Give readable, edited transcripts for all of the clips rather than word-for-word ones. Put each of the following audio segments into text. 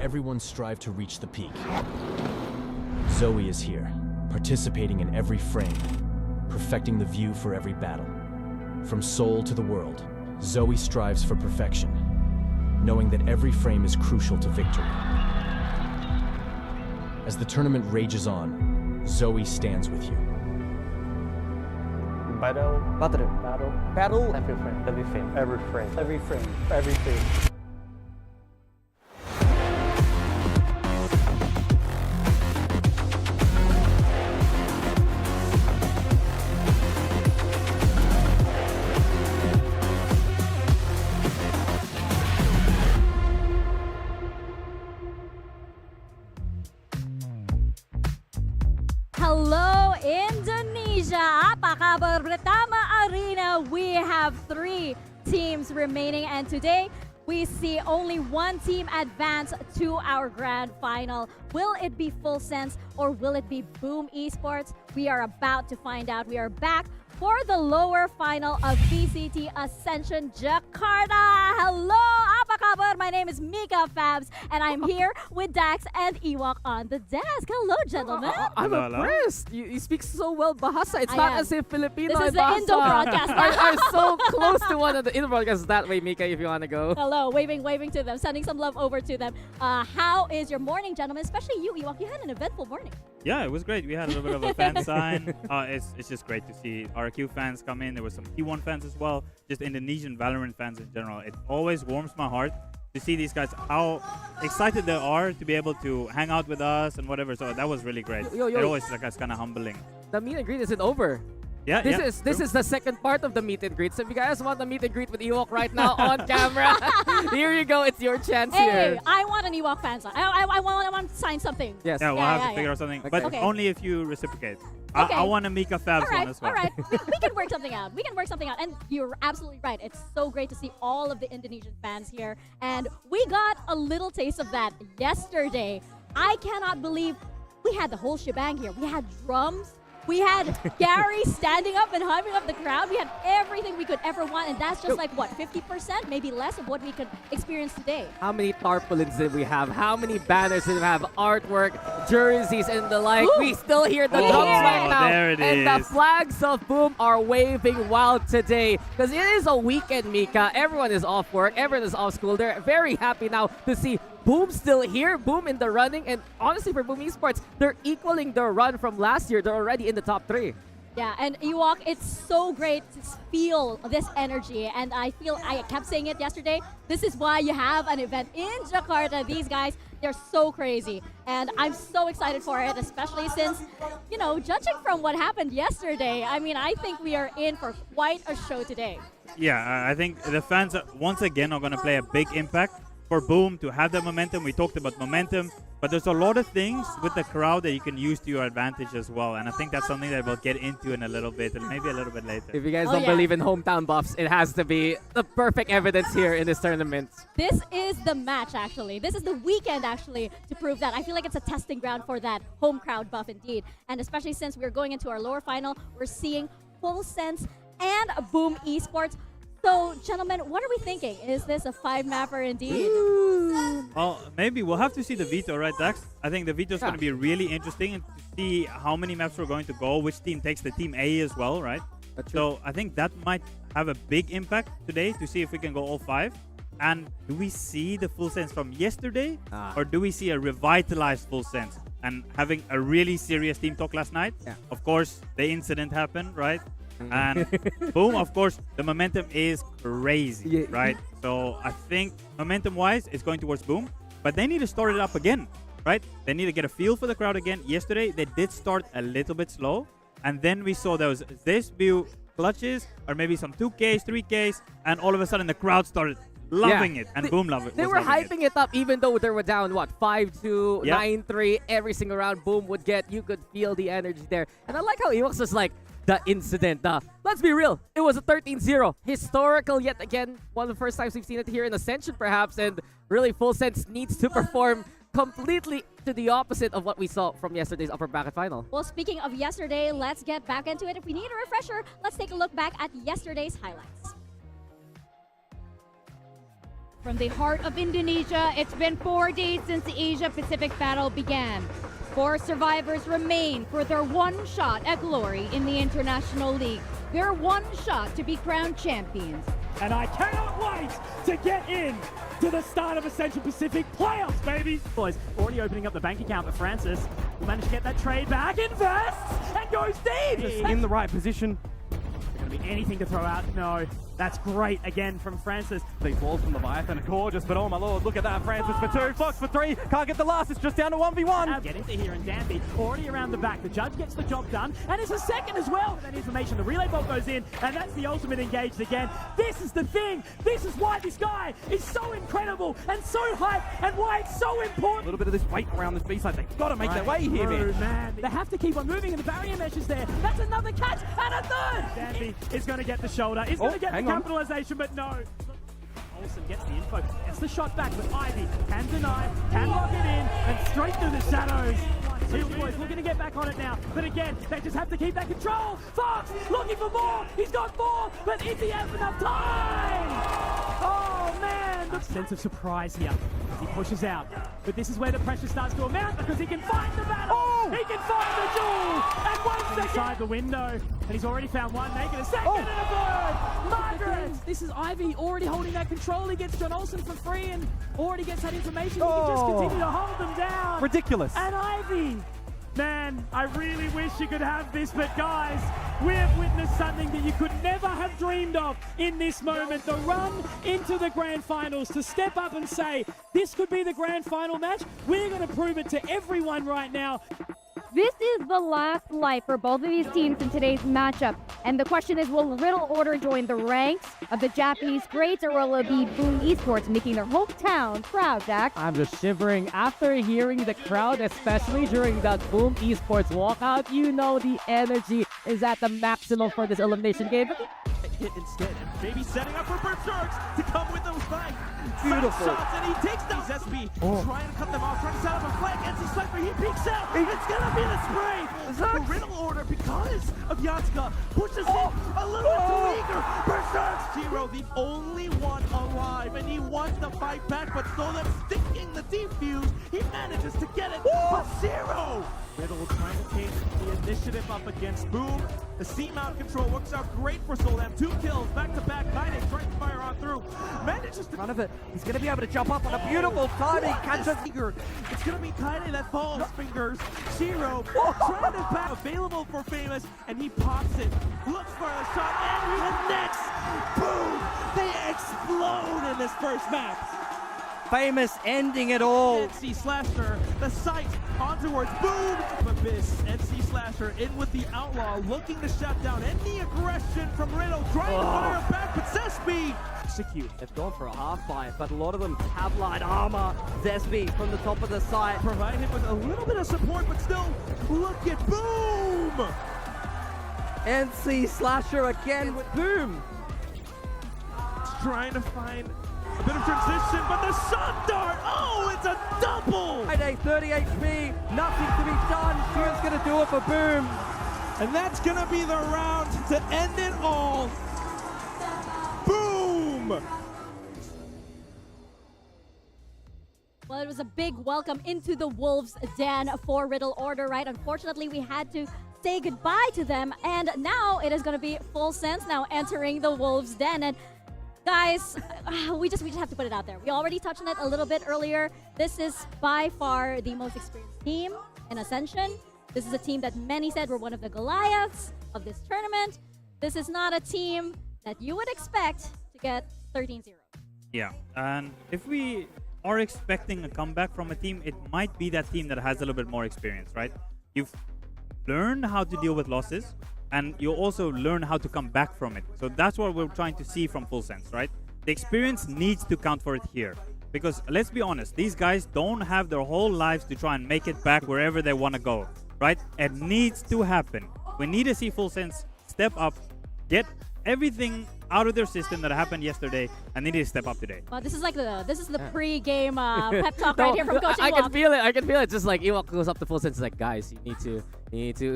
everyone strive to reach the peak. Zoe is here, participating in every frame, perfecting the view for every battle. From Seoul to the world, Zoe strives for perfection, knowing that every frame is crucial to victory. As the tournament rages on, Zoe stands with you. Battle. Every frame. Every frame. Every frame. Every frame. Every frame. Hello, Indonesia! Apakabartama Arena. We have 3 teams remaining, and today we see only one team advance to our grand final. Will it be Full Sense or will it be Boom Esports? We are about to find out. We are back for the lower final of VCT Ascension Jakarta. Hello, apa kabar? My name is Mika Fabs, and I'm here with Dax and Ewok on the desk. Hello, gentlemen. I'm impressed. You speak so well Bahasa. It's I not am. as if Filipino This is and the Bahasa Indo broadcast. are so close to one of the Indo broadcasts that way, Mika, if you want to go. Hello, waving to them, sending some love over to them. How is your morning, gentlemen? Especially you, Ewok. You had an eventful morning. Yeah, it was great. We had a little bit of a fan sign. It's just great to see RQ fans come in. There were some T1 fans as well, just Indonesian Valorant fans in general. It always warms my heart to see these guys, how excited they are to be able to hang out with us and whatever. So that was really great. Yo. It always is kind of humbling. The meet and greet isn't over. Yeah, This is the second part of the meet and greet. So if you guys want the meet and greet with Ewok right now on camera, here you go. It's your chance Hey, here. I want an Ewok fan sign. I want to sign something. Yes. Yeah, we'll Yeah, have yeah, to figure yeah. out something, Okay. but Okay. only if you reciprocate. Okay. I want a Mika Fabs one as well. All right. We can work something out. And you're absolutely right. It's so great to see all of the Indonesian fans here. And we got a little taste of that yesterday. I cannot believe we had the whole shebang here. We had drums. We had Gary standing up and hyping up the crowd. We had everything we could ever want. And that's just like, what, 50%? Maybe less of what we could experience today. How many tarpaulins did we have? How many banners did we have? Artwork, jerseys, and the like. Ooh. We still hear the Oh, drums right now. there it and the is. flags of Boom are waving wild today. Because it is a weekend, Mika. Everyone is off work. Everyone is off school. They're very happy now to see Boom still here, Boom in the running, and honestly for Boom Esports, they're equaling their run from last year. They're already in the top 3. Yeah, and Ewok, it's so great to feel this energy. And I kept saying it yesterday, this is why you have an event in Jakarta. These guys, they're so crazy. And I'm so excited for it, especially since, judging from what happened yesterday, I mean, I think we are in for quite a show today. Yeah, I think the fans once again are going to play a big impact for Boom to have that momentum. We talked about momentum, but there's a lot of things with the crowd that you can use to your advantage as well. And I think that's something that we'll get into in a little bit, and maybe a little bit later. If you guys Oh, don't yeah. believe in hometown buffs, it has to be the perfect evidence here in this tournament. This is the match, actually. This is the weekend, actually, to prove that. I feel like it's a testing ground for that home crowd buff, indeed. And especially since we're going into our lower final, we're seeing Full Sense and Boom Esports. So, gentlemen, what are we thinking? Is this a 5-mapper indeed? Well, maybe we'll have to see the veto, right, Dax? I think the veto is going to be really interesting and to see how many maps we're going to go, which team takes the team A as well, right? So I think that might have a big impact today to see if we can go all 5. And do we see the Full Sense from yesterday, or do we see a revitalized Full Sense? And having a really serious team talk last night, of course, the incident happened, right? And Boom, of course, the momentum is crazy, right? So I think momentum-wise, it's going towards Boom, but they need to start it up again, right? They need to get a feel for the crowd again. Yesterday, they did start a little bit slow, and then we saw those this view clutches, or maybe some 2Ks, 3Ks, and all of a sudden the crowd started loving it, and Boom loved it. They were hyping it up even though they were down, 5-2, 9-3, every single round Boom would get. You could feel the energy there. And I like how Ewok's just like, the incident. Let's be real. It was a 13-0. Historical yet again. One of the first times we've seen it here in Ascension, perhaps. And really, Full Sense needs to perform completely to the opposite of what we saw from yesterday's upper bracket final. Well, speaking of yesterday, let's get back into it. If we need a refresher, let's take a look back at yesterday's highlights. From the heart of Indonesia, it's been 4 days since the Asia-Pacific battle began. 4 survivors remain for their one shot at glory in the International League. Their one shot to be crowned champions. And I cannot wait to get in to the start of Ascension Pacific playoffs, baby! Boys, already opening up the bank account for Francis. Will manage to get that trade back, invests, and goes deep! In the right position. There's going to be anything to throw out. No. That's great again from Francis. These balls from Leviathan are gorgeous, but oh my lord, look at that. Francis for 2, Fox for 3. Can't get the last, it's just down to 1v1. Get into here and Danby already around the back. The judge gets the job done, and it's a second as well. That information, the relay bolt goes in, and that's the ultimate engaged again. This is the thing. This is why this guy is so incredible and so hyped, and why it's so important. A little bit of this weight around this B-side. They've got to make their way here, man. They have to keep on moving, and the barrier mesh is there. That's another catch, and a third. Danby is going to get the shoulder. He's going to get the capitalization, but no. Olsen gets the info, gets the shot back, but Ivy can deny, can lock it in, and straight through the shadows. Heal boys looking to get back on it now, but again, they just have to keep that control. Fox looking for more, he's got more, but is he have enough time? Oh man, the sense of surprise here as he pushes out. But this is where the pressure starts to amount because he can find the battle, he can find the duel, and 1 second inside the window, and he's already found one, making a second and a third. Margaret, this is Ivy already holding that control. He gets John Olsen for free and already gets that information. He can just continue to hold them down. Ridiculous. And Ivy, man, I really wish you could have this, but guys, we have witnessed something that you could never have dreamed of in this moment. The run into the grand finals, to step up and say, this could be the grand final match. We're going to prove it to everyone right now. This is the last life for both of these teams in today's matchup. And the question is, will Riddle Order join the ranks of the Japanese greats, or will it be Boom Esports making their hometown proud, Dak? I'm just shivering after hearing the crowd, especially during that Boom Esports walkout. You know the energy is at the maximum for this elimination game. Instead, and maybe setting up for Berserks to come with those flank. Beautiful. Shots, and he takes these SB, trying to cut them off, trying to set up a flank. NC Sniper, he peeks out. It's gonna be the spray. The Riddle Order, because of Yatsuka, pushes him a little bit too eager. Berserks, Zero, the only one alive, and he wants to fight back, but so that's sticking the defuse. He manages to get it, but Zero. Riddle trying to take the initiative up against Boom. The C-mount control works out great for Solam. 2 kills, back-to-back. Kaide trying to fire on through. Manages to... Front of it. He's going to be able to jump up on a beautiful timing. Catches Finger. It's going to be Kaide that falls. Fingers. Zero. Trying to back. Available for Famous. And he pops it. Looks for a shot and connects. Boom. They explode in this first match. Famous ending it all. NC Slasher, the sight on towards Boom. Abyss, NC Slasher in with the Outlaw, looking to shut down any aggression from Riddle, trying to fire back, but Zesby execute. They've gone for a half fight, but a lot of them have light armor. Zesby from the top of the site. Provide him with a little bit of support, but still, look at Boom. NC Slasher again with Boom. Trying to find a bit of transition, but the sun dart, it's a double! Friday, 30 HP, nothing to be done. Sheer's going to do it for Boom. And that's going to be the round to end it all. Boom! Well, it was a big welcome into the Wolves' Den for Riddle Order, right? Unfortunately, we had to say goodbye to them, and now it is going to be Full Sense now entering the Wolves' Den. And guys, we just have to put it out there. We already touched on it a little bit earlier. This is by far the most experienced team in Ascension. This is a team that many said were one of the Goliaths of this tournament. This is not a team that you would expect to get 13-0. Yeah, and if we are expecting a comeback from a team, it might be that team that has a little bit more experience, right? You've learned how to deal with losses, and you also learn how to come back from it. So that's what we're trying to see from Full Sense, right? The experience needs to count for it here. Because let's be honest, these guys don't have their whole lives to try and make it back wherever they want to go, right? It needs to happen. We need to see Full Sense step up, get everything out of their system that happened yesterday, and they need to step up today. Well, this is the pre-game pep talk right here from Coach I Ewok. can feel it. I can feel it. Just like Ewok goes up to full sense, like, guys, you need to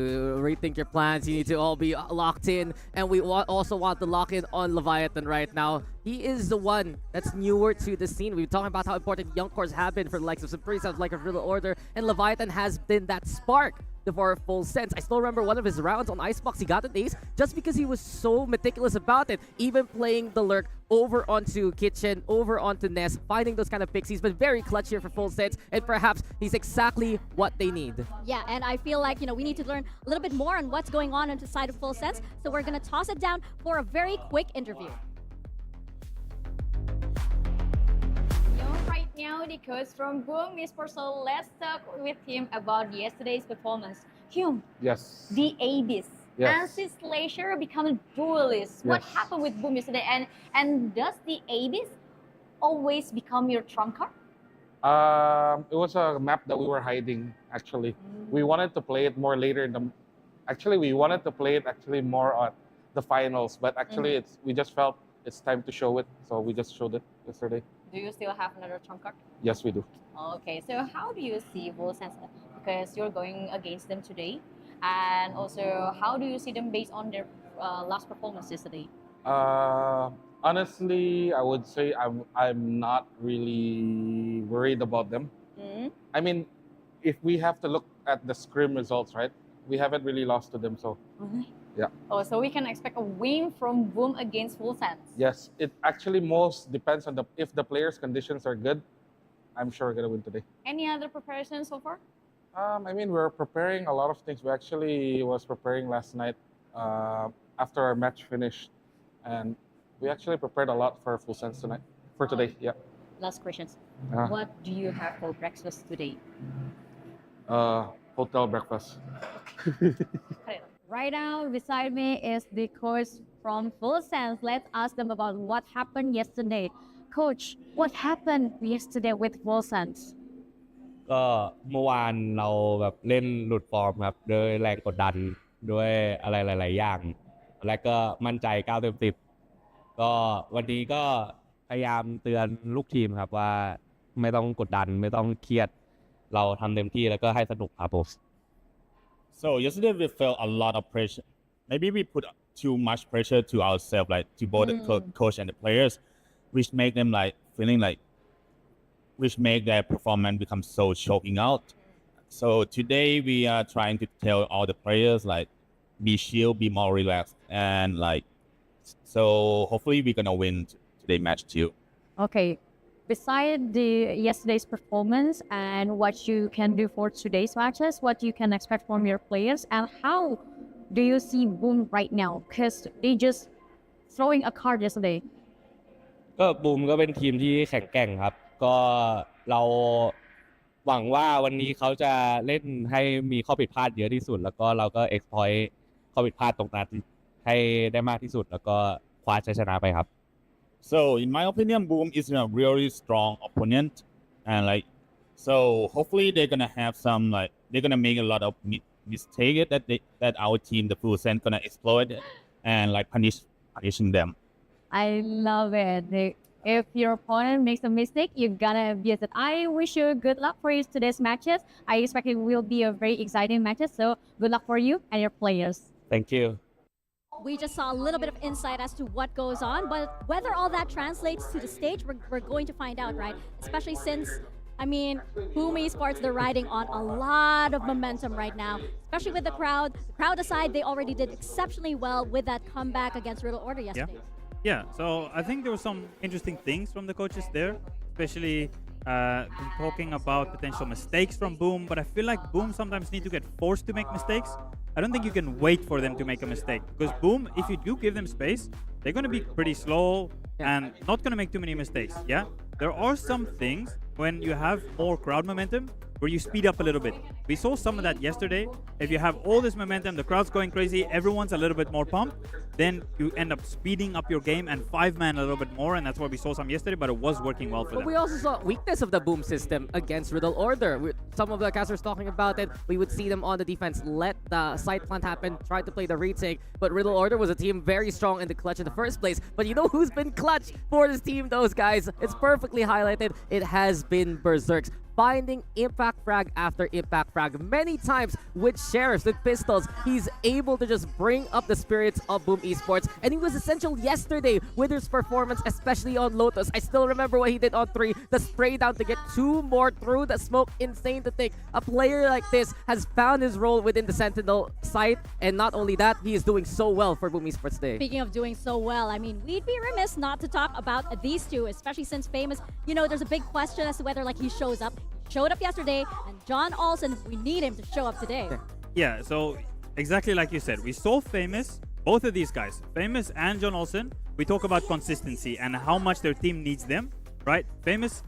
rethink your plans. You need to all be locked in, and we also want to lock in on Leviathan right now. He is the one that's newer to the scene. We were talking about how important young cores have been for the likes of some pretty stuff like a Riddle Order, and Leviathan has been that spark for full sense. I still remember one of his rounds on Icebox. He got an ace just because he was so meticulous about it, even playing the lurk over onto Kitchen, over onto Nest, finding those kind of picks. He's been very clutch here for full sense, and perhaps he's exactly what they need. Yeah, and I feel like, we need to learn a little bit more on what's going on the side of full sense. So we're going to toss it down for a very quick interview. Right now, the coach from Boom is for, so let's talk with him about yesterday's performance. Hume, Yes. the Abyss. Yes. And since Glacier become a duelist, what Yes. happened with Boom yesterday? And does the Abyss always become your trump card? It was a map that we were hiding, actually. We wanted to play it more later in the... Actually, we wanted to play it more on the finals, but actually we just felt it's time to show it, so we just showed it yesterday. Do you still have another trump card? Yes, we do. Okay, so how do you see VALORANT? Because you're going against them today. And also, how do you see them based on their last performance yesterday? Honestly, I would say I'm not really worried about them. I mean, if we have to look at the scrim results, right? We haven't really lost to them, so yeah. Oh, so we can expect a win from Boom against VALORANT. Yes, it actually most depends on if the players' conditions are good. I'm sure we're gonna win today. Any other preparations so far? I mean, we're preparing a lot of things. We actually was preparing last night after our match finished, and we actually prepared a lot for full sense tonight. For today, yeah. Last questions. Uh, What do you have for breakfast today? Hotel breakfast. Right now, beside me is the coach from Full Sense. Let's ask them about what happened yesterday. Coach, what happened yesterday with Full Sense? ก็เมื่อวานเราแบบเล่นหลุดฟอร์มครับด้วยแรงกดดันด้วยอะไรหลายๆอย่างและก็มั่นใจ9 เต็ม 10ก็วันนี้ก็พยายามเตือนลูกทีมครับว่าไม่ต้องกดดันไม่ต้องเครียดเราทำเต็มที่แล้วก็ให้สนุกครับผม So yesterday we felt a lot of pressure. Maybe we put too much pressure to ourselves, like to both the coach and the players, which make them like feeling like, which make their performance become so choking out. So today we are trying to tell all the players like, be chill, be more relaxed, and like, so hopefully we're gonna win today's match too. Okay. Beside yesterday's performance and what you can do for today's matches, what you can expect from your players, and how do you see Boom right now? Because they just throwing a card yesterday. ก็บูมก็เป็นทีมที่แข็งแกร่งครับก็เราหวังว่าวันนี้เขาจะเล่นให้มีข้อผิดพลาดเยอะที่สุดแล้วก็เราก็ exploit ข้อผิดพลาดตรงนั้นให้ได้มากที่สุดแล้วก็คว้าชัยชนะไปครับ So in my opinion, Boom is a really strong opponent, and like, so hopefully they're gonna have some like they're gonna make a lot of mistakes that our team, the Full Sense, gonna exploit and like punishing them. I love it. If your opponent makes a mistake, you're gonna abuse it. I wish you good luck for today's matches. I expect it will be a very exciting matches. So good luck for you and your players. Thank you. We just saw a little bit of insight as to what goes on, but whether all that translates to the stage, we're going to find out, right? Especially since, I mean, Boom Esports, they're riding on a lot of momentum right now, especially with the crowd. The crowd aside, they already did exceptionally well with that comeback against Riddle Order yesterday. Yeah, so I think there were some interesting things from the coaches there, especially talking about potential mistakes from Boom, but I feel like Boom sometimes need to get forced to make mistakes. I don't think you can wait for them to make a mistake, because Boom, if you do give them space, they're going to be pretty slow and not going to make too many mistakes, yeah? There are some things when you have more crowd momentum where you speed up a little bit. We saw some of that yesterday. If you have all this momentum, the crowd's going crazy, everyone's a little bit more pumped, then you end up speeding up your game and 5-man a little bit more, and that's what we saw some yesterday, but it was working well for But them. we also saw weakness of the boom system against Riddle Order. Some of the casters talking about it. We would see them on the defense, let the side plant happen, try to play the retake, but Riddle Order was a team very strong in the clutch in the first place. But you know who's been clutch for this team, those guys? It's perfectly highlighted. It has been Berserks. Finding impact frag after impact frag many times with sheriffs, with pistols. He's able to just bring up the spirits of Boom Esports, and he was essential yesterday with his performance, especially on Lotus. I still remember what he did on 3, the spray down to get 2 more through the smoke. Insane to think a player like this has found his role within the Sentinel site, and not only that, he is doing so well for Boom Esports today. Speaking of doing so well, I mean, we'd be remiss not to talk about these two, especially since Famous, you know, there's a big question as to whether like he shows up. He showed up yesterday, and John Olsen, we need him to show up today. Yeah, so exactly like you said, we saw Famous, both of these guys, Famous and John Olsen. We talk about consistency and how much their team needs them, right? Famous,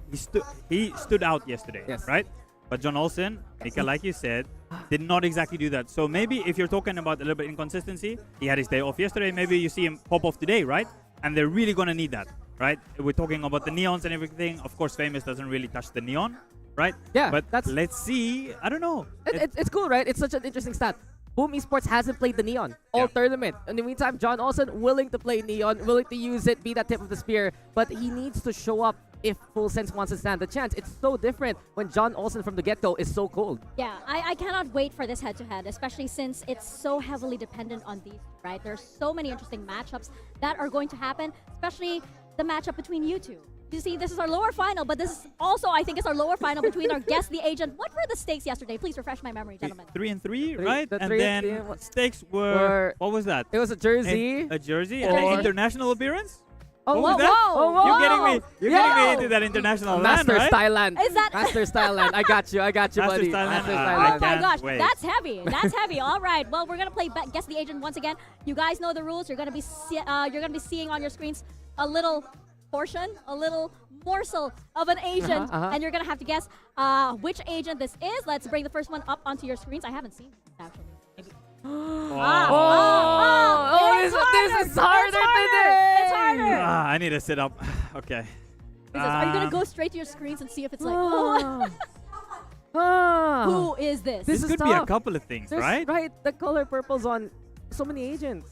he stood out yesterday, right? But John Olsen, Mika, like you said, did not exactly do that. So maybe if you're talking about a little bit inconsistency, he had his day off yesterday, maybe you see him pop off today, right? And they're really going to need that, right? We're talking about the neons and everything. Of course, Famous doesn't really touch the neon, right? Yeah, but let's see. I don't know. It's cool, right? It's such an interesting stat. Boom Esports hasn't played the neon all tournament. In the meantime, John Olsen willing to play neon, willing to use it, be that tip of the spear, but he needs to show up if Full Sense wants to stand a chance. It's so different when John Olsen from the get-go is so cold. Yeah, I cannot wait for this head-to-head, especially since it's so heavily dependent on these, right? There's so many interesting matchups that are going to happen, especially the matchup between you two. You see, this is our lower final, but this is also, I think, is our lower final between our Guess the Agent. What were the stakes yesterday? Please refresh my memory, gentlemen. 3 and 3, right? The And 3 then and 3 stakes were what was that? It was a jersey. A jersey and an international appearance? Oh, What was that? Oh, whoa. You're getting me into that international land, Master right? Style Land. Is that Master Style Land? I got you, Master buddy. Style Land. Master Ah, Style Oh Land. my can't gosh, wait. that's heavy. That's heavy. All right, well, we're gonna play Guess the Agent once again. You guys know the rules. You're gonna be seeing on your screens a little portion, a little morsel of an agent, and you're gonna have to guess which agent this is. Let's bring the first one up onto your screens. I haven't seen this actually. Maybe. This is harder today. It's harder. I need to sit up. Okay. Are you gonna go straight to your screens and see if it's like, who is this? This is could be a tough. couple of things, There's- right? Right, the color purple's on so many agents.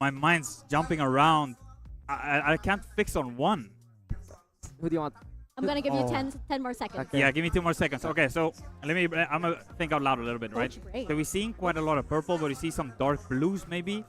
My mind's jumping around. I can't fix on one. Who do you want? I'm gonna give you 10 more seconds. Okay. Yeah, give me 2 more seconds. Okay, so I'm gonna think out loud a little bit, right? Great. So we're seeing quite a lot of purple, but we see some dark blues maybe.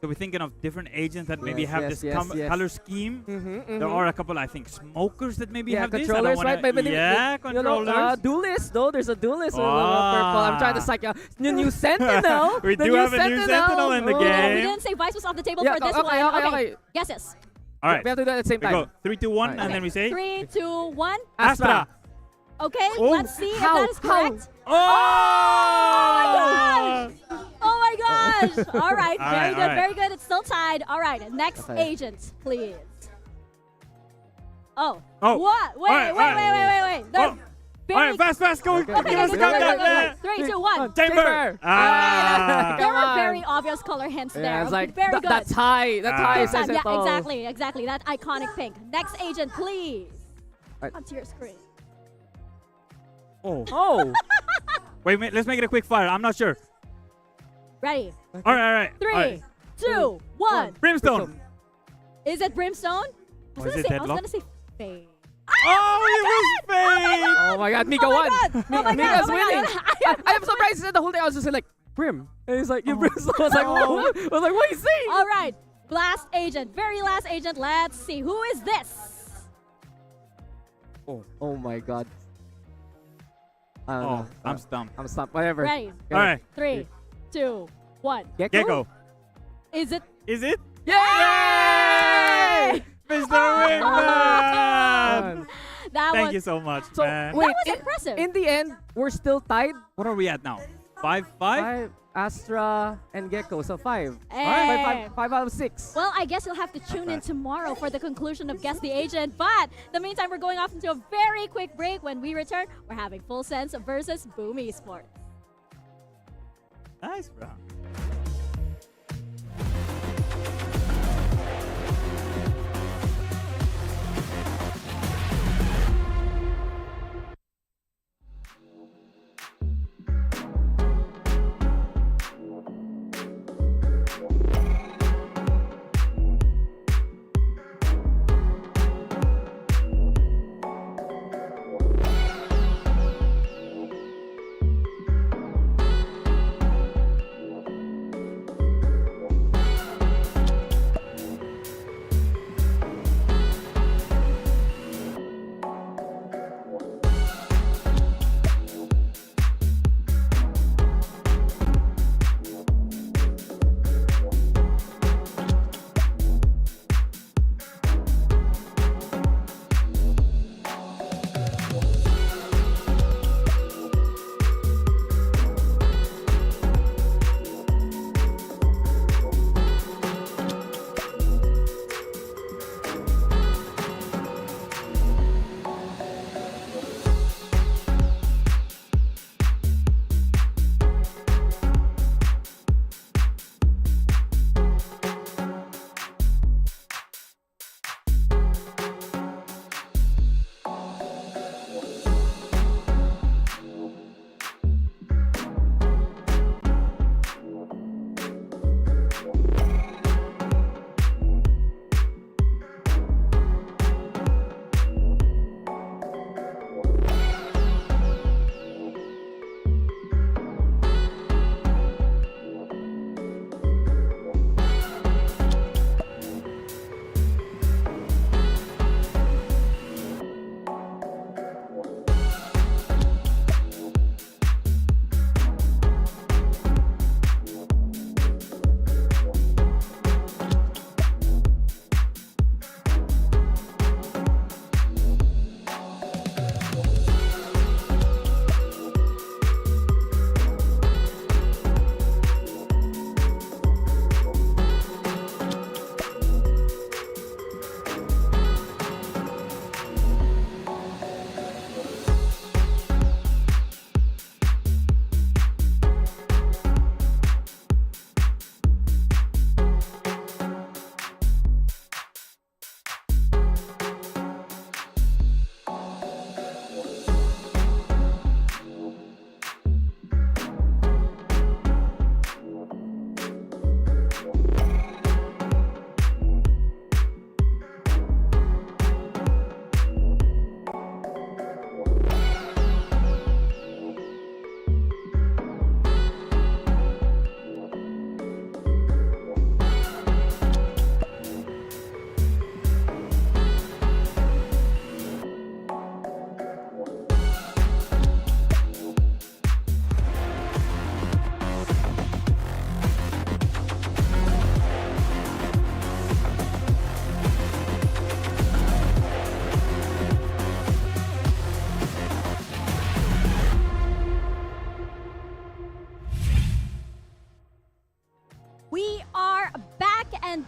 So we're thinking of different agents that maybe have this color scheme. There are a couple, I think, smokers that maybe have this. I don't controllers, wanna- right? Maybe yeah, controllers. Duelist, though. There's a duelist with a little purple. I'm trying to psych out. The new Sentinel. We the do have a new Sentinel in the Oh. game. We didn't say Vice was off the table Yeah, for this okay, one. okay. Guesses. All right, We have to do it at the same we time. go 3, 2, 1, Alright. and then we say 3, 2, 1. Astra. Okay, Oh, let's see if how? that is correct. Oh! Oh my gosh! All right, All very right, good, all right. very good. It's still tied. All right, next Okay. agent, please. Oh. Oh. What? Wait, All right, wait, all right. wait. They're Oh. All right, fast, go. Okay, Give us go, a go, countdown. go, go. 3, 2, 1. Chamber. Ah. There Come were on. very obvious color hints there. Yeah, it's Okay, like very good. that tie. That tie Good says time. it all. Yeah, exactly. That iconic pink. Next agent, please. Right. Onto your screen. Oh. Wait, let's make it a quick fire. I'm not sure. Ready? All right. 3, All right. 2, 1. Brimstone. Is it Brimstone? Or is it I was Deadlock? gonna say Fade. Oh, it was Fade. Oh my God, Mika Oh my won. God. Oh my Mika's God. winning. I'm surprised he said the whole thing. I was just like, Brim. And he's like, you Brimstone. I was like, what? I was like, what are you saying? All right, last agent, very last agent. Let's see, who is this? Oh my God. I don't know. I'm stumped. I'm stumped. Whatever. Ready? All right. 3, 2, 1. Gecko. Is it? Is it? Yay! Mr. Wingman! That Thank was, you so much, So man. wait, that was impressive. in the end, we're still tied. What are we at now? 5-5? Astra, and Gecko. So 5. Hey. 5 out of 6. Well, I guess you'll have to tune in tomorrow for the conclusion of Guess the Agent. But in the meantime, we're going off into a very quick break. When we return, we're having Full Sense versus Boom Esports. Nice, bro.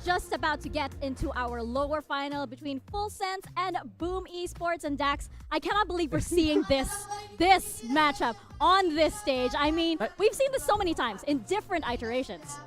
just about to get into our lower final between Full Sense and Boom Esports. And Dax, I cannot believe we're seeing this matchup on this stage. I mean, we've seen this so many times in different iterations.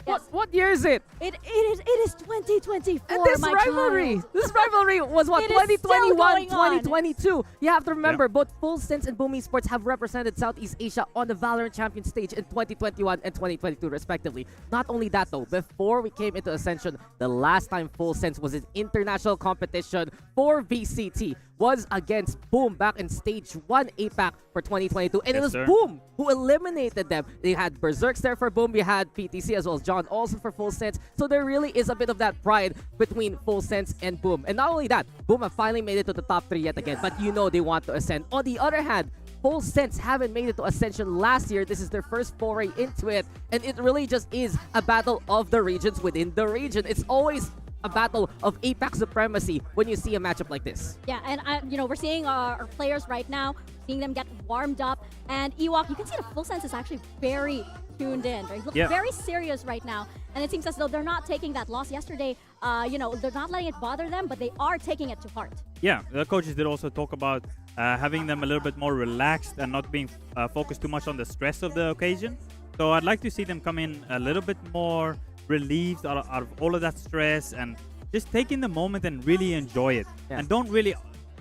Yes. What year is it? It is 2024. And this rivalry was what, 2021, 2022. You have to remember, both Full Sense and Boom Esports have represented Southeast Asia on the VALORANT champion stage in 2021 and 2022 respectively. Not only that though, before we came into Ascension, the last time Full Sense was in international competition for VCT was against Boom back in Stage 1 APAC for 2022. And it was Boom who eliminated them. They had Berserks there for Boom. We had PTC as well as John Olsen for Full Sense. So there really is a bit of that pride between Full Sense and Boom. And not only that, Boom have finally made it to the top 3 yet again. But you know they want to ascend. On the other hand, Full Sense haven't made it to Ascension last year. This is their first foray into it. And it really just is a battle of the regions within the region. It's always a battle of APAC supremacy when you see a matchup like this. Yeah, and you know, we're seeing our players right now, seeing them get warmed up. And Ewok, you can see the full sense is actually very tuned in. Right? He looks very serious right now. And it seems as though they're not taking that loss yesterday. They're not letting it bother them, but they are taking it to heart. Yeah, the coaches did also talk about having them a little bit more relaxed and not being focused too much on the stress of the occasion. So I'd like to see them come in a little bit more relieved out of all of that stress and just taking the moment and really enjoy it. Yeah. And don't really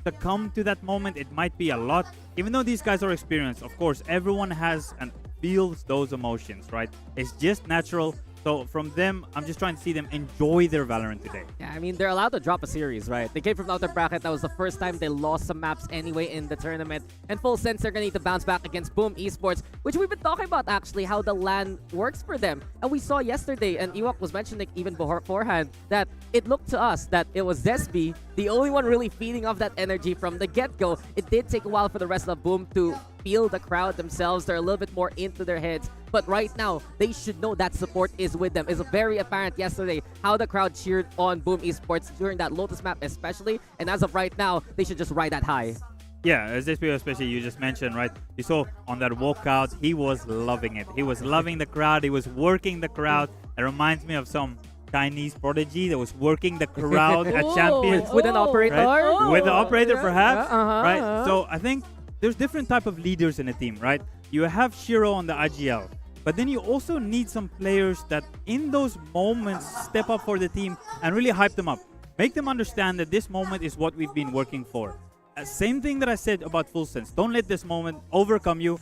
succumb to that moment. It might be a lot. Even though these guys are experienced, of course, everyone has and feels those emotions, right? It's just natural. So from them, I'm just trying to see them enjoy their Valorant today. Yeah, I mean, they're allowed to drop a series, right? They came from the outer bracket. That was the first time they lost some maps anyway in the tournament. And full sense, they're going to need to bounce back against Boom Esports, which we've been talking about, actually, how the LAN works for them. And we saw yesterday, and Ewok was mentioning even beforehand, that it looked to us that it was Zesby, the only one really feeding off that energy from the get-go. It did take a while for the rest of Boom to feel the crowd themselves. They're a little bit more into their heads. But right now, they should know that support is with them. It's very apparent yesterday how the crowd cheered on Boom Esports during that Lotus map especially. And as of right now, they should just ride that high. Yeah, as this video especially you just mentioned, right? You saw on that walkout, he was loving it. He was loving the crowd. He was working the crowd. It reminds me of some Chinese prodigy that was working the crowd at Champions. With an operator? Right? With the operator, perhaps. Right? So I think there's different type of leaders in a team, right? You have Shiro on the IGL. But then you also need some players that in those moments step up for the team and really hype them up. Make them understand that this moment is what we've been working for. Same thing that I said about Full Sense. Don't let this moment overcome you.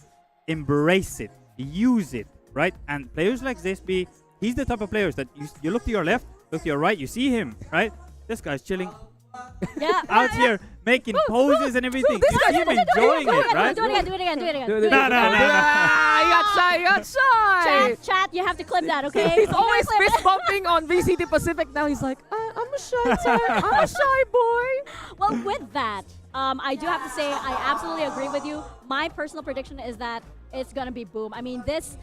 Embrace it. Use it, right? And players like Zesby, he's the type of players that you look to your left, look to your right, you see him, right? This guy's chilling out here making poses and everything. You see him enjoying it, right? Do it again. No. You got shy. Chat, you have to clip that, okay? He's always fist bumping on VCT Pacific. Now he's like, I'm a shy type. I'm a shy boy. Well, with that, I do have to say I absolutely agree with you. My personal prediction is that it's going to be Boom. I mean, this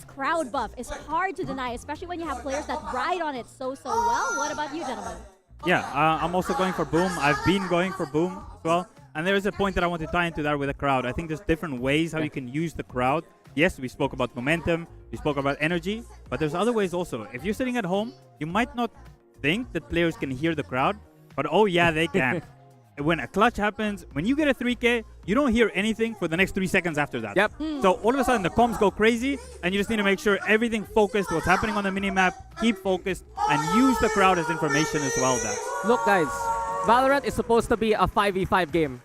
crowd buff is hard to deny, especially when you have players that ride on it so well. What about you, gentlemen? Yeah, I'm also going for Boom. I've been going for Boom as well. And there is a point that I want to tie into that with the crowd. I think there's different ways how you can use the crowd. Yes, we spoke about momentum, we spoke about energy, but there's other ways also. If you're sitting at home, you might not think that players can hear the crowd, but oh yeah, they can. When a clutch happens, when you get a 3K, you don't hear anything for the next 3 seconds after that. Yep. So all of a sudden the comms go crazy and you just need to make sure everything focused, what's happening on the minimap, keep focused and use the crowd as information as well, Dax. Look guys, Valorant is supposed to be a 5v5 game.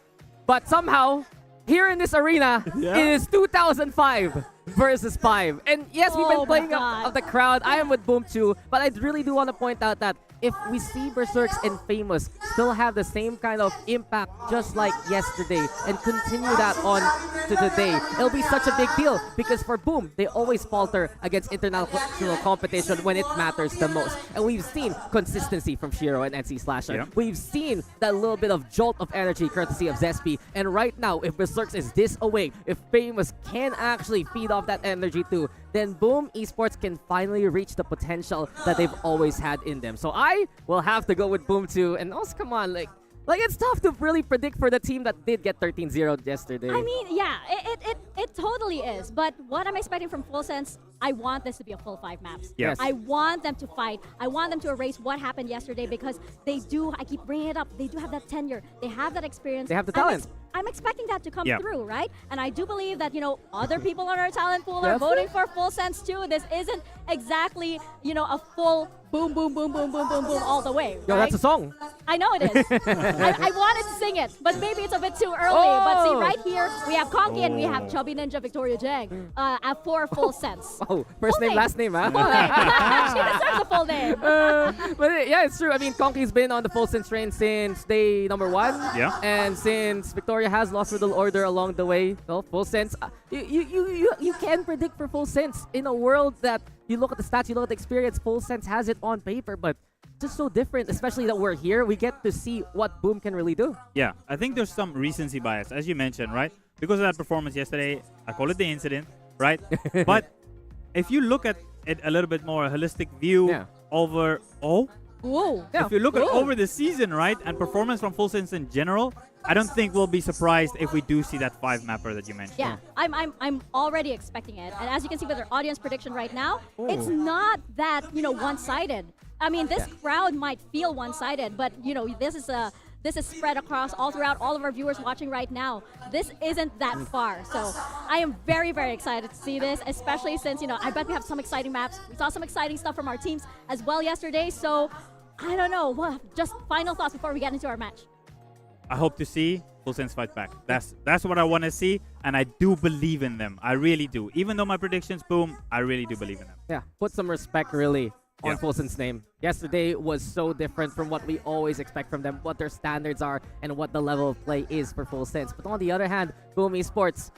But somehow, here in this arena, it is 2005 versus 5. And yes, we've been playing up the crowd. I am with Boom too, but I really do want to point out that if we see Berserks and Famous still have the same kind of impact just like yesterday and continue that on to today, it'll be such a big deal because for Boom, they always falter against international competition when it matters the most. And we've seen consistency from Shiro and NC Slasher. Yep. We've seen that little bit of jolt of energy courtesy of Zespi. And right now, if Berserks is this awake, if Famous can actually feed off that energy too, then Boom Esports can finally reach the potential that they've always had in them. So I will have to go with Boom too. And also, come on, like it's tough to really predict for the team that did get 13-0 yesterday. I mean, yeah, it totally is. But what I'm expecting from Full Sense, I want this to be a full 5 maps. Yes. I want them to fight. I want them to erase what happened yesterday because they do, I keep bringing it up, they do have that tenure. They have that experience. They have the talent. I'm expecting that to come Yep. through, right? And I do believe that, other people on our talent pool are voting for Full Sense too. This isn't exactly, a full boom, boom, boom, boom, boom, boom, boom all the way. Yo, right? that's a song. I know it is. I wanted to sing it, but maybe it's a bit too early. But see, right here, we have Conky and we have Chubby Ninja Victoria Jang for Full Sense. Oh, first Full name, last name, huh? Full name. She deserves a full name. But yeah, it's true. I mean, Conky's been on the Full Sense train since day number 1. Yeah. And since Victoria has lost Riddle Order along the way, well, Full Sense, you can predict for Full Sense in a world that you look at the stats, you look at the experience, Full Sense has it on paper, but just so different, especially that we're here. We get to see what Boom can really do. Yeah, I think there's some recency bias, as you mentioned, right? Because of that performance yesterday, I call it the incident, right? But if you look at it a little bit more, a holistic view over, Ooh. If you look at over the season, right, and performance from Full Sense in general, I don't think we'll be surprised if we do see that 5 mapper that you mentioned. Yeah, I'm already expecting it. And as you can see with our audience prediction right now, it's not that, one-sided. I mean, this crowd might feel one-sided, but, this is spread across all throughout all of our viewers watching right now. This isn't that far. So I am very, very excited to see this, especially since, I bet we have some exciting maps. We saw some exciting stuff from our teams as well yesterday. So I don't know. Well, just final thoughts before we get into our match. I hope to see Full Sense fight back. That's what I want to see, and I do believe in them. I really do. Even though my predictions boom, I really do believe in them. Yeah, put some respect really on Full Sense name. Yesterday was so different from what we always expect from them, what their standards are, and what the level of play is for Full Sense. But on the other hand, Boom Esports,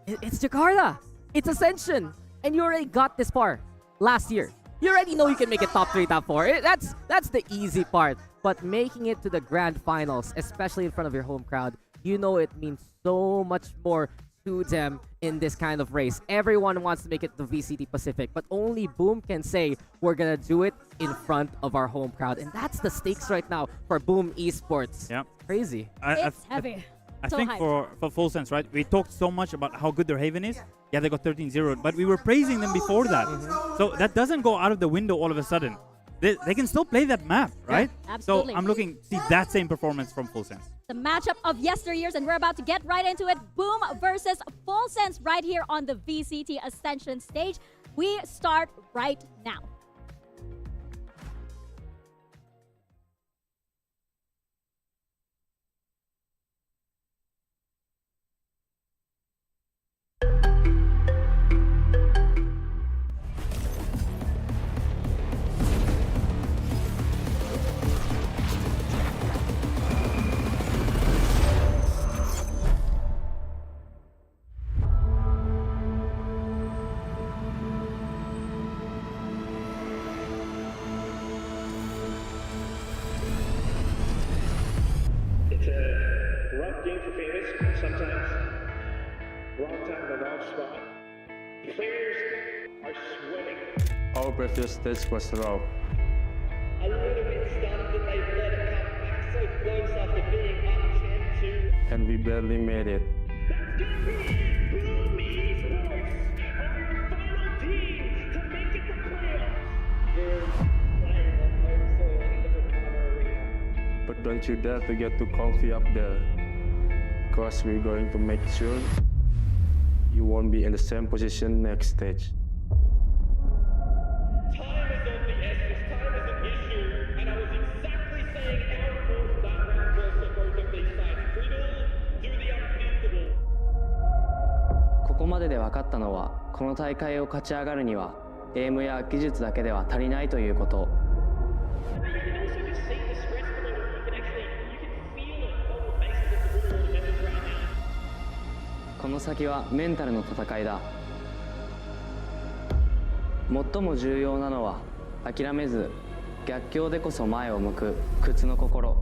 it's Jakarta, it's Ascension, and you already got this far last year. You already know you can make it top 3, top 4. That's the easy part. But making it to the grand finals, especially in front of your home crowd, it means so much more to them in this kind of race. Everyone wants to make it to VCT Pacific, but only Boom can say we're gonna do it in front of our home crowd, and that's the stakes right now for Boom Esports. Yeah, crazy. It's heavy. I think for Full Sense, right? We talked so much about how good their Haven is. Yeah, they got 13-0, but we were praising them before that. So that doesn't go out of the window all of a sudden. They can still play that map, right? Yeah, absolutely. So I'm looking to see that same performance from Full Sense. The matchup of yesteryears, and we're about to get right into it. Boom versus Full Sense right here on the VCT Ascension stage. We start right now. It's a rough game for favorites sometimes. Wrong time, the wrong spot. Players are sweating. Our previous stage was rough. A little bit stunned that they've let it come back so close after being up 10-2. And we barely made it. That's gonna be Boom Esports are your final team to make it to playoffs. They're playing on home soil in the Brahma Arena. But don't you dare to get too comfy up there. Because we're going to make sure you won't be in the same position next stage. Time is of the essence, time is an issue, and I was exactly saying how important that round was for both of these sides. Riddle, do the unthinkable. ここまでで分かったのは、この大会を勝ち上がるには、エイムや技術だけでは足りないということ。この先はメンタルの戦いだ。最も重要なのは諦めず逆境でこそ前を向く靴の心。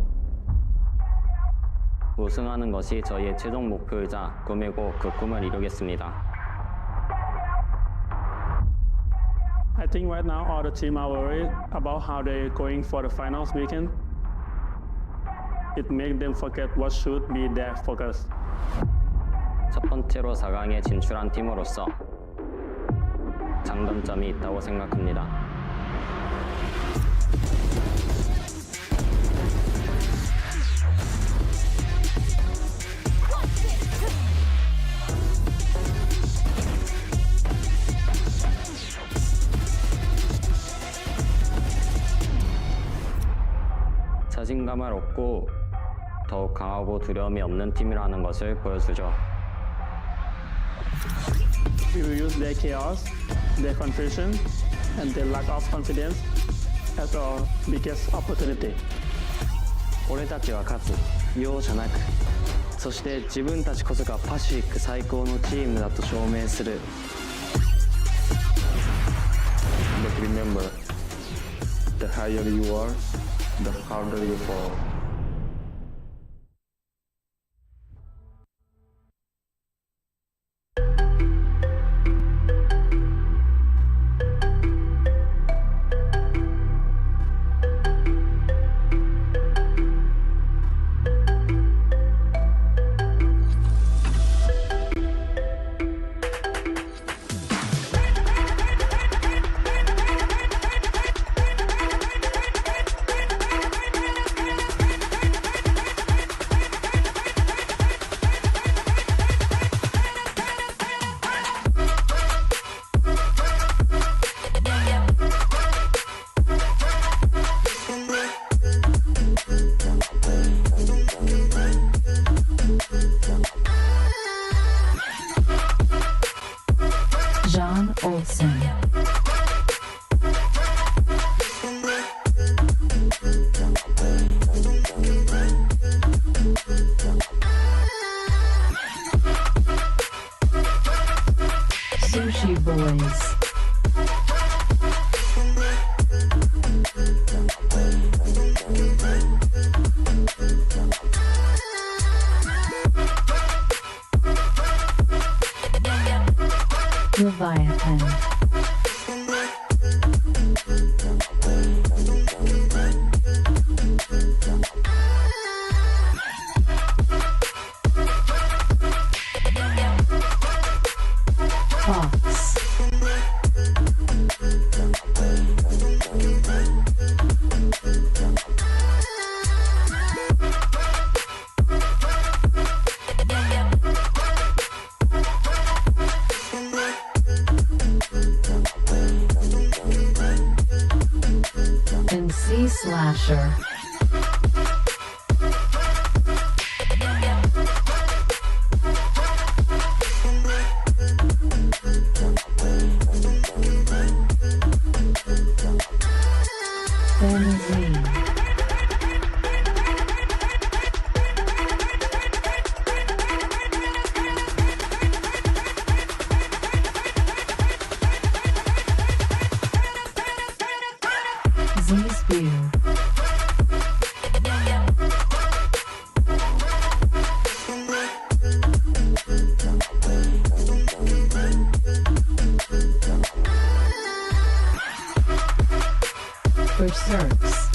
우승하는 것이 저희의 최종 목표이자 꿈이고 그 꿈을 이루겠습니다. I think right now all the team are worried about how they're going for the finals weekend. It makes them forget what should be their focus. 첫 번째로 4강에 진출한 팀으로서 장단점이 있다고 생각합니다. 자신감을 얻고 더욱 강하고 두려움이 없는 팀이라는 것을 보여주죠. We will use their chaos, their confusion, and their lack of confidence as our biggest opportunity. 俺たちは勝つ、容赦なく、そして自分たちこそがパシフィック最高のチームだと証明する。But remember, the higher you are, the harder you fall. Sushi Boys. Leviathan. Fox. MC Slasher. Benzene. Z-Spew. Berserks.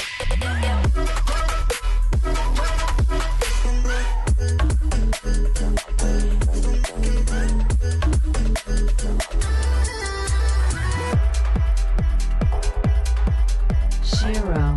Shiro.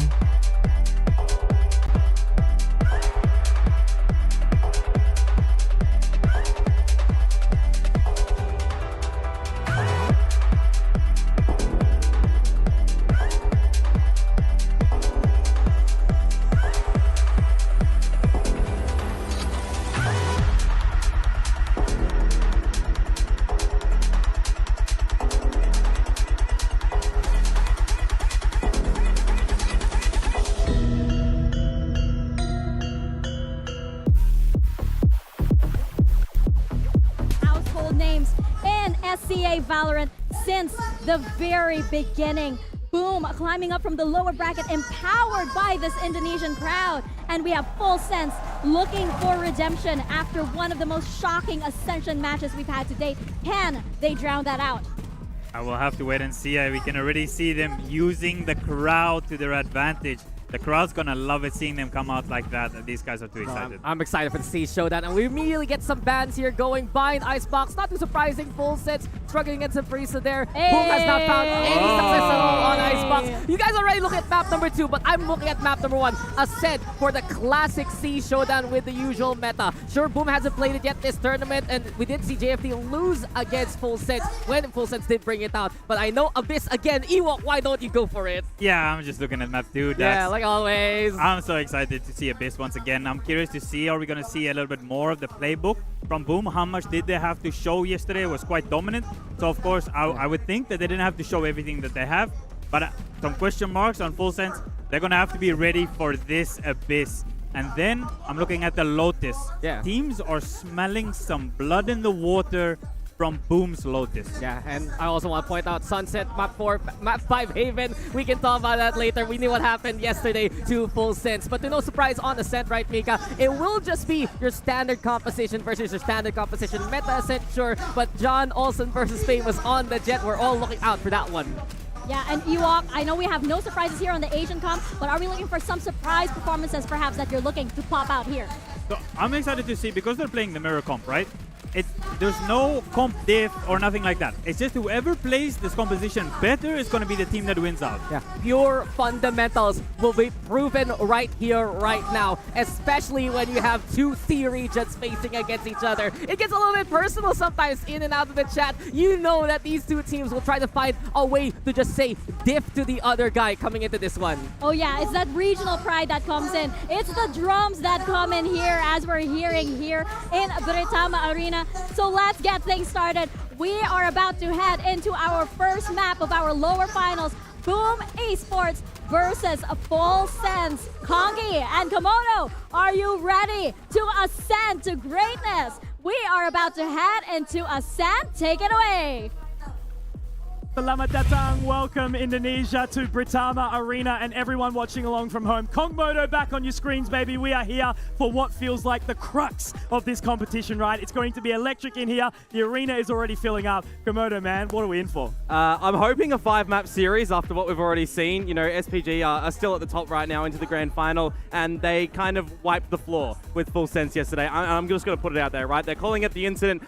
Household names in SCA Valorant since the very beginning. Boom, climbing up from the lower bracket, empowered by this Indonesian crowd. And we have Full Sense looking for redemption after one of the most shocking Ascension matches we've had to date. Can they drown that out? I will have to wait and see. We can already see them using the crowd to their advantage. The crowd's gonna love it seeing them come out like that. These guys are too excited. I'm excited for the C showdown, and we immediately get some bans here going by an Icebox. Not too surprising, Full Sets struggling against some Frieza there. Boom has not found any success at all on Icebox. You guys already look at map number 2, but I'm looking at map number 1. Ascent for the classic C showdown with the usual meta. Sure, Boom hasn't played it yet this tournament, and we did see JFT lose against Full Sets when Full Sets did bring it out. But I know Abyss again. Ewok, why don't you go for it? Yeah, I'm just looking at map 2. Yeah, like always. I'm so excited to see Abyss once again. I'm curious to see, are we going to see a little bit more of the playbook from Boom? How much did they have to show yesterday? It was quite dominant. So, of course, I would think that they didn't have to show everything that they have. But some question marks on Full Sense. They're going to have to be ready for this Abyss. And then I'm looking at the Lotus. Yeah. Teams are smelling some blood in the water from Boom's Lotus. Yeah, and I also want to point out Sunset, Map 4, Map 5 Haven. We can talk about that later. We knew what happened yesterday to Full Sense. But to no surprise on Ascent, right, Mika? It will just be your standard composition versus your standard composition. Meta Ascent, sure, but John Olsen versus Famous on the Jet. We're all looking out for that one. Yeah, and Ewok, I know we have no surprises here on the Asian comp, but are we looking for some surprise performances perhaps that you're looking to pop out here? So I'm excited to see, because they're playing the mirror comp, right? There's no comp diff or nothing like that. It's just whoever plays this composition better is going to be the team that wins out. Yeah, pure fundamentals will be proven right here, right now, especially when you have two C regions facing against each other. It gets a little bit personal sometimes in and out of the chat. You know that these two teams will try to find a way to just say diff to the other guy coming into this one. Oh yeah, it's that regional pride that comes in. It's the drums that come in here, as we're hearing here in Britama Arena. So let's get things started. We are about to head into our first map of our lower finals. Boom Esports versus Full Sense. Kongi and Komodo, are you ready to ascend to greatness? We are about to head into Ascent. Take it away. Selamat datang, welcome Indonesia to Britama Arena and everyone watching along from home. Kongmodo back on your screens, baby. We are here for what feels like the crux of this competition, right? It's going to be electric in here. The arena is already filling up. Komodo, man, what are we in for? I'm hoping a 5-map series after what we've already seen. You know, SPG are still at the top right now into the grand final, and they kind of wiped the floor with Full Sense yesterday. I'm just going to put it out there, right? They're calling it the incident.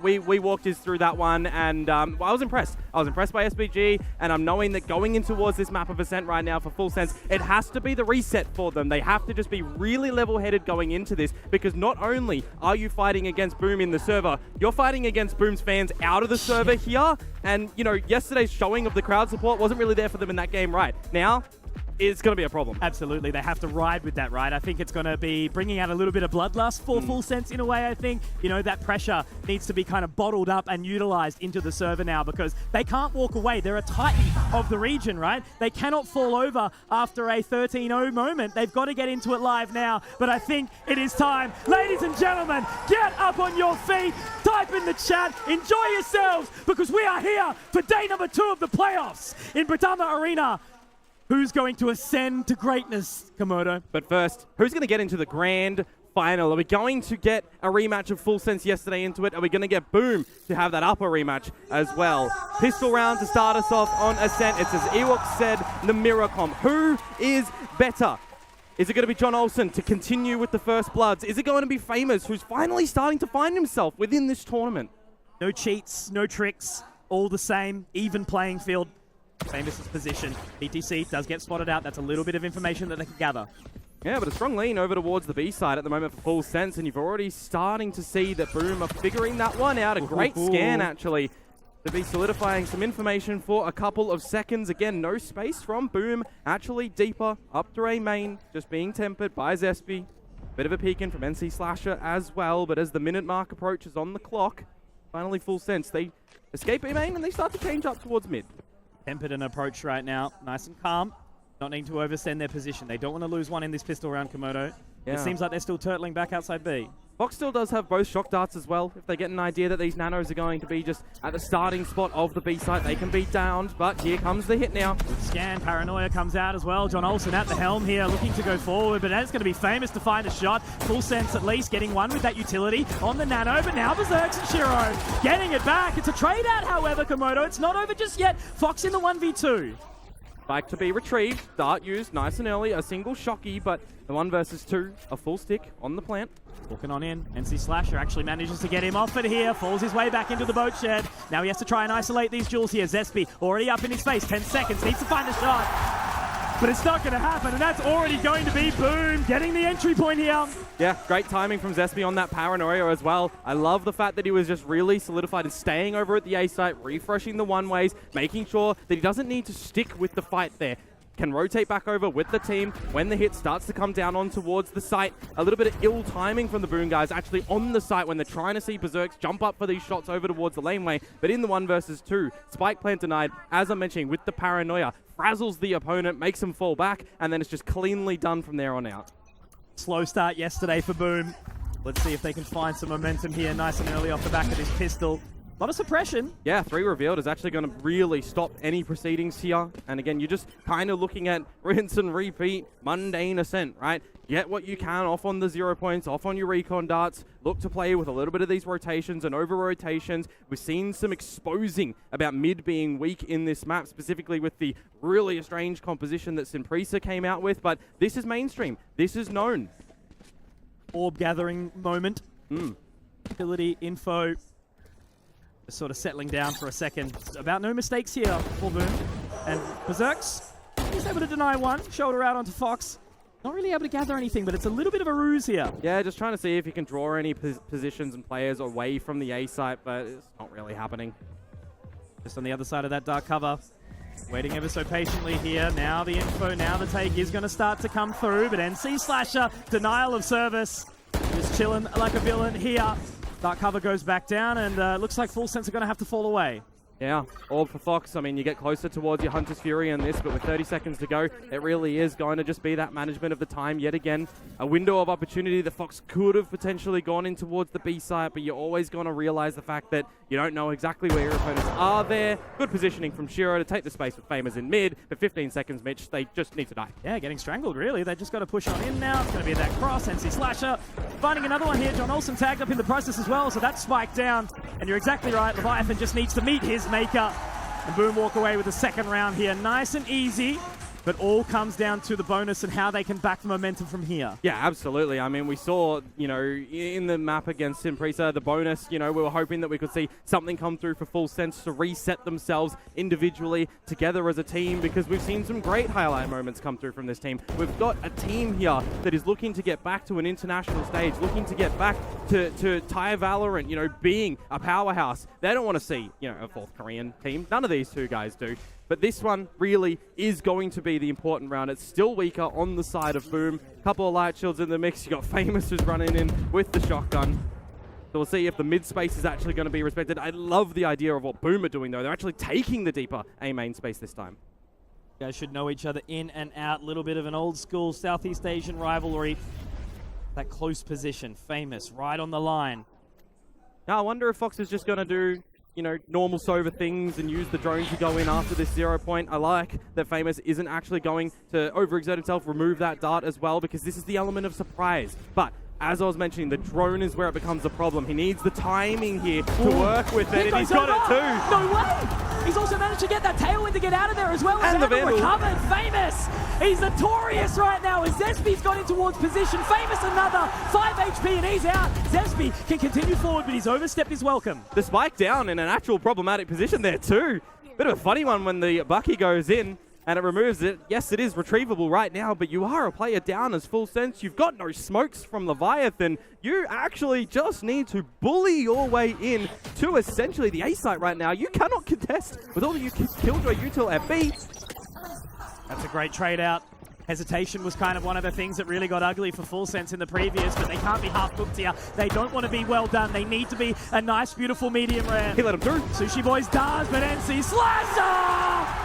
We walked us through that one, and I was impressed. I was impressed by SPG, and I'm knowing that going in towards this map of Ascent right now for Full Sense, it has to be the reset for them. They have to just be really level-headed going into this, because not only are you fighting against Boom in the server, you're fighting against Boom's fans out of the server here, and, you know, yesterday's showing of the crowd support wasn't really there for them in that game right. Now, it's going to be a problem. Absolutely. They have to ride with that, right? I think it's going to be bringing out a little bit of bloodlust for Full Sense in a way, I think. You know, that pressure needs to be kind of bottled up and utilized into the server now because they can't walk away. They're a titan of the region, right? They cannot fall over after a 13-0 moment. They've got to get into it live now, but I think it is time. Ladies and gentlemen, get up on your feet, type in the chat, enjoy yourselves because we are here for day number 2 of the playoffs in Britama Arena. Who's going to ascend to greatness, Komodo? But first, who's going to get into the grand final? Are we going to get a rematch of Full Sense yesterday into it? Are we going to get Boom to have that upper rematch as well? Pistol round to start us off on Ascent. It's as Ewok said, the mirror comp. Who is better? Is it going to be John Olsen to continue with the First Bloods? Is it going to be Famous, who's finally starting to find himself within this tournament? No cheats, no tricks, all the same, even playing field. Famous's position. BTC does get spotted out. That's a little bit of information that they can gather. Yeah, but a strong lean over towards the B side at the moment for Full Sense, and you've already starting to see that Boom are figuring that one out. A great scan, actually, to be solidifying some information for a couple of seconds. Again, no space from Boom. Actually deeper up to A main, just being tempered by Zespi. Bit of a peek in from NC Slasher as well, but as the minute mark approaches on the clock, finally Full Sense, they escape A main and they start to change up towards mid. Tempered an approach right now, nice and calm. Not needing to oversend their position. They don't want to lose one in this pistol round, Komodo. Yeah. It seems like they're still turtling back outside B. Fox still does have both shock darts as well. If they get an idea that these nanos are going to be just at the starting spot of the B site, they can be downed. But here comes the hit now. Scan, Paranoia comes out as well. John Olsen at the helm here, looking to go forward, but it's going to be Famous to find a shot. Full Sense at least getting one with that utility on the nano, but now Berserks and Shiro getting it back. It's a trade out, however, Komodo. It's not over just yet. Fox in the 1v2. Spike to be retrieved. Dart used nice and early. A single shocky, but the 1 versus 2, a full stick on the plant. Walking on in. NC Slasher actually manages to get him off it here. Falls his way back into the boat shed. Now he has to try and isolate these jewels here. Zespi already up in his face. 10 seconds. Needs to find a shot. But it's not going to happen, and that's already going to be Boom getting the entry point here. Yeah, great timing from Zespi on that Paranoia as well. I love the fact that he was just really solidified and staying over at the A site, refreshing the one-ways, making sure that he doesn't need to stick with the fight there. Can rotate back over with the team when the hit starts to come down on towards the site. A little bit of ill timing from the Boom guys actually on the site when they're trying to see Berserks jump up for these shots over towards the laneway. But in the 1 versus 2, Spike plant denied, as I'm mentioning, with the Paranoia. Frazzles the opponent, makes him fall back, and then it's just cleanly done from there on out. Slow start yesterday for Boom. Let's see if they can find some momentum here nice and early off the back of this pistol. A lot of suppression. Yeah, 3 revealed is actually going to really stop any proceedings here. And again, you're just kind of looking at rinse and repeat, mundane Ascent, right? Get what you can off on the 0 points, off on your recon darts. Look to play with a little bit of these rotations and over-rotations. We've seen some exposing about mid being weak in this map, specifically with the really strange composition that Simprisa came out with. But this is mainstream. This is known. Orb gathering moment. Ability, info. Just sort of settling down for a second. About no mistakes here for Boom. And Berserks, he's able to deny one. Shoulder out onto Fox. Not really able to gather anything, but it's a little bit of a ruse here. Yeah, just trying to see if he can draw any positions and players away from the A site, but it's not really happening. Just on the other side of that dark cover. Waiting ever so patiently here. Now the info, now the take is going to start to come through, but NC Slasher, denial of service. Just chilling like a villain here. Dark cover goes back down, and looks like Full Sense are going to have to fall away. Yeah, Orb for Fox. I mean, you get closer towards your Hunter's Fury in this, but with 30 seconds to go, it really is going to just be that management of the time yet again. A window of opportunity that Fox could have potentially gone in towards the B site, but you're always going to realize the fact that you don't know exactly where your opponents are there. Good positioning from Shiro to take the space with Famous in mid, but 15 seconds, Mitch, they just need to die. Yeah, getting strangled, really. They just got to push on in now. It's going to be that cross, NC Slasher. Finding another one here. John Olsen tagged up in the process as well, so that's spiked down. And you're exactly right, Leviathan just needs to meet his maker. And Boom walk away with the second round here. Nice and easy, but all comes down to the bonus and how they can back the momentum from here. Yeah, absolutely. I mean, we saw, you know, in the map against Simpresa, the bonus, you know, we were hoping that we could see something come through for Full Sense to reset themselves individually together as a team, because we've seen some great highlight moments come through from this team. We've got a team here that is looking to get back to an international stage, looking to get back to Thai Valorant, you know, being a powerhouse. They don't want to see, you know, a fourth Korean team. None of these two guys do. But this one really is going to be the important round. It's still weaker on the side of Boom. Couple of light shields in the mix. You got Famous who's running in with the shotgun. So we'll see if the mid space is actually going to be respected. I love the idea of what Boom are doing, though. They're actually taking the deeper A main space this time. You guys should know each other in and out. Little bit of an old school Southeast Asian rivalry. That close position. Famous right on the line. Now I wonder if Fox is just going to do, you know, normal Sova things and use the drone to go in after this 0 point. I like that Famous isn't actually going to overexert himself, remove that dart as well, because this is the element of surprise. But as I was mentioning, the drone is where it becomes a problem. He needs the timing here to work with it, and he's got it too. No way! He's also managed to get that tailwind to get out of there as well. And the Vandal recovered. Famous! He's notorious right now as Zesby's gone in towards position. Famous another 5 HP and he's out. Zesby can continue forward, but he's overstepped his welcome. The spike down in an actual problematic position there too. Bit of a funny one when the Bucky goes in and it removes it. Yes, it is retrievable right now, but you are a player down as Full Sense. You've got no smokes from Leviathan. You actually just need to bully your way in to essentially the A site right now. You cannot contest with all the Killjoy util at B. That's a great trade out. Hesitation was kind of one of the things that really got ugly for Full Sense in the previous, but they can't be half-booked here. They don't want to be well done. They need to be a nice, beautiful medium rare. He let him through. Sushi Boys does, but NC Slasher!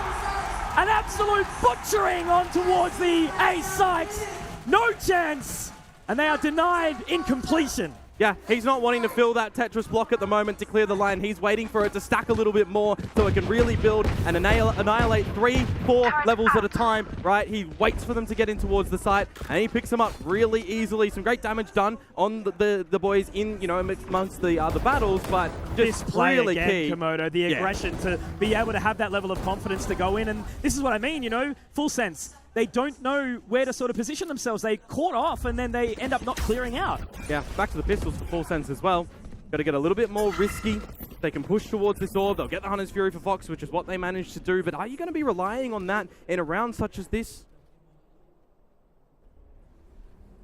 An absolute butchering on towards the A site. No chance. And they are denied incompletion. Yeah, he's not wanting to fill that Tetris block at the moment to clear the line. He's waiting for it to stack a little bit more so it can really build and annihilate 3-4 levels at a time, right? He waits for them to get in towards the site and he picks them up really easily. Some great damage done on the boys in, you know, amongst the battles, but just this play really again, key. Komodo, the aggression to be able to have that level of confidence to go in. And this is what I mean, you know, Full Sense. They don't know where to sort of position themselves. They caught off and then they end up not clearing out. Yeah, back to the pistols for Full Sense as well. Got to get a little bit more risky. They can push towards this orb. They'll get the Hunter's Fury for Fox, which is what they managed to do. But are you going to be relying on that in a round such as this?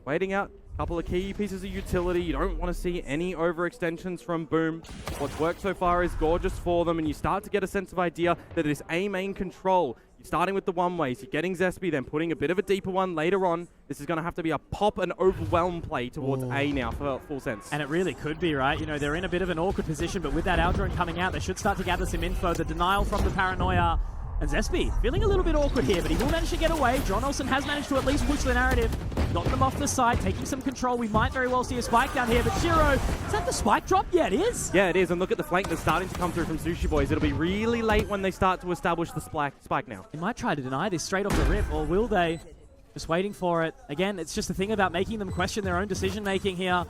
Waiting out a couple of key pieces of utility. You don't want to see any overextensions from Boom. What's worked so far is gorgeous for them, and you start to get a sense of idea that this A main control, you're starting with the one-ways, you're getting Zesby, then putting a bit of a deeper one later on. This is going to have to be a pop and overwhelm play towards A now for Full Sense. And it really could be, right? You know, they're in a bit of an awkward position, but with that Aldrone coming out, they should start to gather some info. The denial from the Paranoia. And Zesby feeling a little bit awkward here, but he will manage to get away. John Olsen has managed to at least push the narrative. Got them off the side, taking some control. We might very well see a spike down here, but Shiro, is that the spike drop? Yeah, it is. Yeah, it is. And look at the flank that's starting to come through from Sushi Boys. It'll be really late when they start to establish the spike now. They might try to deny this straight off the rip, or will they? Just waiting for it. Again, it's just a thing about making them question their own decision-making here.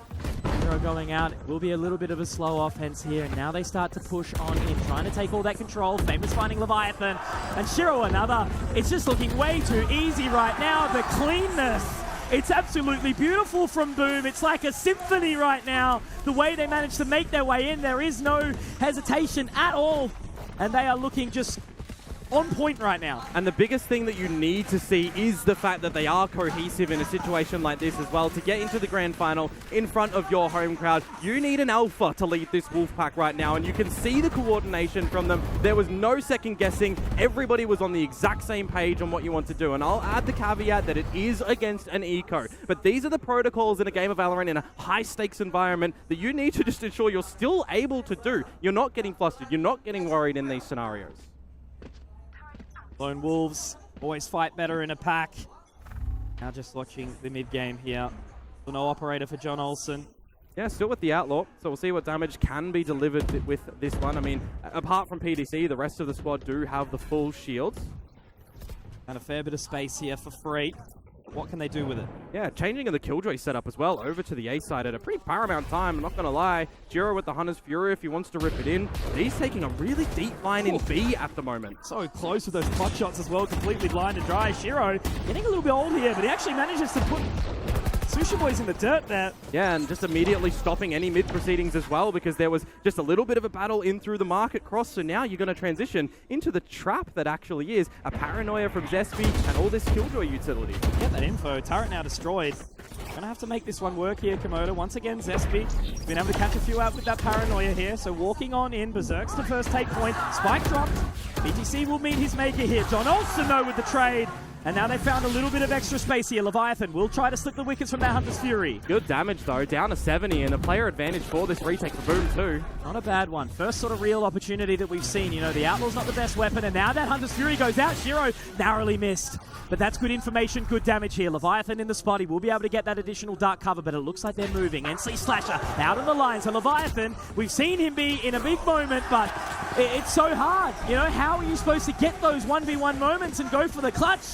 Shiro going out. It will be a little bit of a slow offense here. And now they start to push on in, trying to take all that control. Famous finding Leviathan. And Shiro another. It's just looking way too easy right now. The cleanness. It's absolutely beautiful from Boom. It's like a symphony right now. The way they managed to make their way in. There is no hesitation at all. And they are looking just on point right now. And the biggest thing that you need to see is the fact that they are cohesive in a situation like this as well. To get into the grand final in front of your home crowd, you need an alpha to lead this Wolfpack right now, and you can see the coordination from them. There was no second guessing. Everybody was on the exact same page on what you want to do, and I'll add the caveat that it is against an eco. But these are the protocols in a game of Valorant in a high-stakes environment that you need to just ensure you're still able to do. You're not getting flustered. You're not getting worried in these scenarios. Lone Wolves always fight better in a pack. Now just watching the mid-game here. So no operator for John Olsen. Yeah, still with the Outlaw, so we'll see what damage can be delivered with this one. I mean, apart from PDC, the rest of the squad do have the full shields. And a fair bit of space here for free. What can they do with it? Yeah, changing of the Killjoy setup as well over to the A side at a pretty paramount time, I'm not going to lie. Jiro with the Hunter's Fury if he wants to rip it in. He's taking a really deep line in B at the moment. So close with those pot shots as well, completely blind and dry. Shiro getting a little bit old here, but he actually manages to put Sushi Boys in the dirt there. Yeah, and just immediately stopping any mid proceedings as well, because there was just a little bit of a battle in through the market cross. So now you're going to transition into the trap that actually is a paranoia from Zespi and all this Killjoy utility. Get that info. Turret now destroyed. Gonna have to make this one work here, Komodo. Once again, Zespi been able to catch a few out with that paranoia here. So walking on in, Berserk's the first take point. Spike dropped. BTC will meet his maker here. John Olsen though with the trade. And now they found a little bit of extra space here. Leviathan will try to slip the wickets from that Hunter's Fury. Good damage though, down to 70, and a player advantage for this retake for Boom too. Not a bad one. First sort of real opportunity that we've seen. You know, the Outlaw's not the best weapon, and now that Hunter's Fury goes out. Shiro narrowly missed. But that's good information, good damage here. Leviathan in the spot. He will be able to get that additional dark cover, but it looks like they're moving. NC Slasher out on the line. So Leviathan, we've seen him be in a big moment, but it's so hard. You know, how are you supposed to get those 1v1 moments and go for the clutch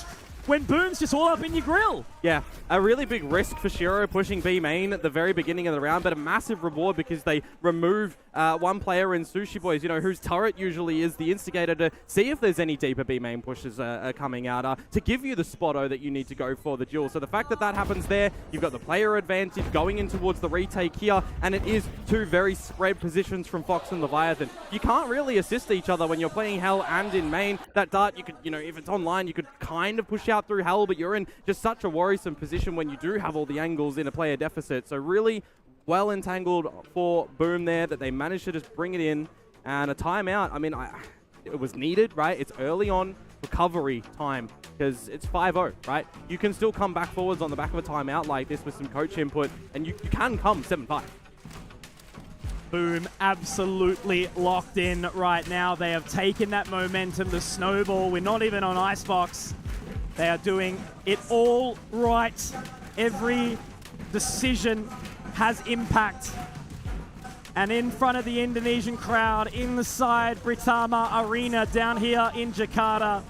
when Boom's just all up in your grill? Yeah, a really big risk for Shiro pushing B main at the very beginning of the round, but a massive reward because they remove one player in Sushi Boys, you know, whose turret usually is the instigator to see if there's any deeper B main pushes coming out to give you the spotto that you need to go for the duel. So the fact that that happens there, you've got the player advantage going in towards the retake here, and it is two very spread positions from Fox and Leviathan. You can't really assist each other when you're playing Hell and in main. That dart, you could, you know, if it's online, you could kind of push out through Hell, but you're in just such a worrisome position when you do have all the angles in a player deficit. So really well entangled for Boom there that they managed to just bring it in, and a timeout. I mean, it was needed, right? It's early on recovery time because it's 5-0, right? You can still come back forwards on the back of a timeout like this with some coach input, and you can come 7-5. Boom absolutely locked in right now. They have taken that momentum, the snowball. We're not even on Icebox. They are doing it all right. Every decision has impact. And in front of the Indonesian crowd, inside Britama Arena down here in Jakarta,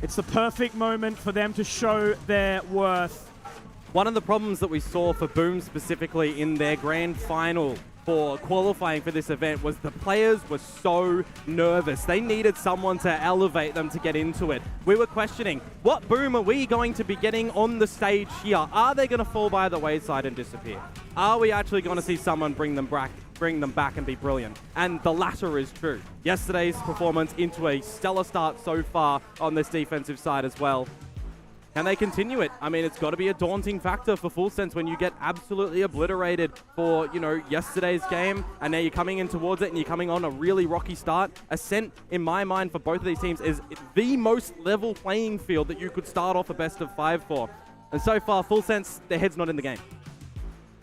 it's the perfect moment for them to show their worth. One of the problems that we saw for Boom specifically in their grand final for qualifying for this event was the players were so nervous. They needed someone to elevate them to get into it. We were questioning, what Boom are we going to be getting on the stage here? Are they going to fall by the wayside and disappear? Are we actually going to see someone bring them back and be brilliant? And the latter is true. Yesterday's performance into a stellar start so far on this defensive side as well. Can they continue it? I mean, it's got to be a daunting factor for Full Sense when you get absolutely obliterated for, you know, yesterday's game, and now you're coming in towards it and you're coming on a really rocky start. Ascent, in my mind, for both of these teams, is the most level playing field that you could start off a best of 5 for. And so far, Full Sense, their head's not in the game.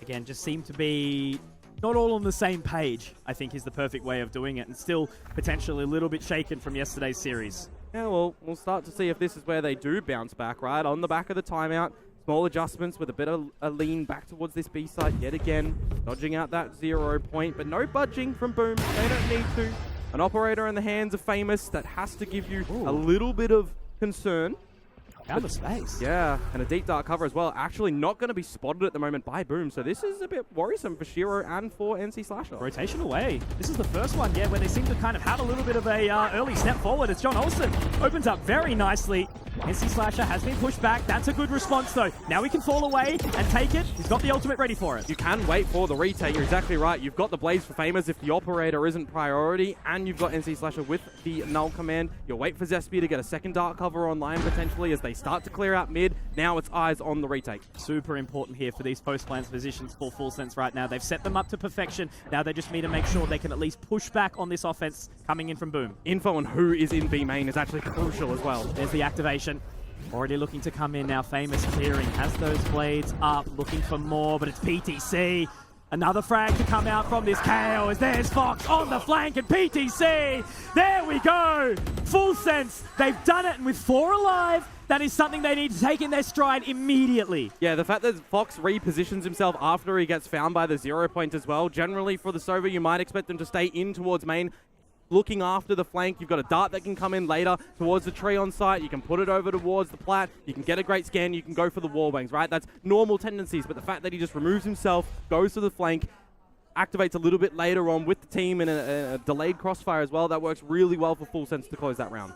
Again, just seem to be not all on the same page, I think is the perfect way of doing it, and still potentially a little bit shaken from yesterday's series. Yeah, well, we'll start to see if this is where they do bounce back, right? On the back of the timeout, small adjustments with a bit of a lean back towards this B side yet again, dodging out that 0 point, but no budging from Boom. They don't need to. An operator in the hands of Famous that has to give you a little bit of concern. Found the space. Yeah, and a deep dark cover as well. Actually not going to be spotted at the moment by Boom, so this is a bit worrisome for Shiro and for NC Slasher. Rotation away. This is the first one, yeah, where they seem to kind of have a little bit of a early step forward as John Olsen opens up very nicely. NC Slasher has been pushed back. That's a good response, though. Now he can fall away and take it. He's got the ultimate ready for it. You can wait for the retake. You're exactly right. You've got the Blaze for Famous if the operator isn't priority, and you've got NC Slasher with the null command. You'll wait for Zespi to get a second dark cover online potentially as they start to clear out mid. Now it's eyes on the retake. Super important here for these post-plans positions for Full Sense right now. They've set them up to perfection. Now they just need to make sure they can at least push back on this offense coming in from Boom. Info on who is in B main is actually crucial as well. There's the activation. Already looking to come in now. Famous clearing. Has those blades up. Looking for more, but it's PTC. Another frag to come out from this KO as there's Fox on the flank and PTC. There we go. Full Sense. They've done it, and with 4 alive, that is something they need to take in their stride immediately. Yeah, the fact that Fox repositions himself after he gets found by the 0 point as well. Generally for the Sova, you might expect them to stay in towards main, looking after the flank. You've got a dart that can come in later towards the tree on site. You can put it over towards the plat. You can get a great scan. You can go for the wallbangs, right? That's normal tendencies, but the fact that he just removes himself, goes to the flank, activates a little bit later on with the team in a delayed crossfire as well, that works really well for Full Sense to close that round.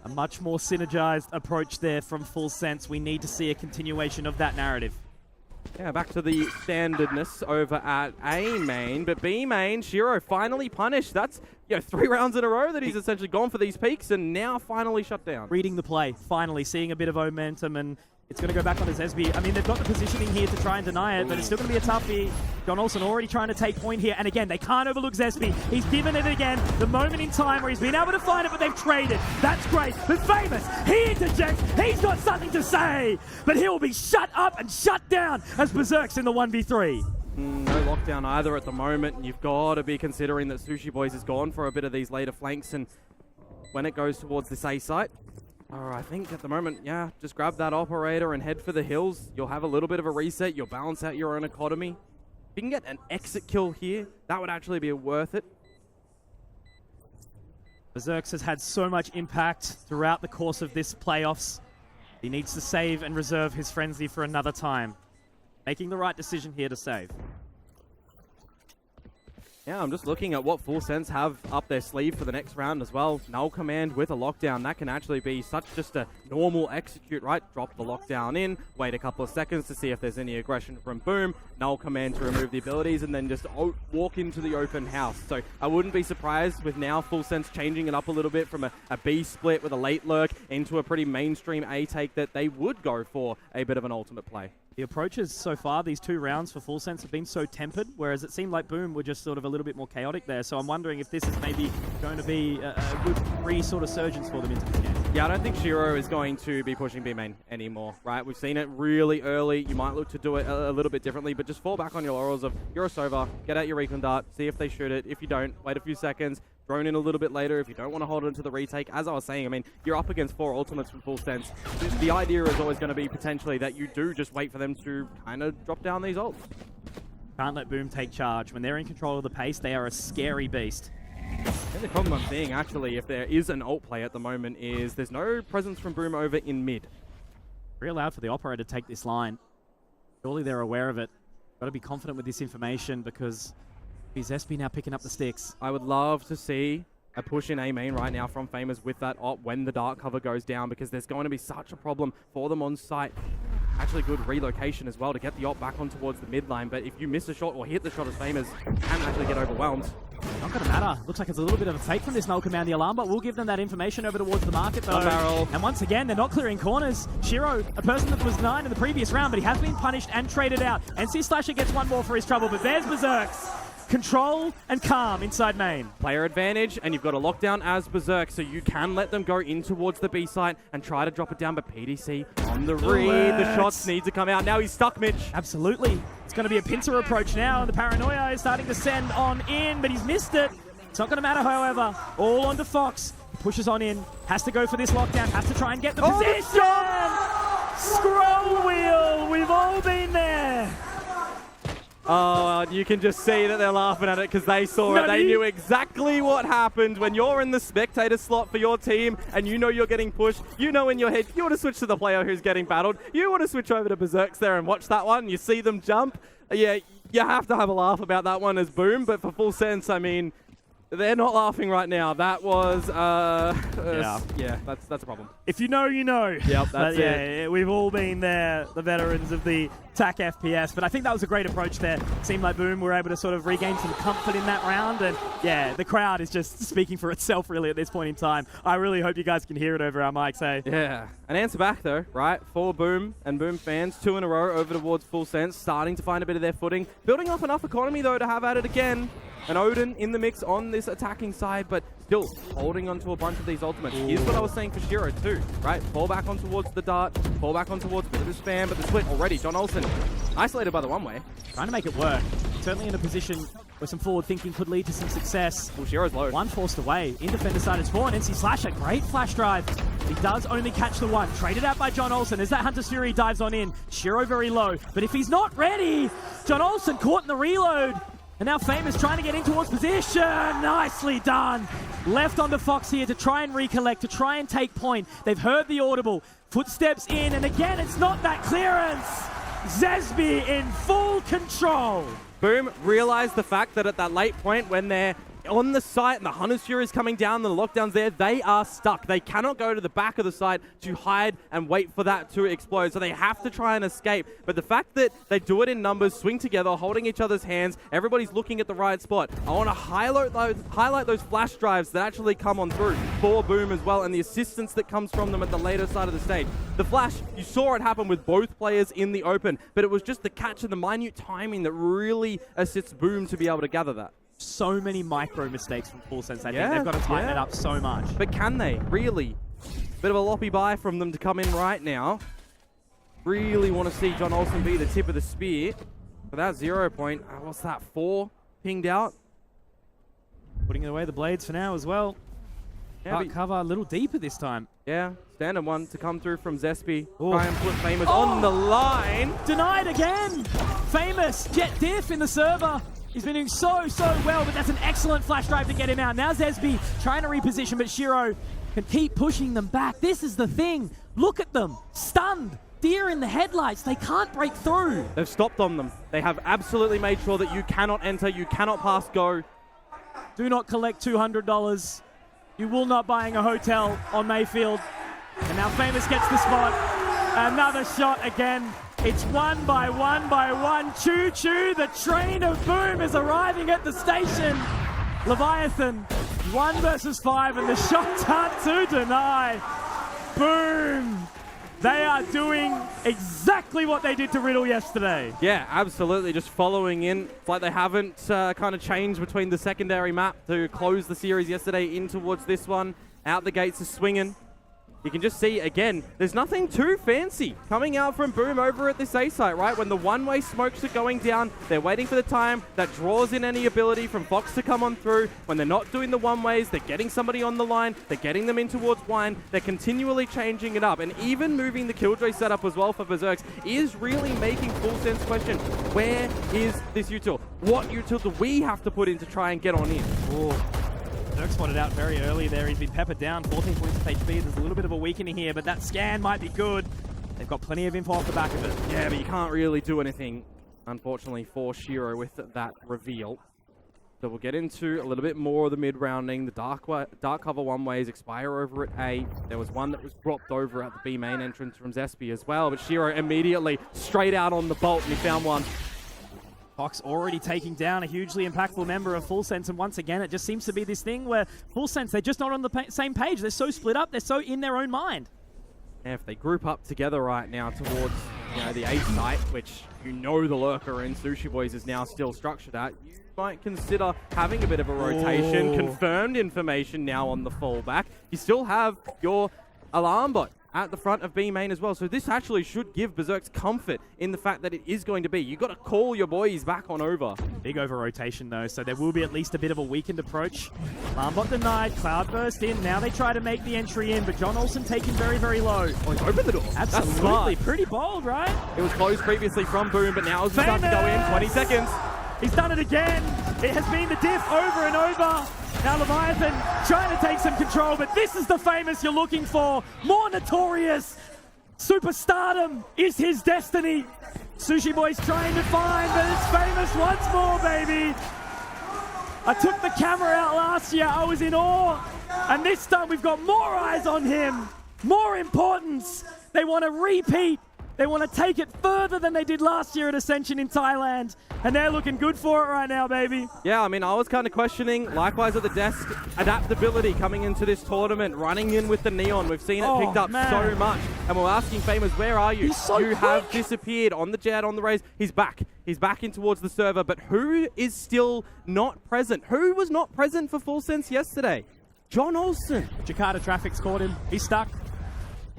A much more synergized approach there from Full Sense. We need to see a continuation of that narrative. Yeah, back to the standardness over at A main, but B main, Shiro finally punished. That's 3 rounds in a row that he's essentially gone for these peaks and now finally shut down. Reading the play, finally seeing a bit of momentum, and it's going to go back on his SB. I mean, they've got the positioning here to try and deny it, but it's still going to be a toughie. John Olsen already trying to take point here, and again, they can't overlook Zespi. He's given it again, the moment in time where he's been able to find it, but they've traded. That's great, but Famous, he interjects, he's got something to say, but he will be shut up and shut down as Berserk's in the 1v3. No lockdown either at the moment, and you've got to be considering that Sushi Boys has gone for a bit of these later flanks, and when it goes towards this A site, I think at the moment, yeah, just grab that operator and head for the hills. You'll have a little bit of a reset. You'll balance out your own economy. If you can get an exit kill here, that would actually be worth it. Berserk has had so much impact throughout the course of this playoffs. He needs to save and reserve his frenzy for another time. Making the right decision here to save. Yeah, I'm just looking at what Full Sense have up their sleeve for the next round as well. Null command with a lockdown. That can actually be such just a normal execute, right? Drop the lockdown in, wait a couple of seconds to see if there's any aggression from Boom. Null command to remove the abilities, and then just walk into the open house. So I wouldn't be surprised with now Full Sense changing it up a little bit from a B split with a late lurk into a pretty mainstream A take that they would go for a bit of an ultimate play. The approaches so far, these 2 rounds for Full Sense have been so tempered, whereas it seemed like Boom were just sort of a little bit more chaotic there. So I'm wondering if this is maybe going to be a good resurgence for them into the game. Yeah, I don't think Shiro is going to be pushing B main anymore, right? We've seen it really early. You might look to do it a little bit differently, but just fall back on your laurels of you're a Sova, get out your recon dart, see if they shoot it. If you don't, wait a few seconds. Drone in a little bit later if you don't want to hold on to the retake. As I was saying, I mean, you're up against 4 ultimates from Full Sense. The idea is always going to be potentially that you do just wait for them to kind of drop down these ults. Can't let Boom take charge. When they're in control of the pace, they are a scary beast. And the problem I'm seeing, actually, if there is an ult play at the moment, is there's no presence from Boom over in mid. Very allowed for the operator to take this line. Surely they're aware of it. Got to be confident with this information because is SB now picking up the sticks. I would love to see a push in A main right now from Famous with that op when the dark cover goes down, because there's going to be such a problem for them on site. Actually good relocation as well to get the op back on towards the mid line, but if you miss a shot or hit the shot as Famous, can actually get overwhelmed. Not going to matter. Looks like it's a little bit of a fake from this null command, the alarm, but we'll give them that information over towards the market though. Barrel. And once again, they're not clearing corners. Shiro, a person that was 9 in the previous round, but he has been punished and traded out. NC Slasher gets 1 more for his trouble, but there's Berserk's. Control and calm inside main. Player advantage, and you've got a lockdown as Berserk, so you can let them go in towards the B site and try to drop it down, but PDC on the read. The shots need to come out. Now he's stuck, Mitch. Absolutely. It's going to be a pincer approach now, and the paranoia is starting to send on in, but he's missed it. It's not going to matter, however. All onto Fox. Pushes on in. Has to go for this lockdown. Has to try and get the position. Scroll wheel. We've all been there. Oh, you can just see that they're laughing at it because they saw it. They knew exactly what happened when you're in the spectator slot for your team and you know you're getting pushed. You know in your head, you want to switch to the player who's getting battled. You want to switch over to Berserks there and watch that one. You see them jump. Yeah, you have to have a laugh about that one as Boom, but for Full Sense, I mean, they're not laughing right now. That was, yeah, that's a problem. If you know, you know. Yep, that's it. We've all been there, the veterans of the TAC FPS, but I think that was a great approach there. Seemed like Boom were able to sort of regain some comfort in that round, and yeah, the crowd is just speaking for itself really at this point in time. I really hope you guys can hear it over our mics, hey? Yeah, an answer back though, right? For Boom and Boom fans, 2 in a row over towards Full Sense, starting to find a bit of their footing. Building off enough economy though to have at it again. And Odin in the mix on this attacking side, but still holding onto a bunch of these ultimates. Here's what I was saying for Shiro too, right? Fall back on towards the dart, fall back on towards a bit of the spam, but the split already. John Olsen isolated by the one-way. Trying to make it work. Certainly in a position where some forward thinking could lead to some success. Well, Shiro's low. One forced away. In defender side is 4, and NC Slasher, great flash drive. He does only catch the one. Traded out by John Olsen as that Hunter's Fury dives on in. Shiro very low, but if he's not ready, John Olsen caught in the reload. And now Famous trying to get in towards position. Nicely done. Left onto Fox here to try and recollect, to try and take point. They've heard the audible. Footsteps in, and again, it's not that clearance. Zesby in full control. Boom realized the fact that at that late point when they're on the site and the Hunter's Fury is coming down, the lockdown's there, they are stuck. They cannot go to the back of the site to hide and wait for that to explode. So they have to try and escape. But the fact that they do it in numbers, swing together, holding each other's hands, everybody's looking at the right spot. I want to highlight those flash drives that actually come on through for Boom as well, and the assistance that comes from them at the later side of the stage. The flash, you saw it happen with both players in the open, but it was just the catch and the minute timing that really assists Boom to be able to gather that. So many micro mistakes from Full Sense. I think they've got to tighten it up so much. But can they? Really? Bit of a loppy buy from them to come in right now. Really want to see John Olsen be the tip of the spear. For that 0 point, what's that, 4 pinged out? Putting away the blades for now as well. Yeah, cover a little deeper this time. Yeah, standard one to come through from Zesby. Try and put Famous on the line. Denied again. Famous, Jet Diff in the server. He's been doing so well, but that's an excellent flash drive to get him out. Now Zesby trying to reposition, but Shiro can keep pushing them back. This is the thing. Look at them. Stunned. Deer in the headlights. They can't break through. They've stopped on them. They have absolutely made sure that you cannot enter, you cannot pass go. Do not collect $200. You will not buying a hotel on Mayfield. And now Famous gets the spot. Another shot again. It's 1 by 1 by 1. Choo-choo, the train of Boom is arriving at the station. Leviathan, 1 versus 5, and the shots aren't to deny. Boom. They are doing exactly what they did to Riddle yesterday. Yeah, absolutely. Just following in. It's like they haven't kind of changed between the secondary map to close the series yesterday in towards this one. Out the gates is swinging. You can just see, again, there's nothing too fancy coming out from Boom over at this A site, right? When the one-way smokes are going down, they're waiting for the time that draws in any ability from Fox to come on through. When they're not doing the one-ways, they're getting somebody on the line, they're getting them in towards Wine, they're continually changing it up. And even moving the Killjoy setup as well for Berserks is really making Full Sense question, where is this util? What util do we have to put in to try and get on in? Ooh. Dirk spotted out very early there. He's been peppered down. 14 points of HP. There's a little bit of a weakening here, but that scan might be good. They've got plenty of info off the back of it. Yeah, but you can't really do anything, unfortunately, for Shiro with that reveal. So we'll get into a little bit more of the mid-rounding. The dark cover one-ways expire over at A. There was one that was dropped over at the B main entrance from Zesby as well, but Shiro immediately straight out on the bolt, and he found one. Fox already taking down a hugely impactful member of Full Sense, and once again, it just seems to be this thing where Full Sense, they're just not on the same page. They're so split up, they're so in their own mind. Yeah, if they group up together right now towards, the A site, which the Lurker in Sushi Boys is now still structured at, you might consider having a bit of a rotation. Confirmed information now on the fallback. You still have your alarm bot at the front of B main as well. So this actually should give Berserk's comfort in the fact that it is going to be. You got to call your boys back on over. Big over rotation though, so there will be at least a bit of a weakened approach. Alarmbot denied, Cloudburst in. Now they try to make the entry in, but John Olsen taken very, very low. Oh, he's opened the door. Absolutely, pretty bold, right? It was closed previously from Boom, but now it's about to go in. 20 seconds. He's done it again. It has been the diff over and over. Now Leviathan trying to take some control, but this is the famous you're looking for. More notorious. Superstardom is his destiny. Sushi Boy's trying to find, but it's famous once more, baby. I took the camera out last year. I was in awe. And this time we've got more eyes on him. More importance. They want to repeat. They want to take it further than they did last year at Ascension in Thailand. And they're looking good for it right now, baby. Yeah, I mean, I was kind of questioning, likewise at the desk, adaptability coming into this tournament, running in with the Neon. We've seen it picked up so much. And we're asking Famous, where are you? You have disappeared on the Jet, on the Raze. He's back. He's back in towards the server. But who is still not present? Who was not present for Full Sense yesterday? John Olsen. Jakarta traffic's caught him. He's stuck.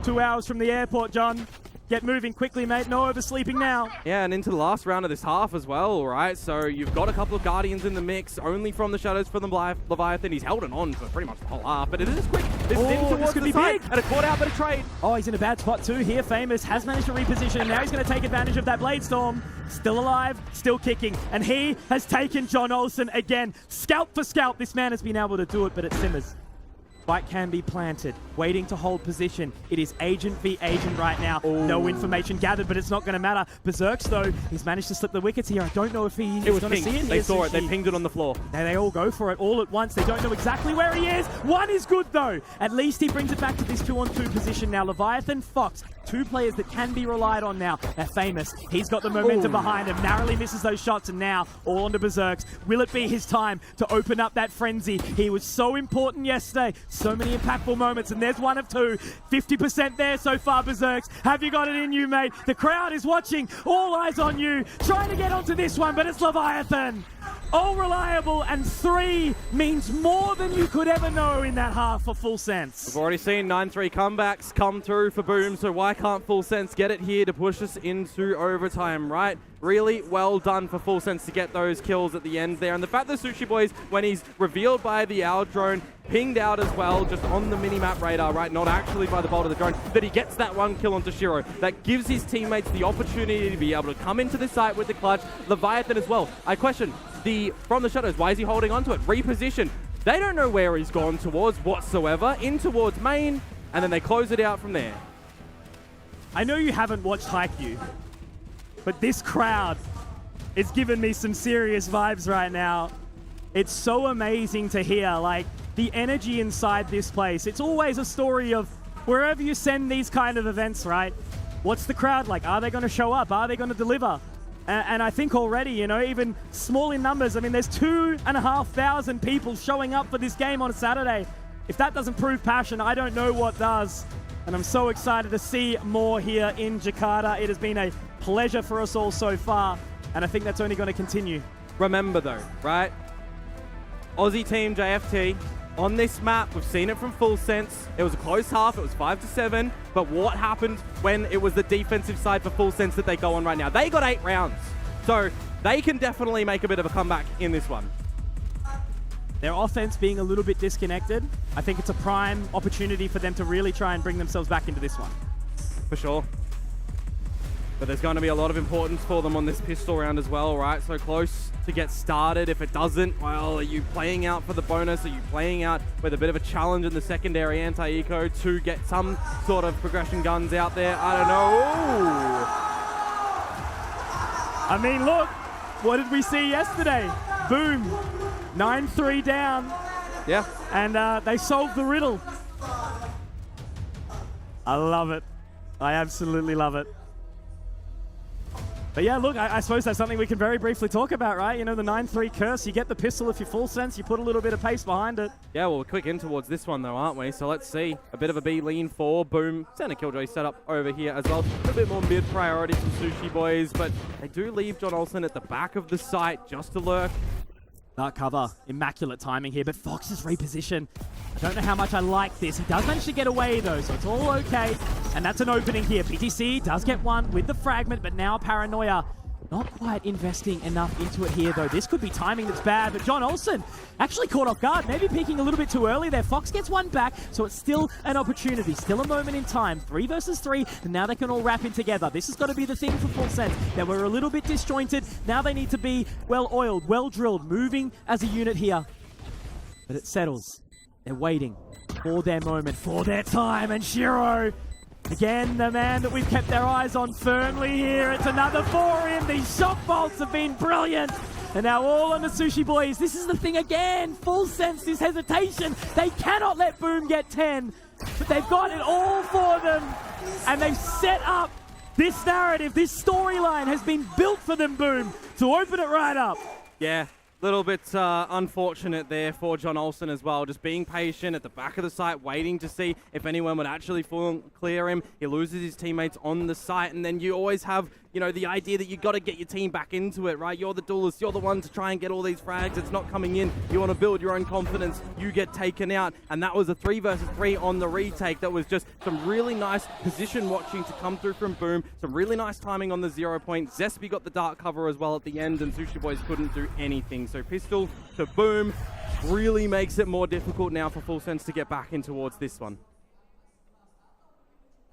2 hours from the airport, John. Get moving quickly, mate. No oversleeping now. Yeah, and into the last round of this half as well, right? So you've got a couple of Guardians in the mix, only from the shadows for the Leviathan. He's held it on for pretty much the whole half, but it is quick. This is in towards the side, and a caught out, but a trade. Oh, he's in a bad spot too here. Famous has managed to reposition, and now he's going to take advantage of that Blade Storm. Still alive, still kicking, and he has taken John Olsen again. Scalp for scalp, this man has been able to do it, but it simmers. Fight can be planted, waiting to hold position. It is agent v agent right now. No information gathered, but it's not going to matter. Berserks, though, he's managed to slip the wickets here. I don't know if he's going to see it. They saw it. They pinged it on the floor. They all go for it all at once. They don't know exactly where he is. One is good, though. At least he brings it back to this 2-on-2 position now. Leviathan, Fox, two players that can be relied on now. They're famous. He's got the momentum behind him. Narrowly misses those shots, and now all onto Berserks. Will it be his time to open up that frenzy? He was so important yesterday. So many impactful moments, and there's one of two. 50% there so far, Berserks. Have you got it in you, mate? The crowd is watching. All eyes on you. Trying to get onto this one, but it's Leviathan. All reliable, and 3 means more than you could ever know in that half for Full Sense. We've already seen 9-3 comebacks come through for Boom, so why can't Full Sense get it here to push us into overtime, right? Really well done for Full Sense to get those kills at the end there. And the fact that Sushi Boys, when he's revealed by the Owl drone, pinged out as well, just on the mini-map radar, right? Not actually by the bolt of the drone, that he gets that one kill onto Shiro. That gives his teammates the opportunity to be able to come into the site with the clutch. Leviathan as well. I question from the shadows, why is he holding onto it? Reposition. They don't know where he's gone towards whatsoever. In towards main, and then they close it out from there. I know you haven't watched Haikyuu, but this crowd is giving me some serious vibes right now. It's so amazing to hear, like, the energy inside this place. It's always a story of wherever you send these kind of events, right? What's the crowd like? Are they going to show up? Are they going to deliver? And I think already, you know, even small in numbers, I mean, there's 2,500 people showing up for this game on Saturday. If that doesn't prove passion, I don't know what does. And I'm so excited to see more here in Jakarta. It has been a pleasure for us all so far, and I think that's only going to continue. Remember though, right? Aussie team JFT. On this map, we've seen it from Full Sense. It was a close half, it was 5-7, but what happened when it was the defensive side for Full Sense that they go on right now? They got 8 rounds, so they can definitely make a bit of a comeback in this one. Their offense being a little bit disconnected, I think it's a prime opportunity for them to really try and bring themselves back into this one. For sure. But there's going to be a lot of importance for them on this pistol round as well, right? So close to get started. If it doesn't, well, are you playing out for the bonus? Are you playing out with a bit of a challenge in the secondary anti-eco to get some sort of progression guns out there? I don't know. I mean, look, what did we see yesterday? Boom, 9-3 down. Yeah. And they solved the riddle. I love it. I absolutely love it. But yeah, look, I suppose that's something we can very briefly talk about, right? You know, the 9-3 curse, you get the pistol if you're Full Sense, you put a little bit of pace behind it. Yeah, well, we're quick in towards this one though, aren't we? So let's see. A bit of a B lean for Boom. Center Killjoy set up over here as well. A bit more mid priority from Sushi Boys, but they do leave John Olsen at the back of the site just to lurk. Dark cover, immaculate timing here, but Fox's reposition. I don't know how much I like this. He does manage to get away though, so it's all okay. And that's an opening here. PTC does get one with the fragment, but now Paranoia not quite investing enough into it here though. This could be timing that's bad, but John Olsen actually caught off guard, maybe peeking a little bit too early there. Fox gets one back, so it's still an opportunity, still a moment in time. 3 versus 3, and now they can all wrap in together. This has got to be the thing for Full Sense. They were a little bit disjointed. Now they need to be well-oiled, well-drilled, moving as a unit here. But it settles. They're waiting for their moment, for their time, and Shiro, again, the man that we've kept their eyes on firmly here. It's another 4 in. These shock bolts have been brilliant. And now all on the Sushi Boys. This is the thing again. Full Sense, this hesitation. They cannot let Boom get 10. But they've got it all for them. And they've set up this narrative. This storyline has been built for them, Boom, to open it right up. Yeah. Little bit unfortunate there for John Olsen as well. Just being patient at the back of the site, waiting to see if anyone would actually full clear him. He loses his teammates on the site, and then you always have, you know, the idea that you got to get your team back into it, right? You're the duelist. You're the one to try and get all these frags. It's not coming in. You want to build your own confidence. You get taken out, and that was a 3 versus 3 on the retake. That was just some really nice position watching to come through from Boom. Some really nice timing on the 0 point. Zespy got the dark cover as well at the end, and Sushi Boys couldn't do anything. So pistol to Boom really makes it more difficult now for Full Sense to get back in towards this one.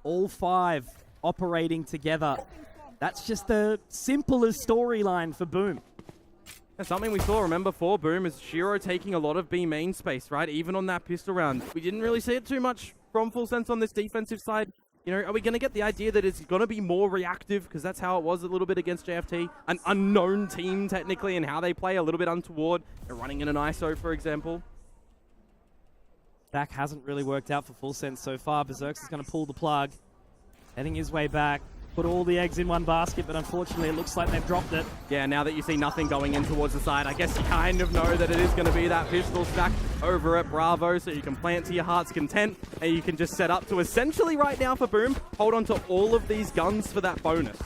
All 5 operating together. That's just the simplest storyline for Boom. And something we saw, remember, for Boom is Shiro taking a lot of B main space, right? Even on that pistol round. We didn't really see it too much from Full Sense on this defensive side. You know, are we going to get the idea that it's going to be more reactive? Because that's how it was a little bit against JFT. An unknown team, technically, and how they play, a little bit untoward. They're running in an ISO, for example. Back hasn't really worked out for Full Sense so far. Berserks is going to pull the plug. Heading his way back. Put all the eggs in one basket, but unfortunately it looks like they've dropped it. Yeah, now that you see nothing going in towards the side, I guess you kind of know that it is going to be that pistol stack over at Bravo, so you can plant to your heart's content, and you can just set up to essentially right now for Boom, hold on to all of these guns for that bonus.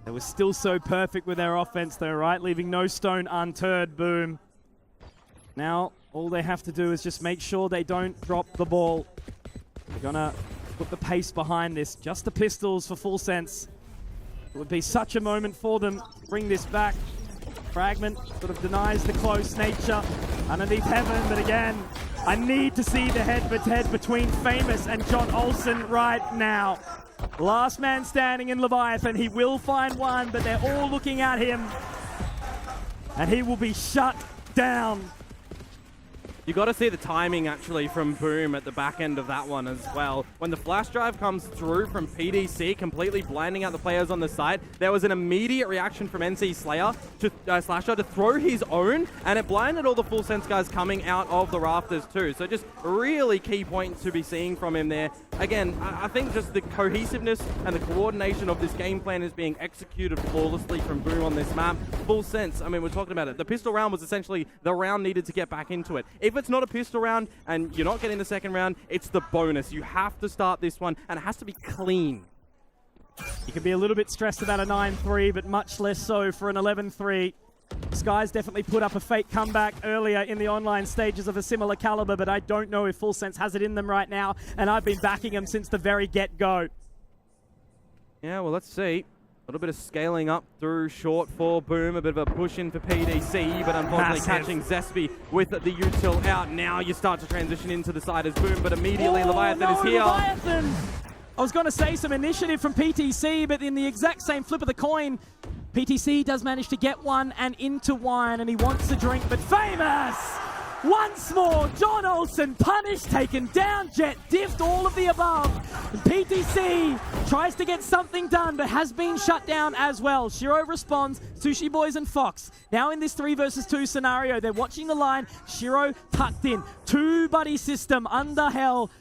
They were still so perfect with their offense though, right? Leaving no stone unturned, Boom. Now, all they have to do is just make sure they don't drop the ball. They're gonna put the pace behind this. Just the pistols for Full Sense. It would be such a moment for them to bring this back. Fragment sort of denies the close nature underneath heaven, but again, I need to see the head-to-head between Famous and John Olsen right now. Last man standing in Leviathan. He will find one, but they're all looking at him. And he will be shut down. You got to see the timing actually from Boom at the back end of that one as well. When the flash drive comes through from PDC, completely blinding out the players on the side, there was an immediate reaction from NC Slayer to Slasher to throw his own, and it blinded all the Full Sense guys coming out of the rafters too. So just really key point to be seeing from him there. Again, I think just the cohesiveness and the coordination of this game plan is being executed flawlessly from Boom on this map. Full Sense, I mean, we're talking about it. The pistol round was essentially the round needed to get back into it. If it's not a pistol round and you're not getting the second round, it's the bonus. You have to start this one, and it has to be clean. You can be a little bit stressed about a 9-3, but much less so for an 11-3. Sky's definitely put up a fake comeback earlier in the online stages of a similar caliber, but I don't know if Full Sense has it in them right now, and I've been backing them since the very get-go. Yeah, well, let's see. A little bit of scaling up through short for Boom, a bit of a push in for PDC, but unfortunately catching Zespy with the util out. Now you start to transition into the side as Boom, but immediately Leviathan is here. Leviathan! I was going to say some initiative from PTC, but in the exact same flip of the coin, PTC does manage to get one and into wine, and he wants a drink, but Famous! Once more, John Olsen punished, taken down, Jet diffed, all of the above. And PTC tries to get something done, but has been shut down as well. Shiro responds, Sushi Boys and Fox. Now in this 3 versus 2 scenario, they're watching the line. Shiro tucked in, 2-buddy system under hell.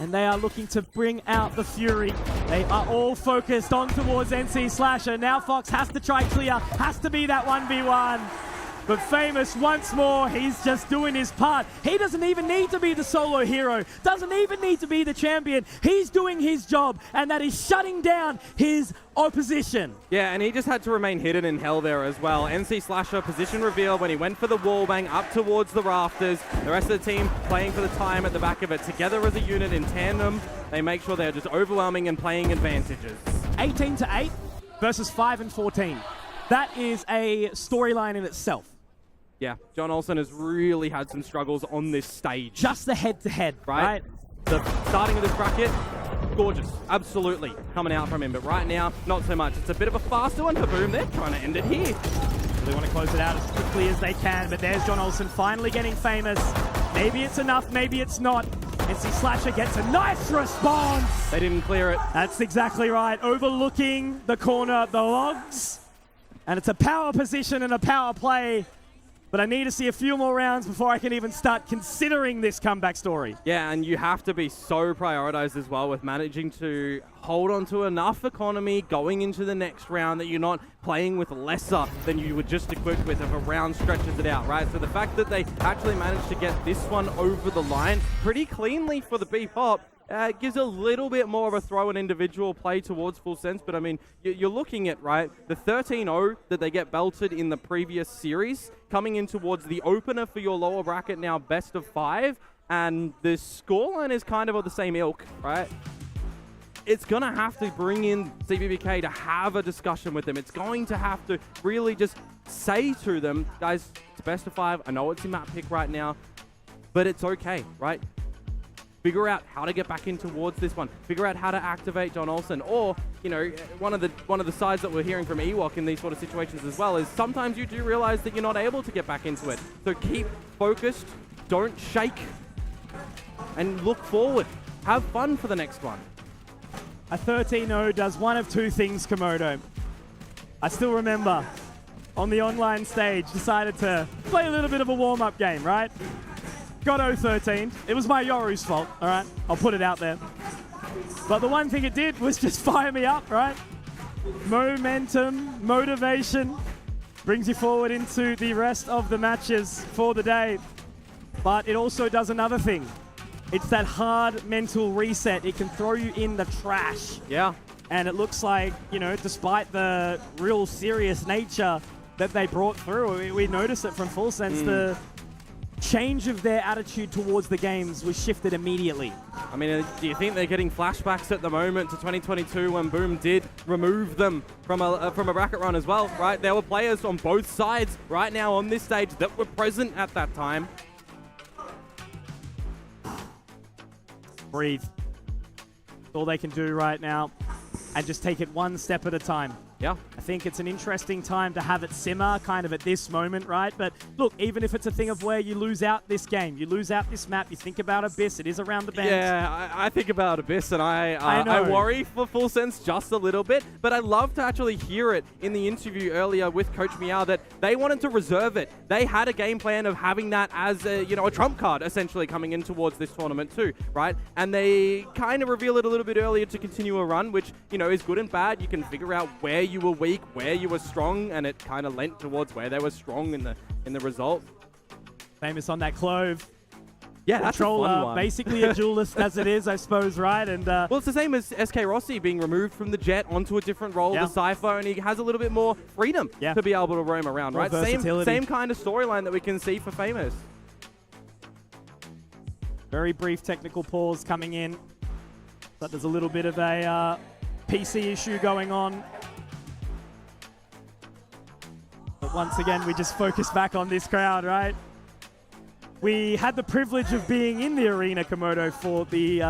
And they are looking to bring out the Fury. They are all focused on towards NC Slasher. Now Fox has to try clear, has to be that 1v1. But Famous, once more, he's just doing his part. He doesn't even need to be the solo hero, doesn't even need to be the champion. He's doing his job, and that is shutting down his opposition. Yeah, and he just had to remain hidden in hell there as well. NC Slasher position reveal when he went for the wall bang up towards the rafters. The rest of the team playing for the time at the back of it. Together as a unit in tandem, they make sure they're just overwhelming and playing advantages. 18-8 versus 5-14. That is a storyline in itself. Yeah, John Olsen has really had some struggles on this stage. Just the head-to-head, right? The starting of this bracket, gorgeous, absolutely, coming out from him. But right now, not so much. It's a bit of a faster one for Boom. They're trying to end it here. They want to close it out as quickly as they can, but there's John Olsen finally getting Famous. Maybe it's enough, maybe it's not. NC Slasher gets a nice response. They didn't clear it. That's exactly right. Overlooking the corner, the logs. And it's a power position and a power play. But I need to see a few more rounds before I can even start considering this comeback story. Yeah, and you have to be so prioritized as well with managing to hold on to enough economy going into the next round that you're not playing with lesser than you were just equipped with if a round stretches it out, right? So the fact that they actually managed to get this one over the line pretty cleanly for the B-Pop gives a little bit more of a throw and individual play towards Full Sense. But I mean, you're looking at, right, the 13-0 that they get belted in the previous series, coming in towards the opener for your lower bracket now, best of 5, and the scoreline is kind of the same ilk, right? It's going to have to bring in CBBK to have a discussion with them. It's going to have to really just say to them, guys, it's best of 5. I know it's a map pick right now, but it's okay, right? Figure out how to get back in towards this one. Figure out how to activate John Olsen. Or, you know, one of the sides that we're hearing from Ewok in these sort of situations as well is sometimes you do realize that you're not able to get back into it. So keep focused, don't shake, and look forward. Have fun for the next one. A 13-0 does one of two things, Komodo. I still remember on the online stage, decided to play a little bit of a warm-up game, right? Got 0-13. It was my Yoru's fault, all right? I'll put it out there. But the one thing it did was just fire me up, right? Momentum, motivation, brings you forward into the rest of the matches for the day. But it also does another thing. It's that hard mental reset. It can throw you in the trash. Yeah. And it looks like, you know, despite the real serious nature that they brought through, we noticed it from Full Sense, the change of their attitude towards the games was shifted immediately. I mean, do you think they're getting flashbacks at the moment to 2022 when Boom did remove them from a bracket run as well, right? There were players on both sides right now on this stage that were present at that time. Breathe. That's all they can do right now, and just take it one step at a time. Yeah. I think it's an interesting time to have it simmer kind of at this moment, right? But look, even if it's a thing of where you lose out this game, you lose out this map, you think about Abyss, it is around the bend. Yeah, I think about Abyss, and I worry for Full Sense just a little bit, but I love to actually hear it in the interview earlier with Coach Meow that they wanted to reserve it. They had a game plan of having that as a trump card, essentially, coming in towards this tournament too, right? And they kind of reveal it a little bit earlier to continue a run, which, is good and bad. You can figure out where you were weak, where you were strong, and it kind of lent towards where they were strong in the result. Famous on that Clove. Yeah, that's a fun one. Basically a duelist as it is, I suppose, right? And well, it's the same as SK Rossi being removed from the Jet onto a different role, the Cypher, and he has a little bit more freedom to be able to roam around, right? Same kind of storyline that we can see for Famous. Very brief technical pause coming in, but there's a little bit of a PC issue going on. But once again, we just focus back on this crowd, right? We had the privilege of being in the arena, Komodo, for the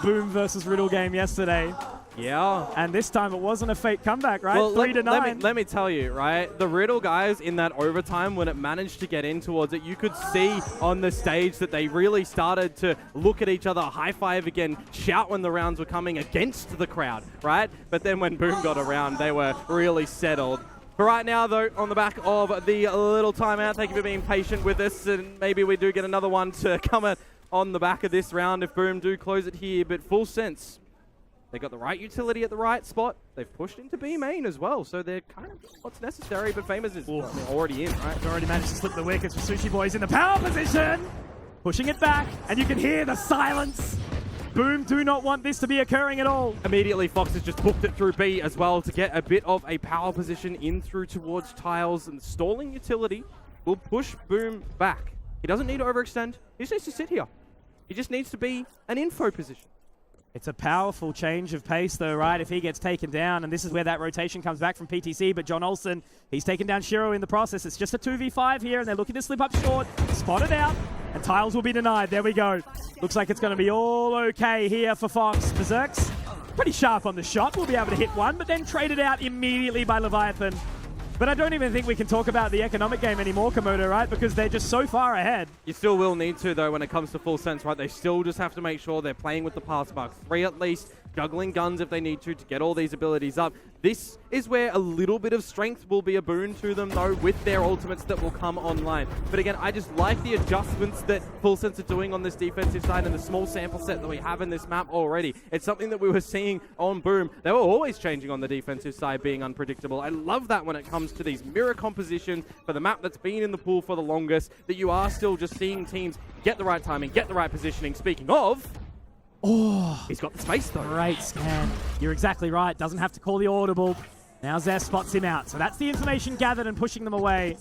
Boom versus Riddle game yesterday. Yeah. And this time it wasn't a fake comeback, right? Well, 3-9. Let me tell you, right? The Riddle guys in that overtime, when it managed to get in towards it, you could see on the stage that they really started to look at each other, high five again, shout when the rounds were coming against the crowd, right? But then when Boom got around, they were really settled. For right now, though, on the back of the little timeout, thank you for being patient with us, and maybe we do get another one to come on the back of this round if Boom do close it here, but Full Sense They got the right utility at the right spot. They've pushed into B main as well, so they're kind of what's necessary, but Famous is already in, right? He's already managed to slip the wickets for Sushi Boys in the power position. Pushing it back, and you can hear the silence. Boom do not want this to be occurring at all. Immediately, Fox has just booked it through B as well to get a bit of a power position in through towards tiles, and stalling utility will push Boom back. He doesn't need to overextend. He just needs to sit here. He just needs to be an info position. It's a powerful change of pace, though, right? If he gets taken down, and this is where that rotation comes back from PTC, but John Olsen, he's taken down Shiro in the process. It's just a 2v5 here, and they're looking to slip up short. Spot it out, and tiles will be denied. There we go. Looks like it's going to be all okay here for Fox. Berserk's pretty sharp on the shot. We'll be able to hit one, but then traded out immediately by Leviathan. But I don't even think we can talk about the economic game anymore, Komodo, right? Because they're just so far ahead. You still will need to, though, when it comes to Full Sense, right? They still just have to make sure they're playing with the pass mark. 3 at least, juggling guns if they need to get all these abilities up. This is where a little bit of strength will be a boon to them, though, with their ultimates that will come online. But again, I just like the adjustments that Full Sense are doing on this defensive side and the small sample set that we have in this map already. It's something that we were seeing on Boom. They were always changing on the defensive side, being unpredictable. I love that when it comes to these mirror compositions for the map that's been in the pool for the longest, that you are still just seeing teams get the right timing, get the right positioning. Speaking of... Oh, he's got the space though. Great scan. You're exactly right. Doesn't have to call the audible. Now Zest spots him out. So that's the information gathered and pushing them away.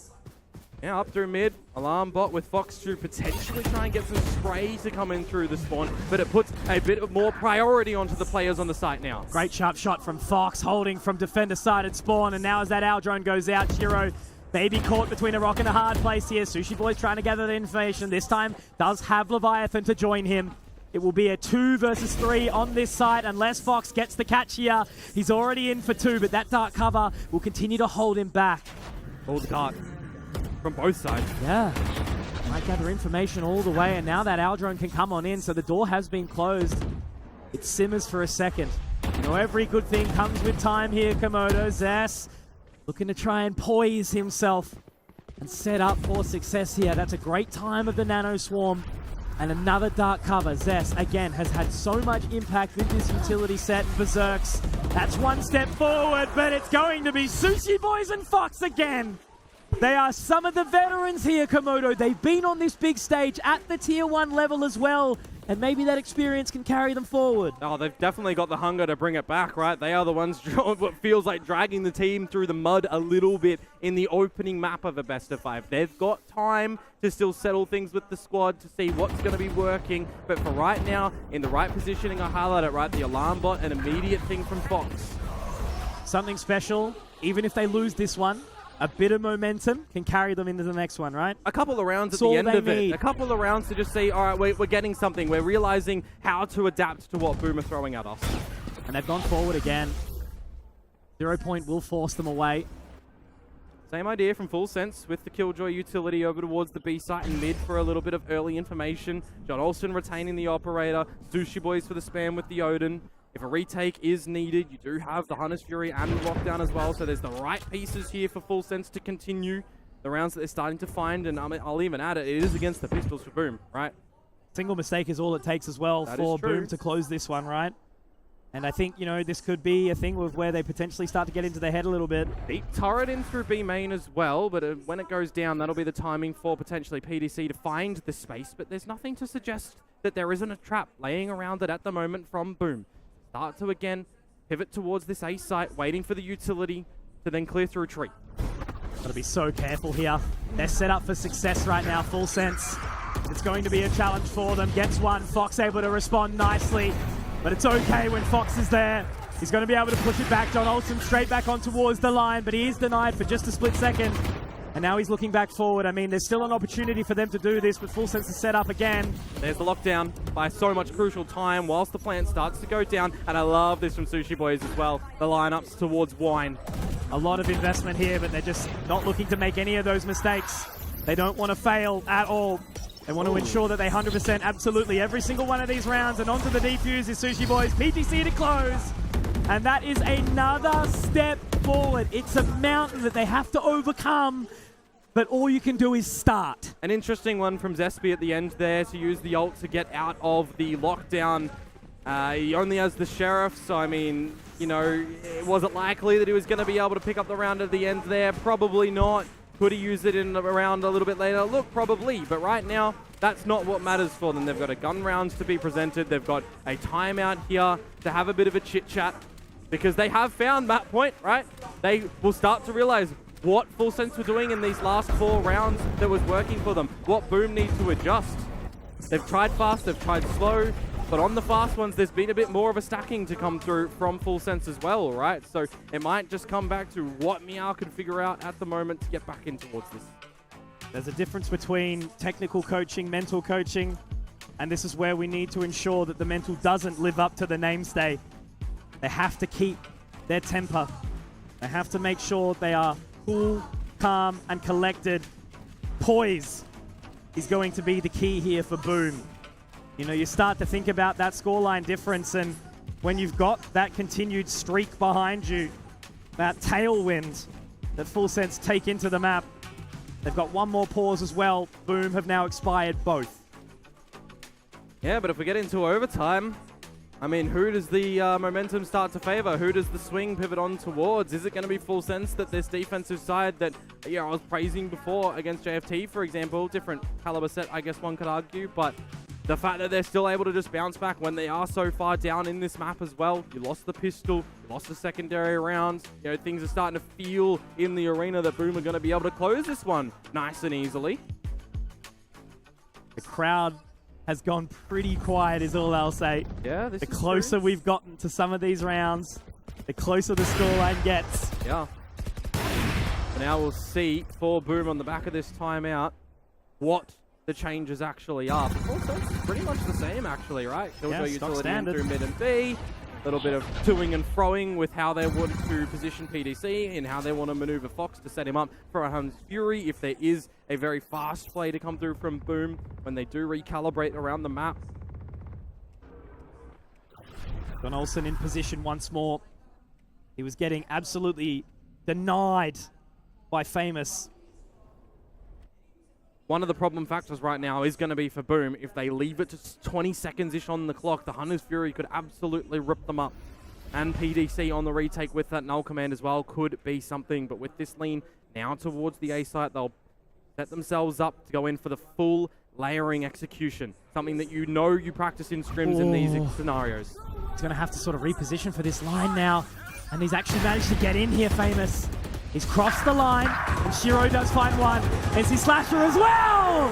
Now up through mid, alarm bot with Fox to potentially try and get some spray to come in through the spawn, but it puts a bit of more priority onto the players on the site now. Great sharp shot from Fox, holding from defender side at spawn, and now as that owl drone goes out, Shiro maybe caught between a rock and a hard place here. Sushi Boy's trying to gather the information. This time does have Leviathan to join him. It will be a 2 versus 3 on this side unless Fox gets the catch here. He's already in for 2, but that dark cover will continue to hold him back. All the dark from both sides. Yeah. Might gather information all the way, and now that owl drone can come on in, so the door has been closed. It simmers for a second. You know, every good thing comes with time here, Komodo. Zess looking to try and poise himself and set up for success here. That's a great time of the Nano Swarm. And another dark cover. Zess, again, has had so much impact with this utility set. Berserks, that's one step forward, but it's going to be Sushi Boys and Fox again. They are some of the veterans here, Komodo. They've been on this big stage at the Tier 1 level as well, and maybe that experience can carry them forward. Oh, they've definitely got the hunger to bring it back, right? They are the ones what feels like dragging the team through the mud a little bit in the opening map of a best of 5. They've got time to still settle things with the squad to see what's going to be working, but for right now, in the right positioning, I highlight it, right? The alarm bot, an immediate thing from Fox. Something special, even if they lose this one, a bit of momentum can carry them into the next one, right? A couple of rounds at the end of it. A couple of rounds to just see, all right, we're getting something. We're realizing how to adapt to what Boom are throwing at us. And they've gone forward again. 0 point will force them away. Same idea from Full Sense with the Killjoy utility over towards the B site and mid for a little bit of early information. John Olsen retaining the operator. Sushi Boys for the spam with the Odin. If a retake is needed, you do have the Hunter's Fury and the Lockdown as well, so there's the right pieces here for Full Sense to continue the rounds that they're starting to find, and I'll even add it is against the pistols for Boom, right? Single mistake is all it takes as well for Boom to close this one, right? And I think, you know, this could be a thing with where they potentially start to get into their head a little bit. Deep turret in through B main as well, but when it goes down, that'll be the timing for potentially PDC to find the space, but there's nothing to suggest that there isn't a trap laying around it at the moment from Boom. Start to, again, pivot towards this A site, waiting for the utility to then clear through a tree. Gotta be so careful here. They're set up for success right now, Full Sense. It's going to be a challenge for them. Gets one, Fox able to respond nicely. But it's okay when Fox is there. He's going to be able to push it back. John Olsen straight back on towards the line, but he is denied for just a split second. And now he's looking back forward. I mean, there's still an opportunity for them to do this, but Full Sense is set up again. There's the lockdown by so much crucial time whilst the plant starts to go down. And I love this from Sushi Boys as well. The lineups towards Wine. A lot of investment here, but they're just not looking to make any of those mistakes. They don't want to fail at all. They want to ensure that they 100% absolutely every single one of these rounds. And onto the defuse is Sushi Boys. PTC to close. And that is another step forward. It's a mountain that they have to overcome, but all you can do is start. An interesting one from Zespi at the end there to use the ult to get out of the lockdown. He only has the Sheriff, so I mean, you know, was it likely that he was going to be able to pick up the round at the end there? Probably not. Could he use it in a round a little bit later? Look, probably. But right now, that's not what matters for them. They've got a gun rounds to be presented. They've got a timeout here to have a bit of a chit-chat because they have found that point, right? They will start to realize what Full Sense were doing in these last 4 rounds that was working for them. What Boom needs to adjust. They've tried fast, they've tried slow. But on the fast ones, there's been a bit more of a stacking to come through from Full Sense as well, right? So it might just come back to what Meow can figure out at the moment to get back in towards this. There's a difference between technical coaching, mental coaching, and this is where we need to ensure that the mental doesn't live up to the namestay. They have to keep their temper. They have to make sure they are cool, calm, and collected. Poise is going to be the key here for Boom. You know, you start to think about that scoreline difference, and when you've got that continued streak behind you, that tailwind that Full Sense take into the map, they've got one more pause as well. Boom have now expired both. Yeah, but if we get into overtime, I mean, who does the momentum start to favor? Who does the swing pivot on towards? Is it going to be Full Sense that this defensive side that, you know, I was praising before against JFT, for example, different caliber set, I guess one could argue, but the fact that they're still able to just bounce back when they are so far down in this map as well. You lost the pistol, you lost the secondary rounds. You know, things are starting to feel in the arena that Boom are going to be able to close this one nice and easily. The crowd has gone pretty quiet is all I'll say. Yeah, this the is closer true. we've gotten to some of these rounds, the closer the scoreline gets. Yeah. So now we'll see for Boom on the back of this timeout what the changes actually are. Full Sense is pretty much the same actually, right? Killjoy utility in through mid and B. A little bit of toing and froing with how they want to position PDC and how they want to maneuver Fox to set him up for a Hun's Fury if there is a very fast play to come through from Boom when they do recalibrate around the map. Gon Olsen in position once more. He was getting absolutely denied by Famous. One of the problem factors right now is going to be for Boom. If they leave it to 20 seconds-ish on the clock, the Hunter's Fury could absolutely rip them up. And PDC on the retake with that null command as well could be something. But with this lean now towards the A site, they'll set themselves up to go in for the full layering execution. Something that you know you practice in scrims in these scenarios. He's going to have to sort of reposition for this line now. And he's actually managed to get in here, Famous. He's crossed the line, and Shiro does find one. NC Slasher as well!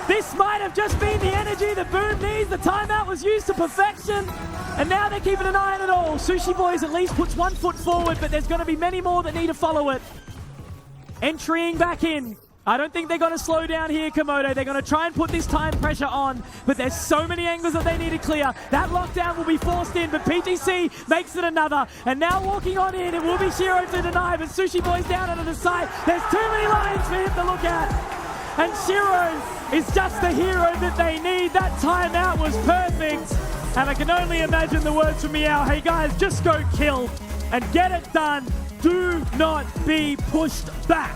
This might have just been the energy that Boom needs. The timeout was used to perfection, and now they're keeping an eye on it all. Sushi Boys at least puts 1 foot forward, but there's going to be many more that need to follow it. Entering back in. I don't think they're going to slow down here, Komodo. They're going to try and put this time pressure on, but there's so many angles that they need to clear. That lockdown will be forced in, but PTC makes it another. And now walking on in, it will be Shiro to deny, but Sushi Boy's down under the side. There's too many lines for him to look at. And Shiro is just the hero that they need. That timeout was perfect. And I can only imagine the words from Meow. Hey guys, just go kill and get it done. Do not be pushed back.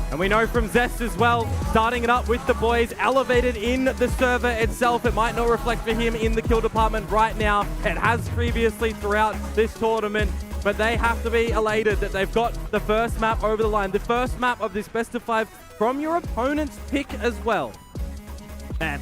And we know from Zest as well, starting it up with the boys, elevated in the server itself. It might not reflect for him in the kill department right now. It has previously throughout this tournament, but they have to be elated that they've got the first map over the line. The first map of this best of 5 from your opponent's pick as well. Man,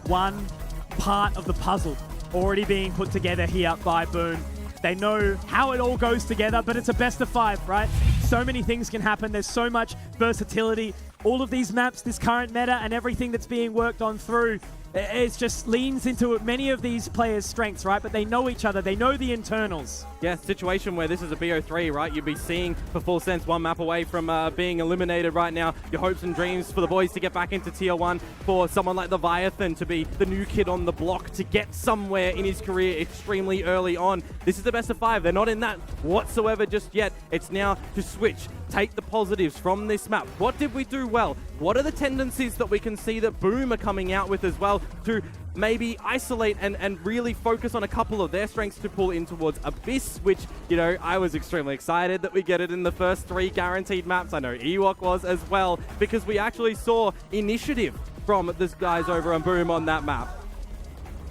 one part of the puzzle already being put together here by Boom. They know how it all goes together, but it's a best of 5, right? So many things can happen. There's so much versatility. All of these maps, this current meta, and everything that's being worked on through, it just leans into many of these players' strengths, right? But they know each other. They know the internals. Yeah, situation where this is a BO3, right? You'd be seeing for Full Sense 1 map away from being eliminated right now. Your hopes and dreams for the boys to get back into Tier 1, for someone like Leviathan to be the new kid on the block, to get somewhere in his career extremely early on. This is the best of 5. They're not in that whatsoever just yet. It's now to switch, take the positives from this map. What did we do well? What are the tendencies that we can see that Boom are coming out with as well to maybe isolate and really focus on a couple of their strengths to pull in towards Abyss, which, you know, I was extremely excited that we get it in the first 3 guaranteed maps. I know Ewok was as well, because we actually saw initiative from this guys over on Boom on that map.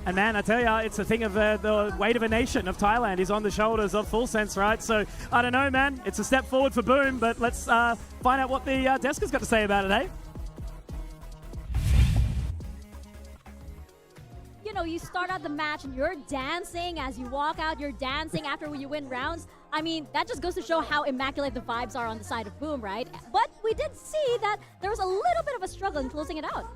And man, I tell you, it's a thing of the weight of a nation of Thailand is on the shoulders of Full Sense, right? So I don't know, man. It's a step forward for Boom, but let's find out what the Deska's got to say about it, eh? You know, you start out the match and you're dancing as you walk out, you're dancing after you win rounds. I mean, that just goes to show how immaculate the vibes are on the side of Boom, right? But we did see that there was a little bit of a struggle in closing it out.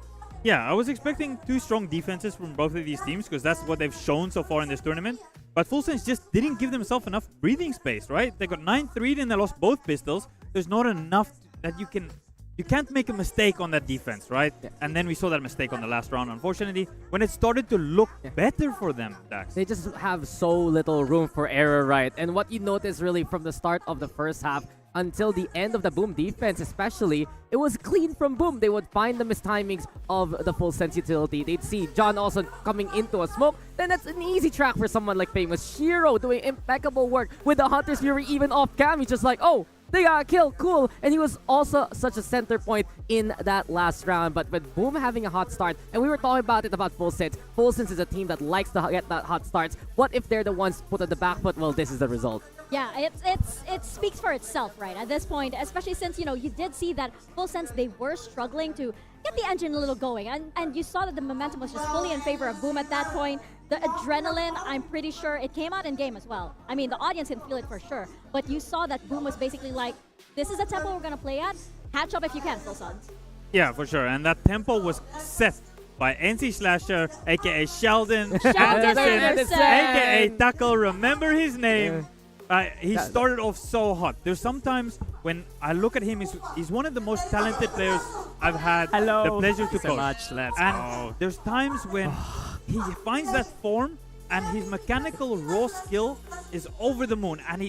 Yeah, I was expecting two strong defenses from both of these teams because that's what they've shown so far in this tournament. But Full Sense just didn't give themselves enough breathing space, right? They got 9-3 and they lost both pistols. There's not enough that you can't make a mistake on that defense, right? Yeah. And then we saw that mistake on the last round, unfortunately, when it started to look better for them, Dax. They just have so little room for error, right? And what you notice really from the start of the first half until the end of the Boom defense especially, it was clean from Boom. They would find the mistimings of the Full Sense utility. They'd see John Olsen coming into a smoke. Then that's an easy track for someone like Famous. Shiro doing impeccable work with the Hunter's Fury even off cam. He's just like, oh, they got a kill, cool. And he was also such a center point in that last round. But with Boom having a hot start, and we were talking about it about Full Sense. Full Sense is a team that likes to get that hot starts. What if they're the ones put on the back foot? Well, this is the result. Yeah, it speaks for itself, right? At this point, especially since, you know, you did see that Full Sense, they were struggling to get the engine a little going. And you saw that the momentum was just fully in favor of Boom at that point. The adrenaline, I'm pretty sure it came out in game as well. I mean, the audience can feel it for sure. But you saw that Boom was basically like, this is the tempo we're going to play at. Hatch up if you can, Full Sense. Yeah, for sure. And that tempo was set by NC Slasher, aka Sheldon Anderson, aka Tackle. Remember his name. He started off so hot. There's sometimes when I look at him, he's one of the most talented players I've had the pleasure to coach. And there's times when he finds that form and his mechanical raw skill is over the moon, and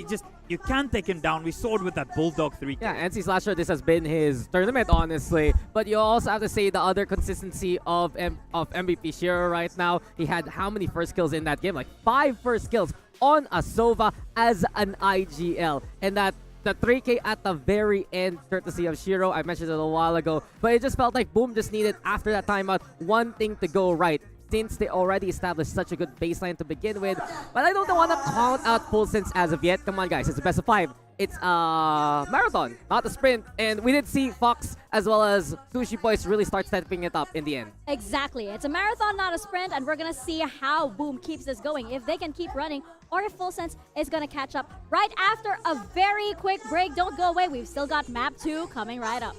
you can't take him down. We saw it with that Bulldog 3. Yeah, NC Slasher, this has been his tournament, honestly. But you also have to say the other consistency of MVP Shiro right now. He had how many first kills in that game? Like 5 first kills on a Sova as an IGL. And that the 3K at the very end, courtesy of Shiro, I mentioned it a while ago. But it just felt like Boom just needed, after that timeout, one thing to go right, since they already established such a good baseline to begin with. But I don't want to count out Full Sense as of yet. Come on, guys. It's a best of 5. It's a marathon, not a sprint. And we did see Fox as well as Sushi Boys really start stepping it up in the end. Exactly. It's a marathon, not a sprint. And we're going to see how Boom keeps this going. If they can keep running or if Full Sense is going to catch up right after a very quick break. Don't go away. We've still got map 2 coming right up.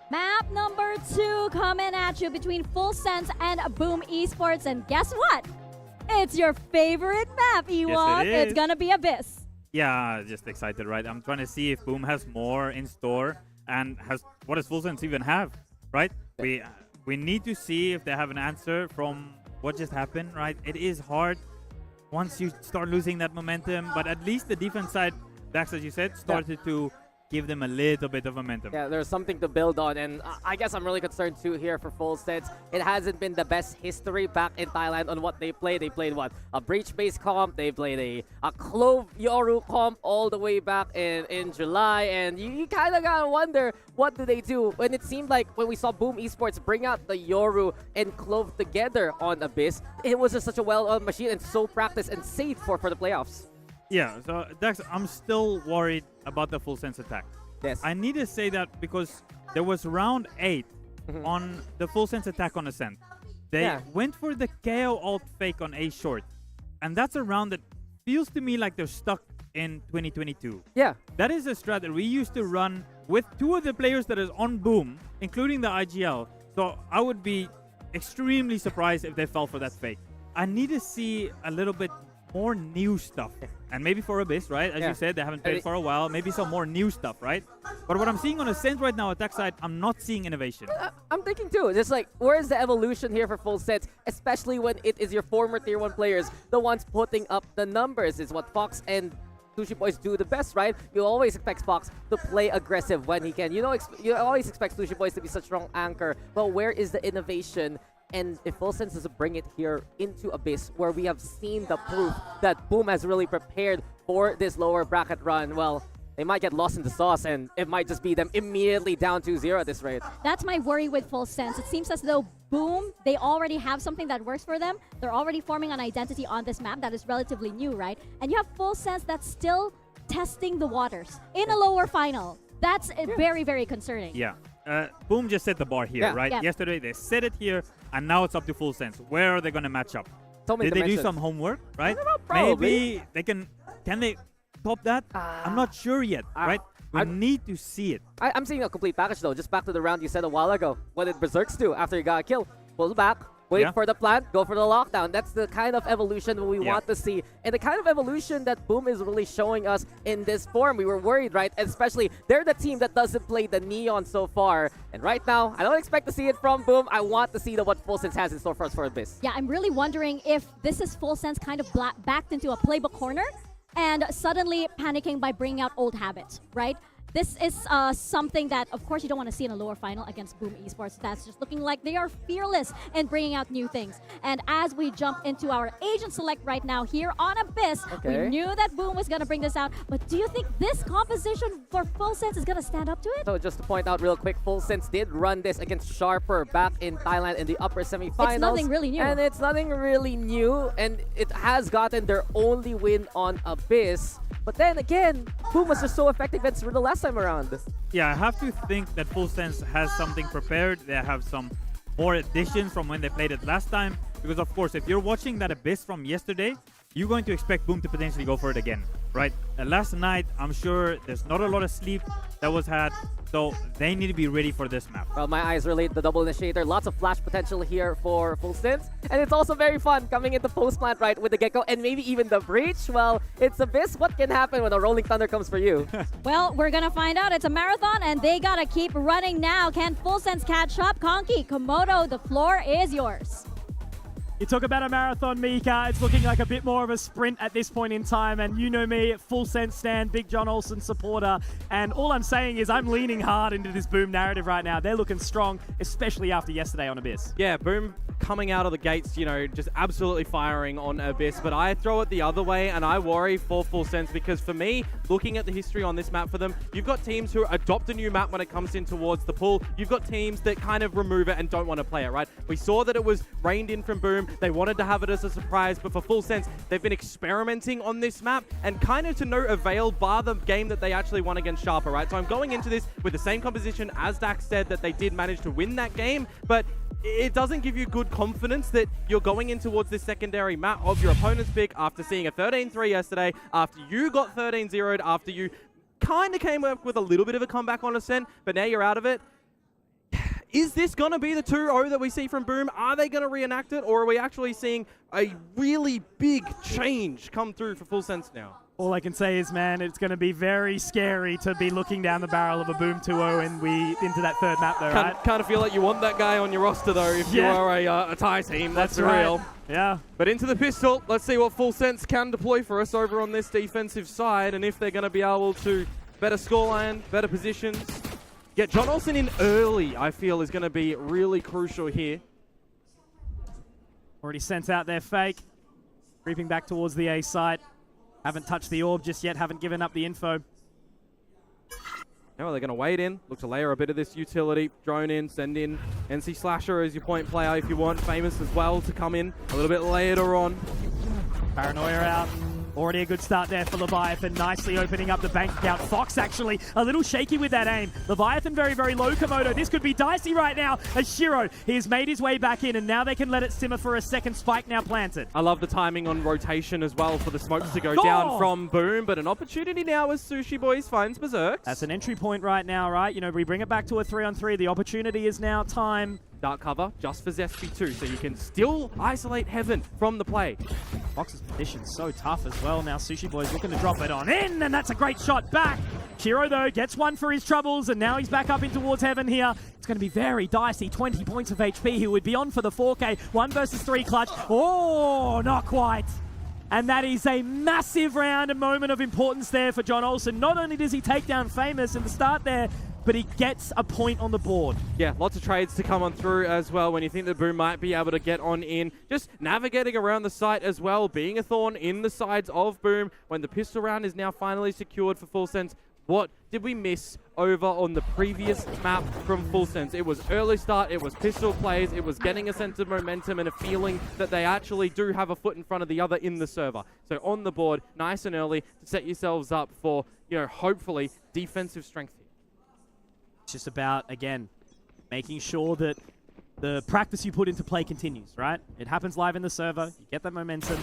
Map number 2 coming at you between Full Sense and Boom Esports. And guess what? It's your favorite map, Ewok. Yes, it is. It's gonna be Abyss. Yeah, just excited, right? I'm trying to see if Boom has more in store and what does Full Sense even have, right? We need to see if they have an answer from what just happened, right? It is hard once you start losing that momentum, but at least the defense side, Dax, as you said, started to give them a little bit of momentum. Yeah, there's something to build on, and I guess I'm really concerned too here for Full Sense. It hasn't been the best history back in Thailand on what they played. They played what? A breach-based comp. They played a Clove Yoru comp all the way back in July, and you kind of gotta wonder what do they do when it seemed like when we saw Boom Esports bring out the Yoru and Clove together on Abyss, it was just such a well-oiled machine and so practiced and safe for the playoffs. Yeah, so Dax, I'm still worried about the Full Sense attack. Yes. I need to say that because there was round 8 on the Full Sense attack on Ascent. They went for the KO alt fake on A short. And that's a round that feels to me like they're stuck in 2022. Yeah. That is a strat that we used to run with 2 of the players that is on Boom, including the IGL. So I would be extremely surprised if they fell for that fake. I need to see a little bit more new stuff. And maybe for Abyss, right? As you said, they haven't played for a while. Maybe some more new stuff, right? But what I'm seeing on Ascent right now, attack side, I'm not seeing innovation. I'm thinking too, just like, where is the evolution here for Full Sense? Especially when it is your former Tier 1 players, the ones putting up the numbers. Is what Fox and Sushi Boys do the best, right? You always expect Fox to play aggressive when he can. You always expect Sushi Boys to be such a strong anchor. But where is the innovation? And if Full Sense doesn't bring it here into Abyss, where we have seen the proof that Boom has really prepared for this lower bracket run, well, they might get lost in the sauce, and it might just be them immediately down 2-0 at this rate. That's my worry with Full Sense. It seems as though Boom, they already have something that works for them. They're already forming an identity on this map that is relatively new, right? And you have Full Sense that's still testing the waters in a lower final. That's very, very concerning. Yeah. Boom just set the bar here, right? Yeah. Yesterday they set it here, and now it's up to Full Sense. Where are they going to match up? Did they do some homework, right? Maybe they can they top that? I'm not sure yet, right? We need to see it. I'm seeing a complete package though. Just back to the round you said a while ago. What did Berserks do after he got a kill? Pull back, wait for the plant, go for the lockdown. That's the kind of evolution we want to see. And the kind of evolution that Boom is really showing us in this form. We were worried, right? And especially, they're the team that doesn't play the Neon so far. And right now, I don't expect to see it from Boom. I want to see what Full Sense has in store for us for Abyss. Yeah, I'm really wondering if this is Full Sense kind of backed into a playbook corner and suddenly panicking by bringing out old habits, right? This is something that, of course, you don't want to see in a lower final against Boom Esports. That's just looking like they are fearless in bringing out new things. And as we jump into our Agent Select right now here on Abyss, we knew that Boom was going to bring this out. But do you think this composition for Full Sense is going to stand up to it? So just to point out real quick, Full Sense did run this against Sharper back in Thailand in the upper semifinals. It's nothing really new. And it's nothing really new. And it has gotten their only win on Abyss. But then again, Boom was just so effective against the last time around. Yeah, I have to think that Full Sense has something prepared. They have some more additions from when they played it last time. Because, of course, if you're watching that Abyss from yesterday, you're going to expect Boom to potentially go for it again, right? Last night, I'm sure there's not a lot of sleep that was had. So they need to be ready for this map. Well, my eyes relate the double initiator. Lots of flash potential here for Full Sense. And it's also very fun coming into post-plant, right, with the Gecko and maybe even the Breach. Well, it's Abyss. What can happen when a Rolling Thunder comes for you? Well, we're going to find out. It's a marathon, and they got to keep running now. Can Full Sense catch up? Conky, Komodo, the floor is yours. You talk about a marathon, Mika. It's looking like a bit more of a sprint at this point in time. And you know me, Full Sense stan, big John Olsen supporter. And all I'm saying is I'm leaning hard into this Boom narrative right now. They're looking strong, especially after yesterday on Abyss. Yeah, Boom coming out of the gates, just absolutely firing on Abyss. But I throw it the other way, and I worry for Full Sense because for me, looking at the history on this map for them, you've got teams who adopt a new map when it comes in towards the pool. You've got teams that kind of remove it and don't want to play it, right? We saw that it was reined in from Boom. They wanted to have it as a surprise, but for Full Sense, they've been experimenting on this map and kind of to no avail, bar the game that they actually won against Sharper, right? So I'm going into this with the same composition as Dax said that they did manage to win that game, but it doesn't give you good confidence that you're going in towards this secondary map of your opponent's pick after seeing a 13-3 yesterday, after you got 13-0'd, after you kind of came up with a little bit of a comeback on Ascent, but now you're out of it. Is this going to be the 2-0 that we see from Boom? Are they going to reenact it, or are we actually seeing a really big change come through for Full Sense now? All I can say is, man, it's going to be very scary to be looking down the barrel of a Boom 2-0 and into that third map, though, right? Kind of feel like you want that guy on your roster, though, if you are a tie team. That's right. real. Yeah. But into the pistol, let's see what Full Sense can deploy for us over on this defensive side, and if they're going to be able to better scoreline, better positions. Get John Olsen in early, I feel, is going to be really crucial here. Already sent out their fake. Creeping back towards the A site. Haven't touched the orb just yet, haven't given up the info. Now they're going to wait in, look to layer a bit of this utility, drone in, send in NC Slasher as your point player if you want. Famous as well to come in a little bit later on. Paranoia out. Already a good start there for Leviathan, nicely opening up the bank account. Fox actually a little shaky with that aim. Leviathan very, very low, Komodo. This could be dicey right now as Shiro, he has made his way back in, and now they can let it simmer for a second spike now planted. I love the timing on rotation as well for the smokes to go down from Boom, but an opportunity now as Sushi Boys finds Berserks. That's an entry point right now, right? You know, we bring it back to a 3-on-3. The opportunity is now time. Dark cover just for Zespi too, so you can still isolate Heaven from the play. Fox's position's so tough as well. Now Sushi Boy's looking to drop it on in, and that's a great shot back. Shiro, though, gets one for his troubles, and now he's back up in towards Heaven here. It's going to be very dicey. 20 points of HP. He would be on for the 4K. 1 versus 3 clutch. Oh, not quite. And that is a massive round, a moment of importance there for John Olsen. Not only does he take down Famous in the start there, but he gets a point on the board. Yeah, lots of trades to come on through as well when you think that Boom might be able to get on in. Just navigating around the site as well, being a thorn in the sides of Boom. When the pistol round is now finally secured for Full Sense, what did we miss over on the previous map from Full Sense? It was early start, it was pistol plays, it was getting a sense of momentum and a feeling that they actually do have a foot in front of the other in the server. So on the board, nice and early to set yourselves up for, you know, hopefully defensive strength here. It's just about, again, making sure that the practice you put into play continues, right? It happens live in the server, you get that momentum.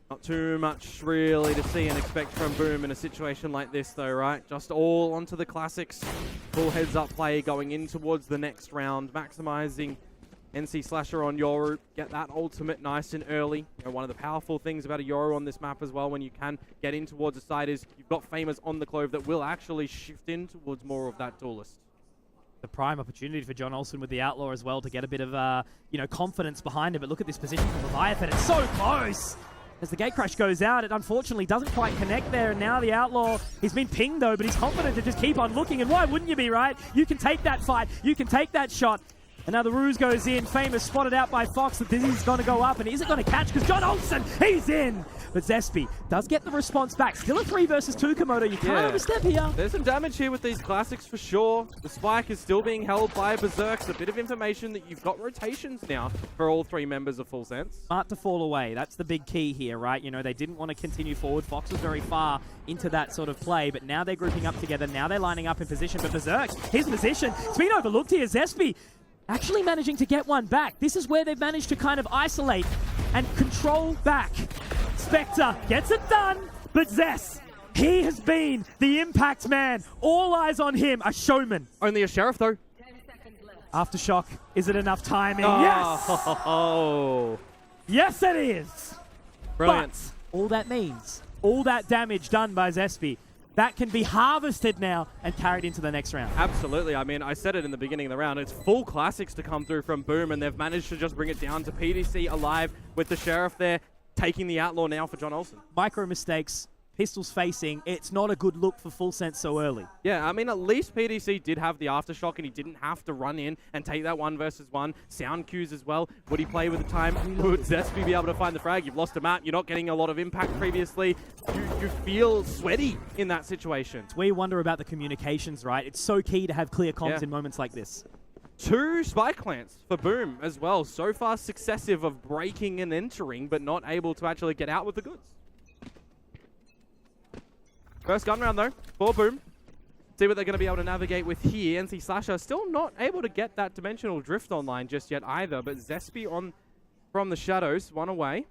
Not too much really to see and expect from Boom in a situation like this though, right? Just all onto the classics. Full heads up play going in towards the next round, maximizing NC Slasher on Yoru, get that ultimate nice and early. You know, one of the powerful things about a Yoru on this map as well when you can get in towards the side is you've got Famous on the Clove that will actually shift in towards more of that duelist. The prime opportunity for John Olsen with the Outlaw as well to get a bit of, you know, confidence behind him. But look at this position from Leviathan. It's so close! As the gate crash goes out, it unfortunately doesn't quite connect there. And now the Outlaw, he's been pinged though, but he's confident to just keep on looking. And why wouldn't you be, right? You can take that fight. You can take that shot. And now the ruse goes in. Famous spotted out by Fox. The dizzy's going to go up, and is it going to catch? Because John Olsen, he's in. But Zespi does get the response back. Still a 3 versus 2, Komodo. You can't overstep here. There's some damage here with these classics for sure. The spike is still being held by Berserks. A bit of information that you've got rotations now for all 3 members of Full Sense. Smart to fall away. That's the big key here, right? You know, they didn't want to continue forward. Fox was very far into that sort of play, but now they're grouping up together. Now they're lining up in position. But Berserks, his position, it's been overlooked here. Zespi actually managing to get one back. This is where they've managed to kind of isolate and control back. Spectre gets it done, but Zess, he has been the impact man. All eyes on him, a showman. Only a sheriff though. Aftershock, is it enough timing? Oh. Yes! Yes, it is. Brilliant. But all that means, all that damage done by Zespi, that can be harvested now and carried into the next round. Absolutely. I mean, I said it in the beginning of the round. It's full classics to come through from Boom, and they've managed to just bring it down to PDC alive with the Sheriff there, taking the Outlaw now for John Olsen. Micro mistakes, pistols facing. It's not a good look for Full Sense so early. Yeah, I mean, at least PDC did have the Aftershock, and he didn't have to run in and take that 1 versus 1. Sound cues as well. Would he play with the time? Would Zespi be able to find the frag? You've lost a map. You're not getting a lot of impact previously. You feel sweaty in that situation. We wonder about the communications, right? It's so key to have clear comms in moments like this. 2 spike plants for Boom as well. So far successive of breaking and entering, but not able to actually get out with the goods. First gun round though, for Boom. See what they're going to be able to navigate with here. NC Slasher still not able to get that dimensional drift online just yet either, but Zespi on from the shadows, 1 away.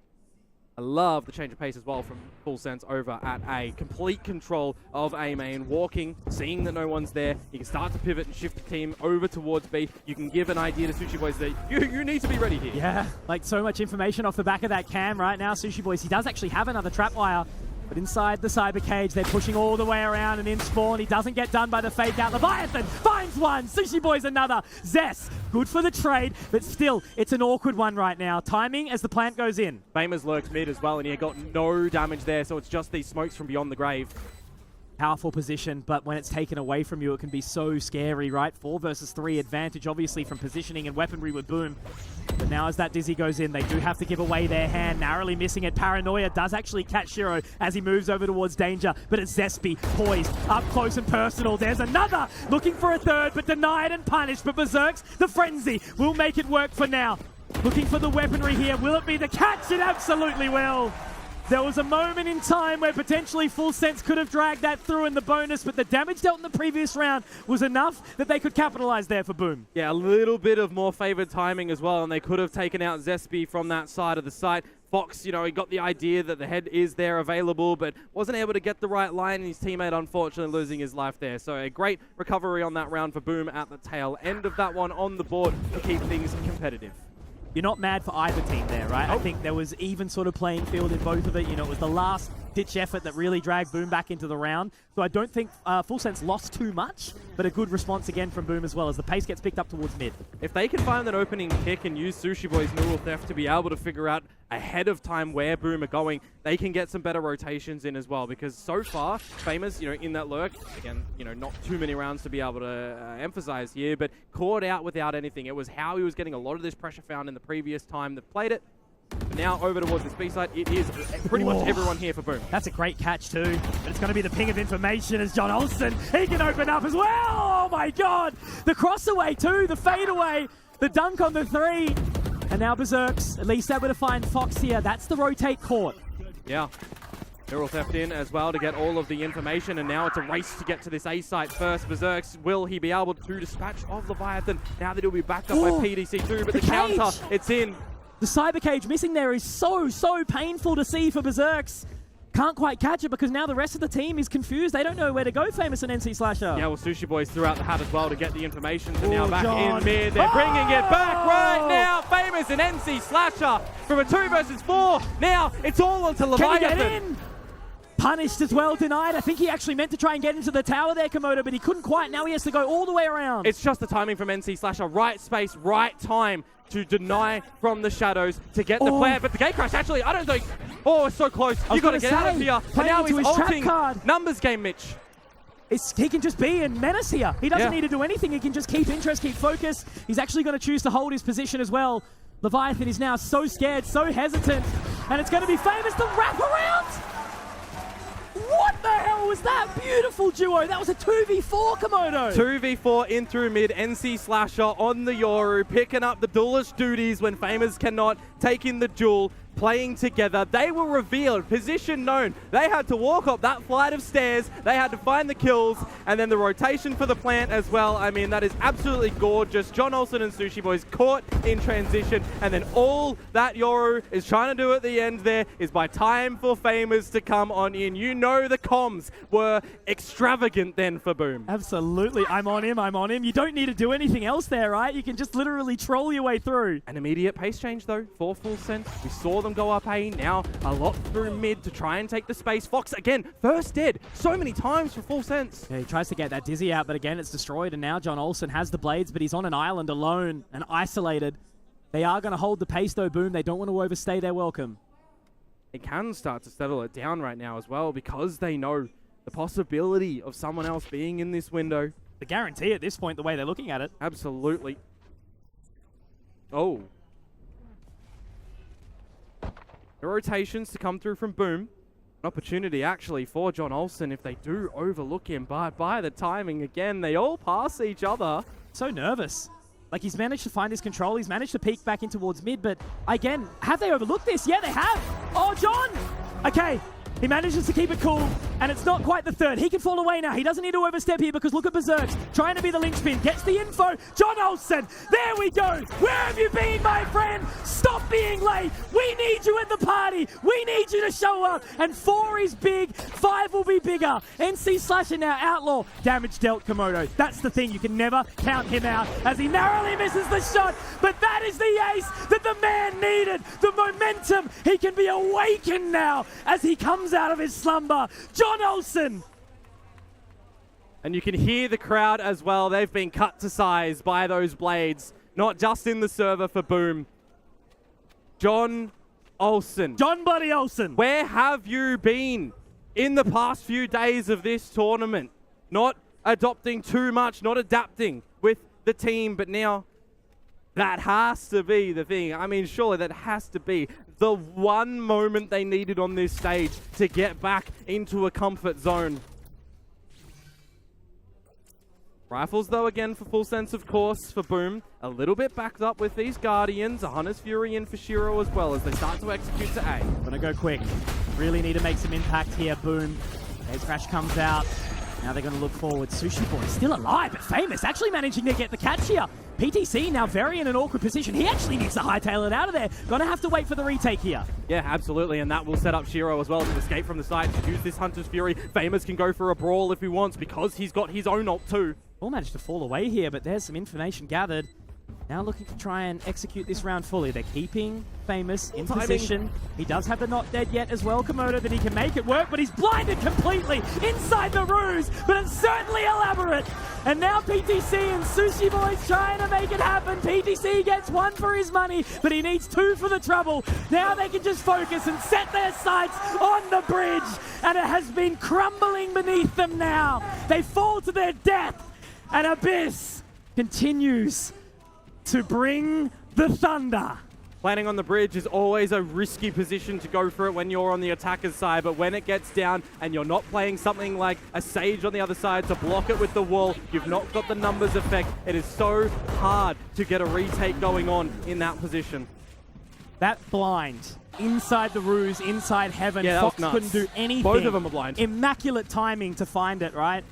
I love the change of pace as well from Full Sense over at A. Complete control of A main, walking, seeing that no one's there. You can start to pivot and shift the team over towards B. You can give an idea to Sushi Boys that you need to be ready here. Yeah, like so much information off the back of that cam right now. Sushi Boys, he does actually have another trap wire. But inside the cyber cage, they're pushing all the way around and in spawn. He doesn't get done by the fake out. Leviathan finds one. Sushi Boys another. Zess, good for the trade, but still, it's an awkward one right now. Timing as the plant goes in. Famous lurks mid as well, and he got no damage there, so it's just these smokes from beyond the grave. Powerful position, but when it's taken away from you, it can be so scary, right? 4 versus 3 advantage, obviously, from positioning and weaponry with Boom. But now as that Dizzy goes in, they do have to give away their hand, narrowly missing it. Paranoia does actually catch Shiro as he moves over towards danger, but it's Zespi poised, up close and personal. There's another, looking for a third, but denied and punished. But Berserks, the frenzy, will make it work for now. Looking for the weaponry here. Will it be the catch? It absolutely will. There was a moment in time where potentially Full Sense could have dragged that through in the bonus, but the damage dealt in the previous round was enough that they could capitalize there for Boom. Yeah, a little bit of more favored timing as well, and they could have taken out Zespi from that side of the site. Fox, he got the idea that the head is there available, but wasn't able to get the right line, and his teammate unfortunately losing his life there. So a great recovery on that round for Boom at the tail end of that one on the board to keep things competitive. You're not mad for either team there, right? I think there was even sort of playing field in both of it. It was the last ditch effort that really dragged Boom back into the round. So I don't think Full Sense lost too much, but a good response again from Boom as well as the pace gets picked up towards mid. If they can find that opening kick and use Sushi Boy's neural theft to be able to figure out ahead of time where Boom are going, they can get some better rotations in as well, because so far, Famous, in that lurk, again, not too many rounds to be able to emphasize here, but caught out without anything. It was how he was getting a lot of this pressure found in the previous time that played it. But now over towards this B side, it is pretty much everyone here for Boom. That's a great catch too, but it's going to be the ping of information as John Olsen, he can open up as well. Oh my God, the cross away too, the fade away, the dunk on the 3. And now Berserks, at least able to find Fox here. That's the rotate court. Yeah. Neural theft in as well to get all of the information, and now it's a race to get to this A site first. Berserks, will he be able to dispatch of Leviathan now that he'll be backed up by PDC2, but the counter, it's in. The cyber cage missing there is so painful to see for Berserks. Can't quite catch it because now the rest of the team is confused. They don't know where to go, Famous and NC Slasher. Yeah, well, Sushi Boys threw out the hat as well to get the information. So now back in mid. They're bringing it back right now. Famous and NC Slasher from a 2 versus 4. Now it's all onto Leviathan. Can he get in? Punished as well, denied. I think he actually meant to try and get into the tower there, Komodo, but he couldn't quite. Now he has to go all the way around. It's just the timing from NC Slasher. Right space, right time to deny from the shadows to get the flare. But the gate crash, actually, I don't think... Oh, it's so close. You got to get out of here. And now he's ulting numbers game, Mitch. He can just be in menace here. He doesn't need to do anything. He can just keep interest, keep focus. He's actually going to choose to hold his position as well. Leviathan is now so scared, so hesitant. And it's going to be Famous to wrap around. What the hell was that? Beautiful duo. That was a 2v4, Komodo. 2v4 in through mid. NC Slasher on the Yoru, picking up the duelist duties when Famous cannot, taking the duel, playing together. They were revealed, position known. They had to walk up that flight of stairs. They had to find the kills, and then the rotation for the plant as well. I mean, that is absolutely gorgeous. John Olsen and Sushi Boys caught in transition, and then all that Yoru is trying to do at the end there is buy time for Famous to come on in. The comms were extravagant then for Boom. Absolutely. I'm on him. You don't need to do anything else there, right? You can just literally troll your way through. An immediate pace change, though, for Full Sense. We saw them go up A, now a lot through mid to try and take the space. Fox, again, first dead so many times for Full Sense. Yeah, he tries to get that Dizzy out, but again, it's destroyed, and now John Olsen has the blades, but he's on an island alone and isolated. They are going to hold the pace, though, Boom. They don't want to overstay their welcome. They can start to settle it down right now as well because they know the possibility of someone else being in this window. The guarantee at this point, the way they're looking at it. Absolutely. Oh. The rotations to come through from Boom. An opportunity actually for John Olsen if they do overlook him, but by the timing again, they all pass each other. So nervous. Like, he's managed to find his control. He's managed to peek back in towards mid, but again, have they overlooked this? Yeah, they have. Oh, John! Okay, he manages to keep it cool, and it's not quite the third. He can fall away now. He doesn't need to overstep here because look at Berserks trying to be the linchpin. Gets the info. John Olsen, there we go. Where have you been, my friend? Stop being late. We need you at the party. We need you to show up. And 4 is big. 5 will be bigger. NC Slasher now outlaw. Damage dealt Komodo. That's the thing. You can never count him out as he narrowly misses the shot. But that is the ace that the man needed. The momentum. He can be awakened now as he comes out of his slumber. John Olsen. And you can hear the crowd as well. They've been cut to size by those blades. Not just in the server for Boom. John Olsen. John Bloody Olsen. Where have you been in the past few days of this tournament? Not adopting too much, not adapting with the team, but now that has to be the thing. I mean, surely that has to be the one moment they needed on this stage to get back into a comfort zone. Rifles, though, again, for full sense, of course, for Boom. A little bit backed up with these Guardians. A Hunter's Fury in for Shiro as well as they start to execute to A. Gonna go quick. Really need to make some impact here, Boom. Ace Crash comes out. Now they're going to look forward. Sushi Boy still alive, but Famous actually managing to get the catch here. PTC now very in an awkward position. He actually needs to hightail it out of there. Gonna have to wait for the retake here. Yeah, absolutely, and that will set up Shiro as well to escape from the site, to use this Hunter's Fury. Famous can go for a brawl if he wants because he's got his own ult too. All managed to fall away here, but there's some information gathered. Now looking to try and execute this round fully. They're keeping Famous in position. He does have the not dead yet as well, Komodo, that he can make it work, but he's blinded completely inside the ruse, but it's certainly elaborate. And now PTC and Sushi Boy's trying to make it happen. PTC gets 1 for his money, but he needs 2 for the trouble. Now they can just focus and set their sights on the bridge, and it has been crumbling beneath them now. They fall to their death, and Abyss continues to bring the thunder. Planning on the bridge is always a risky position to go for it when you're on the attacker's side, but when it gets down and you're not playing something like a Sage on the other side to block it with the wall, you've not got the numbers effect. It is so hard to get a retake going on in that position. That blind inside the ruse, inside heaven. Yeah, Fox couldn't do anything. Both of them are blind. Immaculate timing to find it, right?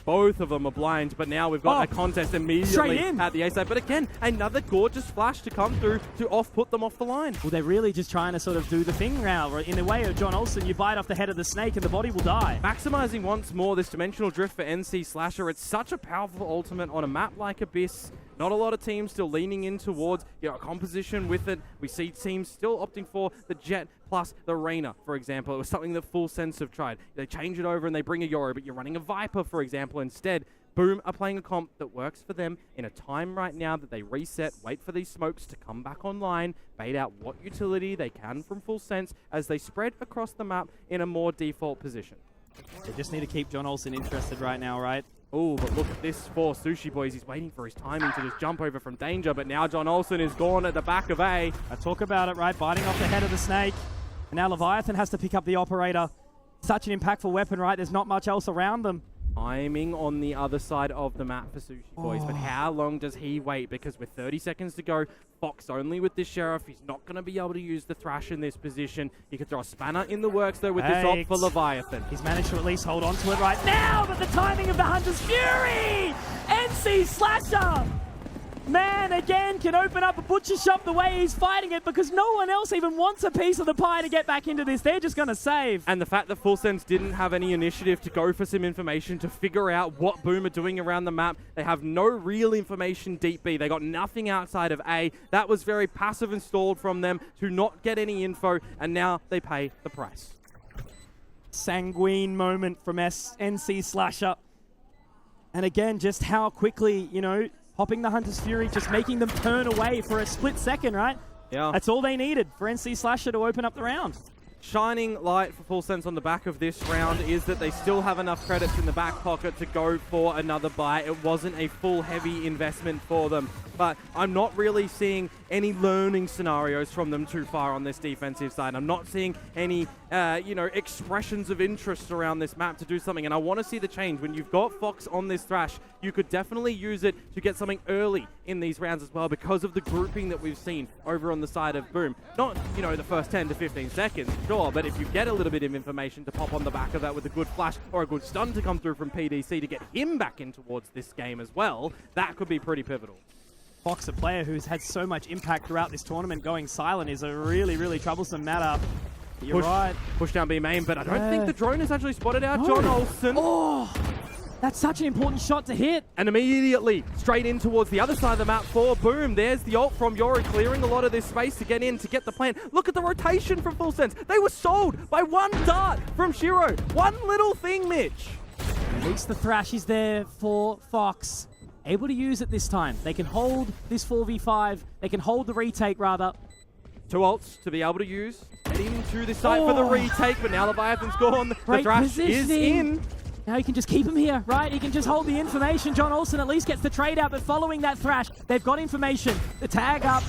Both of them are blind, but now we've got a contest immediately at the A side. But again, another gorgeous flash to come through to put them off the line. Well, they're really just trying to sort of do the thing now. In the way of John Olsen, you bite off the head of the snake and the body will die. Maximizing once more this dimensional drift for NC Slasher. It's such a powerful ultimate on a map like Abyss. Not a lot of teams still leaning in towards a composition with it. We see teams still opting for the Jet plus the Reyna, for example. It was something that Full Sense have tried. They change it over and they bring a Yoro, but you're running a Viper, for example, instead. Boom are playing a comp that works for them in a time right now that they reset, wait for these smokes to come back online, bait out what utility they can from Full Sense as they spread across the map in a more default position. They just need to keep John Olsen interested right now, right? Oh, but look at this for Sushi Boys. He's waiting for his timing to just jump over from danger, but now John Olsen is gone at the back of A. I talk about it, right? Biting off the head of the snake. And now Leviathan has to pick up the operator. Such an impactful weapon, right? There's not much else around them. Timing on the other side of the map for Sushi Boys, but how long does he wait? Because with 30 seconds to go, Fox only with this Sheriff. He's not going to be able to use the Thrash in this position. He could throw a spanner in the works, though, with this ult for Leviathan. He's managed to at least hold on to it right now, but the timing of the Hunter's Fury! NC Slasher! Man, again, can open up a butcher shop the way he's fighting it because no one else even wants a piece of the pie to get back into this. They're just going to save. And the fact that Full Sense didn't have any initiative to go for some information to figure out what Boom are doing around the map. They have no real information deep B. They got nothing outside of A. That was very passive installed from them to not get any info, and now they pay the price. Sanguine moment from NC Slasher. And again, just how quickly, hopping the Hunter's Fury, just making them turn away for a split second, right? Yeah. That's all they needed for NC Slasher to open up the round. Shining light for Full Sense on the back of this round is that they still have enough credits in the back pocket to go for another buy. It wasn't a full heavy investment for them, but I'm not really seeing any learning scenarios from them too far on this defensive side. I'm not seeing any, expressions of interest around this map to do something, and I want to see the change. When you've got Fox on this Thrash, you could definitely use it to get something early in these rounds as well because of the grouping that we've seen over on the side of Boom. Not, you know, the first 10 to 15 seconds, sure, but if you get a little bit of information to pop on the back of that with a good flash or a good stun to come through from PDC to get him back in towards this game as well, that could be pretty pivotal. Fox, a player who's had so much impact throughout this tournament, going silent is a really, really troublesome matter. You're right. Push down B main, but I don't think the drone has actually spotted out John Olsen. Oh, that's such an important shot to hit. And immediately straight in towards the other side of the map for Boom. There's the ult from Yori, clearing a lot of this space to get in, to get the plan. Look at the rotation from Full Sense. They were sold by one dart from Shiro. One little thing, Mitch. At least the thrash is there for Fox. Able to use it this time. They can hold this 4v5. They can hold the retake, rather. 2 ults to be able to use. Get into the site for the retake, but now Leviathan's gone. The thrash is in. Now he can just keep him here, right? He can just hold the information. John Olsen at least gets the trade out, but following that thrash, they've got information. The tag up,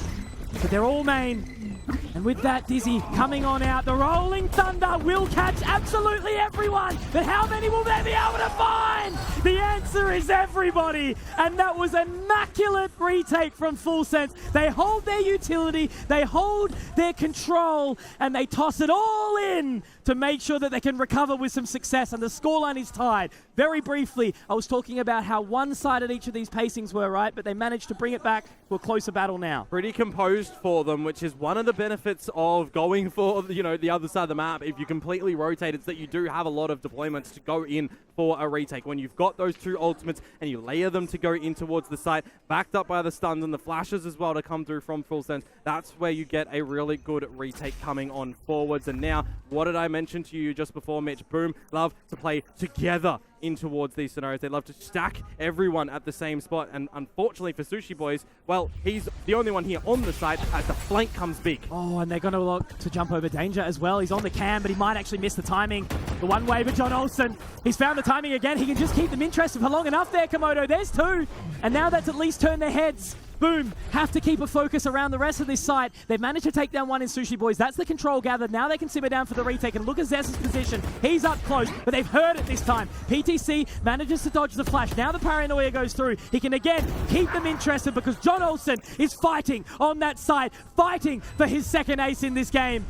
but they're all main. And with that, Dizzy coming on out. The Rolling Thunder will catch absolutely everyone. But how many will they be able to find? The answer is everybody. And that was an immaculate retake from Full Sense. They hold their utility, they hold their control, and they toss it all in to make sure that they can recover with some success. And the scoreline is tied. Very briefly, I was talking about how one-sided each of these pacings were, right? But they managed to bring it back to a closer battle now. Pretty composed for them, which is one of the benefits of going for, you know, the other side of the map. If you completely rotate, it's that you do have a lot of deployments to go in for a retake. When you've got those 2 ultimates and you layer them to go in towards the site, backed up by the stuns and the flashes as well to come through from Full Sense, that's where you get a really good retake coming on forwards. And now, what did I mention to you just before, Mitch? Boom love to play together in towards these scenarios. They love to stack everyone at the same spot, and unfortunately for Sushi Boys, well, he's the only one here on the side as the flank comes big. Oh, and they're going to look to jump over Danger as well. He's on the cam, but he might actually miss the timing. The one-way, but John Olsen, he's found the timing again. He can just keep them interested for long enough there, Komodo. There's 2, and now that's at least turned their heads. Boom, have to keep a focus around the rest of this site. They've managed to take down one in Sushi Boys. That's the control gathered. Now they can simmer down for the retake. And look at Zess's position. He's up close, but they've heard it this time. PTC manages to dodge the flash. Now the paranoia goes through. He can again keep them interested because John Olsen is fighting on that side, fighting for his second ace in this game.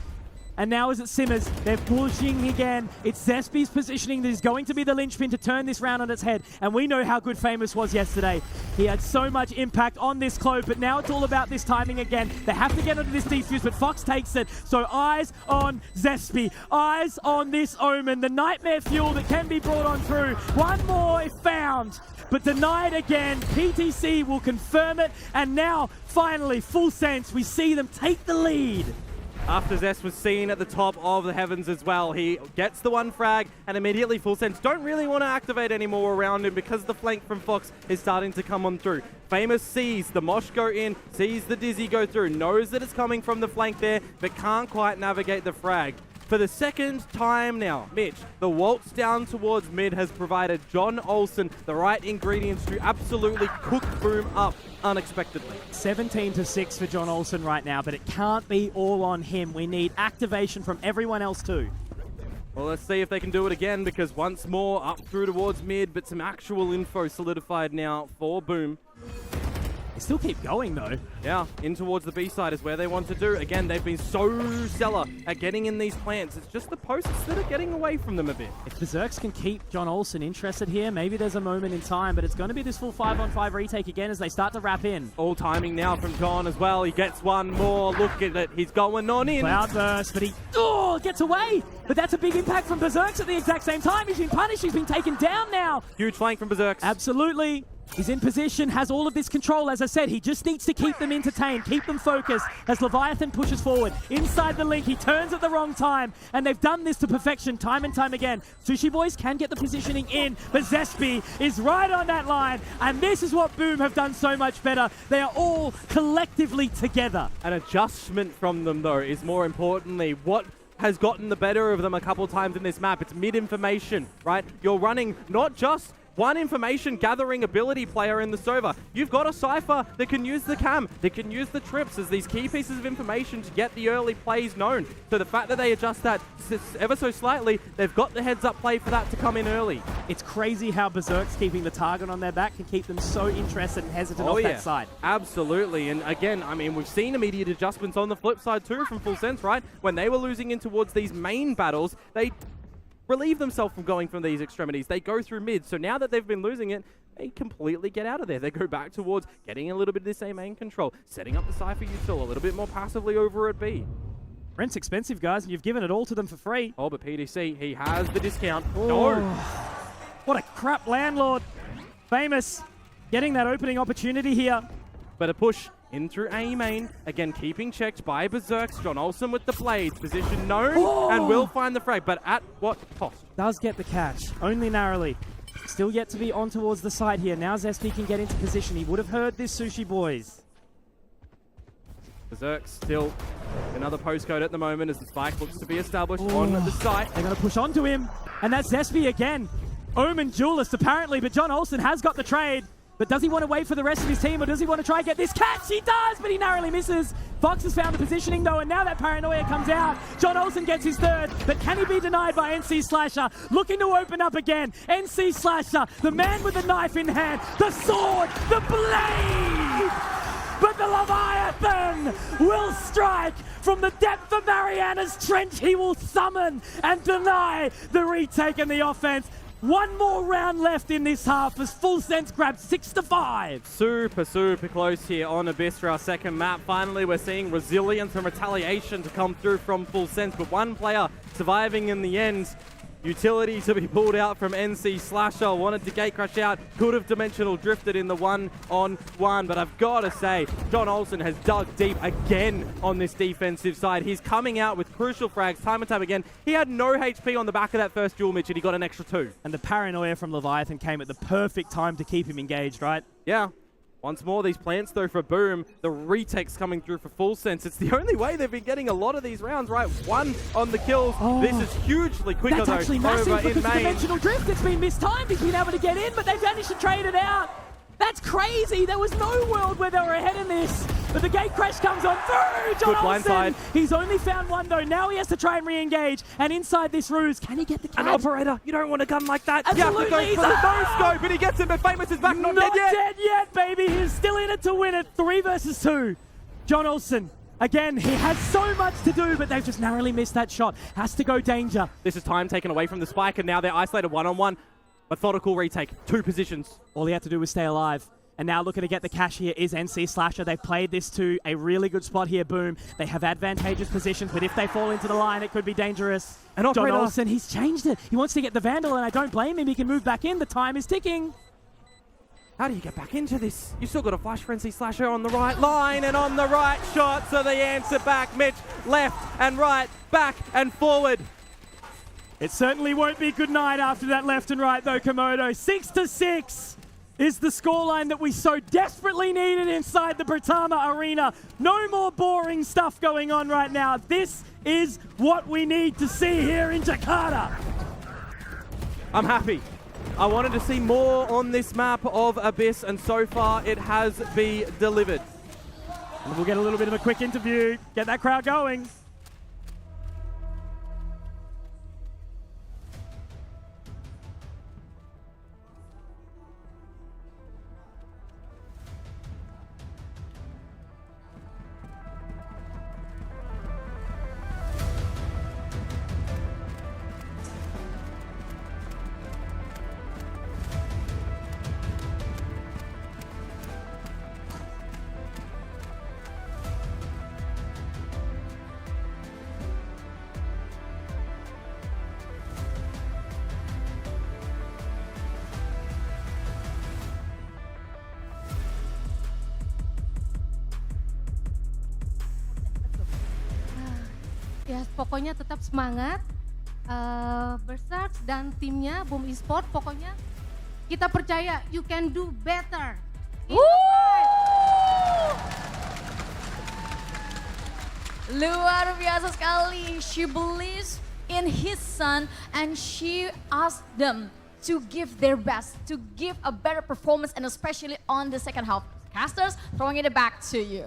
And now as it simmers, they're pushing again. It's Zespi's positioning that is going to be the linchpin to turn this round on its head. And we know how good Famous was yesterday. He had so much impact on this Clove, but now it's all about this timing again. They have to get into this defuse, but Fox takes it. So eyes on Zespi, eyes on this Omen, the nightmare fuel that can be brought on through. One more if found, but denied again. PTC will confirm it, and now, finally, Full Sense, we see them take the lead. After Zest was seen at the top of the heavens as well, he gets the 1 frag, and immediately Full Sense don't really want to activate anymore around him because the flank from Fox is starting to come on through. Famous sees the Mosh go in, sees the Dizzy go through, knows that it's coming from the flank there, but can't quite navigate the frag. For the second time now, Mitch, the waltz down towards mid has provided John Olsen the right ingredients to absolutely cook Boom up unexpectedly. 17-6 for John Olsen right now, but it can't be all on him. We need activation from everyone else too. Well, let's see if they can do it again, because once more up through towards mid, but some actual info solidified now for Boom. They still keep going though. Yeah, in towards the B side is where they want to do. Again, they've been so stellar at getting in these plants. It's just the posts that are getting away from them a bit. If Berserks can keep John Olsen interested here, maybe there's a moment in time, but it's going to be this full 5-on-5 retake again as they start to wrap in. All timing now from John as well. He gets one more. Look at it. He's going on in. Cloudburst, but he gets away. But that's a big impact from Berserks at the exact same time. He's been punished. He's been taken down now. Huge flank from Berserks. Absolutely. He's in position, has all of this control. As I said, he just needs to keep them entertained, keep them focused as Leviathan pushes forward. Inside the link, he turns at the wrong time, and they've done this to perfection time and time again. Sushi Boys can get the positioning in, but Zespi is right on that line, and this is what Boom have done so much better. They are all collectively together. An adjustment from them, though, is more importantly what has gotten the better of them a couple times in this map. It's mid-information, right? You're running not just one information gathering ability player in the Sova. You've got a Cypher that can use the cam, that can use the trips as these key pieces of information to get the early plays known. So the fact that they adjust that ever so slightly, they've got the heads-up play for that to come in early. It's crazy how Berserk's keeping the target on their back can keep them so interested and hesitant off that side. Absolutely. And again, I mean, we've seen immediate adjustments on the flip side too from Full Sense, right? When they were losing in towards these main battles, they relieve themselves from going from these extremities. They go through mid. So now that they've been losing it, they completely get out of there. They go back towards getting a little bit of this A main control, setting up the Cypher util a little bit more passively over at B. Rent's expensive, guys, and you've given it all to them for free. Oh, but PDC, he has the discount. Oh. No. What a crap landlord. Famous getting that opening opportunity here. But a push in through A main. Again, keeping checked by Berserks. John Olsen with the blades. Position known and will find the frag. But at what cost? Does get the catch, only narrowly. Still yet to be on towards the side here. Now Zesty can get into position. He would have heard this, Sushi Boys. Berserk still another postcode at the moment as the spike looks to be established on the site. They're going to push onto him. And that's Zesty again. Omen duelist apparently, but John Olsen has got the trade. But does he want to wait for the rest of his team, or does he want to try and get this catch? He does, but he narrowly misses. Fox has found the positioning though, and now that paranoia comes out. John Olsen gets his third, but can he be denied by NC Slasher? Looking to open up again. NC Slasher, the man with the knife in hand, the sword, the blade! But the Leviathan will strike from the depth of Mariana's trench. He will summon and deny the retake and the offense. One more round left in this half as Full Sense grabs 6-5. Super close here on Abyss for our second map. Finally, we're seeing resilience and retaliation to come through from Full Sense, but one player surviving in the end. Utility to be pulled out from NC Slasher. Wanted to gate crash out. Could have dimensional drifted in the one-on-one. But I've got to say, John Olsen has dug deep again on this defensive side. He's coming out with crucial frags time and time again. He had no HP on the back of that first duel, Mitch, and he got an extra 2. And the paranoia from Leviathan came at the perfect time to keep him engaged, right? Yeah. Once more, these plants, though, for Boom. The retakes coming through for Full Sense. It's the only way they've been getting a lot of these rounds, right? 1 on the kills. This is hugely quicker, That's though, actually massive over because in the main. dimensional drift. It's been mistimed. He's been able to get in, but they've managed to trade it out. That's crazy. There was no world where they were ahead in this. But the gate crash comes on through. John blind Olsen. side. He's only found one, though. Now he has to try and re-engage. And inside this ruse, can he get the catch? An operator, you don't want a gun like that. Absolutely. You have to go for the no-scope, but he gets it, but Famous is back. Not dead yet. Dead yet, baby. He's still in it to win it. 3 versus 2. John Olsen. Again, he has so much to do, but they've just narrowly missed that shot. Has to go danger. This is time taken away from the spike, and now they're isolated one-on-one. Methodical retake. 2 positions. All he had to do was stay alive. And now looking to get the cash here is NC Slasher. They've played this to a really good spot here, Boom. They have advantageous positions, but if they fall into the line, it could be dangerous. And John Olsen, he's changed it. He wants to get the Vandal, and I don't blame him. He can move back in. The time is ticking. How do you get back into this? You still got a flash for NC Slasher on the right line and on the right shot, so they answer back. Mitch, left and right, back and forward. It certainly won't be good night after that left and right, though, Komodo. 6-6. Is the scoreline that we so desperately needed inside the Britama Arena. No more boring stuff going on right now. This is what we need to see here in Jakarta. I'm happy. I wanted to see more on this map of Abyss, and so far it has been delivered. And we'll get a little bit of a quick interview, get that crowd going. Ya, pokoknya tetap semangat. Berserk dan timnya Boom Esport, pokoknya kita percaya you can do better. Luar biasa sekali. She believes in his son and she asked them, to give their best, to give a better performance, and especially on the second half. Casters, throwing it back to you.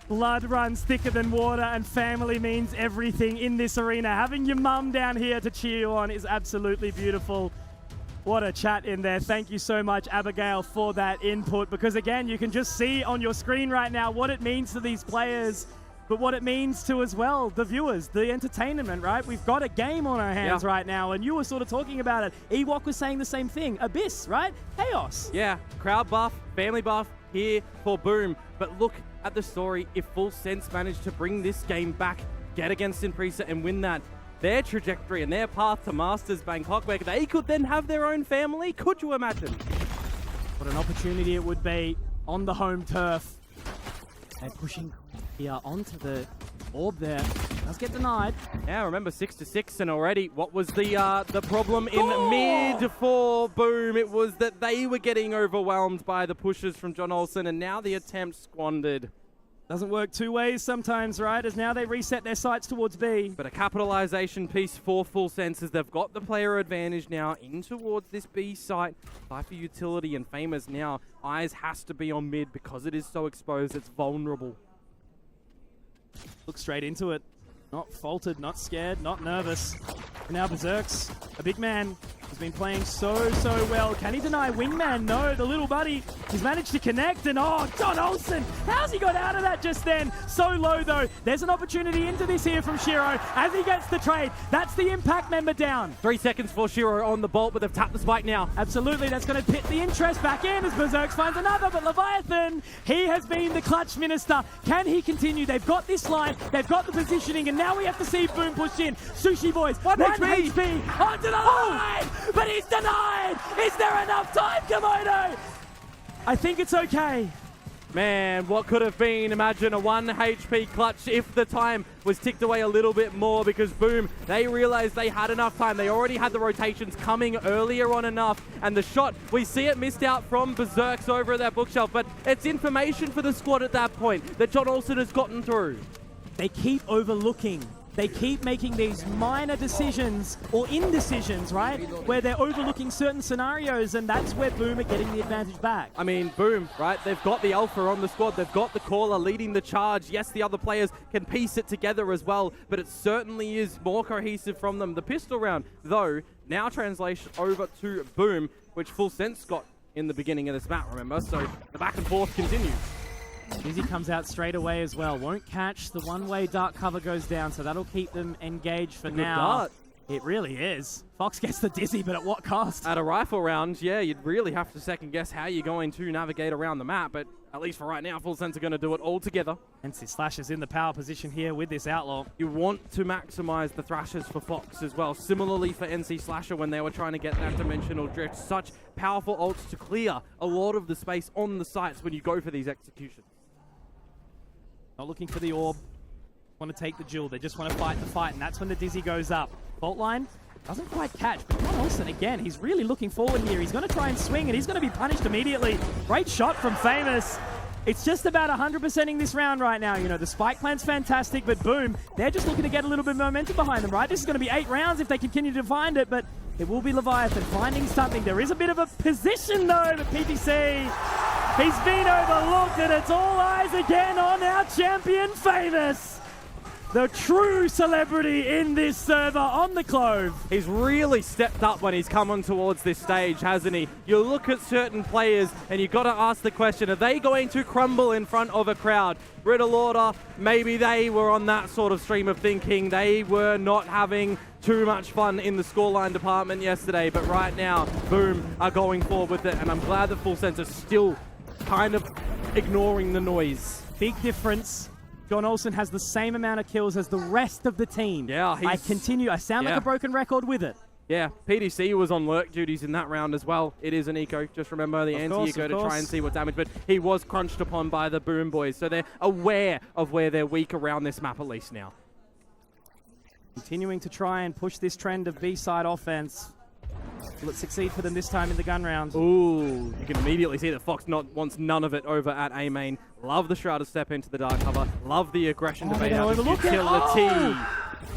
Blood runs thicker than water, and family means everything in this arena. Having your mum down here to cheer you on is absolutely beautiful. What a chat in there. Thank you so much, Abigail, for that input, because again, you can just see on your screen right now what it means to these players, but what it means to as well the viewers, the entertainment, right? We've got a game on our hands right now, and you were sort of talking about it. Ewok was saying the same thing. Abyss, right? Chaos. Yeah, crowd buff, family buff here for Boom. But look at the story. If Full Sense managed to bring this game back, get against Impresa and win that, their trajectory and their path to Masters Bangkok, where they could then have their own family, could you imagine? What an opportunity it would be on the home turf. They're pushing here onto the orb there. Does get denied. Yeah, remember 6-6, and already what was the problem in mid for Boom? It was that they were getting overwhelmed by the pushes from John Olsen, and now the attempt squandered. Doesn't work two ways sometimes, right? As now they reset their sights towards B. But a capitalization piece for Full Senses. They've got the player advantage now in towards this B site. Cypher utility and Famous now. Eyes has to be on mid because it is so exposed. It's vulnerable. Look straight into it. Not faltered, not scared, not nervous. And now Berserks, a big man, has been playing so well. Can he deny Wingman? No, the little buddy has managed to connect, and oh, John Olsen, how's he got out of that just then? So low though. There's an opportunity into this here from Shiro as he gets the trade. That's the impact member down. 3 seconds for Shiro on the bolt, but they've tapped the spike now. Absolutely, that's going to pit the interest back in as Berserks finds another, but Leviathan, he has been the clutch minister. Can he continue? They've got this line, they've got the positioning, and now we have to see Boom push in. Sushi Boys, 1 HP onto the line, but he's denied. Is there enough time, Komodo? I think it's okay. Man, what could have been? Imagine a 1 HP clutch if the time was ticked away a little bit more, because Boom, they realized they had enough time. They already had the rotations coming earlier on enough, and the shot, we see it missed out from Berserks over at that bookshelf, but it's information for the squad at that point that John Olsen has gotten through. They keep overlooking. They keep making these minor decisions or indecisions, right? Where they're overlooking certain scenarios, and that's where Boom are getting the advantage back. I mean, Boom, right? They've got the alpha on the squad. They've got the caller leading the charge. Yes, the other players can piece it together as well, but it certainly is more cohesive from them. The pistol round, though, now translation over to Boom, which Full Sense got in the beginning of this map, remember? So the back and forth continues. Dizzy comes out straight away as well. Won't catch. The one-way dark cover goes down, so that'll keep them engaged for now. Dart. It really is. Fox gets the Dizzy, but at what cost? At a rifle round, yeah, you'd really have to second guess how you're going to navigate around the map, but at least for right now, Full Sense are going to do it all together. And Slash is in the power position here with this Outlaw. You want to maximize the thrashes for Fox as well. Similarly for NC Slasher when they were trying to get that dimensional drift. Such powerful ults to clear a lot of the space on the sites when you go for these executions. Not looking for the orb. Want to take the jewel. They just want to fight the fight, and that's when the Dizzy goes up. Bolt line doesn't quite catch, but John Olsen again, he's really looking forward here. He's going to try and swing, and he's going to be punished immediately. Great shot from Famous. It's just about 100%ing this round right now. You know, the spike plan's fantastic, but Boom, they're just looking to get a little bit of momentum behind them, right? This is going to be 8 rounds if they continue to find it, but it will be Leviathan finding something. There is a bit of a position, though, but PPC, he's been overlooked, and it's all eyes again on our champion, Famous. The true celebrity in this server on the Clove. He's really stepped up when he's come on towards this stage, hasn't he? You look at certain players and you've got to ask the question, are they going to crumble in front of a crowd? Riddle Order, maybe they were on that sort of stream of thinking. They were not having too much fun in the scoreline department yesterday, but right now, Boom are going forward with it, and I'm glad that Full Sense are still kind of ignoring the noise. Big difference. John Olsen has the same amount of kills as the rest of the team. Yeah, I sound like a broken record with it. Yeah, PDC was on lurk duties in that round as well. It is an eco. Just remember the anti-eco to try and see what damage, but he was crunched upon by the Boom boys, so they're aware of where they're weak around this map at least now. Continuing to try and push this trend of B-side offense. Will it succeed for them this time in the gun round? Ooh, you can immediately see that Fox wants none of it over at A main. Love the Shroud to step into the dark cover. Love the aggression to bait out the utility.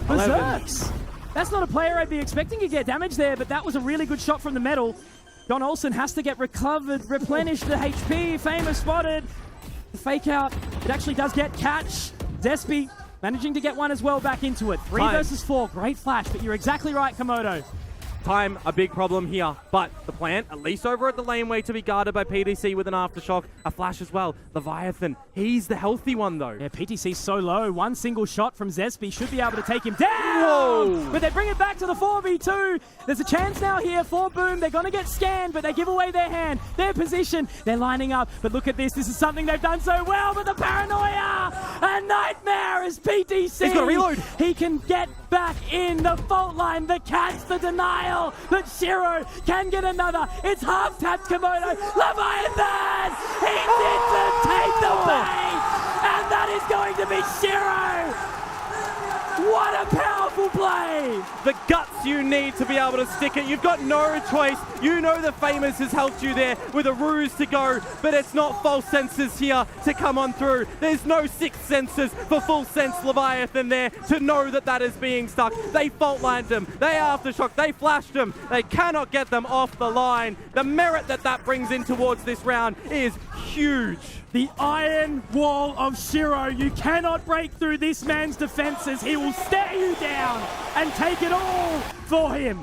Berserks! That's not a player I'd be expecting to get damage there, but that was a really good shot from the metal. John Olsen has to get recovered, replenish the HP. Famous spotted. The fake out. It actually does get catch. Zesby managing to get one as well back into it. 3 versus 4. Great flash, but you're exactly right, Komodo. Time, a big problem here, but the plant, at least over at the laneway, to be guarded by PTC with an aftershock, a flash as well. Leviathan, he's the healthy one though. Yeah, PTC's so low. One single shot from Zesby should be able to take him down. Whoa! But they bring it back to the 4v2. There's a chance now here for Boom. They're going to get scanned, but they give away their hand, their position. They're lining up, but look at this. This is something they've done so well, but the paranoia, a nightmare is PTC. He's got to reload. He can get back in the fault line, the catch, the denial. But Shiro can get another. It's half tapped Komodo. Leviathan! He didn't take the bait! And that is going to be Shiro! What a powerful play! The guts you need to be able to stick it. You've got no choice. You know the Famous has helped you there with a ruse to go, but it's not false senses here to come on through. There's no sixth senses for full sense Leviathan there to know that that is being stuck. They fault lined him. They aftershock. They flashed him. They cannot get them off the line. The merit that that brings in towards this round is huge. The iron wall of Shiro. You cannot break through this man's defenses. He will stare you down and take it all for him.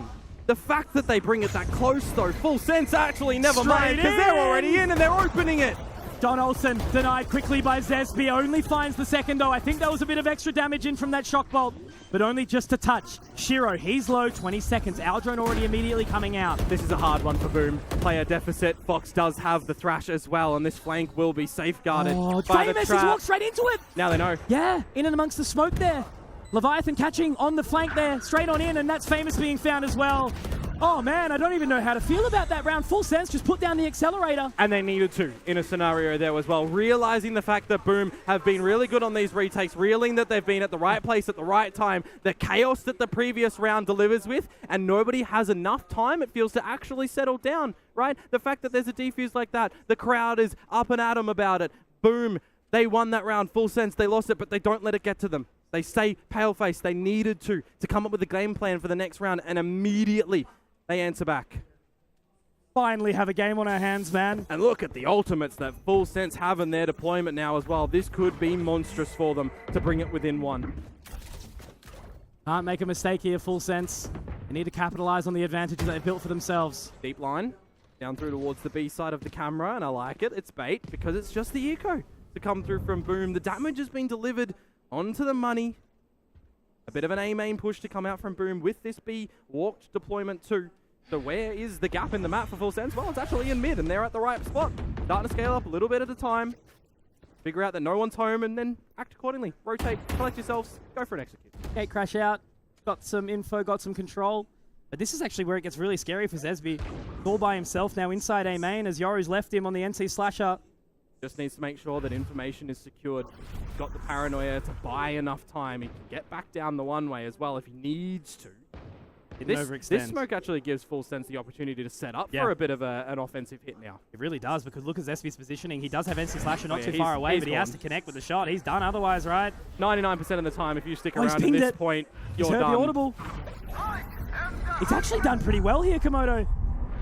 The fact that they bring it that close though, full sense actually never mind, because they're already in and they're opening it. John Olsen denied quickly by Zesby, only finds the second though. I think there was a bit of extra damage in from that shock bolt, but only just a touch. Shiro, he's low, 20 seconds. Aldrone already immediately coming out. This is a hard one for Boom. Player deficit. Fox does have the thrash as well, and this flank will be safeguarded by the Famous, trap. he's walked straight into it. Now they know. Yeah, in and amongst the smoke there. Leviathan catching on the flank there, straight on in, and that's Famous being found as well. Oh man, I don't even know how to feel about that round. Full sense, just put down the accelerator. And they needed to in a scenario there as well. Realizing the fact that Boom have been really good on these retakes, reeling that they've been at the right place at the right time, the chaos that the previous round delivers with, and nobody has enough time, it feels, to actually settle down, right? The fact that there's a defuse like that, the crowd is up and at 'em about it. Boom, they won that round. Full sense, they lost it, but they don't let it get to them. They stay pale-faced. They needed to come up with a game plan for the next round, and immediately they answer back. Finally have a game on our hands, man. And look at the ultimates that Full Sense have in their deployment now as well. This could be monstrous for them to bring it within one. Can't make a mistake here, Full Sense. They need to capitalize on the advantages they've built for themselves. Deep line, down through towards the B side of the camera, and I like it. It's bait because it's just the eco to come through from Boom. The damage has been delivered onto the money. A bit of an A-main push to come out from Boom with this B walked deployment too. So where is the gap in the map for Full Sense? Well, it's actually in mid, and they're at the right spot. Starting to scale up a little bit at a time. Figure out that no one's home, and then act accordingly. Rotate, collect yourselves, go for an execute. Gate crash out. Got some info, got some control. But this is actually where it gets really scary for Zesby. All by himself now inside A-main as Yoru's left him on the NC slasher. Just needs to make sure that information is secured. He's got the paranoia to buy enough time. He can get back down the one way as well if he needs to. This smoke actually gives Full Sense the opportunity to set up for a bit of an offensive hit now. It really does, because look at Zesby's positioning. He does have NC Slasher not too far away, but he has to connect with the shot. He's done otherwise, right? 99% of the time, if you stick around at this point, you're done. He's heard the audible. It's actually done pretty well here, Komodo.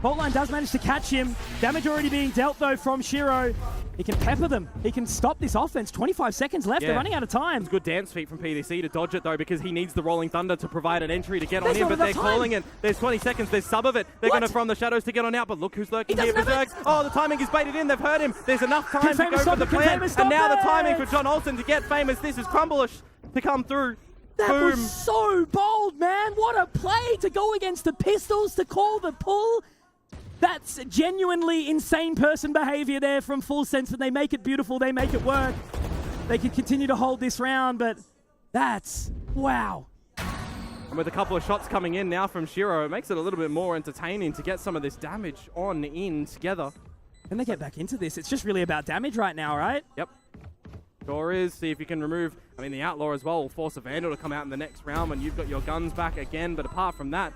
Faultline does manage to catch him. Damage already being dealt, though, from Shiro. He can pepper them. He can stop this offense. 25 seconds left. They're running out of time. It's good dance feet from PDC to dodge it, though, because he needs the Rolling Thunder to provide an entry to get on in, but they're calling it. There's 20 seconds. There's sub of it. They're going to from the shadows to get on out, but look who's lurking here. Berserk. Oh, the timing is baited in. They've heard him. There's enough time to go for the plan. And now the timing for John Olsen to get Famous. This is Crumbleish to come through. That Boom. was so bold, man. What a play to go against the Pistols, to call the pull. That's genuinely insane person behavior there from Full Sense, and they make it beautiful. They make it work. They can continue to hold this round, but that's wow. And with a couple of shots coming in now from Shiro, it makes it a little bit more entertaining to get some of this damage on in together. When they get back into this, it's just really about damage right now, right? Yep. Sure is. See if you can remove, the Outlaw as well will force a Vandal to come out in the next round when you've got your guns back again, but apart from that,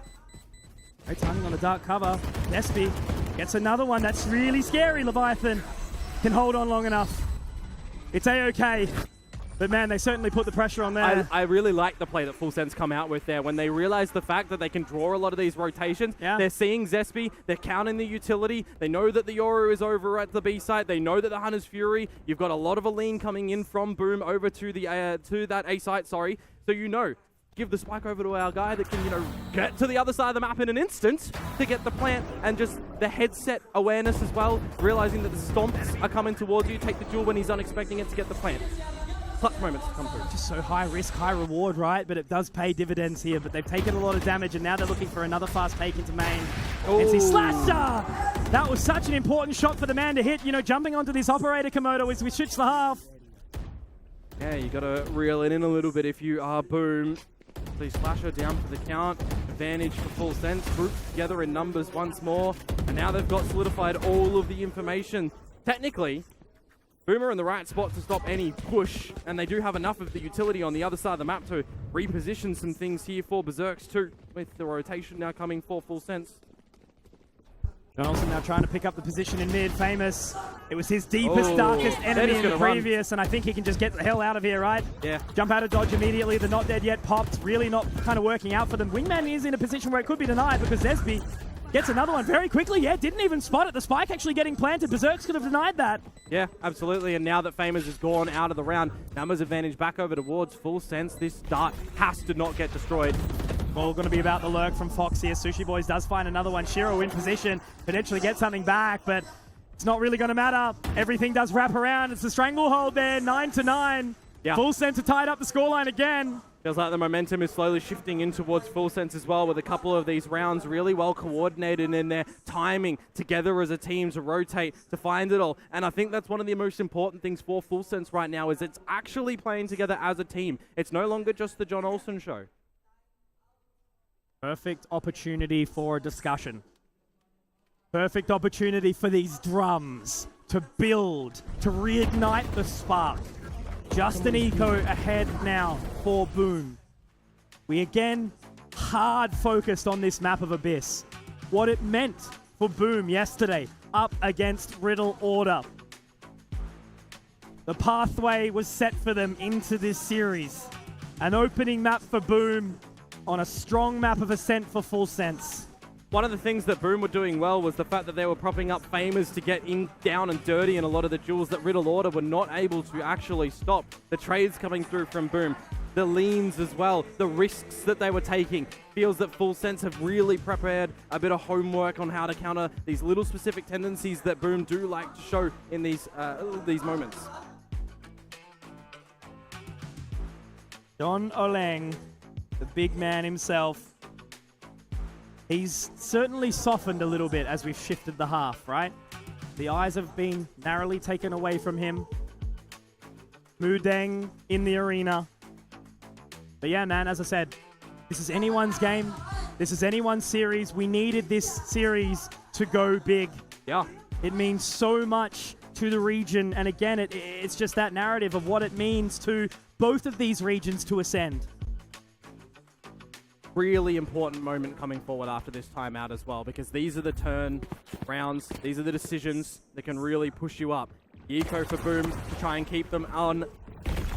great timing on the dark cover. Despy gets another one. That's really scary. Leviathan can hold on long enough. It's A-OK. But man, they certainly put the pressure on there. I really like the play that Full Sense come out with there. When they realize the fact that they can draw a lot of these rotations, they're seeing Zespi, they're counting the utility, they know that the Yoru is over at the B site, they know that the Hunter's Fury, you've got a lot of Aline coming in from Boom over to the to that A site, sorry. So you know, give the spike over to our guy that can, you know, get to the other side of the map in an instant to get the plant, and just the headset awareness as well, realizing that the stomps are coming towards you, take the duel when he's unexpecting it to get the plant. Clutch moments to come through. Just so high risk, high reward, right? But it does pay dividends here. But they've taken a lot of damage, and now they're looking for another fast take into main. NC Slasher! That was such an important shot for the man to hit. You know, jumping onto this operator Komodo as we switch the half. Yeah, you got to reel it in a little bit if you are Boom. Please Slasher down for the count. Advantage for Full Sense. Grouped together in numbers once more. And now they've got solidified all of the information. Technically, Boomer in the right spot to stop any push, and they do have enough of the utility on the other side of the map to reposition some things here for Berserks too, with the rotation now coming for Full Sense. Johnson now trying to pick up the position in mid. Famous. It was his deepest, darkest enemy in the previous, and I think he can just get the hell out of here, right? Yeah. Jump out of dodge immediately. The not dead yet popped. Really not kind of working out for them. Wingman is in a position where it could be denied because Zesby gets another one very quickly. Yeah, didn't even spot it. The spike actually getting planted. Berserks could have denied that. Yeah, absolutely. And now that Famous is gone out of the round, numbers advantage back over towards Full Sense. This dart has to not get destroyed. All going to be about the lurk from Fox here. Sushi Boys does find another one. Shiro in position, potentially get something back, but it's not really going to matter. Everything does wrap around. It's the stranglehold there, 9-9. Yeah. Full Sense have tied up the scoreline again. Feels like the momentum is slowly shifting in towards Full Sense as well, with a couple of these rounds really well coordinated in their timing together as a team to rotate, to find it all. And I think that's one of the most important things for Full Sense right now, is it's actually playing together as a team. It's no longer just the John Olsen show. Perfect opportunity for a discussion. Perfect opportunity for these drums to build, to reignite the spark. Justin Eco ahead now for Boom. We again hard focused on this map of Abyss. What it meant for Boom yesterday up against Riddle Order. The pathway was set for them into this series. An opening map for Boom on a strong map of Ascent for Full Sense. One of the things that Boom were doing well was the fact that they were propping up Famers to get in down and dirty in a lot of the duels that Riddle Order were not able to actually stop. The trades coming through from Boom, the leans as well, the risks that they were taking. Feels that Full Sense have really prepared a bit of homework on how to counter these little specific tendencies that Boom do like to show in these moments. Don Oleng, the big man himself. He's certainly softened a little bit as we've shifted the half, right? The eyes have been narrowly taken away from him. Mudeng in the arena. But yeah, man, as I said, this is anyone's game. This is anyone's series. We needed this series to go big. Yeah. It means so much to the region. And again, it's just that narrative of what it means to both of these regions to ascend. Really important moment coming forward after this timeout as well, because these are the turn rounds, these are the decisions that can really push you up. Eco for Boom to try and keep them on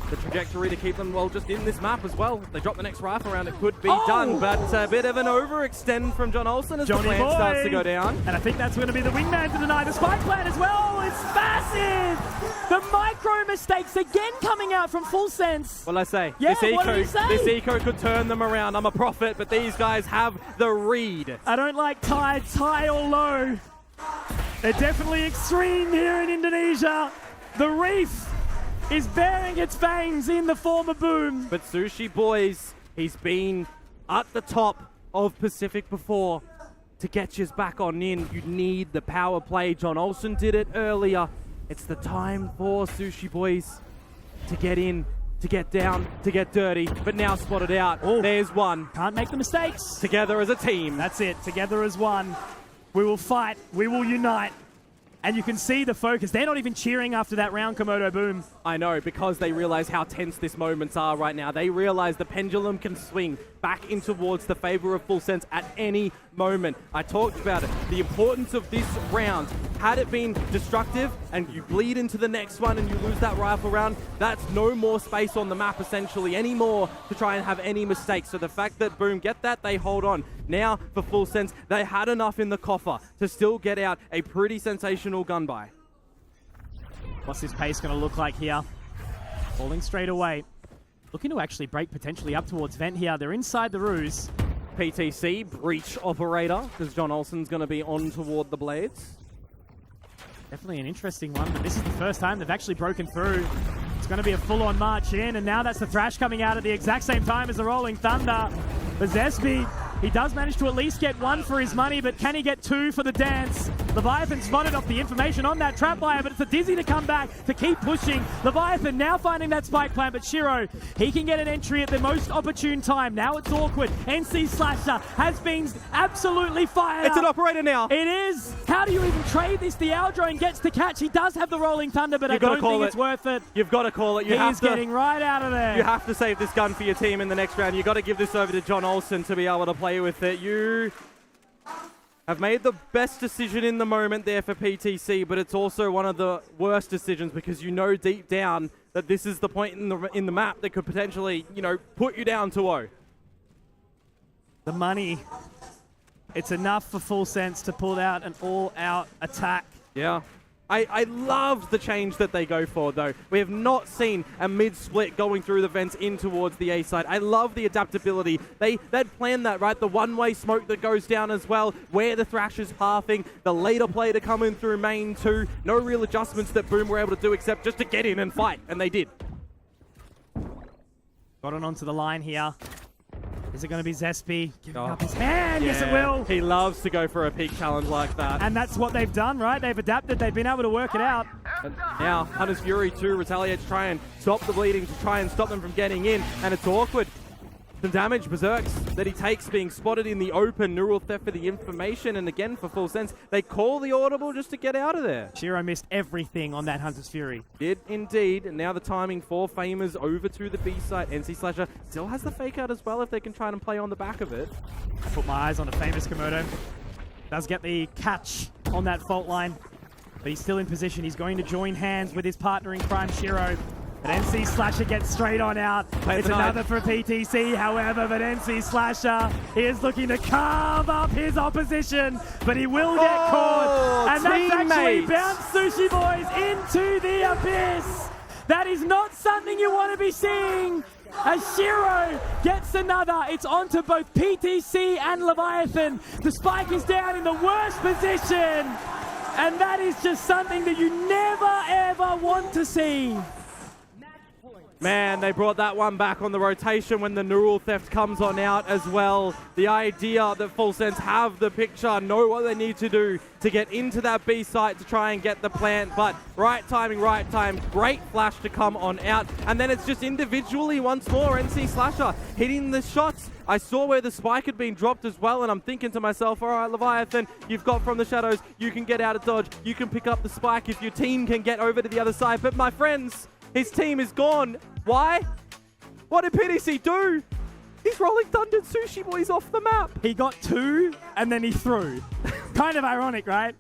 the trajectory, to keep them, well, just in this map as well. If they drop the next rifle round, it could be done, but a bit of an overextend from John Olsen as the plan starts to go down. And I think that's going to be the wingman to deny the spike plan as well. It's massive! The micro mistakes again coming out from Full Sense. Well, I say, Yeah, this eco could turn them around. I'm a prophet, but these guys have the read. I don't like tides, high or low. They're definitely extreme here in Indonesia. The reef is bearing its fangs in the form of Boom. But Sushi Boys, he's been at the top of Pacific before. To get you back on in, you need the power play. John Olsen did it earlier. It's the time for Sushi Boys to get in, to get down, to get dirty, but now spotted out. There's one. Can't make the mistakes. Together as a team. That's it, together as one. We will fight, we will unite. And you can see the focus. They're not even cheering after that round, Komodo Boom. I know, because they realize how tense these moments are right now. They realize the pendulum can swing back in towards the favor of Full Sense at any moment. I talked about it, the importance of this round. Had it been destructive and you bleed into the next one and you lose that rifle round, that's no more space on the map essentially anymore to try and have any mistakes. So the fact that Boom get that, they hold on. Now for Full Sense, they had enough in the coffer to still get out a pretty sensational gun buy. What's this pace going to look like here? Falling straight away. Looking to actually break potentially up towards Vent here. They're inside the ruse. PTC, breach operator, because John Olsen's going to be on toward the blades. Definitely an interesting one, but this is the first time they've actually broken through. It's going to be a full-on march in, and now that's the Thrash coming out at the exact same time as the Rolling Thunder. But Zesby, he does manage to at least get one for his money, but can he get two for the dance? Leviathan spotted off the information on that trap wire, but it's a Dizzy to come back to keep pushing. Leviathan now finding that spike plant, but Shiro, he can get an entry at the most opportune time. Now it's awkward. NC Slasher has been absolutely fired It's up. an operator now. It is. How do you even trade this? The Aldrone gets to catch. He does have the Rolling Thunder, but I don't think it's worth it. You've got to call it. He is getting right out of there. You have to save this gun for your team in the next round. You've got to give this over to John Olsen to be able to play with it. You have made the best decision in the moment there for PTC, but it's also one of the worst decisions because you know deep down that this is the point in the map that could potentially, you know, put you down to 0. The money. It's enough for Full Sense to pull out an all-out attack. Yeah. I love the change that they go for, though. We have not seen a mid-split going through the vents in towards the A side. I love the adaptability. They'd planned that, right? The one-way smoke that goes down as well, where the Thrash is pathing, the later play to come in through main 2. No real adjustments that Boom were able to do except just to get in and fight, and they did. Got it onto the line here. Is it going to be Zesby giving up his hand? Yes, it will. He loves to go for a peak challenge like that. And that's what they've done, right? They've adapted. They've been able to work it out. And now, Hunter's Fury 2 retaliates to try and stop the bleeding, to try and stop them from getting in. And it's awkward. Some damage, Berserks, that he takes being spotted in the open. Neural theft for the information. And again, for Full Sense, they call the audible just to get out of there. Shiro missed everything on that Hunter's Fury. Did indeed. And now the timing for Famers over to the B side. NC Slasher still has the fake out as well if they can try and play on the back of it. I put my eyes on a Famous Komodo. Does get the catch on that fault line. But he's still in position. He's going to join hands with his partner in crime, Shiro. But NC Slasher gets straight on out. It's another for PTC, however, but NC Slasher is looking to carve up his opposition, but he will get caught. And that's actually bounced Sushi Boys into the abyss. That is not something you want to be seeing. As Shiro gets another, it's onto both PTC and Leviathan. The spike is down in the worst position. And that is just something that you never, ever want to see. Man, they brought that one back on the rotation when the neural theft comes on out as well. The idea that Full Sense have the picture, know what they need to do to get into that B site to try and get the plant, but right timing, right time, great flash to come on out. And then it's just individually once more, NC Slasher hitting the shots. I saw where the spike had been dropped as well, and I'm thinking to myself, all right, Leviathan, you've got from the shadows, you can get out of dodge, you can pick up the spike if your team can get over to the other side. But my friends, his team is gone. Why? What did PTC do? He's Rolling Thundered Sushi Boys off the map. He got 2 and then he threw. Kind of ironic, right?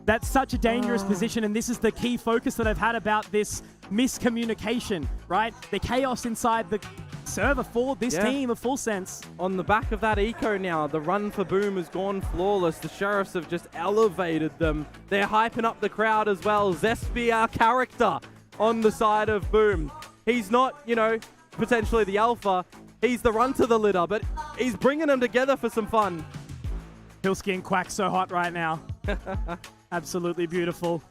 That's such a dangerous position, and this is the key focus that I've had about this miscommunication, right? The chaos inside the server for this team of Full Sense. On the back of that eco now, the run for Boom has gone flawless. The Sheriffs have just elevated them. They're hyping up the crowd as well. Zesby, our character, on the side of Boom. He's not, you know, potentially the alpha. He's the run to the litter, but he's bringing them together for some fun. Pilsky and Quack so hot right now. Absolutely beautiful.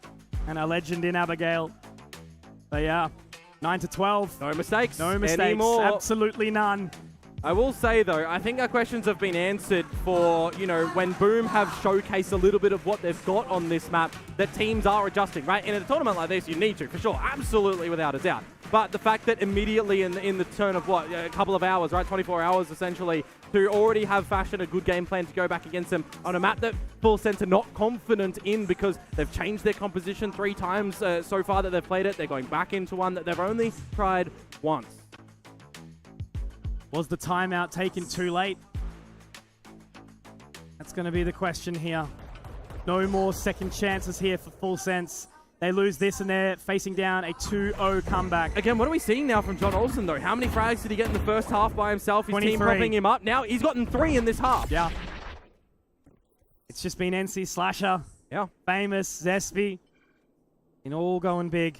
And our legend in Abigail. But yeah, 9-12. No mistakes. No mistakes. Anymore. Absolutely none. I will say, though, I think our questions have been answered for, you know, when Boom have showcased a little bit of what they've got on this map, that teams are adjusting, right? In a tournament like this, you need to, for sure. Absolutely, without a doubt. but the fact that immediately in the turn of what, a couple of hours, right, 24 hours essentially, to already have fashioned a good game plan to go back against them on a map that Full Sense are not confident in because they've changed their composition 3 times so far that they've played it. They're going back into one that they've only tried once. Was the timeout taken too late? That's going to be the question here. No more second chances here for Full Sense. They lose this and they're facing down a 2-0 comeback. Again, what are we seeing now from John Olsen, though? How many frags did he get in the first half by himself? His 23. team propping him up. Now he's gotten 3 in this half. Yeah. It's just been NC Slasher. Yeah. Famous, Zesby. And all going big.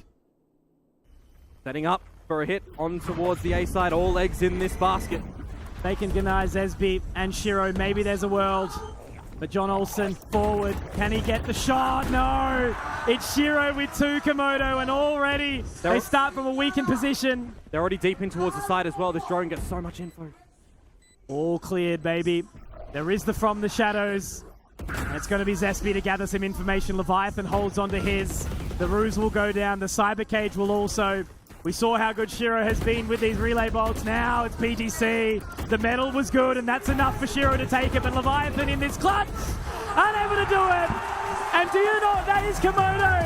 Setting up for a hit on towards the A side. All eggs in this basket. They can deny Zesby and Shiro. Maybe there's a world. But John Olsen forward. Can he get the shot? No! It's Shiro with 2 Komodo, and already they start from a weakened position. They're already deep in towards the side as well. This drone gets so much info. All cleared, baby. There is the From the Shadows. And it's going to be Zesby to gather some information. Leviathan holds onto his. The Ruse will go down. The Cyber Cage will also. We saw how good Shiro has been with these relay bolts. Now it's PGC. The metal was good, and that's enough for Shiro to take it. But Leviathan in this clutch, unable to do it. And do you know what that is, Komodo?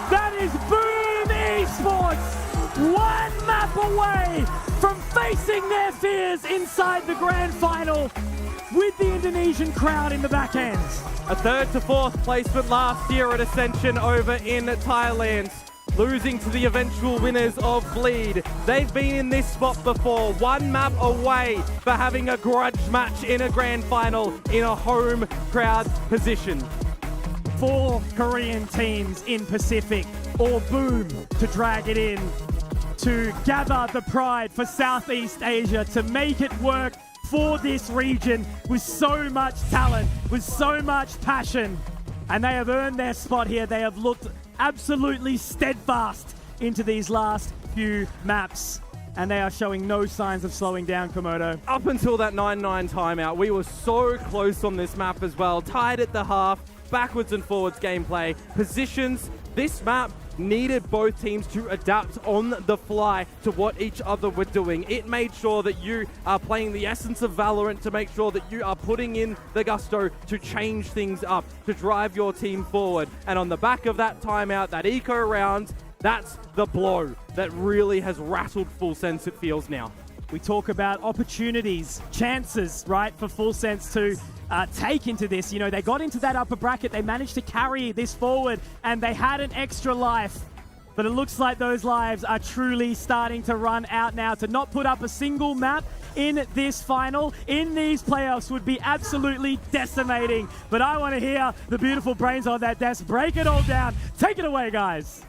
That is Boom Esports. 1 map away from facing their fears inside the grand final with the Indonesian crowd in the back end. A 3rd to 4th placement last year at Ascension over in Thailand. Losing to the eventual winners of Bleed. They've been in this spot before, 1 map away for having a grudge match in a grand final in a home crowd position. 4 Korean teams in Pacific, or Boom to drag it in, to gather the pride for Southeast Asia, to make it work for this region with so much talent, with so much passion. And they have earned their spot here. They have looked absolutely steadfast into these last few maps. And they are showing no signs of slowing down, Komodo. Up until that 9-9 timeout, we were so close on this map as well. Tied at the half, backwards and forwards gameplay. Positions, this map needed both teams to adapt on the fly to what each other were doing. It made sure that you are playing the essence of Valorant to make sure that you are putting in the gusto to change things up, to drive your team forward. And on the back of that timeout, that eco round, that's the blow that really has rattled Full Sense, it feels now. We talk about opportunities, chances, right, for Full Sense to take into this. You know, they got into that upper bracket, they managed to carry this forward, and they had an extra life. But it looks like those lives are truly starting to run out now. To not put up a single map in this final, in these playoffs, would be absolutely decimating. But I want to hear the beautiful brains on that desk break it all down. Take it away, guys.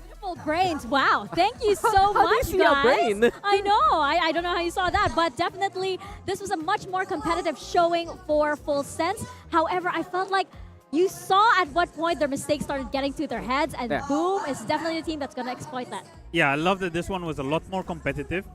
Brains. Wow. Thank you so much, guys. I know. I don't know how you saw that, but definitely this was a much more competitive showing for Full Sense. However, I felt like you saw at what point their mistakes started getting to their heads, and Boom is definitely the team that's going to exploit that. Yeah, I love that this one was a lot more competitive.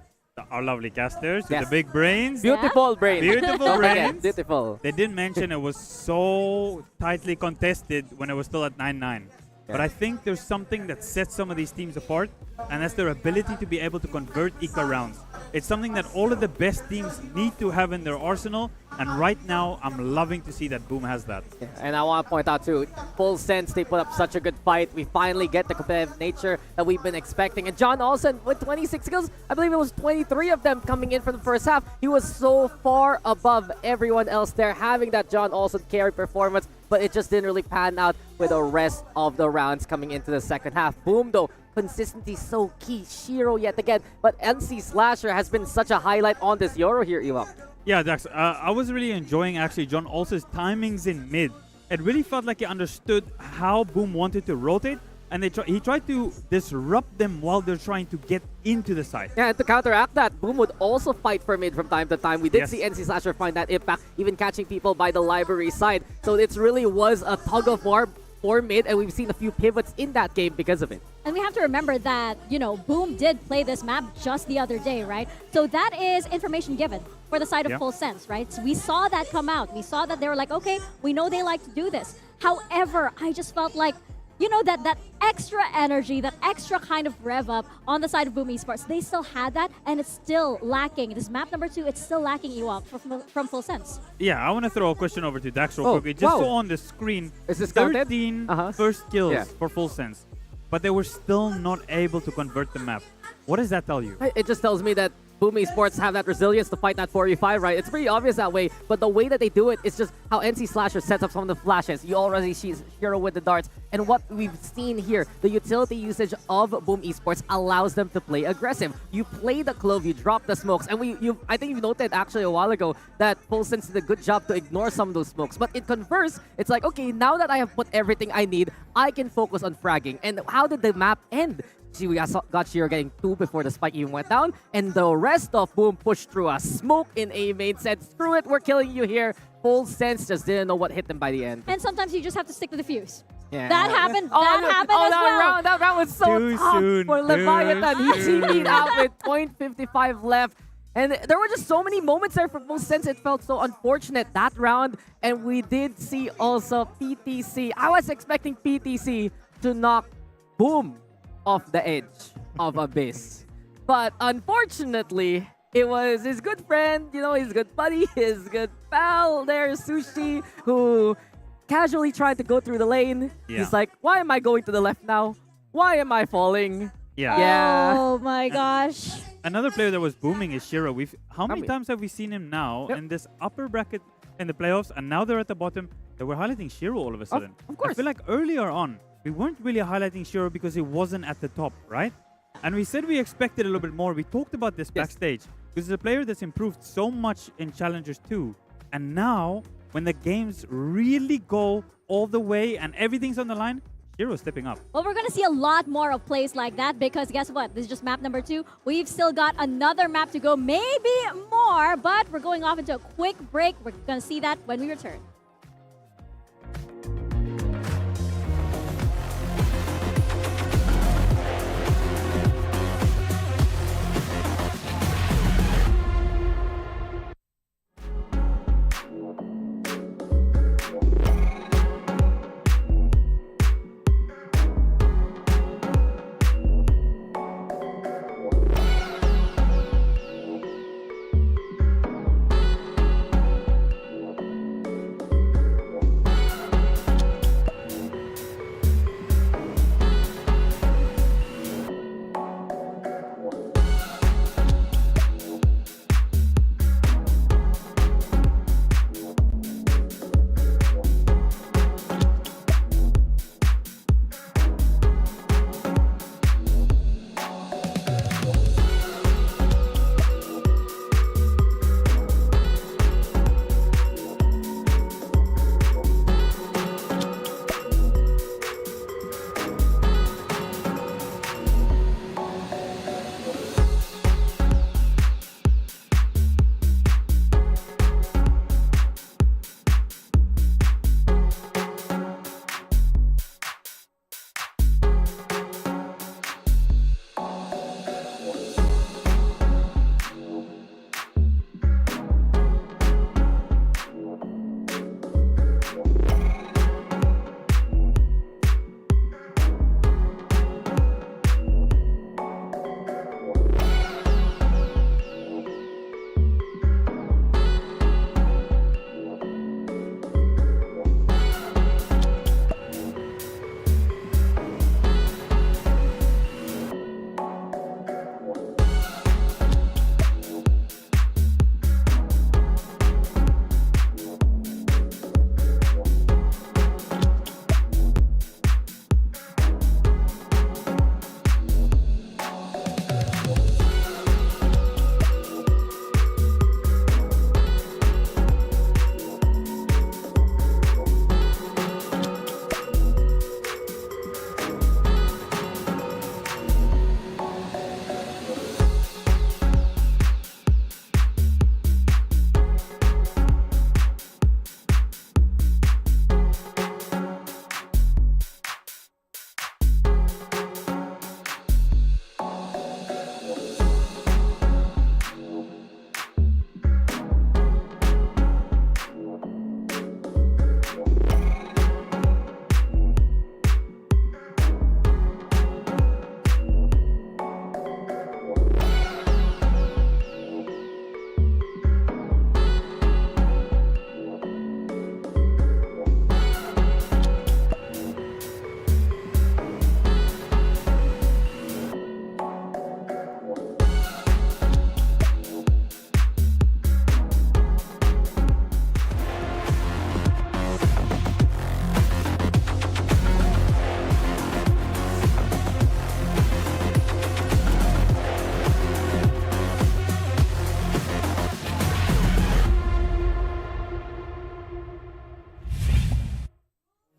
Our lovely casters with the big brains. Beautiful brains. Beautiful brains. Beautiful. They did mention it was so tightly contested when it was still at 9-9. But I think there's something that sets some of these teams apart, and that's their ability to be able to convert eco rounds. It's something that all of the best teams need to have in their arsenal, and right now, I'm loving to see that Boom has that. Yeah, and I want to point out too, Full Sense, they put up such a good fight. We finally get the competitive nature that we've been expecting. And John Olsen with 26 kills, I believe it was 23 of them coming in from the first half. He was so far above everyone else there, having that John Olsen carry performance, but it just didn't really pan out with the rest of the rounds coming into the second half. Boom though, consistency so key. Shiro yet again, but NC Slasher has been such a highlight on this Euro here, Eva. Yeah, Dax, I was really enjoying actually John Olsen's timings in mid. It really felt like he understood how Boom wanted to rotate, and he tried to disrupt them while they're trying to get into the side. Yeah, and to counteract that, Boom would also fight for mid from time to time. We did see NC Slasher find that impact, even catching people by the library side. So it really was a tug of war for mid, and we've seen a few pivots in that game because of it. And we have to remember that, you know, Boom did play this map just the other day, right? So that is information given for the side of Full Sense, right? So we saw that come out. We saw that they were like, okay, we know they like to do this. However, I just felt like you know, that extra energy, that extra kind of rev up on the side of Boom Esports. They still had that, and it's still lacking. This map number 2, it's still lacking Ewok from Full Sense. Yeah, I want to throw a question over to Dax real Oh, quickly. Just wow. so on the screen, Is this 13 counted? first kills Yeah. for Full Sense, but they were still not able to convert the map. What does that tell you? It just tells me that Boom Esports have that resilience to fight that 4v5, right? It's pretty obvious that way, but the way that they do it is just how NC Slasher sets up some of the flashes. You already see Hero with the darts, and what we've seen here, the utility usage of Boom Esports allows them to play aggressive. You play the Clove, you drop the smokes, and I think you noted actually a while ago that Full Sense did a good job to ignore some of those smokes. But in converse, it's like, okay, now that I have put everything I need, I can focus on fragging. And how did the map end? See, we got Shiro getting 2 before the spike even went down, and the rest of Boom pushed through a smoke in A main, said, screw it, we're killing you here. Full Sense just didn't know what hit them by the end. And sometimes you just have to stick to the fuse. Yeah. That happened. Oh, that no. happened Oh, as well. That round was so Too tough soon, for too Leviathan. He soon. TP'd out with 0.55 left. And there were just so many moments there for Full Sense. It felt so unfortunate that round. And we did see also PTC. I was expecting PTC to knock Boom off the edge of Abyss. But unfortunately, it was his good friend, you know, his good buddy, his good pal there, Sushi, who casually tried to go through the lane. Yeah. He's like, why am I going to the left now? Why am I falling? Yeah. Oh my gosh. Another player that was booming is Shiro. How many times have we seen him now Yep. in this upper bracket in the playoffs, and now they're at the bottom? They were highlighting Shiro all of a sudden. Of course. I feel like earlier on, we weren't really highlighting Shiro because he wasn't at the top, right? And we said we expected a little bit more. We talked about this backstage. Because it's a player that's improved so much in Challengers 2. And now, when the games really go all the way and everything's on the line, Shiro's stepping up. Well, we're going to see a lot more of plays like that because guess what? This is just map number 2. We've still got another map to go, maybe more, but we're going off into a quick break. We're going to see that when we return.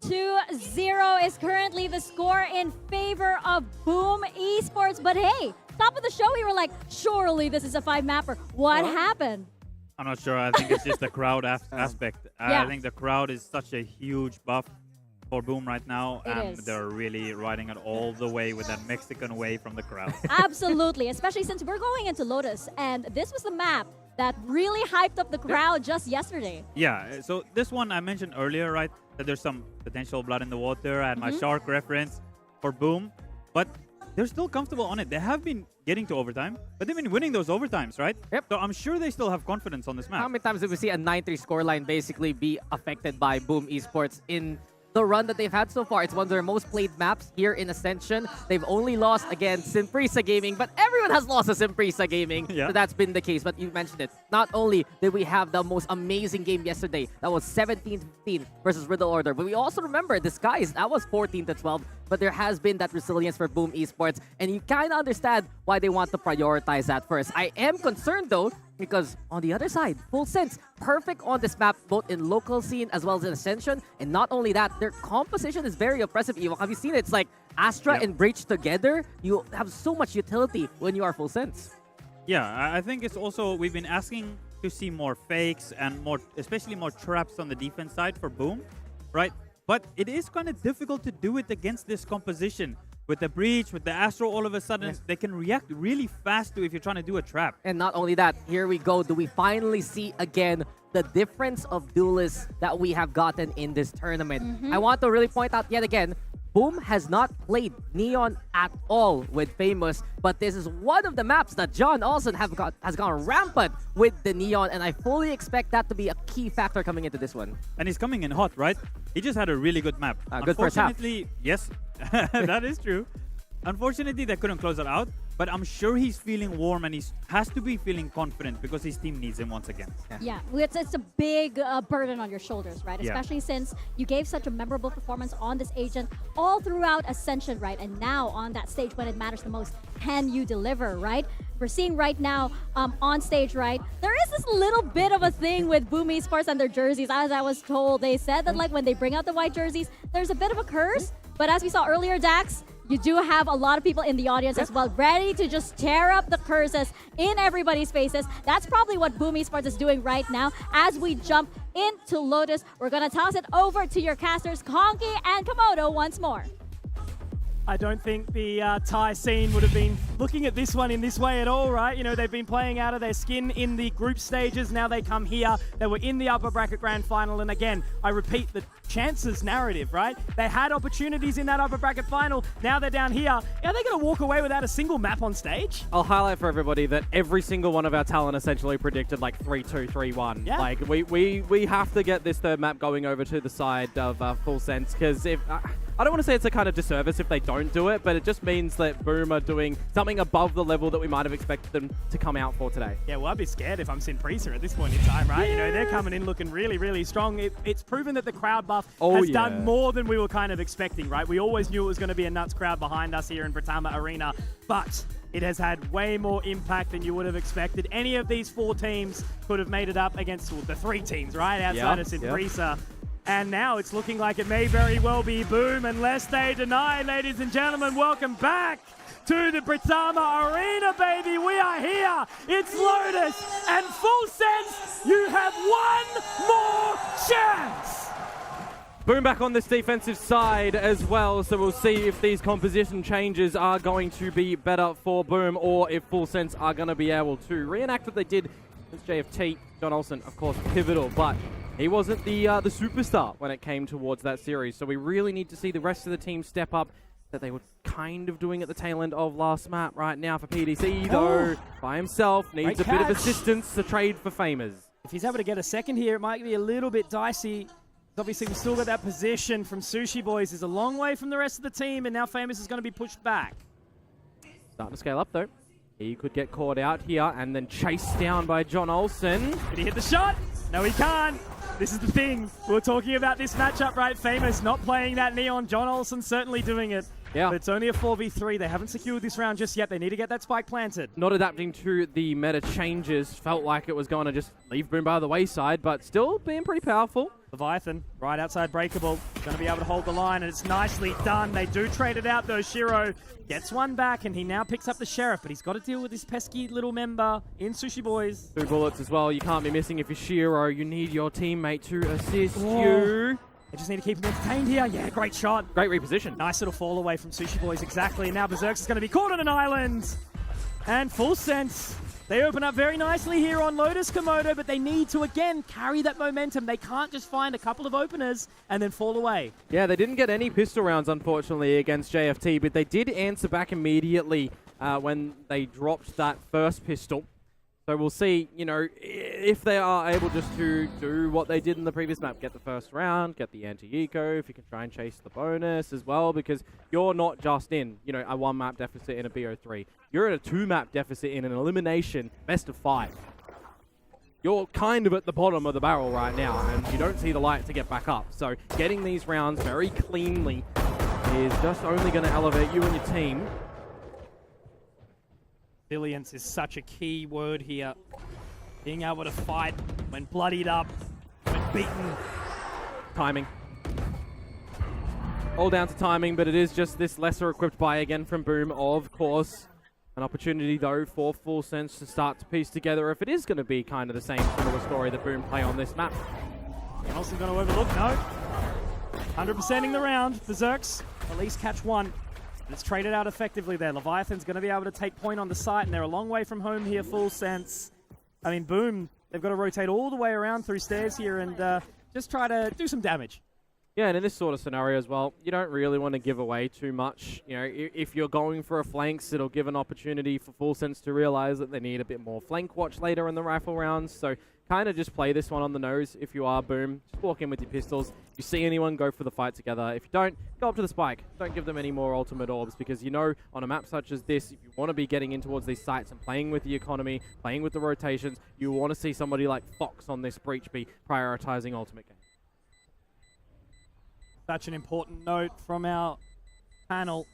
2-0 is currently the score in favor of Boom Esports. But hey, top of the show, we were like, surely this is a 5-mapper. What happened? I'm not sure. I think it's just the crowd aspect. Yeah. I think the crowd is such a huge buff for Boom right now, It and is. they're really riding it all the way with that Mexican way from the crowd. Absolutely, especially since we're going into Lotus, and this was the map that really hyped up the crowd just yesterday. Yeah, so this one I mentioned earlier, right, that there's some potential blood in the water. I had my shark reference for Boom, but they're still comfortable on it. They have been getting to overtime, but they've been winning those overtimes, right? Yep. So I'm sure they still have confidence on this map. How many times did we see a 9-3 scoreline basically be affected by Boom Esports in the run that they've had so far? It's one of their most played maps here in Ascension. They've only lost against Simprisa Gaming, but everyone has lost to Simprisa Gaming. Yeah. So that's been the case. But you mentioned it. Not only did we have the most amazing game yesterday, that was 17-15 versus Riddle Order, but we also remember Disguise, that was 14-12. But there has been that resilience for Boom Esports, and you kind of understand why they want to prioritize that first. I am concerned though, because on the other side, Full Sense, perfect on this map, both in local scene as well as in Ascension. And not only that, their composition is very oppressive. Evo, have you seen it? It's like Astra and Breach together. You have so much utility when you are Full Sense. Yeah, I think it's also, we've been asking to see more fakes and more, especially more traps on the defense side for Boom, right? But it is kind of difficult to do it against this composition. With the Breach, with the Astro, all of a sudden, they can react really fast to if you're trying to do a trap. And not only that, here we go. Do we finally see again the difference of duelists that we have gotten in this tournament? I want to really point out yet again, Boom has not played Neon at all with Famous, but this is one of the maps that John Olsen has gone rampant with the Neon, and I fully expect that to be a key factor coming into this one. And he's coming in hot, right? He just had a really good map. Good first half. Unfortunately, yes, that is true. Unfortunately, they couldn't close it out, but I'm sure he's feeling warm and he has to be feeling confident because his team needs him once again. Yeah, it's a big burden on your shoulders, right? Yeah. Especially since you gave such a memorable performance on this agent all throughout Ascension, right? And now on that stage when it matters the most, can you deliver, right? We're seeing right now on stage, right? There is this little bit of a thing with Boom Esports and their jerseys. As I was told, they said that like when they bring out the white jerseys, there's a bit of a curse. But as we saw earlier, Dax, you do have a lot of people in the audience as well, ready to just tear up the curses in everybody's faces. That's probably what Boom Esports is doing right now. As we jump into Lotus, we're going to toss it over to your casters, Conky and Komodo once more. I don't think the Thai scene would have been looking at this one in this way at all, right? You know, they've been playing out of their skin in the group stages. Now they come here. They were in the upper bracket grand final. And again, I repeat the chances narrative, right? They had opportunities in that upper bracket final. Now they're down here. Are they going to walk away without a single map on stage? I'll highlight for everybody that every single one of our talent essentially predicted like 3-2, 3-1. Yeah. Like we have to get this third map going over to the side of Full Sense, because if I don't want to say it's a kind of disservice if they don't do it, but it just means that Boom are doing something above the level that we might have expected them to come out for today. Yeah, well, I'd be scared if I'm Simprisa at this point in time, right? Yeah. You know, they're coming in looking really, really strong. It's proven that the crowd buff has done more than we were kind of expecting, right? We always knew it was going to be a nuts crowd behind us here in Britama Arena, but it has had way more impact than you would have expected. Any of these four teams could have made it up against the three teams, right? Outside of Simprisa. And now it's looking like it may very well be Boom unless they deny. Ladies and gentlemen, welcome back to the Britama Arena, baby. We are here. It's Lotus and Full Sense. You have one more chance. Boom back on this defensive side as well, so we'll see if these composition changes are going to be better for Boom or if Full Sense are going to be able to reenact what they did with JFT. John Olsen, of course, pivotal, but he wasn't the superstar when it came towards that series, so we really need to see the rest of the team step up that they were kind of doing at the tail end of last map. Right now for PDC, though, by himself, needs a bit of assistance to trade for Famers. If he's able to get a second here, it might be a little bit dicey. Obviously, we've still got that position from Sushi Boys. Is a long way from the rest of the team, and now Famous is going to be pushed back. Starting to scale up, though. He could get caught out here and then chased down by John Olsen. Did he hit the shot? No, he can't. This is the thing. We were talking about this matchup, right? Famous not playing that Neon. John Olsen certainly doing it. Yeah. But it's only a 4v3. They haven't secured this round just yet. They need to get that spike planted. Not adapting to the meta changes. Felt like it was going to just leave Boom by the wayside, but still being pretty powerful. Leviathan, right outside Breakable. Going to be able to hold the line, and it's nicely done. They do trade it out, though. Shiro gets one back, and he now picks up the Sheriff, but he's got to deal with this pesky little member in Sushi Boys. 2 bullets as well. You can't be missing if you're Shiro. You need your teammate to assist you. They just need to keep him entertained here. Yeah, great shot. Great reposition. Nice little fall away from Sushi Boys, exactly. And now Berserks is going to be caught on an island. And full sense. They open up very nicely here on Lotus, Komodo, but they need to, again, carry that momentum. They can't just find a couple of openers and then fall away. Yeah, they didn't get any pistol rounds, unfortunately, against JFT, but they did answer back immediately when they dropped that first pistol. So we'll see, you know, if they are able just to do what they did in the previous map, get the first round, get the anti-eco, if you can try and chase the bonus as well, because you're not just in, you know, a 1-map deficit in a BO3. You're in a 2-map deficit in an elimination best of 5. You're kind of at the bottom of the barrel right now, and you don't see the light to get back up. So getting these rounds very cleanly is just only going to elevate you and your team. Resilience is such a key word here. Being able to fight when bloodied up, when beaten. Timing. All down to timing, but it is just this lesser equipped buy again from Boom, of course. An opportunity, though, for Full Sense to start to piece together if it is going to be kind of the same similar story that Boom play on this map. Also going to overlook, no. 100%ing the round. Berserks at least catch one. Let's trade it out effectively there. Leviathan's going to be able to take point on the site, and they're a long way from home here, Full Sense. I mean, Boom, they've got to rotate all the way around through stairs here and just try to do some damage. Yeah, and in this sort of scenario as well, you don't really want to give away too much. You know, if you're going for a flanks, it'll give an opportunity for Full Sense to realize that they need a bit more flank watch later in the rifle rounds. So kind of just play this one on the nose if you are Boom. Just walk in with your pistols. If you see anyone, go for the fight together. If you don't, go up to the spike. Don't give them any more ultimate orbs, because you know on a map such as this, if you want to be getting in towards these sites and playing with the economy, playing with the rotations, you want to see somebody like Fox on this breach be prioritizing ultimate game. Such an important note from our panel,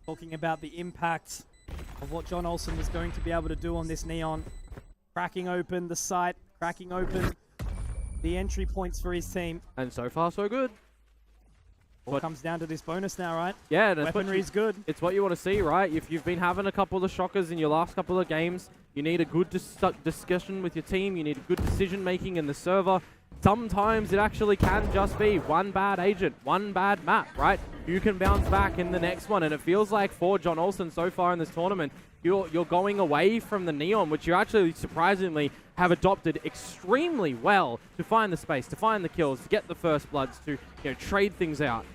talking about the impact of what John Olsen was going to be able to do on this Neon. Cracking open the site, cracking open the entry points for his team. And so far, so good. All comes down to this bonus now, right? Yeah, weaponry's good. It's what you want to see, right? If you've been having a couple of shockers in your last couple of games, you need a good discussion with your team. You need good decision making in the server. Sometimes it actually can just be one bad agent, one bad map, right? You can bounce back in the next one, and it feels like for John Olsen so far in this tournament, you're going away from the Neon, which you actually surprisingly have adopted extremely well to find the space, to find the kills, to get the first bloods, to trade things out.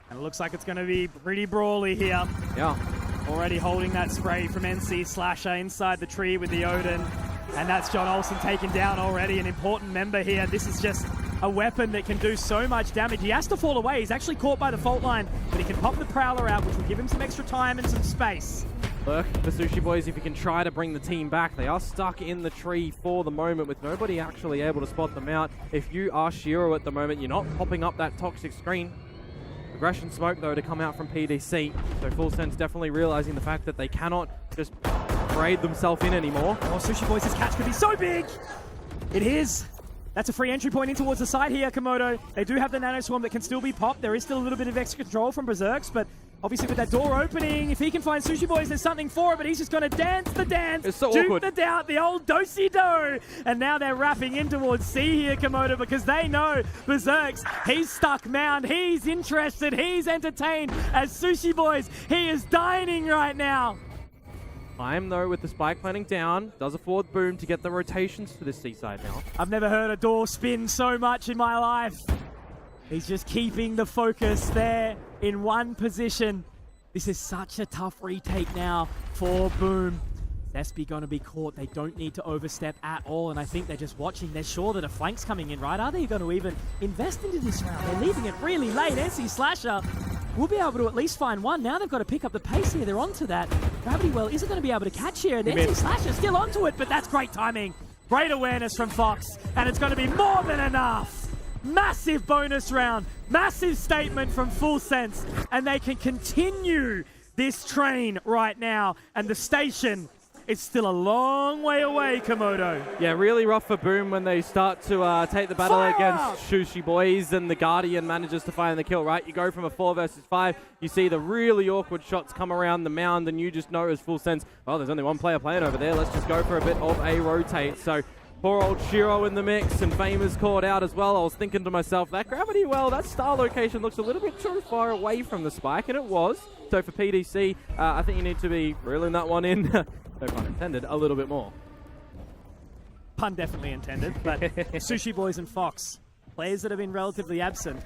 And it looks like it's going to be pretty brawly here. Yeah. Already holding that spray from NC Slasher inside the tree with the Odin. And that's John Olsen taken down already, an important member here. This is just a weapon that can do so much damage. He has to fall away. He's actually caught by the fault line, but he can pop the Prowler out, which will give him some extra time and some space. Look, the Sushi Boys, if you can try to bring the team back, they are stuck in the tree for the moment with nobody actually able to spot them out. If you are Shiro at the moment, you're not popping up that toxic screen. Aggression smoke, though, to come out from PDC. So Full Sense definitely realizing the fact that they cannot just braid themselves in anymore. Oh, Sushi Boys, this catch could be so big! It is. That's a free entry point in towards the side here, Komodo. They do have the Nano Swarm that can still be popped. There is still a little bit of extra control from Berserks, but obviously with that door opening, if he can find Sushi Boys, there's something for it, but he's just going to dance the dance. It's so Duke awkward. the doubt, the old do-si-do. And now they're wrapping in towards C here, Komodo, because they know Berserks, he's stuck mound, he's interested, he's entertained. As Sushi Boys, he is dining right now. Time, though, with the spike planting down, does afford Boom to get the rotations to this seaside now. I've never heard a door spin so much in my life. He's just keeping the focus there in one position. This is such a tough retake now for Boom. Zesby going to be caught. They don't need to overstep at all, and I think they're just watching. They're sure that a flank's coming in, right? Are they going to even invest into this round? They're leaving it really late. NC Slasher will be able to at least find one. Now they've got to pick up the pace here. They're onto that. Gravity Well isn't going to be able to catch here, and NC Slasher still onto it, but that's great timing. Great awareness from Fox, and it's going to be more than enough. Massive bonus round, massive statement from Full Sense, and they can continue this train right now, and the station is still a long way away, Komodo. Yeah, really rough for Boom when they start to take the battle against Sushi Boys, and the Guardian manages to find the kill, right? You go from a 4 versus 5, you see the really awkward shots come around the mound, and you just know as Full Sense, oh, there's only one player playing over there, let's just go for a bit of a rotate. So poor old Shiro in the mix, and Famous caught out as well. I was thinking to myself, that gravity well, that star location looks a little bit too far away from the spike, and it was. So for PDC, I think you need to be reeling that one in, no pun intended, a little bit more. Pun definitely intended, but Sushi Boys and Fox, players that have been relatively absent,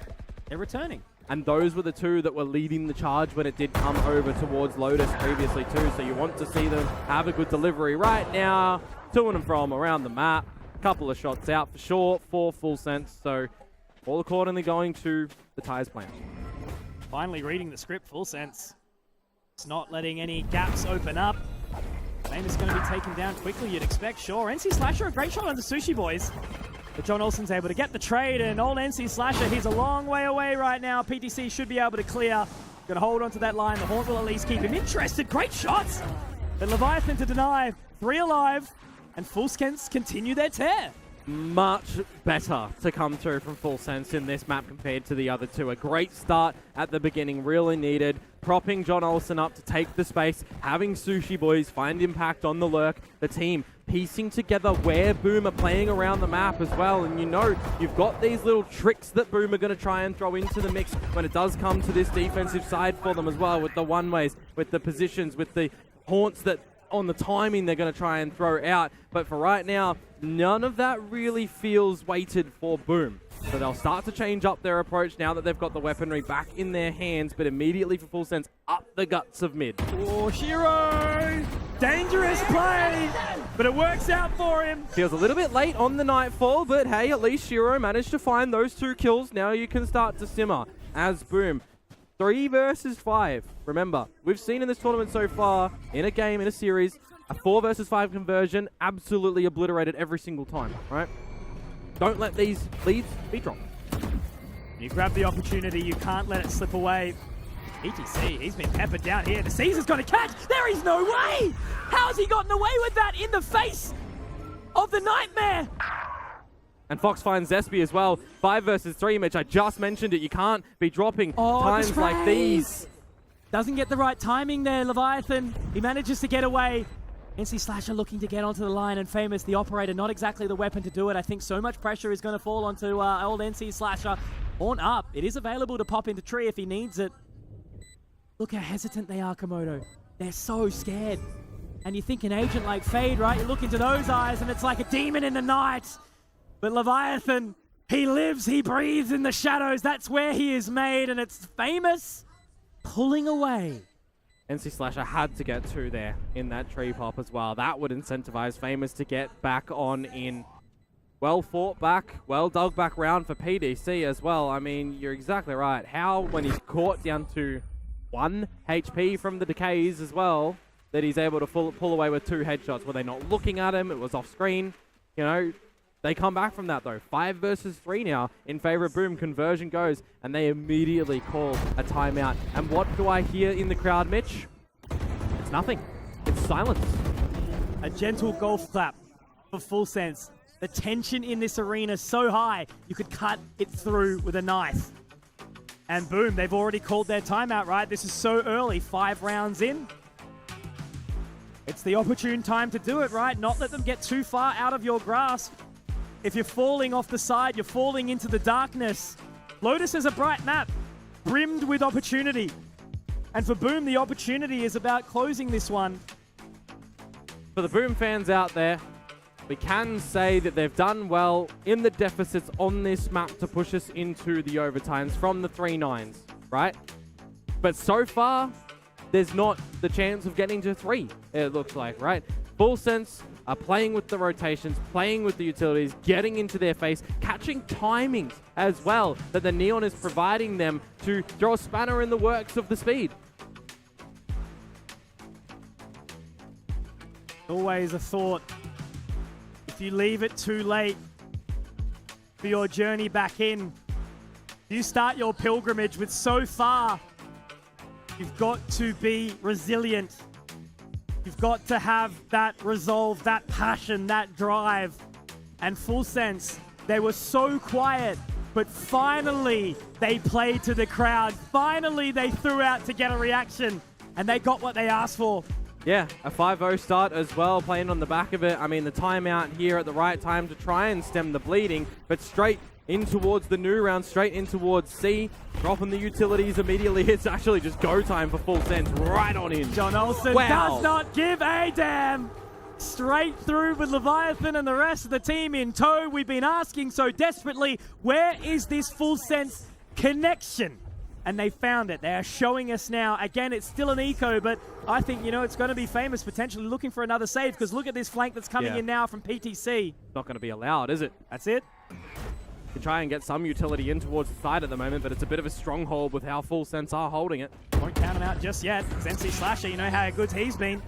they're returning. And those were the two that were leading the charge when it did come over towards Lotus previously too, so you want to see them have a good delivery right now. To and from around the map, couple of shots out for sure for Full Sense, so all accordingly going to the Tyres plan. Finally reading the script, Full Sense. It's not letting any gaps open up. Famous going to be taken down quickly, you'd expect, sure. NC Slasher, a great shot on the Sushi Boys. But John Olsen's able to get the trade, and old NC Slasher, he's a long way away right now. PTC should be able to clear. Going to hold onto that line. The Haunt will at least keep him interested. Great shots! But Leviathan to deny. 3 alive, and Full Sense continue their tear. Much better to come through from Full Sense in this map compared to the other two. A great start at the beginning, really needed. Propping John Olsen up to take the space, having Sushi Boys find impact on the lurk. The team piecing together where Boom are playing around the map as well. And you know, you've got these little tricks that Boom are going to try and throw into the mix when it does come to this defensive side for them as well, with the one-ways, with the positions, with the haunts that on the timing they're going to try and throw out. But for right now, none of that really feels weighted for Boom. So they'll start to change up their approach now that they've got the weaponry back in their hands, but immediately for Full Sense, up the guts of mid. Oh, Shiro! Dangerous play, but it works out for him. Feels a little bit late on the Nightfall, but hey, at least Shiro managed to find those 2 kills. Now you can start to simmer as Boom. 3 versus 5. Remember, we've seen in this tournament so far, in a game, in a series, a 4 versus 5 conversion absolutely obliterated every single time, right? Don't let these leads be dropped. You grab the opportunity, you can't let it slip away. ETC, he's been peppered down here. The Caesar's got to catch. There is no way! How has he gotten away with that in the face of the Nightmare? And Fox finds Zespy as well. 5 versus 3, Mitch. I just mentioned it. You can't be dropping times like these. Doesn't get the right timing there, Leviathan. He manages to get away. NC Slasher looking to get onto the line, and Famous, the operator, not exactly the weapon to do it. I think so much pressure is going to fall onto old NC Slasher. Horn up. It is available to pop into tree if he needs it. Look how hesitant they are, Komodo. They're so scared. And you think an agent like Fade, right? You look into those eyes and it's like a demon in the night. But Leviathan, he lives, he breathes in the shadows. That's where he is made, and it's Famous pulling away. NC Slasher had to get 2 there in that tree pop as well. That would incentivize Famous to get back on in. Well fought back, well dug back round for PDC as well. I mean, you're exactly right. How, when he's caught down to 1 HP from the decays as well, that he's able to pull away with 2 headshots. Were they not looking at him? It was off screen. You know, they come back from that though. 5 versus 3 now in favor of Boom. Conversion goes, and they immediately call a timeout. And what do I hear in the crowd, Mitch? It's nothing. It's silence. A gentle golf clap for Full Sense. The tension in this arena is so high, you could cut it through with a knife. And Boom, they've already called their timeout, right? This is so early, 5 rounds in. It's the opportune time to do it, right? Not let them get too far out of your grasp. If you're falling off the side, you're falling into the darkness. Lotus is a bright map, brimmed with opportunity. And for Boom, the opportunity is about closing this one. For the Boom fans out there, we can say that they've done well in the deficits on this map to push us into the overtimes from the 3-9s, right? But so far, there's not the chance of getting to 3, it looks like, right? Full Sense are playing with the rotations, playing with the utilities, getting into their face, catching timings as well that the Neon is providing them to throw a spanner in the works of the speed. Always a thought. If you leave it too late, for your journey back in. You start your pilgrimage with so far. You've got to be resilient. You've got to have that resolve, that passion, that drive. And Full Sense, they were so quiet, but finally they played to the crowd. Finally they threw out to get a reaction, and they got what they asked for. Yeah, a 5-0 start as well, playing on the back of it. I mean, the timeout here at the right time to try and stem the bleeding, but straight in towards the new round, straight in towards C, dropping the utilities immediately. It's actually just go time for Full Sense, right on in. John Olsen does not give a damn. Straight through with Leviathan and the rest of the team in tow. We've been asking so desperately, where is this Full Sense connection? And they found it. They are showing us now. Again, it's still an eco, but I think, it's going to be famous, potentially looking for another save, because look at this flank that's coming in now from PTC. Not going to be allowed, is it? That's it. You can try and get some utility in towards the side at the moment, but it's a bit of a stronghold with how Full Sense are holding it. Won't count him out just yet. NC Slasher, you know how good he's been.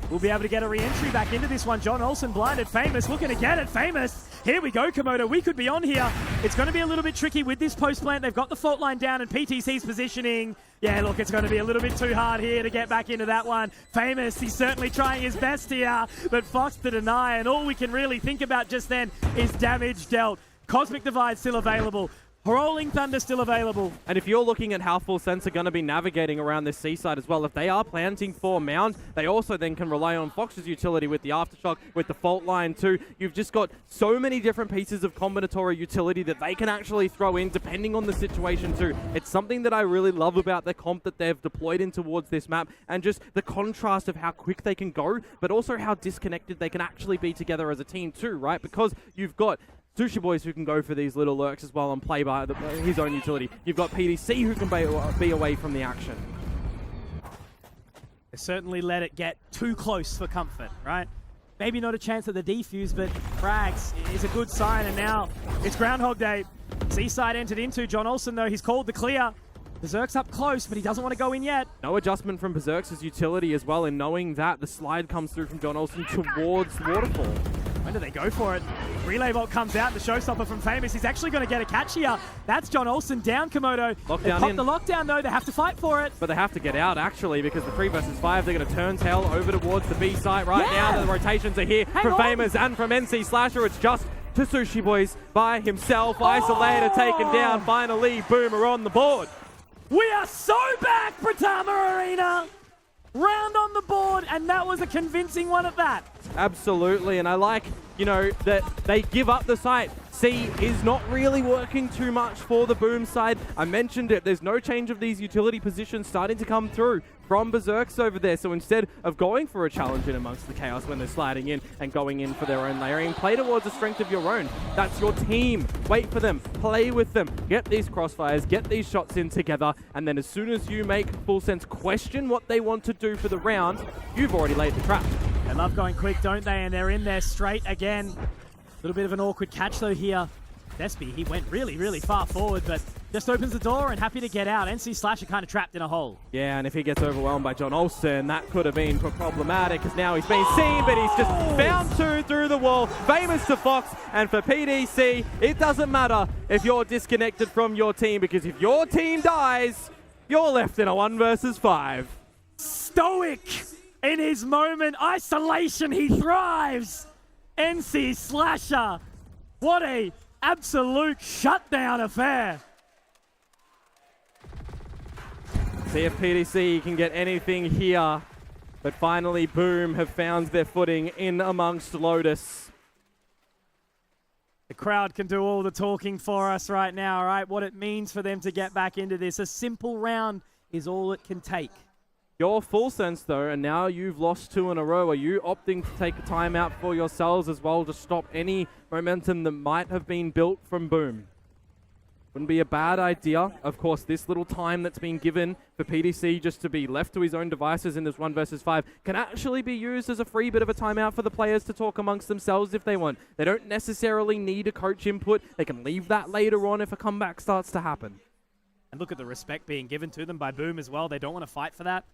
We'll be able to get a re-entry back into this one. John Olsen blinded. Famous looking to get it. Famous. Here we go, Komodo. We could be on here. It's going to be a little bit tricky with this post plant. They've got the fault line down and PTC's positioning. Yeah, look, it's going to be a little bit too hard here to get back into that one. Famous, he's certainly trying his best here, but Fox to deny, and all we can really think about just then is damage dealt. Cosmic Divide still available. Rolling Thunder still available. And if you're looking at how Full Sense are going to be navigating around this seaside as well, if they are planting for Mound, they also then can rely on Fox's utility with the Aftershock, with the fault line too. You've just got so many different pieces of combinatory utility that they can actually throw in depending on the situation too. It's something that I really love about the comp that they've deployed in towards this map, and just the contrast of how quick they can go, but also how disconnected they can actually be together as a team too, right? Because you've got Sushi Boys who can go for these little lurks as well and play by his own utility. You've got PDC who can be away from the action. They certainly let it get too close for comfort, right? Maybe not a chance at the defuse, but frags is a good sign, and now it's Groundhog Day. Seaside entered into. John Olsen, though, he's called the clear. Berserk's up close, but he doesn't want to go in yet. No adjustment from Berserk's utility as well, in knowing that the slide comes through from John Olsen towards Waterfall. When do they go for it? Relay Vault comes out, the showstopper from Famous. He's actually going to get a catch here. That's John Olsen down, Komodo. They pop the lockdown, though. They have to fight for it. But they have to get out, actually, because the 3 versus 5, they're going to turn tail over towards the B site right now. The rotations are here from Famous and from NC Slasher. It's just to Sushi Boys by himself. Isolator taken down. Finally, Boomer on the board. We are so back, Pratama Arena. Round on the board, and that was a convincing one at that. Absolutely, and I like, that they give up the site. C is not really working too much for the Boom side. I mentioned it. There's no change of these utility positions starting to come through from Berserks over there. So instead of going for a challenge in amongst the chaos when they're sliding in and going in for their own layering, play towards the strength of your own. That's your team. Wait for them. Play with them. Get these crossfires. Get these shots in together. And then as soon as you make Full Sense question what they want to do for the round, you've already laid the trap. They love going quick, don't they? And they're in there straight again. A little bit of an awkward catch, though, here. Despy, he went really, really far forward, but just opens the door and happy to get out. NC Slasher kind of trapped in a hole. Yeah, and if he gets overwhelmed by John Olsen, that could have been problematic, because now he's been seen, but he's just found 2 through the wall. Famous to Fox, and for PDC, it doesn't matter if you're disconnected from your team, because if your team dies, you're left in a 1 versus 5. Stoic in his moment. Isolation, he thrives. NC Slasher. What a absolute shutdown affair. See if PDC can get anything here. But finally, Boom have found their footing in amongst Lotus. The crowd can do all the talking for us right now, right? What it means for them to get back into this. A simple round is all it can take. You're Full Sense, though, and now you've lost 2 in a row. Are you opting to take a timeout for yourselves as well to stop any momentum that might have been built from Boom? Wouldn't be a bad idea. Of course, this little time that's been given for PDC just to be left to his own devices in this 1 versus 5 can actually be used as a free bit of a timeout for the players to talk amongst themselves if they want. They don't necessarily need a coach input. They can leave that later on if a comeback starts to happen. And look at the respect being given to them by Boom as well. They don't want to fight for that.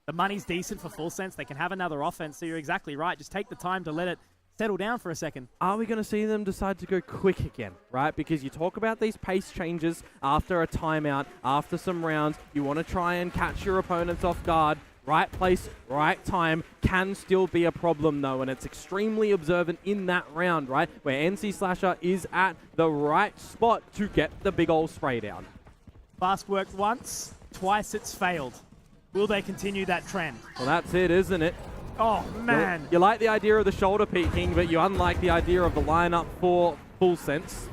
The money's decent for Full Sense. They can have another offense, so you're exactly right. Just take the time to let it settle down for a second. Are we going to see them decide to go quick again, right? Because you talk about these pace changes after a timeout, after some rounds. You want to try and catch your opponents off guard. Right place, right time can still be a problem, though, and it's extremely observant in that round, right? Where NC Slasher is at the right spot to get the big old spray down. Fast worked once, twice it's failed. Will they continue that trend? Well, that's it, isn't it? Oh, man. You like the idea of the shoulder peeking, but you unlike the idea of the lineup for full sense.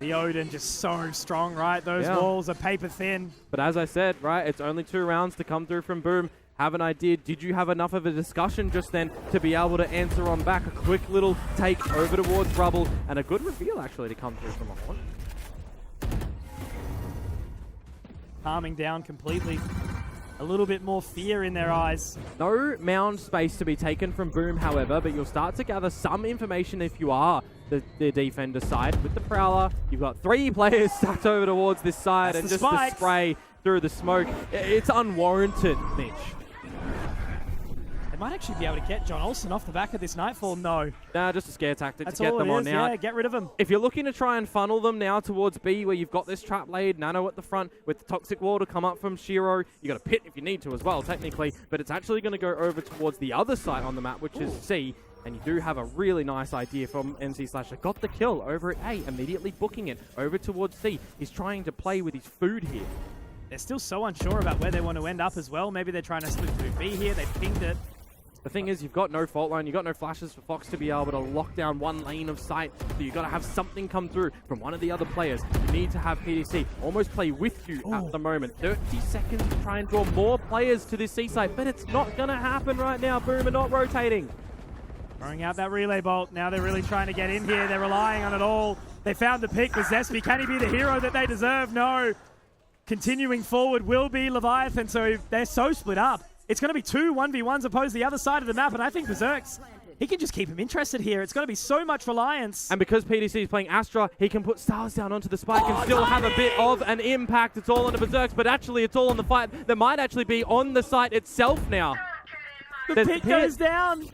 The Odin just so strong, right? Those walls are paper thin. But as I said, right, it's only 2 rounds to come through from Boom. Have an idea. Did you have enough of a discussion just then to be able to answer on back? A quick little take over towards Rubble, and a good reveal actually to come through from a horn. Calming down completely. A little bit more fear in their eyes. No mound space to be taken from Boom, however, but you'll start to gather some information if you are the defender side. With the Prowler, you've got 3 players stacked over towards this side, and just the spray through the smoke. It's unwarranted, Mitch. They might actually be able to get John Olsen off the back of this Nightfall. No. Nah, just a scare tactic That's to get all them it on is, now. Yeah, get rid of them. If you're looking to try and funnel them now towards B, where you've got this trap laid, Nano at the front with the Toxic Wall to come up from Shiro, you got a pit if you need to as well, technically, but it's actually going to go over towards the other side on the map, which is C, and you do have a really nice idea from NC Slasher. Got the kill over at A, immediately booking it over towards C. He's trying to play with his food here. They're still so unsure about where they want to end up as well. Maybe they're trying to split through B here. They pinged it. The thing is, you've got no fault line, you've got no flashes for Fox to be able to lock down one lane of sight, so you've got to have something come through from one of the other players. You need to have PDC almost play with you at the moment. 30 seconds to try and draw more players to this C site, but it's not going to happen right now. Boom are not rotating. Throwing out that relay bolt. Now they're really trying to get in here. They're relying on it all. They found the pick with Zespi. Can he be the hero that they deserve? No. Continuing forward will be Leviathan, so they're so split up. It's going to be 2 1v1s opposed to the other side of the map, and I think Berserks, he can just keep him interested here. It's going to be so much reliance. And because PDC is playing Astra, he can put Stars down onto the spike and still have a bit of an impact. It's all on the Berserks, but actually it's all on the fight that might actually be on the site itself now. The pit goes down.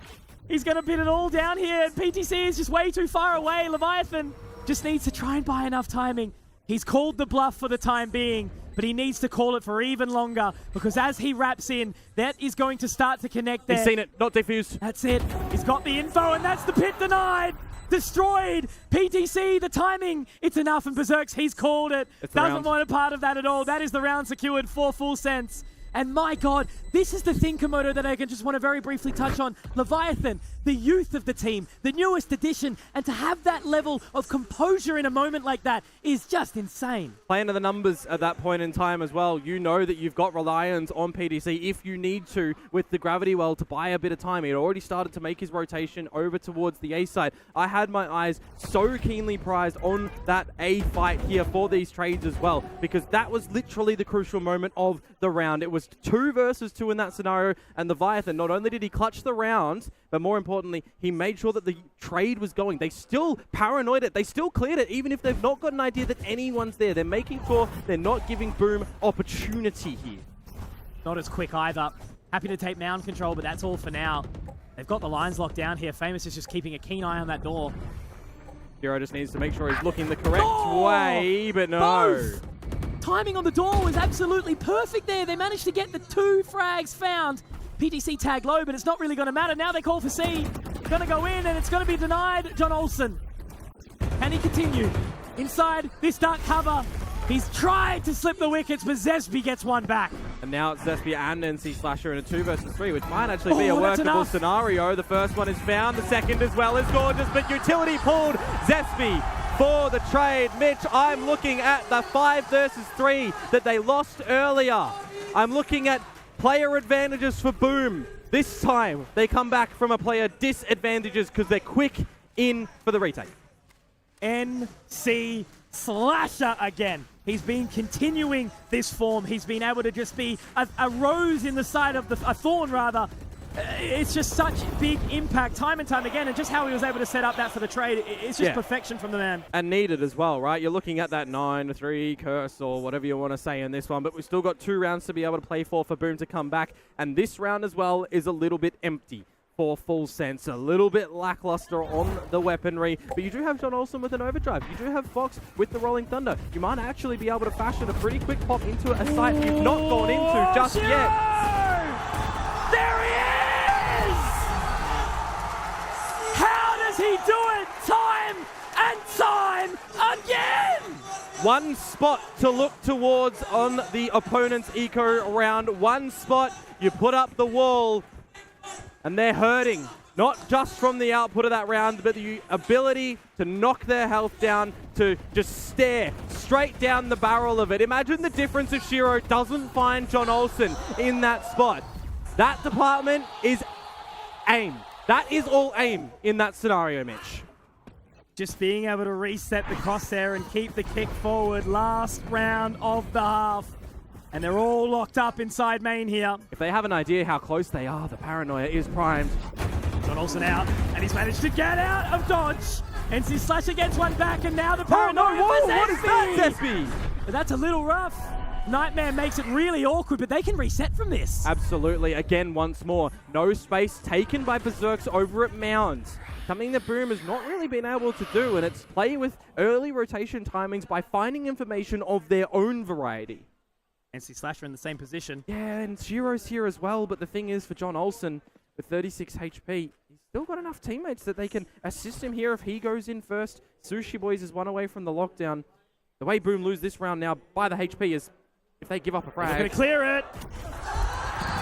He's going to pit it all down here. PTC is just way too far away. Leviathan just needs to try and buy enough timing. He's called the bluff for the time being, but he needs to call it for even longer, because as he wraps in, that is going to start to connect there. He's seen it, not defused. That's it. He's got the info, and that's the pit denied. Destroyed. PTC, the timing, it's enough, and Berserks, he's called it. Doesn't want a part of that at all. That is the round secured for full sense. And my God, this is the thing, Komodo, that I just want to very briefly touch on. Leviathan, the youth of the team, the newest addition, and to have that level of composure in a moment like that is just insane. Playing to the numbers at that point in time as well, you know that you've got reliance on PDC if you need to with the Gravity Well to buy a bit of time. He had already started to make his rotation over towards the A side. I had my eyes so keenly prized on that A fight here for these trades as well, because that was literally the crucial moment of the round. It was 2 versus 2 in that scenario, and Leviathan, not only did he clutch the round, but more importantly, he made sure that the trade was going. They still paranoid it. They still cleared it, even if they've not got an idea that anyone's there. They're making sure they're not giving Boom opportunity here. Not as quick either. Happy to take mound control, but that's all for now. They've got the lines locked down here. Famous is just keeping a keen eye on that door. Hero just needs to make sure he's looking the correct way, but no. Both. Timing on the door was absolutely perfect there. They managed to get the 2 frags found. PTC tagged low, but it's not really going to matter. Now they call for C. Going to go in, and it's going to be denied. John Olsen. Can he continue? Inside this dark cover. He's tried to slip the wickets, but Zespi gets one back. And now it's Zespi and NC Slasher in a 2 versus 3, which might actually be a workable scenario. The first one is found. The second as well is gorgeous, but utility pulled Zespi for the trade. Mitch, I'm looking at the 5 versus 3 that they lost earlier. I'm looking at player advantages for Boom. This time, they come back from a player disadvantages because they're quick in for the retake. NC Slasher again. He's been continuing this form. He's been able to just be a rose in the side of a thorn, rather. It's just such big impact time and time again, and just how he was able to set up that for the trade, it's just perfection from the man. And needed as well, right? You're looking at that 9-3 curse or whatever you want to say in this one, but we've still got 2 rounds to be able to play for Boom to come back, and this round as well is a little bit empty for Full Sense. A little bit lackluster on the weaponry, but you do have John Olsen with an overdrive. You do have Fox with the Rolling Thunder. You might actually be able to fashion a pretty quick pop into a site you've not gone into just yet. There he is! How does he do it time and time again? One spot to look towards on the opponent's eco round. One spot, you put up the wall, and they're hurting. Not just from the output of that round, but the ability to knock their health down, to just stare straight down the barrel of it. Imagine the difference if Shiro doesn't find John Olsen in that spot. That department is aim. That is all aim in that scenario, Mitch. Just being able to reset the crosshair and keep the kick forward. Last round of the half. And they're all locked up inside main here. If they have an idea how close they are, the paranoia is primed. John Olsen out, and he's managed to get out of dodge. NC Slasher gets one back, and now the paranoia for what is that, Zesby? But that's a little rough. Nightmare makes it really awkward, but they can reset from this. Absolutely. Again, once more, no space taken by Berserks over at Mounds. Something that Boom has not really been able to do, and it's play with early rotation timings by finding information of their own variety. NC Slasher in the same position. Yeah, and Shiro's here as well, but the thing is for John Olsen, with 36 HP, he's still got enough teammates that they can assist him here if he goes in first. Sushi Boys is one away from the lockdown. The way Boom lose this round now by the HP is if they give up a frag. They're going to clear it.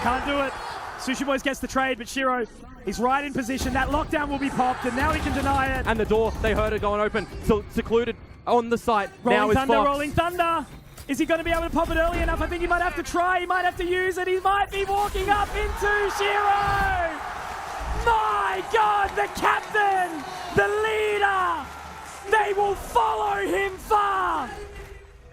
Can't do it. Sushi Boys gets the trade, but Shiro, he's right in position. That lockdown will be popped, and now he can deny it. And the door, they heard it going open. So secluded on the site. Now is Fox. Rolling Thunder. Is he going to be able to pop it early enough? I think he might have to try. He might have to use it. He might be walking up into Shiro. My God, the captain, the leader. They will follow him far.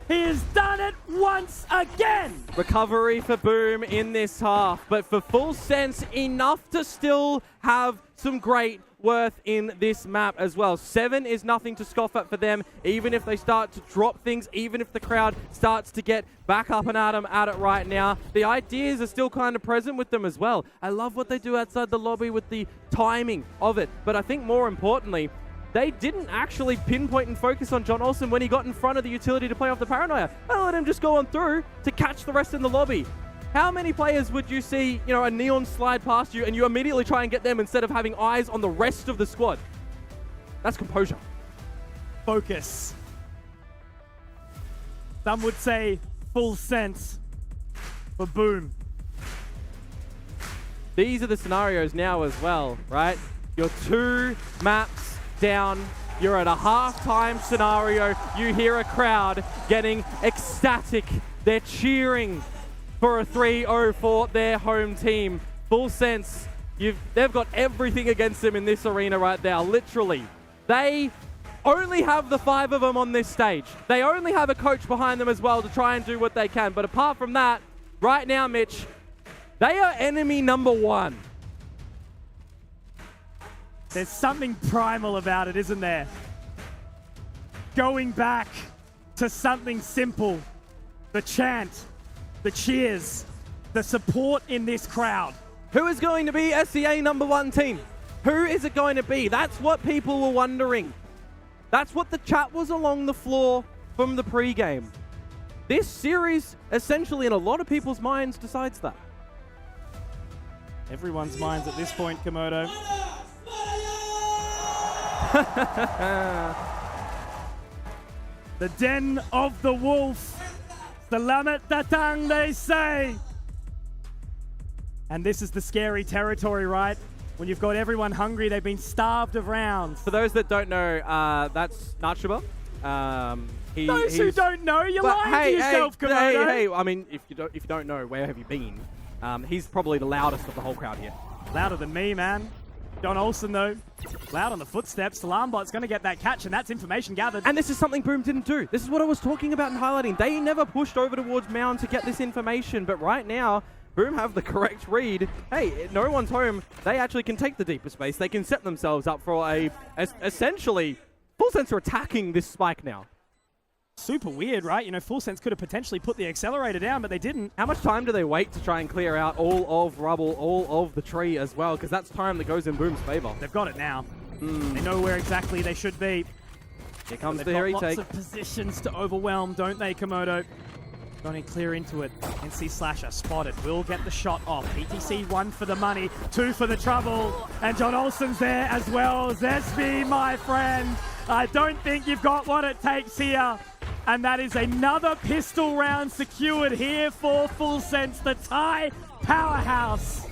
He has done it once again. Recovery for Boom in this half, but for Full Sense, enough to still have some great worth in this map as well. 7 is nothing to scoff at for them, even if they start to drop things, even if the crowd starts to get back up and at it right now. The ideas are still kind of present with them as well. I love what they do outside the lobby with the timing of it, but I think more importantly, they didn't actually pinpoint and focus on John Olsen when he got in front of the utility to play off the paranoia. They let him just go on through to catch the rest in the lobby. How many players would you see, a neon slide past you and you immediately try and get them instead of having eyes on the rest of the squad? That's composure. Focus. Some would say Full Sense for Boom. These are the scenarios now as well, right? You're 2 maps down. You're at a halftime scenario. You hear a crowd getting ecstatic. They're cheering for a 3-0 for their home team. Full Sense, they've got everything against them in this arena right now, literally. They only have the 5 of them on this stage. They only have a coach behind them as well to try and do what they can. But apart from that, right now, Mitch, they are enemy number 1. There's something primal about it, isn't there? Going back to something simple. The chant, the cheers, the support in this crowd. Who is going to be SCA number 1 team? Who is it going to be? That's what people were wondering. That's what the chat was along the floor from the pre-game. This series, essentially in a lot of people's minds, decides that. Everyone's minds at this point, Komodo. The den of the wolf. Salamat datang, they say. And this is the scary territory, right? When you've got everyone hungry, they've been starved of rounds. For those that don't know, that's Natshiba. Those who don't know, you're lying to yourself, Komodo. Hey, I mean, if you don't know, where have you been? He's probably the loudest of the whole crowd here. Louder than me, man. John Olsen, though, loud on the footsteps. Salambot's going to get that catch, and that's information gathered. And this is something Boom didn't do. This is what I was talking about and highlighting. They never pushed over towards Mound to get this information, but right now, Boom have the correct read. Hey, no one's home. They actually can take the deeper space. They can set themselves up for essentially, Full Sense are attacking this spike now. super weird, right? You know, Full Sense could have potentially put the accelerator down, but they didn't. How much time do they wait to try and clear out all of rubble, all of the tree as well? Because that's time that goes in Boom's favor. They've got it now. They know where exactly they should be. Here comes They've the got retake. lots of positions to overwhelm, don't they, Komodo? Going clear into it. NC Slasher spotted. Will get the shot off. PTC 1 for the money, 2 for the trouble. And John Olsen's there as well. Zesby, my friend. I don't think you've got what it takes here. And that is another pistol round secured here for Full Sense, the Thai powerhouse.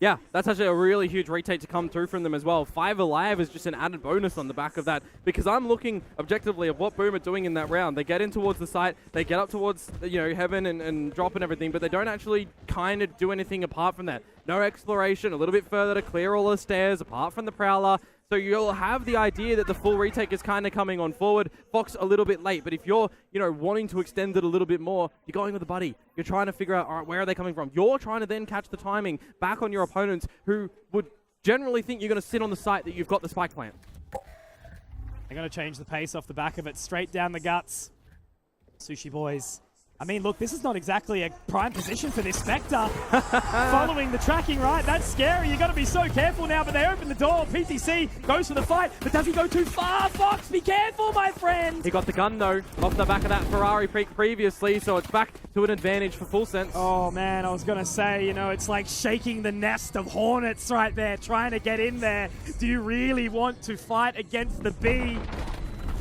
Yeah, that's actually a really huge retake to come through from them as well. 5 alive is just an added bonus on the back of that, because I'm looking objectively at what Boom are doing in that round. They get in towards the site, they get up towards, you know, heaven and drop and everything, but they don't actually kind of do anything apart from that. No exploration, a little bit further to clear all the stairs apart from the Prowler. So you'll have the idea that the full retake is kind of coming on forward. Fox a little bit late, but if you're, you know, wanting to extend it a little bit more, you're going with a buddy. You're trying to figure out, all right, where are they coming from? You're trying to then catch the timing back on your opponents who would generally think you're going to sit on the site that you've got the spike plant. They're going to change the pace off the back of it, straight down the guts. Sushi Boys. I mean, look, this is not exactly a prime position for this Spectre. Following the tracking, right? That's scary. You got to be so careful now, but they open the door. PTC goes for the fight, but does he go too far? Fox, be careful, my friend. He got the gun, though, off the back of that Ferrari previously, so it's back to an advantage for Full Sense. Oh, man, I was going to say, you know, it's like shaking the nest of hornets right there, trying to get in there. Do you really want to fight against the bee?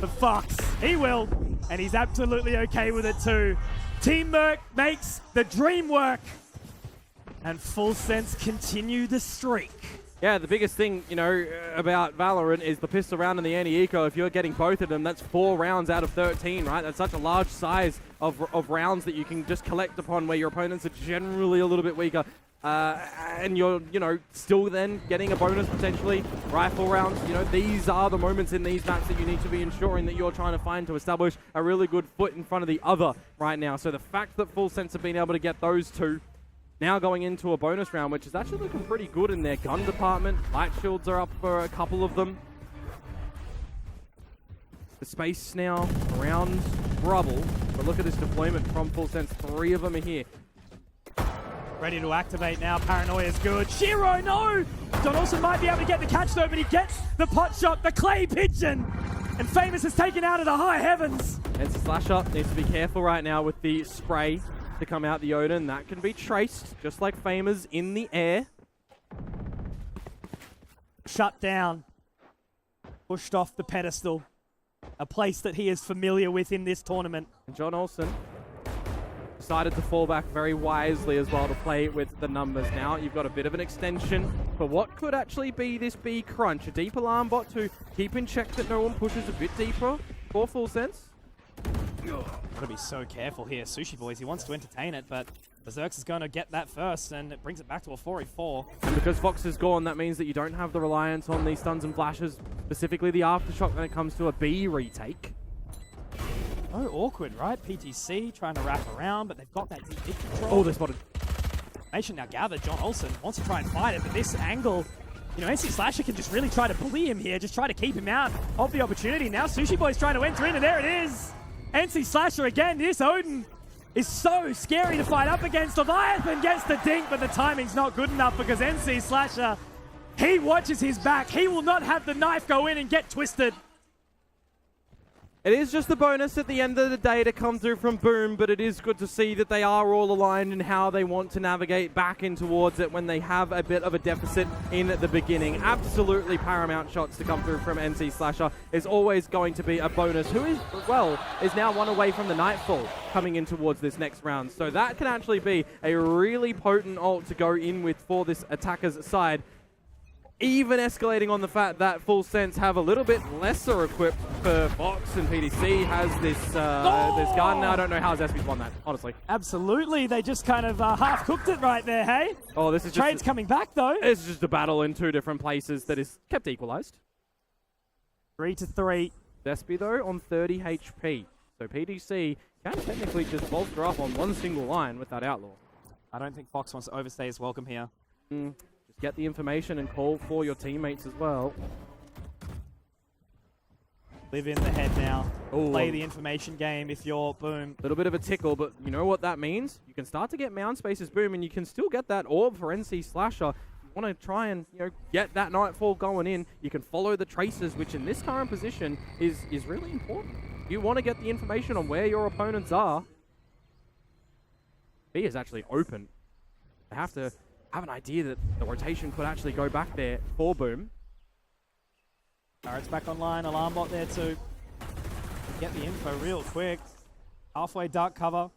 The Fox, he will, and he's absolutely okay with it too. Teamwork makes the dream work. And Full Sense continue the streak. Yeah, the biggest thing, you know, about Valorant is the pistol round and the anti-eco. If you're getting both of them, that's 4 rounds out of 13, right? That's such a large size of rounds that you can just collect upon where your opponents are generally a little bit weaker. And you're, you know, still then getting a bonus potentially. Rifle rounds, you know, these are the moments in these maps that you need to be ensuring that you're trying to find to establish a really good foot in front of the other right now. So the fact that Full Sense have been able to get those two, now going into a bonus round, which is actually looking pretty good in their gun department. Light shields are up for a couple of them. The space now around rubble, but look at this deployment from Full Sense. 3 of them are here. Ready to activate now. Paranoia is good. Shiro, no! John Olsen might be able to get the catch though, but he gets the pot shot, the clay pigeon. And Famous is taken out of the high heavens. And Slasher needs to be careful right now with the spray to come out the Odin. That can be traced, just like Famous in the air. Shut down. Pushed off the pedestal. A place that he is familiar with in this tournament. And John Olsen decided to fall back very wisely as well to play with the numbers. Now you've got a bit of an extension for what could actually be this B crunch. A deep alarm bot to keep in check that no one pushes a bit deeper for Full Sense. Gotta be so careful here. Sushi Boys, he wants to entertain it, but Berserks is going to get that first, and it brings it back to a 4v4. And because Fox is gone, that means that you don't have the reliance on these stuns and flashes, specifically the aftershock when it comes to a B retake. So awkward, right? PTC trying to wrap around, but they've got that deep control. Oh, they spotted. Information now gathered. John Olsen wants to try and fight it, but this angle, you know, NC Slasher can just really try to bully him here, just try to keep him out of the opportunity. Now Sushi Boy's trying to enter in, and there it is. NC Slasher again. This Odin is so scary to fight up against. Leviathan gets the dink, but the timing's not good enough because NC Slasher, he watches his back. He will not have the knife go in and get twisted. It is just a bonus at the end of the day to come through from Boom, but it is good to see that they are all aligned in how they want to navigate back in towards it when they have a bit of a deficit in the beginning. Absolutely paramount shots to come through from NC Slasher is always going to be a bonus, who is, well, is now 1 away from the Nightfall coming in towards this next round. So that can actually be a really potent ult to go in with for this attacker's side. Even escalating on the fact that Full Sense have a little bit lesser equipped for Fox, and PDC has this this gun. I don't know how Zespi's won that, honestly. Absolutely, they just kind of half-cooked it right there, hey? Oh, this is Trade's coming back, though. It's just a battle in 2 different places that is kept equalized. 3-3. Zespi, though, on 30 HP. So PDC can technically just bolster up on 1 single line with that Outlaw. I don't think Fox wants to overstay his welcome here. Just get the information and call for your teammates as well. Live in the head now. Ooh. Play the information game if you're Boom. A little bit of a tickle, but you know what that means? You can start to get mound spaces Boom, and you can still get that orb for NC Slasher. You want to try and get that Nightfall going in. You can follow the traces, which in this current position is really important. You want to get the information on where your opponents are. B is actually open. They have to have an idea that the rotation could actually go back there for Boom. Barrett's back online, alarm bot there too. Get the info real quick. Halfway dark cover.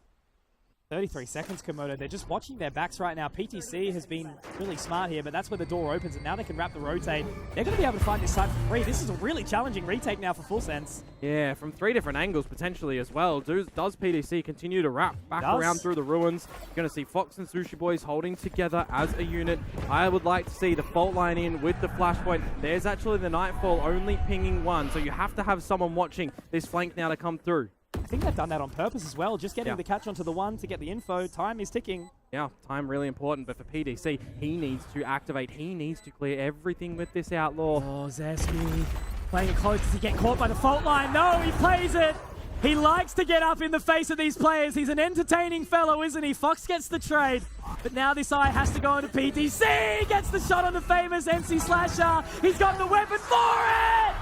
33 seconds, Komodo. They're just watching their backs right now. PTC has been really smart here, but that's where the door opens, and now they can wrap the rotate. They're going to be able to find this side for free. This is a really challenging retake now for Full Sense. Yeah, from 3 different angles potentially as well. Does PTC continue to wrap back around through the ruins? You're going to see Fox and Sushi Boys holding together as a unit. I would like to see the fault line in with the flashpoint. There's actually the Nightfall only pinging 1, so you have to have someone watching this flank now to come through. I think they've done that on purpose as well, just getting the catch onto the 1 to get the info. Time is ticking. Yeah, time really important, but for PDC, he needs to activate. He needs to clear everything with this Outlaw. Oh, Zesby playing it close. Does he get caught by the fault line? No, he plays it. He likes to get up in the face of these players. He's an entertaining fellow, isn't he? Fox gets the trade, but now this eye has to go into PTC. Gets the shot on the famous NC Slasher. He's got the weapon for it,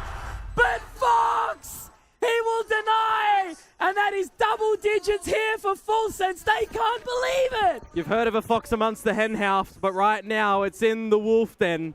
but Fox! He will deny, and that is double digits here for Full Sense. They can't believe it. You've heard of a fox amongst the hen house, but right now it's in the wolf den,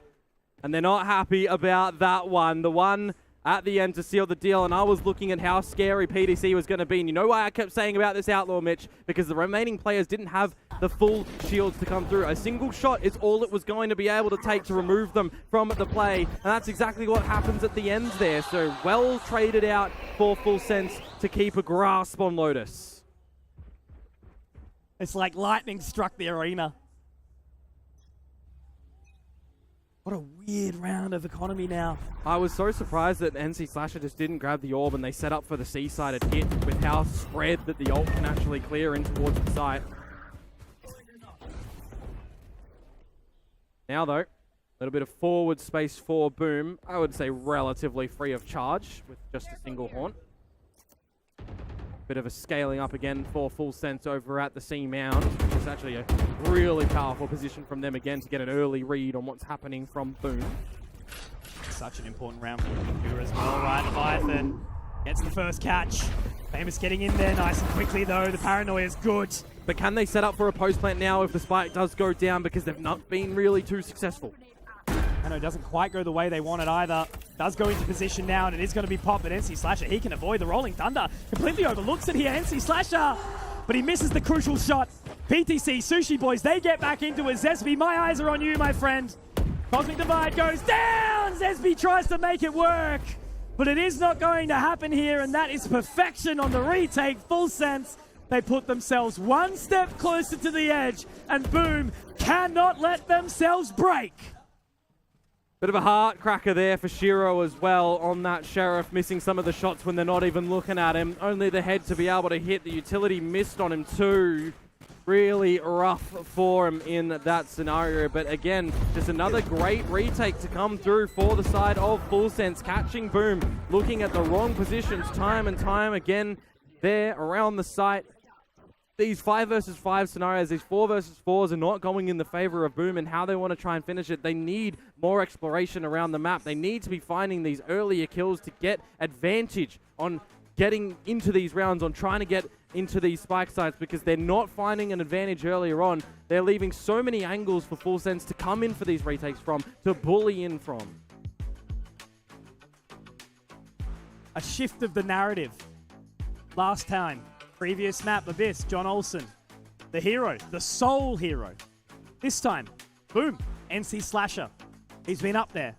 and they're not happy about that one. The one at the end to seal the deal, and I was looking at how scary PDC was going to be, and you know why I kept saying about this Outlaw, Mitch? Because the remaining players didn't have the full shields to come through. A single shot is all it was going to be able to take to remove them from the play, and that's exactly what happens at the end there. So well traded out for Full Sense to keep a grasp on Lotus. It's like lightning struck the arena. What a weird round of economy now. I was so surprised that NC Slasher just didn't grab the orb and they set up for the C-sided hit with how spread that the ult can actually clear in towards the site. Now though, a little bit of forward space for Boom. I would say relatively free of charge with just a single haunt. Bit of a scaling up again for Full Sense over at the C mound, which is actually a really powerful position from them again to get an early read on what's happening from Boom. Such an important round for Computer as well, right? Leviathan gets the first catch. Famous getting in there nice and quickly though. The paranoia is good. But can they set up for a post plant now if the spike does go down, because they've not been really too successful? I know it doesn't quite go the way they wanted either. Does go into position now, and it is going to be popped, but NC Slasher, he can avoid the Rolling Thunder. Completely overlooks it here, NC Slasher, but he misses the crucial shot. PTC, Sushi Boys, they get back into it. Zesby, my eyes are on you, my friend. Cosmic Divide goes down. Zesby tries to make it work, but it is not going to happen here, and that is perfection on the retake. Full Sense, they put themselves one step closer to the edge, and Boom cannot let themselves break. Bit of a heart cracker there for Shiro as well on that Sheriff, missing some of the shots when they're not even looking at him. Only the head to be able to hit. The utility missed on him too. Really rough for him in that scenario. But again, just another great retake to come through for the side of Full Sense. Catching Boom, looking at the wrong positions time and time again there around the site. These 5 versus 5 scenarios, these 4 versus 4s are not going in the favor of Boom and how they want to try and finish it. They need more exploration around the map. They need to be finding these earlier kills to get advantage on getting into these rounds, on trying to get into these spike sites, because they're not finding an advantage earlier on. They're leaving so many angles for Full Sense to come in for these retakes from, to bully in from. A shift of the narrative. Last time. Previous map, Abyss, John Olsen, the hero, the sole hero. This time, Boom, NC Slasher. He's been up there.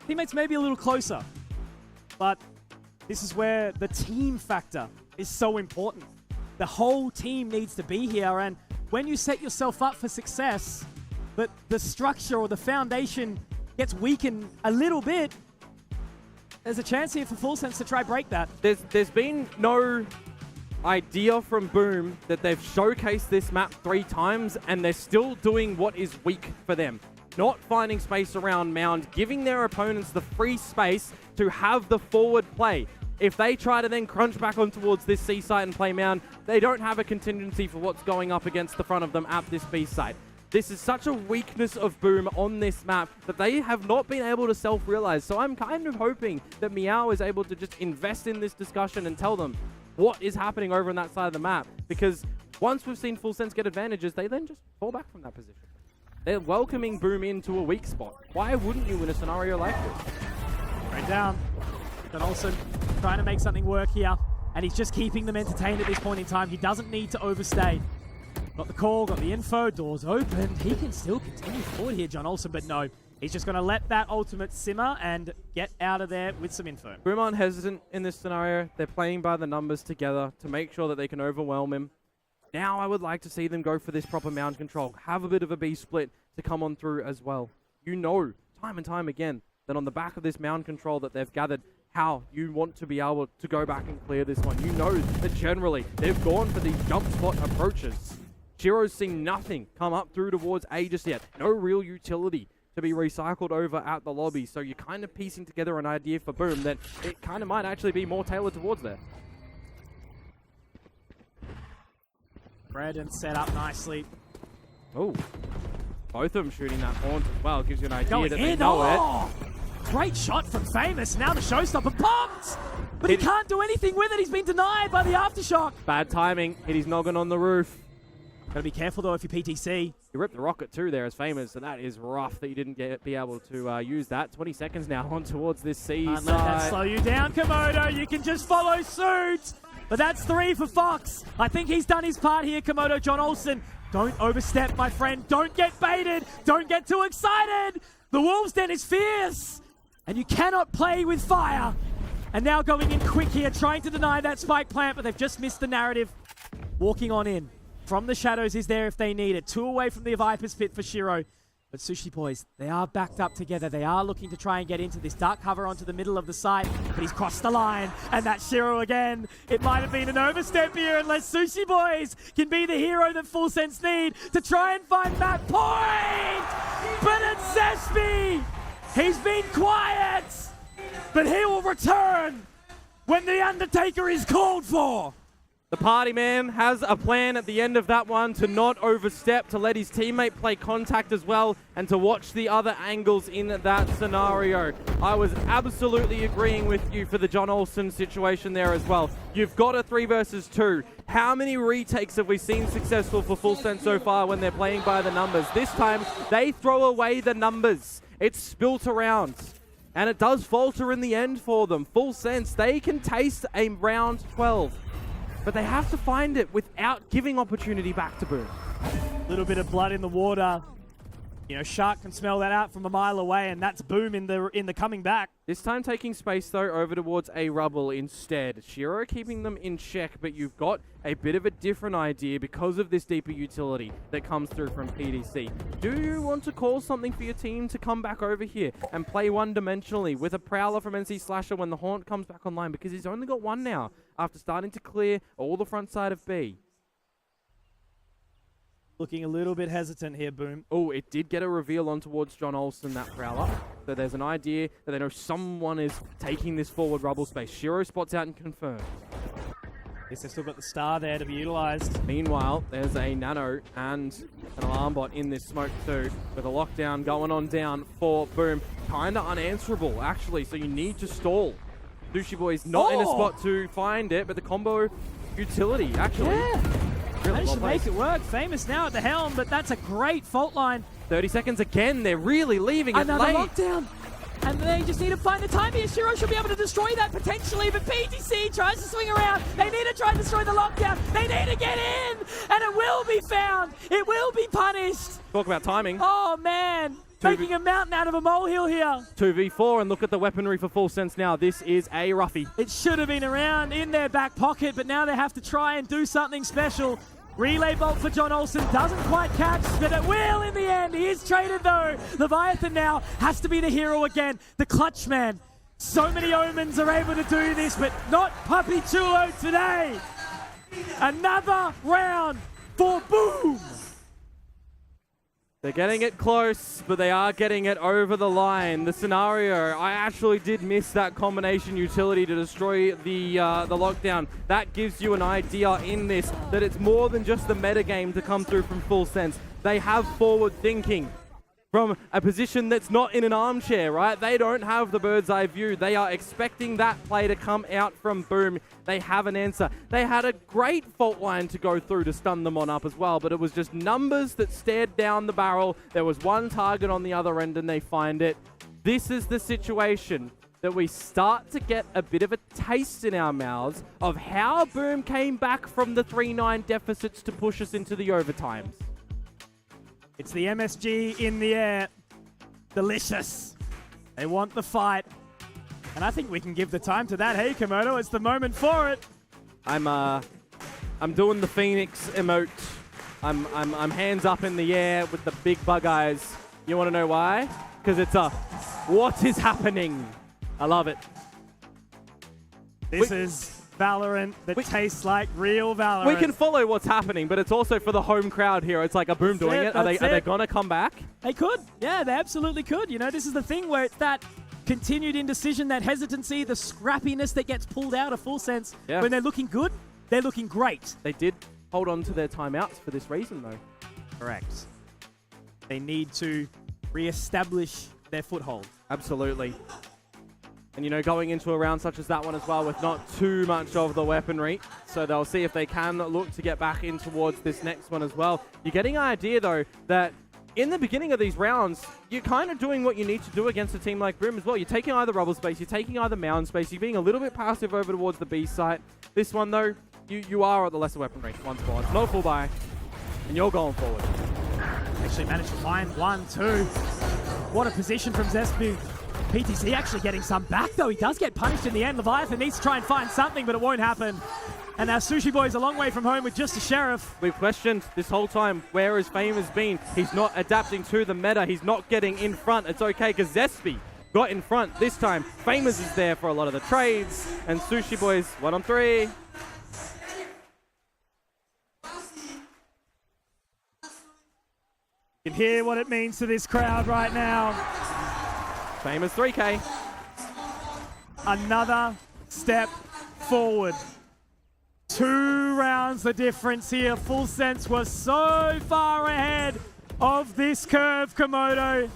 Teammates maybe a little closer, but this is where the team factor is so important. The whole team needs to be here, and when you set yourself up for success, but the structure or the foundation gets weakened a little bit, there's a chance here for Full Sense to try break that. There's been no idea from Boom that they've showcased this map 3 times and they're still doing what is weak for them. not finding space around Mound, giving their opponents the free space to have the forward play. If they try to then crunch back on towards this C site and play Mound, they don't have a contingency for what's going up against the front of them at this B site. This is such a weakness of Boom on this map that they have not been able to self-realize. So I'm kind of hoping that Meow is able to just invest in this discussion and tell them what is happening over on that side of the map. Because once we've seen Full Sense get advantages, they then just fall back from that position. They're welcoming Boom into a weak spot. Why wouldn't you in a scenario like this? Right down. John Olsen trying to make something work here, and he's just keeping them entertained at this point in time. He doesn't need to overstay. Got the call, got the info, doors open. He can still continue forward here, John Olsen, but no. He's just going to let that ultimate simmer and get out of there with some info. Boom aren't hesitant in this scenario. They're playing by the numbers together to make sure that they can overwhelm him. Now I would like to see them go for this proper Mound control. Have a bit of a B split to come on through as well. You know, time and time again, that on the back of this Mound control that they've gathered, how you want to be able to go back and clear this one. You know that generally they've gone for these jump spot approaches. Shiro's seen nothing come up through towards A just yet. No real utility to be recycled over at the lobby. So you're kind of piecing together an idea for Boom that it kind of might actually be more tailored towards there. Braden set up nicely. Oh, both of them shooting that haunt as well. Gives you an idea Going that in. they know Oh! Great shot from Famous. Now the showstopper pumped! But he can't do anything with it. He's been denied by the aftershock. Bad timing. Hit his noggin on the roof. Gotta be careful though if you're PTC. You ripped the rocket too there as Famous, so that is rough that you didn't be able to use that. 20 seconds now on towards this C Can't side. let that slow you down, Komodo. You can just follow suit. But that's 3 for Fox. I think he's done his part here, Komodo. John Olsen, don't overstep, my friend. Don't get baited. Don't get too excited. The Wolves Den is fierce. And you cannot play with fire. And now going in quick here, trying to deny that spike plant, but they've just missed the narrative. Walking on in. From the shadows is there if they need it. 2 away from the Viper's Pit for Shiro. But Sushi Boys, they are backed up together. They are looking to try and get into this dark cover onto the middle of the site. But he's crossed the line. And that's Shiro again. It might have been an overstep here unless Sushi Boys can be the hero that Full Sense need to try and find that point. But it's Zespi. He's been quiet. But he will return when the Undertaker is called for. The party man has a plan at the end of that one to not overstep, to let his teammate play contact as well, and to watch the other angles in that scenario. I was absolutely agreeing with you for the John Olsen situation there as well. You've got a 3 versus 2. How many retakes have we seen successful for Full Sense so far when they're playing by the numbers? This time, they throw away the numbers. It's spilt around. And it does falter in the end for them. Full Sense, they can taste a round 12. But they have to find it without giving opportunity back to Boom. A little bit of blood in the water. You know, Shark can smell that out from a mile away, and that's Boom in the coming back. This time taking space, though, over towards a rubble instead. Shiro keeping them in check, but you've got a bit of a different idea because of this deeper utility that comes through from PDC. Do you want to call something for your team to come back over here and play one-dimensionally with a Prowler from NC Slasher when the Haunt comes back online? Because he's only got 1 now after starting to clear all the front side of B. Looking a little bit hesitant here, Boom. Oh, it did get a reveal on towards John Olsen, that Prowler. So there's an idea that they know someone is taking this forward rubble space. Shiro spots out and confirms. Yes, they've still got the star there to be utilized. Meanwhile, there's a Nano and an alarm bot in this smoke too, with a lockdown going on down for Boom. Kinda unanswerable, actually, so you need to stall. Sushi Boy's not in a spot to find it, but the combo utility, actually. Yeah. Really Managed to well make played. it work. Famous now at the helm, but that's a great fault line. 30 seconds again, they're really leaving it Another late. lockdown. And they just need to find the time here. Shiro should be able to destroy that potentially, but PTC tries to swing around. They need to try and destroy the lockdown. They need to get in, and it will be found. It will be punished. Talk about timing. Oh, man. Making a mountain out of a molehill here. 2v4, and look at the weaponry for Full Sense now. This is a roughie. It should have been around in their back pocket, but now they have to try and do something special. Relay bolt for John Olsen doesn't quite catch, but it will in the end. He is traded though. Leviathan now has to be the hero again. The clutch man. So many Omens are able to do this, but not Puppy Chulo today. Another round for Boom. They're getting it close, but they are getting it over the line. The scenario, I actually did miss that combination utility to destroy the lockdown. That gives you an idea in this that it's more than just the meta game to come through from Full Sense. They have forward thinking from a position that's not in an armchair, right? They don't have the bird's eye view. They are expecting that play to come out from Boom. They have an answer. They had a great fault line to go through to stun them on up as well, but it was just numbers that stared down the barrel. There was one target on the other end and they find it. This is the situation that we start to get a bit of a taste in our mouths of how Boom came back from the 3-9 deficits to push us into the overtimes. It's the MSG in the air. Delicious. They want the fight. And I think we can give the time to that. Hey, Komodo, it's the moment for it. I'm doing the Phoenix emote. I'm hands up in the air with the big bug eyes. You want to know why? Because it's a what is happening? I love it. This is Valorant that tastes like real Valorant. We can follow what's happening, but it's also for the home crowd here. It's like a Boom doing it. Are they gonna come back? They could. Yeah, they absolutely could. You know, this is the thing where it's that continued indecision, that hesitancy, the scrappiness that gets pulled out of Full Sense. Yeah. When they're looking good, they're looking great. They did hold on to their timeouts for this reason, though. Correct. They need to re-establish their foothold. Absolutely. And, you know, going into a round such as that one as well with not too much of the weaponry. So they'll see if they can look to get back in towards this next one as well. You're getting an idea, though, that in the beginning of these rounds, you're kind of doing what you need to do against a team like Boom as well. You're taking either rubble space, you're taking either mound space, you're being a little bit passive over towards the B site. This one, though, you are at the lesser weaponry. One squad, no full buy, and you're going forward. Actually managed to find 1-2. What a position from Zesby. PTC actually getting some back, though. He does get punished in the end. Leviathan needs to try and find something, but it won't happen. And now Sushi Boy's a long way from home with just a Sheriff. We've questioned this whole time where his fame has been. He's not adapting to the meta. He's not getting in front. It's okay because Zesby got in front this time. Famous is there for a lot of the trades. And Sushi Boy's 1-on-3. You can hear what it means to this crowd right now. Famous 3K. Another step forward. 2 rounds the difference here. Full Sense was so far ahead of this curve, Komodo.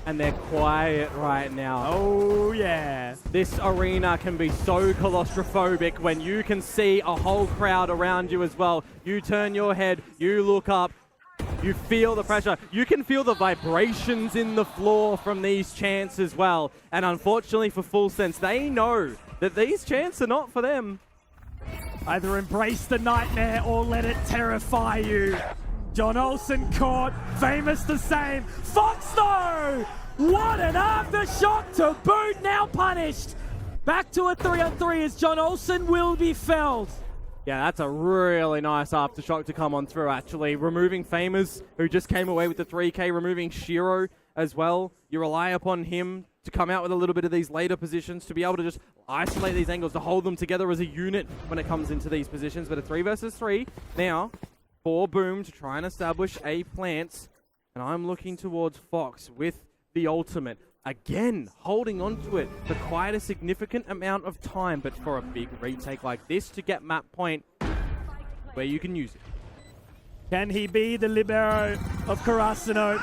And they're quiet right now. Oh, yeah. This arena can be so claustrophobic when you can see a whole crowd around you as well. You turn your head, you look up, you feel the pressure. You can feel the vibrations in the floor from these chants as well. And unfortunately for Full Sense, they know that these chants are not for them. Either embrace the nightmare or let it terrify you. John Olsen caught, Famous the same. Fox though! What an aftershock to boot, now punished. Back to a 3-on-3 as John Olsen will be felled. Yeah, that's a really nice aftershock to come on through, actually. Removing Famous, who just came away with the 3K, removing Shiro as well. You rely upon him to come out with a little bit of these later positions, to be able to just isolate these angles, to hold them together as a unit when it comes into these positions. But a 3 versus 3 now for Boom to try and establish a plant. And I'm looking towards Fox with the ultimate. Again, holding on to it for quite a significant amount of time, but for a big retake like this to get map point where you can use it. Can he be the libero of Karasuno?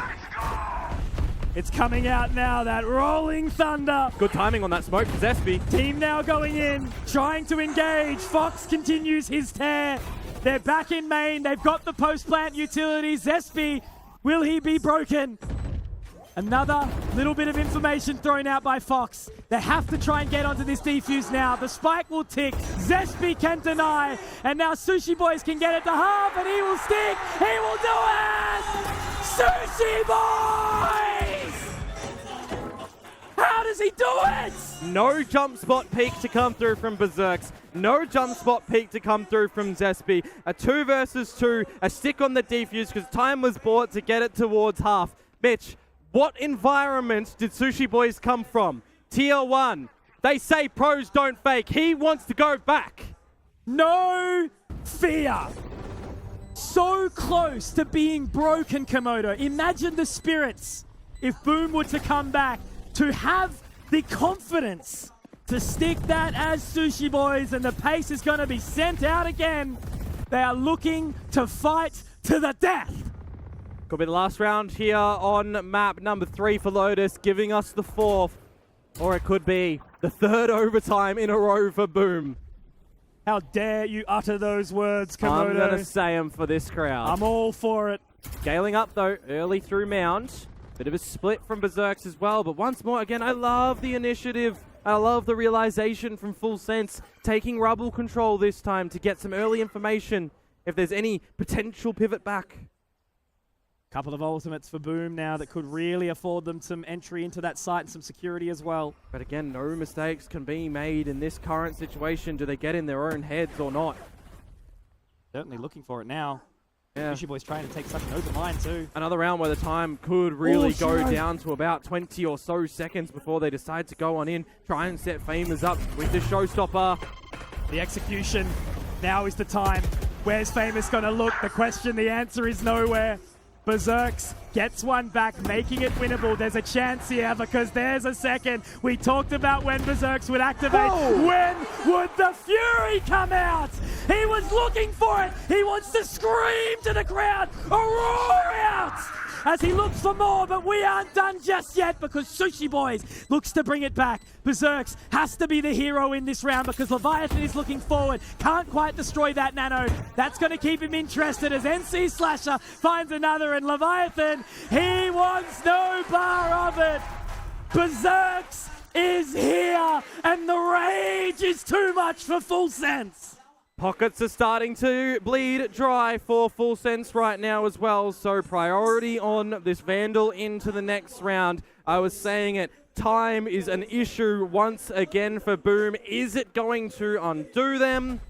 It's coming out now, that rolling thunder. Good timing on that smoke for Zesby. Team now going in, trying to engage. Fox continues his tear. They're back in main. They've got the post-plant utilities. Zesby, will he be broken? Another little bit of information thrown out by Fox. They have to try and get onto this defuse now. The spike will tick. Zesby can deny. And now Sushi Boys can get it to half, and he will stick. He will do it! Sushi Boys! How does he do it? No jump spot peek to come through from Berserks. No jump spot peek to come through from Zesby. A 2 versus 2. A stick on the defuse because time was bought to get it towards half. Mitch, what environment did Sushi Boys come from? Tier 1. They say pros don't fake. He wants to go back. No fear. so close to being broken, Komodo. Imagine the spirits if Boom were to come back, to have the confidence to stick that as Sushi Boys, and the pace is going to be sent out again. They are looking to fight to the death. Could be the last round here on map number 3 for Lotus, giving us the 4th. Or it could be the 3rd overtime in a row for Boom. How dare you utter those words, Komodo. I'm going to say them for this crowd. I'm all for it. Scaling up, though, early through Mound. Bit of a split from Berserks as well. But once more, again, I love the initiative. I love the realization from Full Sense, taking Rubble control this time to get some early information if there's any potential pivot back. Couple of ultimates for Boom now that could really afford them some entry into that site and some security as well. But again, no mistakes can be made in this current situation. Do they get in their own heads or not? Certainly looking for it now. Yeah. Sushi Boy's trying to take such an open line too. Another round where the time could really go down to about 20 or so seconds before they decide to go on in, try and set Famers up with the showstopper. The execution, now is the time. Where's Famous gonna look? The question, the answer is nowhere. Berserks gets one back, making it winnable. There's a chance here because there's a second. We talked about when Berserks would activate. Oh. When would the Fury come out? He was looking for it. He wants to scream to the crowd, a roar out, as he looks for more, but we aren't done just yet because Sushi Boys looks to bring it back. Berserks has to be the hero in this round because Leviathan is looking forward. Can't quite destroy that Nano. That's going to keep him interested as NC Slasher finds another, and Leviathan, he wants no bar of it. Berserks is here, and the rage is too much for Full Sense. Pockets are starting to bleed dry for Full Sense right now as well, so priority on this Vandal into the next round. I was saying it, time is an issue once again for Boom. Is it going to undo them?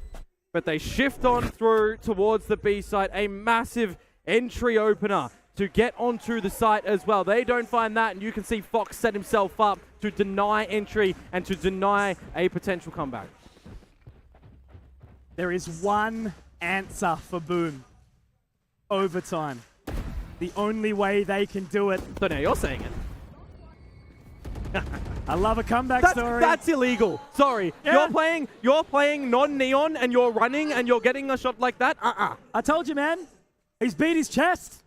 But they shift on through towards the B site, a massive entry opener to get onto the site as well. They don't find that, and you can see Fox set himself up to deny entry and to deny a potential comeback. There is one answer for Boom. Overtime. The only way they can do it. So now you're saying it. I love a comeback story. That's illegal. Sorry. Yeah. You're playing non-neon and you're running and you're getting a shot like that? I told you, man. He's beat his chest.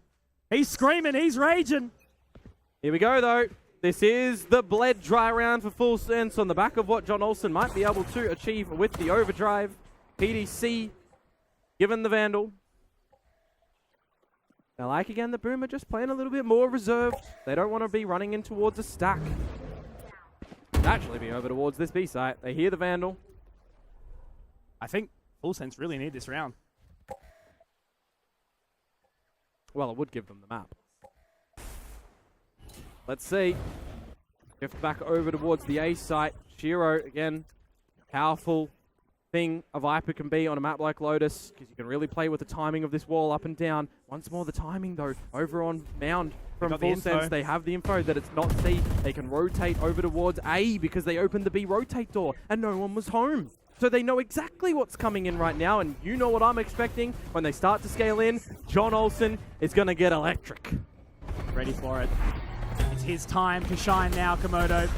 He's screaming. He's raging. Here we go, though. This is the bled dry round for Full Sense on the back of what John Olsen might be able to achieve with the overdrive. PDC given the Vandal. I like, again, the Boom are just playing a little bit more reserved. They don't want to be running in towards a stack. Actually be over towards this B site. They hear the Vandal. I think Full Sense really need this round. Well, it would give them the map. Let's see. Shift back over towards the A site. Shiro, again, powerful thing a Viper can be on a map like Lotus, because you can really play with the timing of this wall up and down. Once more, the timing, though, over on Mound from Full Sense. They have the info that it's not C. They can rotate over towards A because they opened the B rotate door and no one was home. So they know exactly what's coming in right now, and you know what I'm expecting. When they start to scale in, John Olsen is going to get electric. Ready for it. It's his time to shine now, Komodo.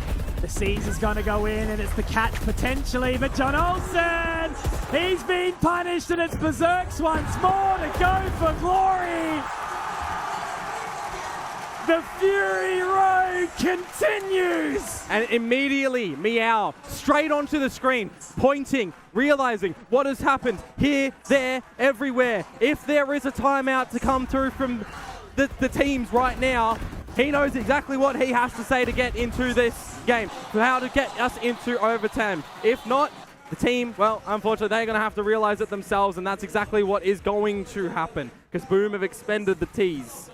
The Seas is going to go in, and it's the catch potentially, but John Olsen, he's been punished, and it's Berserks once more to go for glory. The Fury Road continues! And immediately, Meow, straight onto the screen, pointing, realizing what has happened here, there, everywhere. If there is a timeout to come through from the teams right now, he knows exactly what he has to say to get into this game, for how to get us into overtime. If not, the team, well, unfortunately, they're going to have to realize it themselves, and that's exactly what is going to happen, because Boom have expended the T's.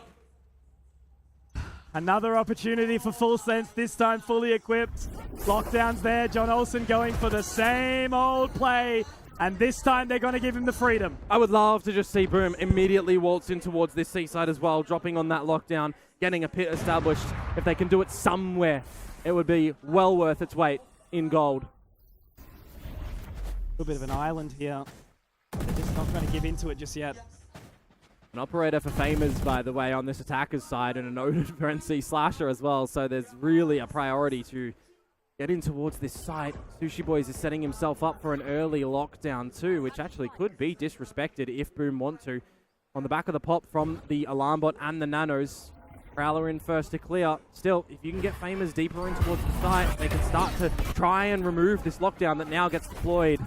Another opportunity for Full Sense, this time fully equipped. Lockdown's there, John Olsen going for the same old play, and this time they're going to give him the freedom. I would love to just see Boom immediately waltz in towards this seaside as well, dropping on that lockdown, getting a pit established. If they can do it somewhere, it would be well worth its weight in gold. A little bit of an island here. They're just not going to give into it just yet. An operator for Famers, by the way, on this attacker's side, and a noted for NC Slasher as well. So there's really a priority to get in towards this site. Sushi Boys is setting himself up for an early lockdown too, which actually could be disrespected if Boom want to. On the back of the pop from the Alarm Bot and the Nanos. Prowler in first to clear. Still, if you can get Famers deeper in towards the site, they can start to try and remove this lockdown that now gets deployed.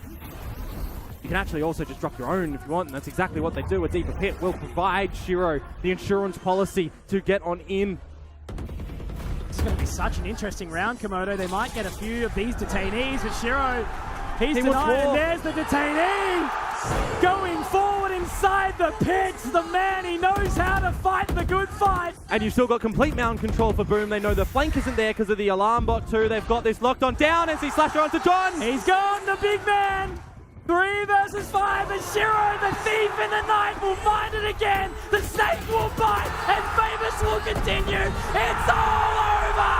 You can actually also just drop your own if you want, and that's exactly what they do. A deeper pit will provide Shiro the insurance policy to get on in. This is going to be such an interesting round, Komodo. They might get a few of these detainees, but Shiro, he's denied, and there's the detainee! Going forward inside the pits, the man, he knows how to fight the good fight. And you've still got complete mound control for Boom. They know the flank isn't there because of the Alarm Bot too. They've got this locked on down. NC Slasher onto John. He's gone, the big man. 3 versus 5, and Shiro, the thief in the night, will find it again. The snake will bite, and Famous will continue. It's all over.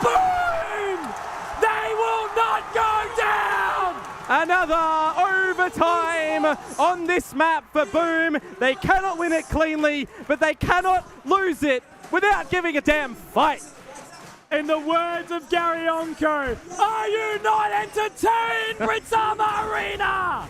Boom! They will not go down. Another overtime on this map for Boom. They cannot win it cleanly, but they cannot lose it without giving a damn fight. In the words of Gary Onko, are you not entertained, Britsama Arena?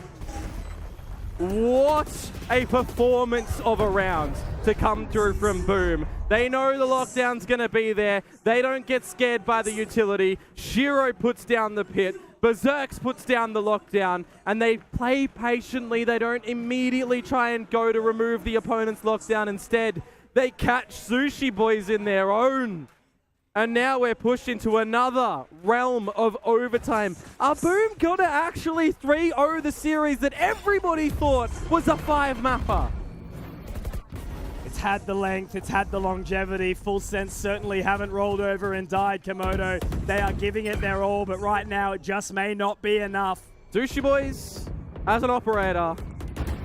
What a performance of a round to come through from Boom. They know the lockdown's going to be there. They don't get scared by the utility. Shiro puts down the pit. Berserks puts down the lockdown, and they play patiently. They don't immediately try and go to remove the opponent's lockdown. Instead, they catch Sushi Boys in their own. And now we're pushed into another realm of overtime. Are Boom gonna actually 3-0 the series that everybody thought was a 5-mapper? It's had the length, it's had the longevity. Full Sense certainly haven't rolled over and died, Komodo. They are giving it their all, but right now it just may not be enough. Sushi Boys, as an operator,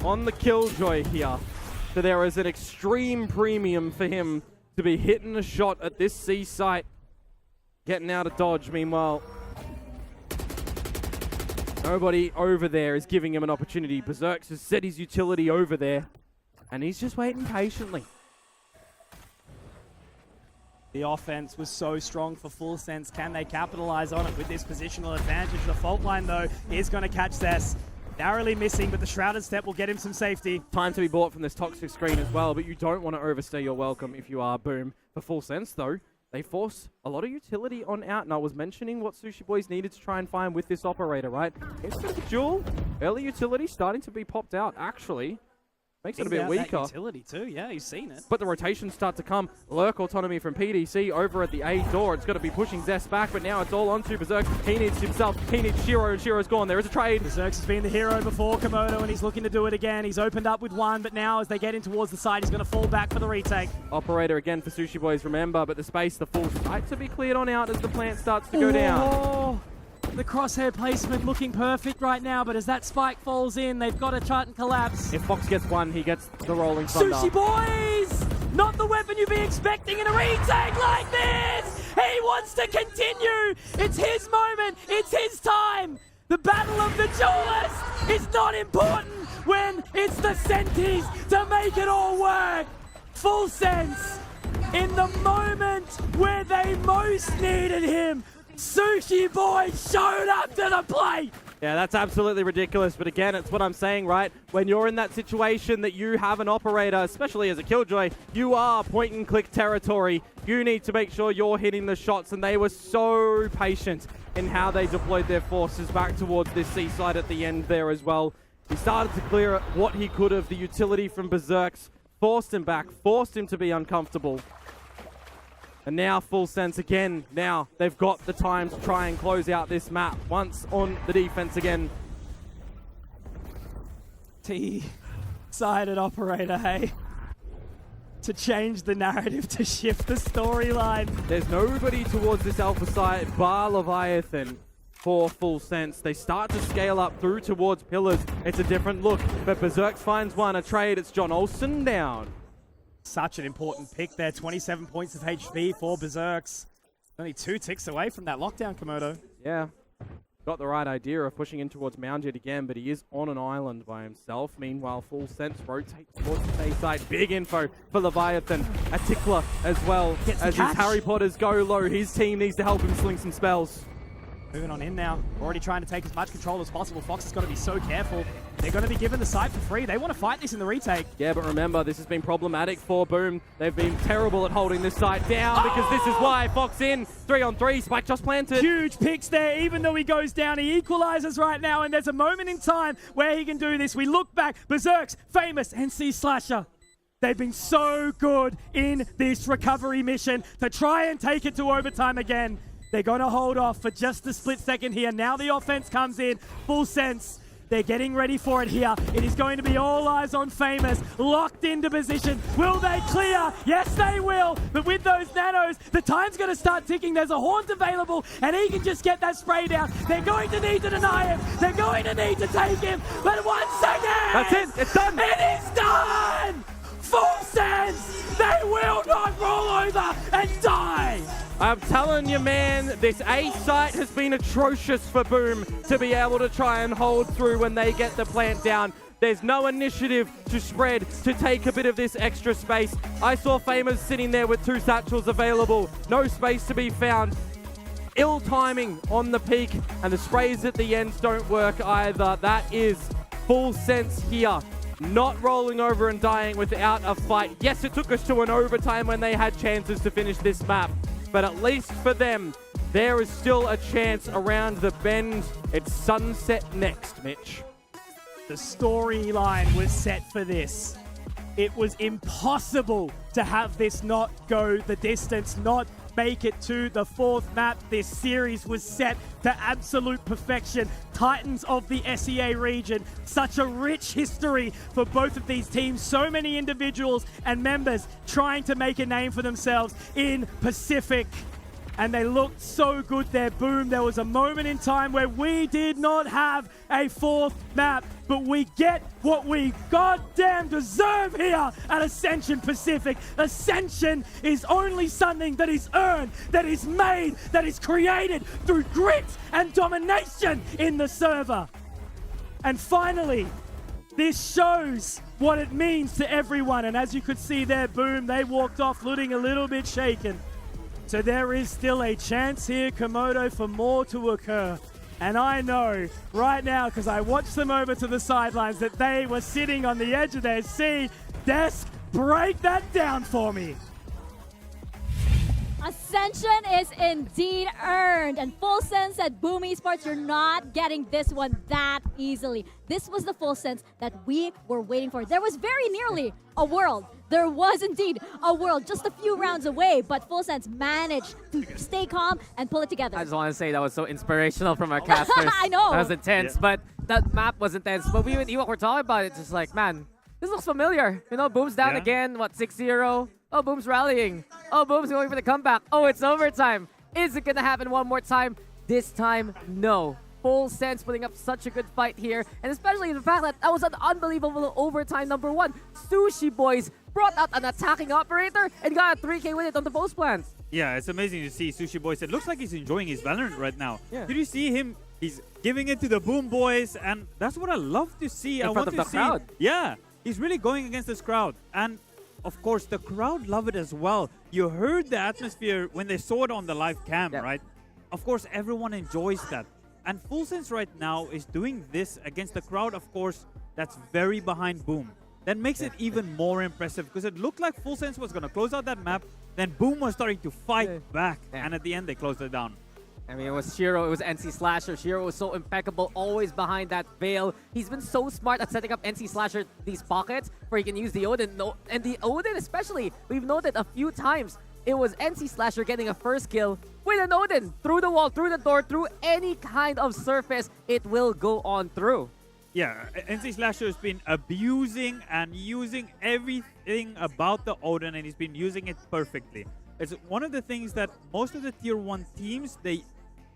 on the Killjoy here. So there is an extreme premium for him to be hitting a shot at this C site. Getting out of dodge, meanwhile. Nobody over there is giving him an opportunity. Berserks has set his utility over there, and he's just waiting patiently. The offense was so strong for Full Sense. Can they capitalize on it with this positional advantage? The fault line, though, is going to catch Zess. Narrowly missing, but the Shrouded Step will get him some safety. Time to be bought from this toxic screen as well, but you don't want to overstay your welcome if you are Boom. For Full Sense, though, they force a lot of utility on out, and I was mentioning what Sushi Boys needed to try and find with this operator, right? It's a duel. Early utility starting to be popped out, actually. Makes it a bit weaker. Utility too, yeah, you've seen it. But the rotations start to come. Lurk autonomy from PDC over at the A door. It's going to be pushing Zest back, but now it's all onto Berserk. He needs himself. He needs Shiro, and Shiro's gone. There is a trade. Berserk's has been the hero before, Komodo, and he's looking to do it again. He's opened up with one, but now as they get in towards the side, he's going to fall back for the retake. Operator again for Sushi Boys, remember, but the space, the full site to be cleared on out as the plant starts to go down. The crosshair placement looking perfect right now, but as that spike falls in, they've got to try and collapse. If Fox gets one, he gets the rolling thunder. Sushi Boys! Not the weapon you'd be expecting in a retake like this! He wants to continue! It's his moment! It's his time! The battle of the duelists is not important when it's the Sentis to make it all work! Full Sense, in the moment where they most needed him, Sushi Boy showed up to the plate! Yeah, that's absolutely ridiculous, but again, it's what I'm saying, right? When you're in that situation that you have an operator, especially as a Killjoy, you are point-and-click territory. You need to make sure you're hitting the shots, and they were so patient in how they deployed their forces back towards this seaside at the end there as well. He started to clear what he could of the utility from Berserks, forced him back, forced him to be uncomfortable. And now Full Sense again. Now they've got the time to try and close out this map once on the defense again. T-sided operator, hey? To change the narrative, to shift the storyline. There's nobody towards this alpha site bar Leviathan for Full Sense. They start to scale up through towards pillars. It's a different look, but Berserk finds one, a trade. It's John Olsen down. Such an important pick there. 27 points of HP for Berserks. Only 2 ticks away from that lockdown, Komodo. Yeah. got the right idea of pushing in towards Mounded again, but he is on an island by himself. Meanwhile, Full Sense rotates towards the A side. Big info for Leviathan. A tickler as well. As his Harry Potters go low, his team needs to help him sling some spells. Moving on in now. Already trying to take as much control as possible. Fox has got to be so careful. They're going to be given the site for free. They want to fight this in the retake. Yeah, but remember, this has been problematic for Boom. They've been terrible at holding this site down because this is why. Fox in, 3-on-3, spike just planted. Huge picks there, even though he goes down. He equalizes right now, and there's a moment in time where he can do this. We look back. Berserk's famous NC Slasher. They've been so good in this recovery mission to try and take it to overtime again. They're going to hold off for just a split second here. Now the offense comes in. Full Sense. They're getting ready for it here. It is going to be all eyes on Famous. Locked into position. Will they clear? Yes, they will. But with those nanos, the time's going to start ticking. There's a Haunt available, and he can just get that spray down. They're going to need to deny him. They're going to need to take him. But once again, that's it. It's done. It is done. Full Sense. They will not roll over and die. I'm telling you, man, this A site has been atrocious for Boom to be able to try and hold through when they get the plant down. There's no initiative to spread to take a bit of this extra space. I saw Famous sitting there with 2 satchels available. No space to be found. Ill timing on the peak, and the sprays at the ends don't work either. That is Full Sense here. Not rolling over and dying without a fight. Yes, it took us to an overtime when they had chances to finish this map. But at least for them, there is still a chance around the bend. It's sunset next, Mitch. The storyline was set for this. It was impossible to have this not go the distance, not make it to the 4th map. This series was set to absolute perfection. Titans of the SEA region. Such a rich history for both of these teams. So many individuals and members trying to make a name for themselves in Pacific. And they looked so good there. Boom. There was a moment in time where we did not have a 4th map, but we get what we goddamn deserve here at Ascension Pacific. Ascension is only something that is earned, that is made, that is created through grit and domination in the server. And finally, this shows what it means to everyone. And as you could see there, Boom, they walked off looking a little bit shaken. So there is still a chance here, Komodo, for more to occur. And I know right now, because I watched them over to the sidelines, that they were sitting on the edge of their seat. Desk, break that down for me. Ascension is indeed earned, and Full Sense at Boom Esports, you're not getting this one that easily. This was the Full Sense that we were waiting for. There was very nearly a world. There was indeed a world just a few rounds away, but Full Sense managed to stay calm and pull it together. I just want to say that was so inspirational from our casters. I know. That was intense, but that map was intense. But we with Ewok were talking about it, just like, man, this looks familiar. You know, Boom's down again, what, 6-0? Oh, Boom's rallying. Oh, Boom's going for the comeback. Oh, it's overtime. Is it going to happen one more time? This time, no. Full Sense putting up such a good fight here. And especially the fact that was an unbelievable overtime number 1. Sushi Boys brought out an attacking operator and got a 3K with it on the post plant. Yeah, it's amazing to see Sushi Boys. It looks like he's enjoying his Valorant right now. Yeah. Did you see him? He's giving it to the Boom Boys, and that's what I love to see. In front of the crowd. Yeah, he's really going against this crowd. And of course, the crowd love it as well. You heard the atmosphere when they saw it on the live cam, right? Of course, everyone enjoys that. And Full Sense right now is doing this against the crowd, of course, that's very behind Boom. That makes it even more impressive because it looked like Full Sense was going to close out that map. Then Boom was starting to fight back. And at the end, they closed it down. I mean, it was Shiro, it was NC Slasher. Shiro was so impeccable, always behind that veil. He's been so smart at setting up NC Slasher these pockets where he can use the Odin. And the Odin especially, we've noted a few times, it was NC Slasher getting a first kill with an Odin. Through the wall, through the door, through any kind of surface, it will go on through. Yeah, NC Slasher has been abusing and using everything about the Odin, and he's been using it perfectly. It's one of the things that most of the Tier 1 teams, they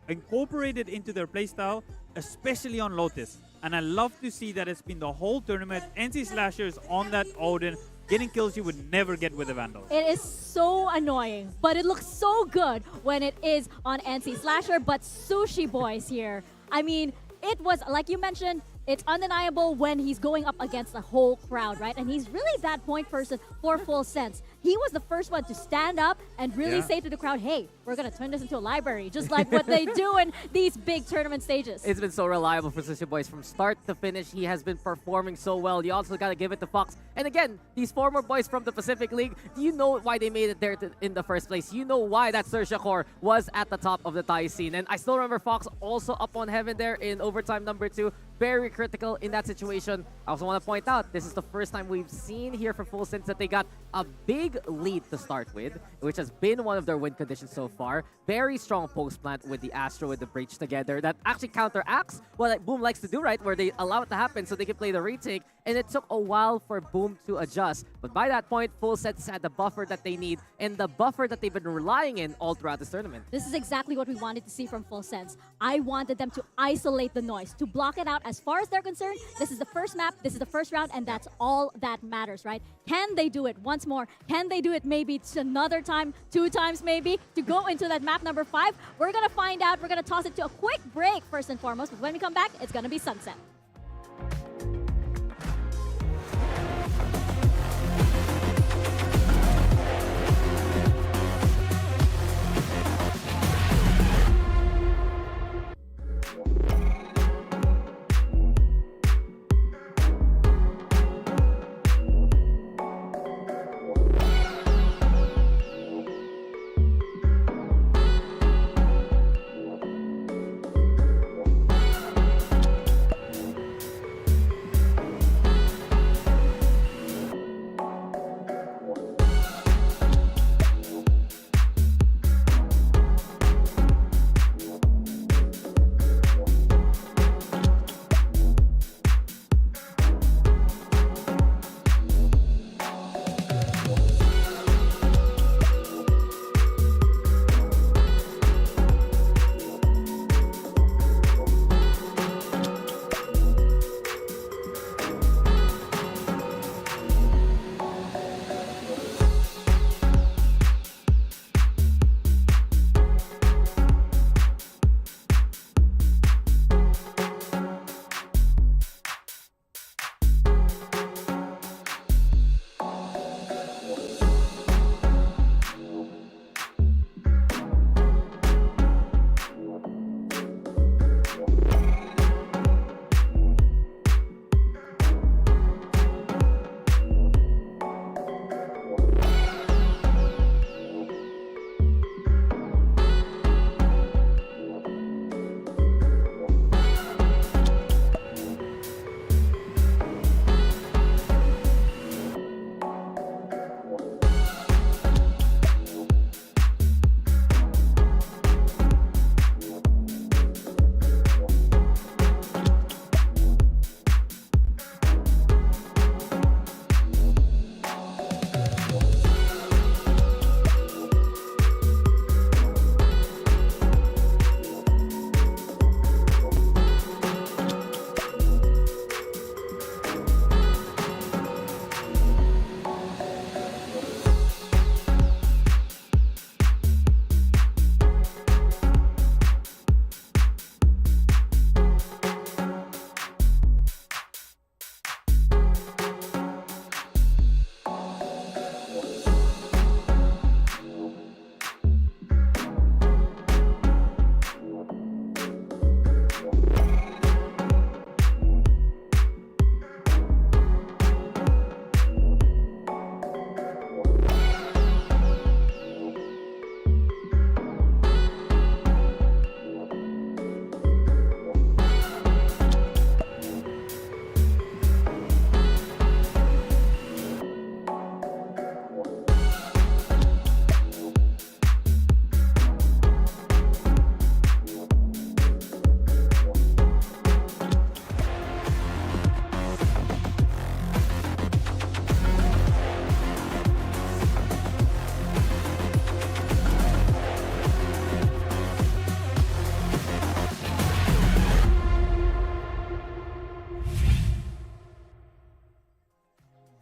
incorporated into their playstyle, especially on Lotus. And I love to see that it's been the whole tournament. NC Slashers on that Odin, getting kills you would never get with a Vandal. It is so annoying, but it looks so good when it is on NC Slasher. But Sushi Boys here, I mean, it was, like you mentioned, it's undeniable when he's going up against the whole crowd, right? And he's really that point person for Full Sense. He was the first one to stand up and really say to the crowd, hey, we're going to turn this into a library, just like what they do in these big tournament stages. It's been so reliable for Sisha Boys from start to finish. He has been performing so well. You also got to give it to Fox. And again, these former boys from the Pacific League, you know why they made it there in the first place. You know why that Sersha core was at the top of the Thai scene. And I still remember Fox also up on heaven there in overtime number 2. Very critical in that situation. I also want to point out, this is the first time we've seen here for Full Sense that they got a big lead to start with, which has been one of their win conditions so far. Very strong post plant with the Astro with the Breach together that actually counteracts what Boom likes to do, right? Where they allow it to happen so they can play the retake. And it took a while for Boom to adjust. But by that point, Full Sense had the buffer that they need and the buffer that they've been relying in all throughout this tournament. This is exactly what we wanted to see from Full Sense. I wanted them to isolate the noise, to block it out. As far as they're concerned, this is the first map, this is the first round, and that's all that matters, right? Can they do it once more? Can they do it maybe another time, 2 times maybe, to go into that map number 5? We're going to find out. We're going to toss it to a quick break first and foremost, but when we come back, it's going to be Sunset.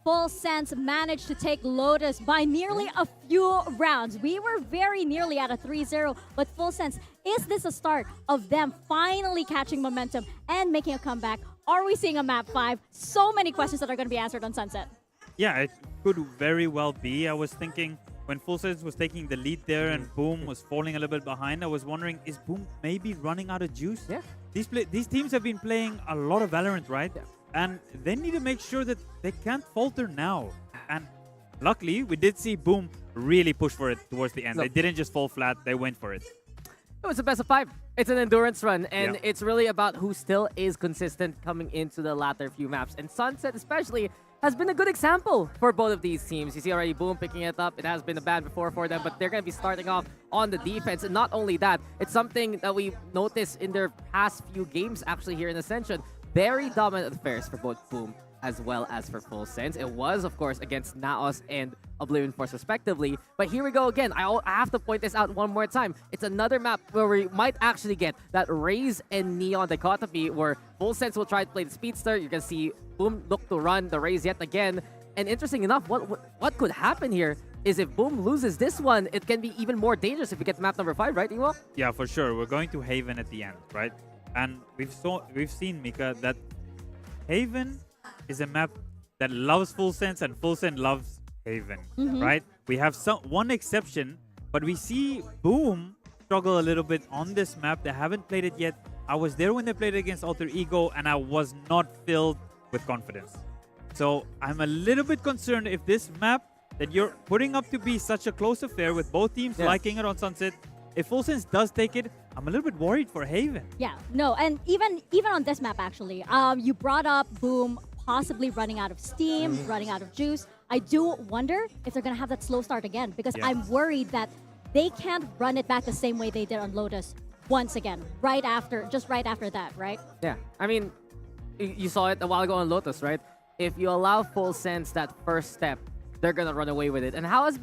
Full Sense managed to take Lotus by nearly a few rounds. We were very nearly at a 3-0, but Full Sense, is this a start of them finally catching momentum and making a comeback? Are we seeing a map 5? So many questions that are going to be answered on Sunset. Yeah, it could very well be. I was thinking when Full Sense was taking the lead there and Boom was falling a little bit behind, I was wondering, is Boom maybe running out of juice? Yeah. These teams have been playing a lot of Valorant, right? Yeah. And they need to make sure that they can't falter now. And luckily, we did see Boom really push for it towards the end. Look. They didn't just fall flat, they went for it. It was a best of 5. It's an endurance run, and Yeah. it's really about who still is consistent coming into the latter few maps. And Sunset especially has been a good example for both of these teams. You see already Boom picking it up. It has been a bad before for them, but they're going to be starting off on the defense. And not only that, it's something that we noticed in their past few games actually here in Ascension. Very dominant affairs for both Boom as well as for Full Sense. It was, of course, against Naos and Oblivion Force respectively. But here we go again. I have to point this out one more time. It's another map where we might actually get that Raze and Neon dichotomy where Full Sense will try to play the Speedster. You can see Boom look to run the Raze yet again. And interesting enough, what could happen here is if Boom loses this one, it can be even more dangerous if we get map number 5, right, Ewok? Yeah, for sure. We're going to Haven at the end, right? And we've seen, Mika, that Haven is a map that loves Full Sense and Full Sense loves Haven, right? We have one exception, but we see Boom struggle a little bit on this map. They haven't played it yet. I was there when they played it against Alter Ego, and I was not filled with confidence. So I'm a little bit concerned if this map that you're putting up to be such a close affair with both teams liking it on Sunset, if Full Sense does take it, I'm a little bit worried for Haven. Yeah, no, and even on this map actually, you brought up Boom possibly running out of steam, running out of juice. I do wonder if they're gonna have that slow start again because I'm worried that they can't run it back the same way they did on Lotus once again, right after that, right? Yeah, I mean, you saw it a while ago on Lotus, right? If you allow Full Sense that first step, they're gonna run away with it. And how has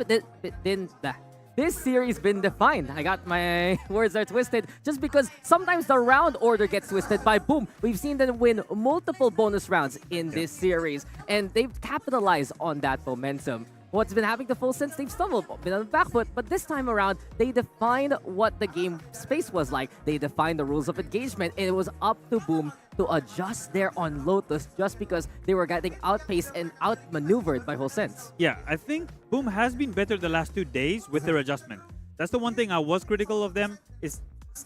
this series been defined? I got my words there twisted just because sometimes the round order gets twisted by Boom. We've seen them win multiple bonus rounds in this series, and they've capitalized on that momentum. What's been happening to Full Sense? They've stumbled, been on the back foot, but this time around, they defined what the game space was like. They defined the rules of engagement, and it was up to Boom to adjust there on Lotus just because they were getting outpaced and outmaneuvered by Full Sense. Yeah, I think Boom has been better the last 2 days with their adjustment. That's the one thing I was critical of them, is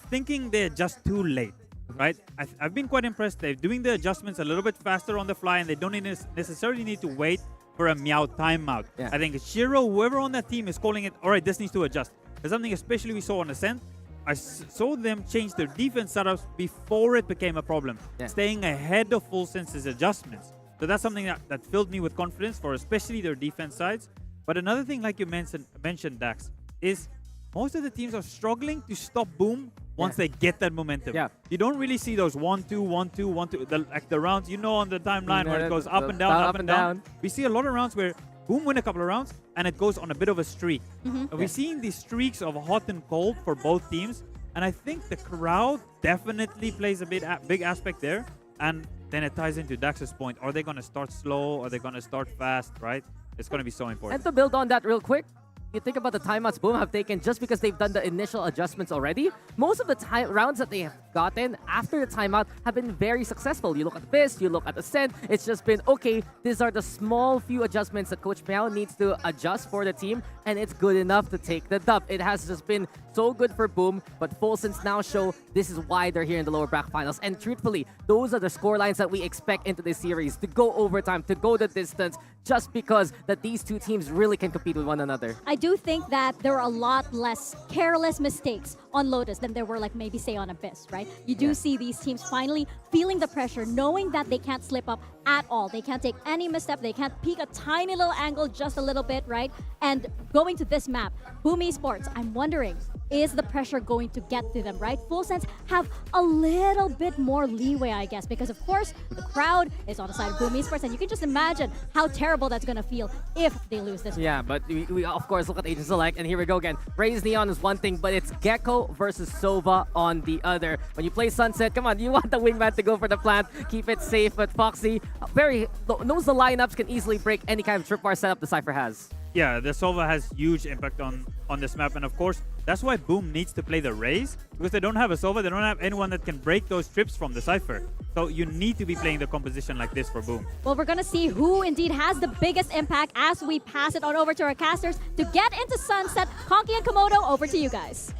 thinking they adjust too late, right? I've been quite impressed. They're doing the adjustments a little bit faster on the fly, and they don't necessarily need to wait for a Meow timeout. Yeah. I think Shiro, whoever on that team is calling it, all right, this needs to adjust. There's something especially we saw on Ascent. I saw them change their defense setups before it became a problem, staying ahead of Full Sense's adjustments. So that's something that filled me with confidence for especially their defense sides. But another thing, like you mentioned, Dax, is most of the teams are struggling to stop Boom once they get that momentum. Yeah. You don't really see those 1-2, 1-2, 1-2, like the rounds, on the timeline where it goes up and down, up and down. We see a lot of rounds where Boom win a couple of rounds and it goes on a bit of a streak. And we're seeing these streaks of hot and cold for both teams. And I think the crowd definitely plays a big aspect there. And then it ties into Dax's point. Are they going to start slow? Are they going to start fast, right? It's going to be so important. And to build on that real quick, you think about the timeouts Boom have taken just because they've done the initial adjustments already. Most of the rounds that they have gotten after the timeout have been very successful. You look at this, you look at Ascent. It's just been, okay, these are the small few adjustments that Coach Meow needs to adjust for the team, and it's good enough to take the dub. It has just been so good for Boom, but Full Sense now show this is why they're here in the lower bracket finals. And truthfully, those are the score lines that we expect into this series, to go overtime, to go the distance, just because that these two teams really can compete with one another. I do think that there are a lot less careless mistakes on Lotus than there were, like, maybe say on Abyss, right? You do see these teams finally feeling the pressure, knowing that they can't slip up at all. They can't take any misstep. They can't peek a tiny little angle just a little bit, right? And going to this map, Boom Esports, I'm wondering, is the pressure going to get to them, right? Full Sense have a little bit more leeway, I guess, because of course the crowd is on the side of Boom Esports, and you can just imagine how terrible that's gonna feel if they lose this. Yeah, but we of course look at Agent Select, and here we go again. Raise Neon is one thing, but it's Gecko versus Sova on the other. When you play Sunset, come on, you want the wingman to go for the plant, keep it safe, but Foxy knows the lineups can easily break any kind of tripwire setup the Cypher has. Yeah, the Sova has huge impact on this map, and of course, that's why Boom needs to play the Raze, because they don't have a Sova, they don't have anyone that can break those trips from the Cypher. So you need to be playing the composition like this for Boom. Well, we're gonna see who indeed has the biggest impact as we pass it on over to our casters to get into Sunset. Conky and Komodo, over to you guys.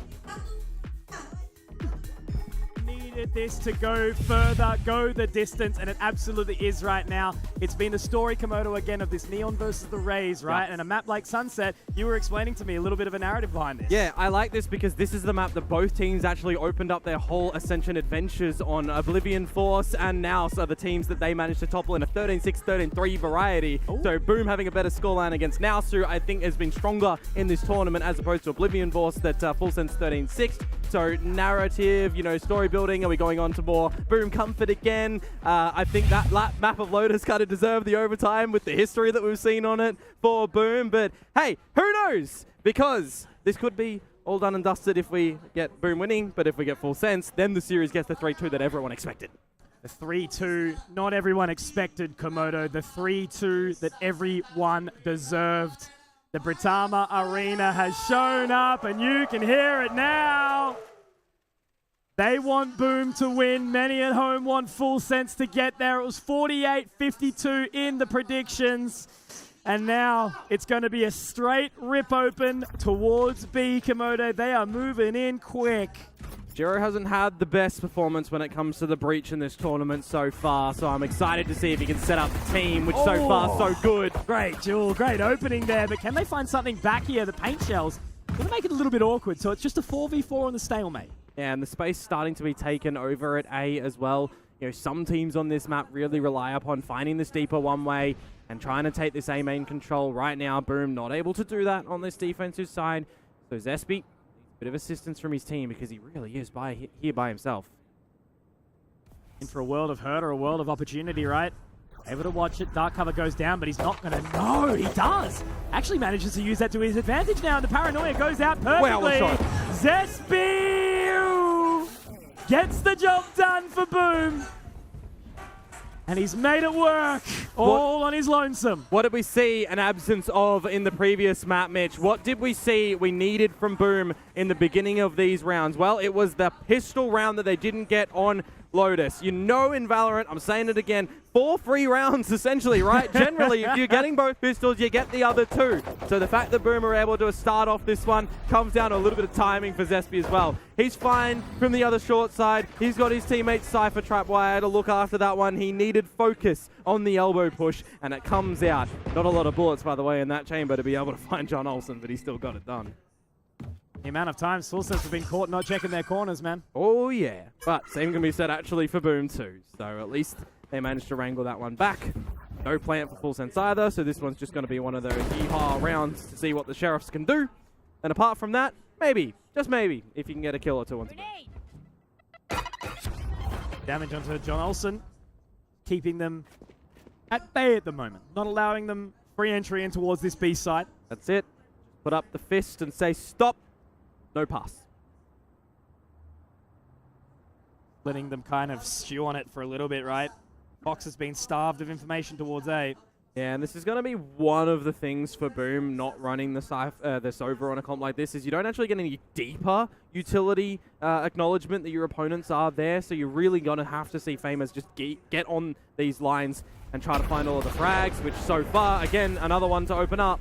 Needed this to go further, go the distance, and it absolutely is right now. It's been the story, Komodo, again, of this Neon versus the Raze, right? Yeah. And a map like Sunset, you were explaining to me a little bit of a narrative behind this. Yeah, I like this because this is the map that both teams actually opened up their whole Ascension adventures on. Oblivion Force and Naus are the teams that they managed to topple in a 13-6, 13-3 variety. Ooh. So Boom having a better scoreline against Naus, who I think has been stronger in this tournament as opposed to Oblivion Force that Full Sense 13-6. So narrative, you know, story building. Are we going on to more Boom comfort again? I think that map of Lotus kind of deserved the overtime with the history that we've seen on it for Boom. But hey, who knows? Because this could be all done and dusted if we get Boom winning. But if we get Full Sense, then the series gets the 3-2 that everyone expected. The 3-2, not everyone expected, Komodo. The 3-2 that everyone deserved. The Britama Arena has shown up, and you can hear it now. They want Boom to win. Many at home want Full Sense to get there. It was 48-52 in the predictions. And now it's going to be a straight rip open towards B, Komodo. They are moving in quick. Jiro hasn't had the best performance when it comes to the breach in this tournament so far, so I'm excited to see if he can set up the team, which so far so good. Great, Jewel, great opening there, but can they find something back here? The paint shells going to make it a little bit awkward, so it's just a 4v4 on the stalemate. Yeah, and the space starting to be taken over at A as well. You know, some teams on this map really rely upon finding this deeper one way and trying to take this A main control. Right now, Boom not able to do that on this defensive side, so Zespy, bit of assistance from his team because he really is here by himself. In for a world of hurt or a world of opportunity, right? Able to watch it. Dark cover goes down, but he's not going to know. He does. Actually manages to use that to his advantage now, and the paranoia goes out perfectly. Zespy gets the job done for Boom. And he's made it work, all on his lonesome. What did we see an absence of in the previous map, Mitch? What did we see we needed from Boom in the beginning of these rounds? Well, it was the pistol round that they didn't get on Lotus. You know, in Valorant, I'm saying it again, 4 free rounds essentially, right? Generally, if you're getting both pistols, you get the other 2. So the fact that Boom are able to start off this one comes down to a little bit of timing for Zespy as well. He's fine from the other short side. He's got his teammate Cypher Trapwire to look after that one. He needed focus on the elbow push, and it comes out. Not a lot of bullets, by the way, in that chamber to be able to find John Olsen, but he still got it done. The amount of times Full Sense have been caught not checking their corners, man. Oh, yeah. But same can be said actually for Boom too. So at least they managed to wrangle that one back. No plant for Full Sense either, so this one's just going to be one of those yeehaw rounds to see what the Sheriffs can do. And apart from that, maybe, just maybe, if you can get a kill or 2 once again. Damage onto John Olsen, keeping them at bay at the moment, not allowing them free entry in towards this B site. That's it. Put up the fist and say stop. No pass. Letting them kind of stew on it for a little bit, right? Fox has been starved of information towards A. Yeah, and this is going to be one of the things for Boom not running the Sova on a comp like this, is you don't actually get any deeper utility acknowledgement that your opponents are there, so you're really going to have to see Famous just get on these lines and try to find all of the frags, which so far, again, another one to open up.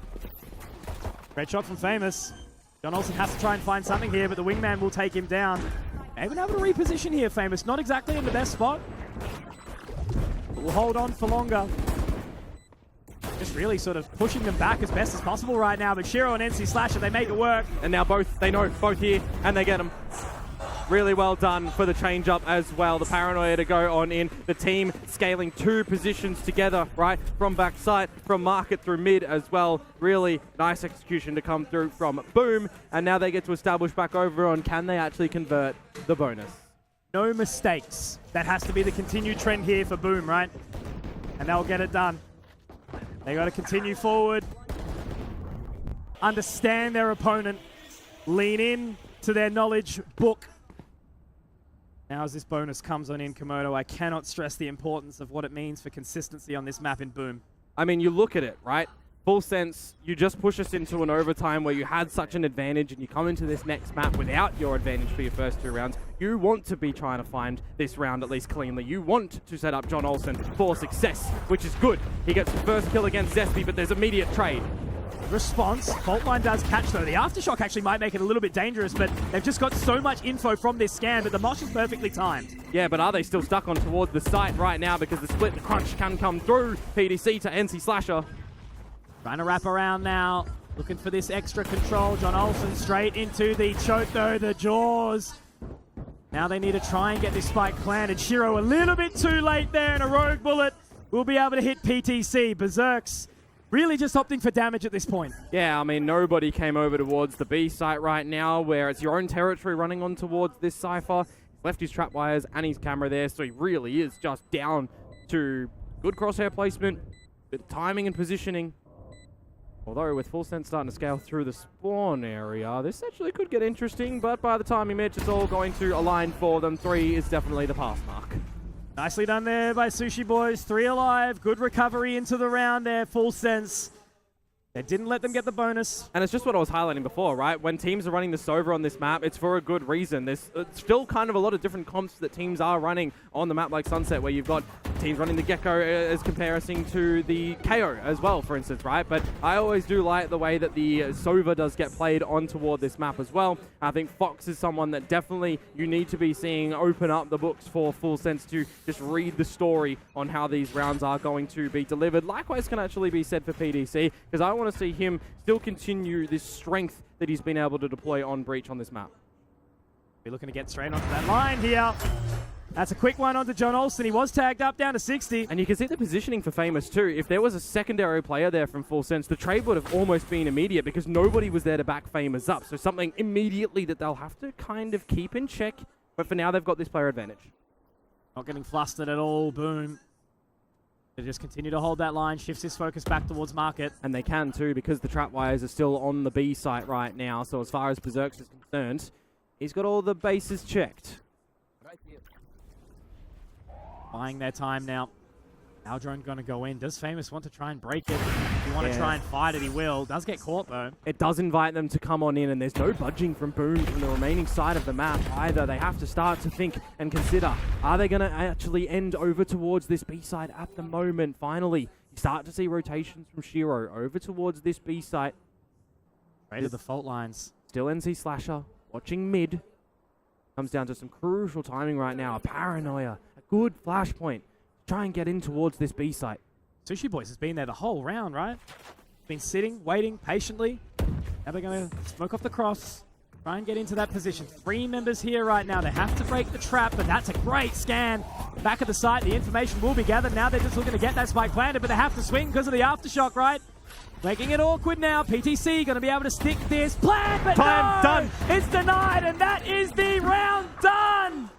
Great shot from Famous. John Olsen has to try and find something here, but the wingman will take him down. Even able to reposition here, Famous. Not exactly in the best spot, but will hold on for longer. Just really sort of pushing them back as best as possible right now, but Shiro and NC Slasher, they make it work. And now both, they know, both here, and they get him. Really well done for the change up as well. The paranoia to go on in. The team scaling 2 positions together, right? From backside, from market through mid as well. Really nice execution to come through from Boom. And now they get to establish back over on can they actually convert the bonus. No mistakes. That has to be the continued trend here for Boom, right? And they'll get it done. They got to continue forward. Understand their opponent. Lean in to their knowledge book. Now as this bonus comes on in Komodo, I cannot stress the importance of what it means for consistency on this map in Boom. I mean, you look at it, right? Full sense, you just push us into an overtime where you had such an advantage and you come into this next map without your advantage for your first 2 rounds. You want to be trying to find this round at least cleanly. You want to set up John Olsen for success, which is good. He gets the first kill against Zesby, but there's immediate trade. Response. Faultline does catch, though. The Aftershock actually might make it a little bit dangerous, but they've just got so much info from this scan, but the mosh is perfectly timed. Yeah, but are they still stuck on towards the site right now because the split and crunch can come through PDC to NC Slasher? Trying to wrap around now. Looking for this extra control. John Olsen straight into the choke, though. The jaws. Now they need to try and get this spike planted. Shiro a little bit too late there, and a rogue bullet will be able to hit PTC. Berserks really just opting for damage at this point. Yeah, I mean, nobody came over towards the B site right now, where it's your own territory running on towards this Cypher. He's left his trap wires and his camera there, so he really is just down to good crosshair placement, good timing and positioning. Although with Full Sense starting to scale through the spawn area, this actually could get interesting, but by the time he Mitch, it's all going to align for them. 3 is definitely the pass mark. Nicely done there by Sushi Boys. 3 alive. Good recovery into the round there. Full Sense. They didn't let them get the bonus. And it's just what I was highlighting before, right? When teams are running the Sova on this map, it's for a good reason. There's still kind of a lot of different comps that teams are running on the map like Sunset, where you've got teams running the Gecko as comparison to the KO as well, for instance, right? But I always do like the way that the Sova does get played on toward this map as well. I think Fox is someone that definitely you need to be seeing open up the books for Full Sense to just read the story on how these rounds are going to be delivered. Likewise can actually be said for PDC, because I want to see him still continue this strength that he's been able to deploy on Breach on this map. We're looking to get straight onto that line here. That's a quick one onto John Olsen. He was tagged up down to 60. And you can see the positioning for Famous too. If there was a secondary player there from Full Sense, the trade would have almost been immediate because nobody was there to back Famous up. So something immediately that they'll have to kind of keep in check. But for now, they've got this player advantage. Not getting flustered at all. Boom. They just continue to hold that line, shifts his focus back towards market. And they can too, because the trap wires are still on the B site right now. So as far as Berserks is concerned, he's got all the bases checked. Buying their time now. Aldrone going to go in. Does Famous want to try and break it? If you want to try and fight it, he will. Does get caught, though. It does invite them to come on in, and there's no budging from Boom from the remaining side of the map either. They have to start to think and consider, are they going to actually end over towards this B side at the moment? Finally, you start to see rotations from Shiro over towards this B site. Right to the fault lines. Still NC Slasher, watching mid. Comes down to some crucial timing right now. A paranoia, a good flashpoint. Try and get in towards this B site. Sushi Boys has been there the whole round, right? Been sitting, waiting patiently. Now they're going to smoke off the cross. Try and get into that position. 3 members here right now. They have to break the trap, but that's a great scan. Back at the site, the information will be gathered. Now they're just looking to get that spike planted, but they have to swing because of the aftershock, right? Making it awkward now. PTC going to be able to stick this plan, but time done. It's denied, and that is the round done.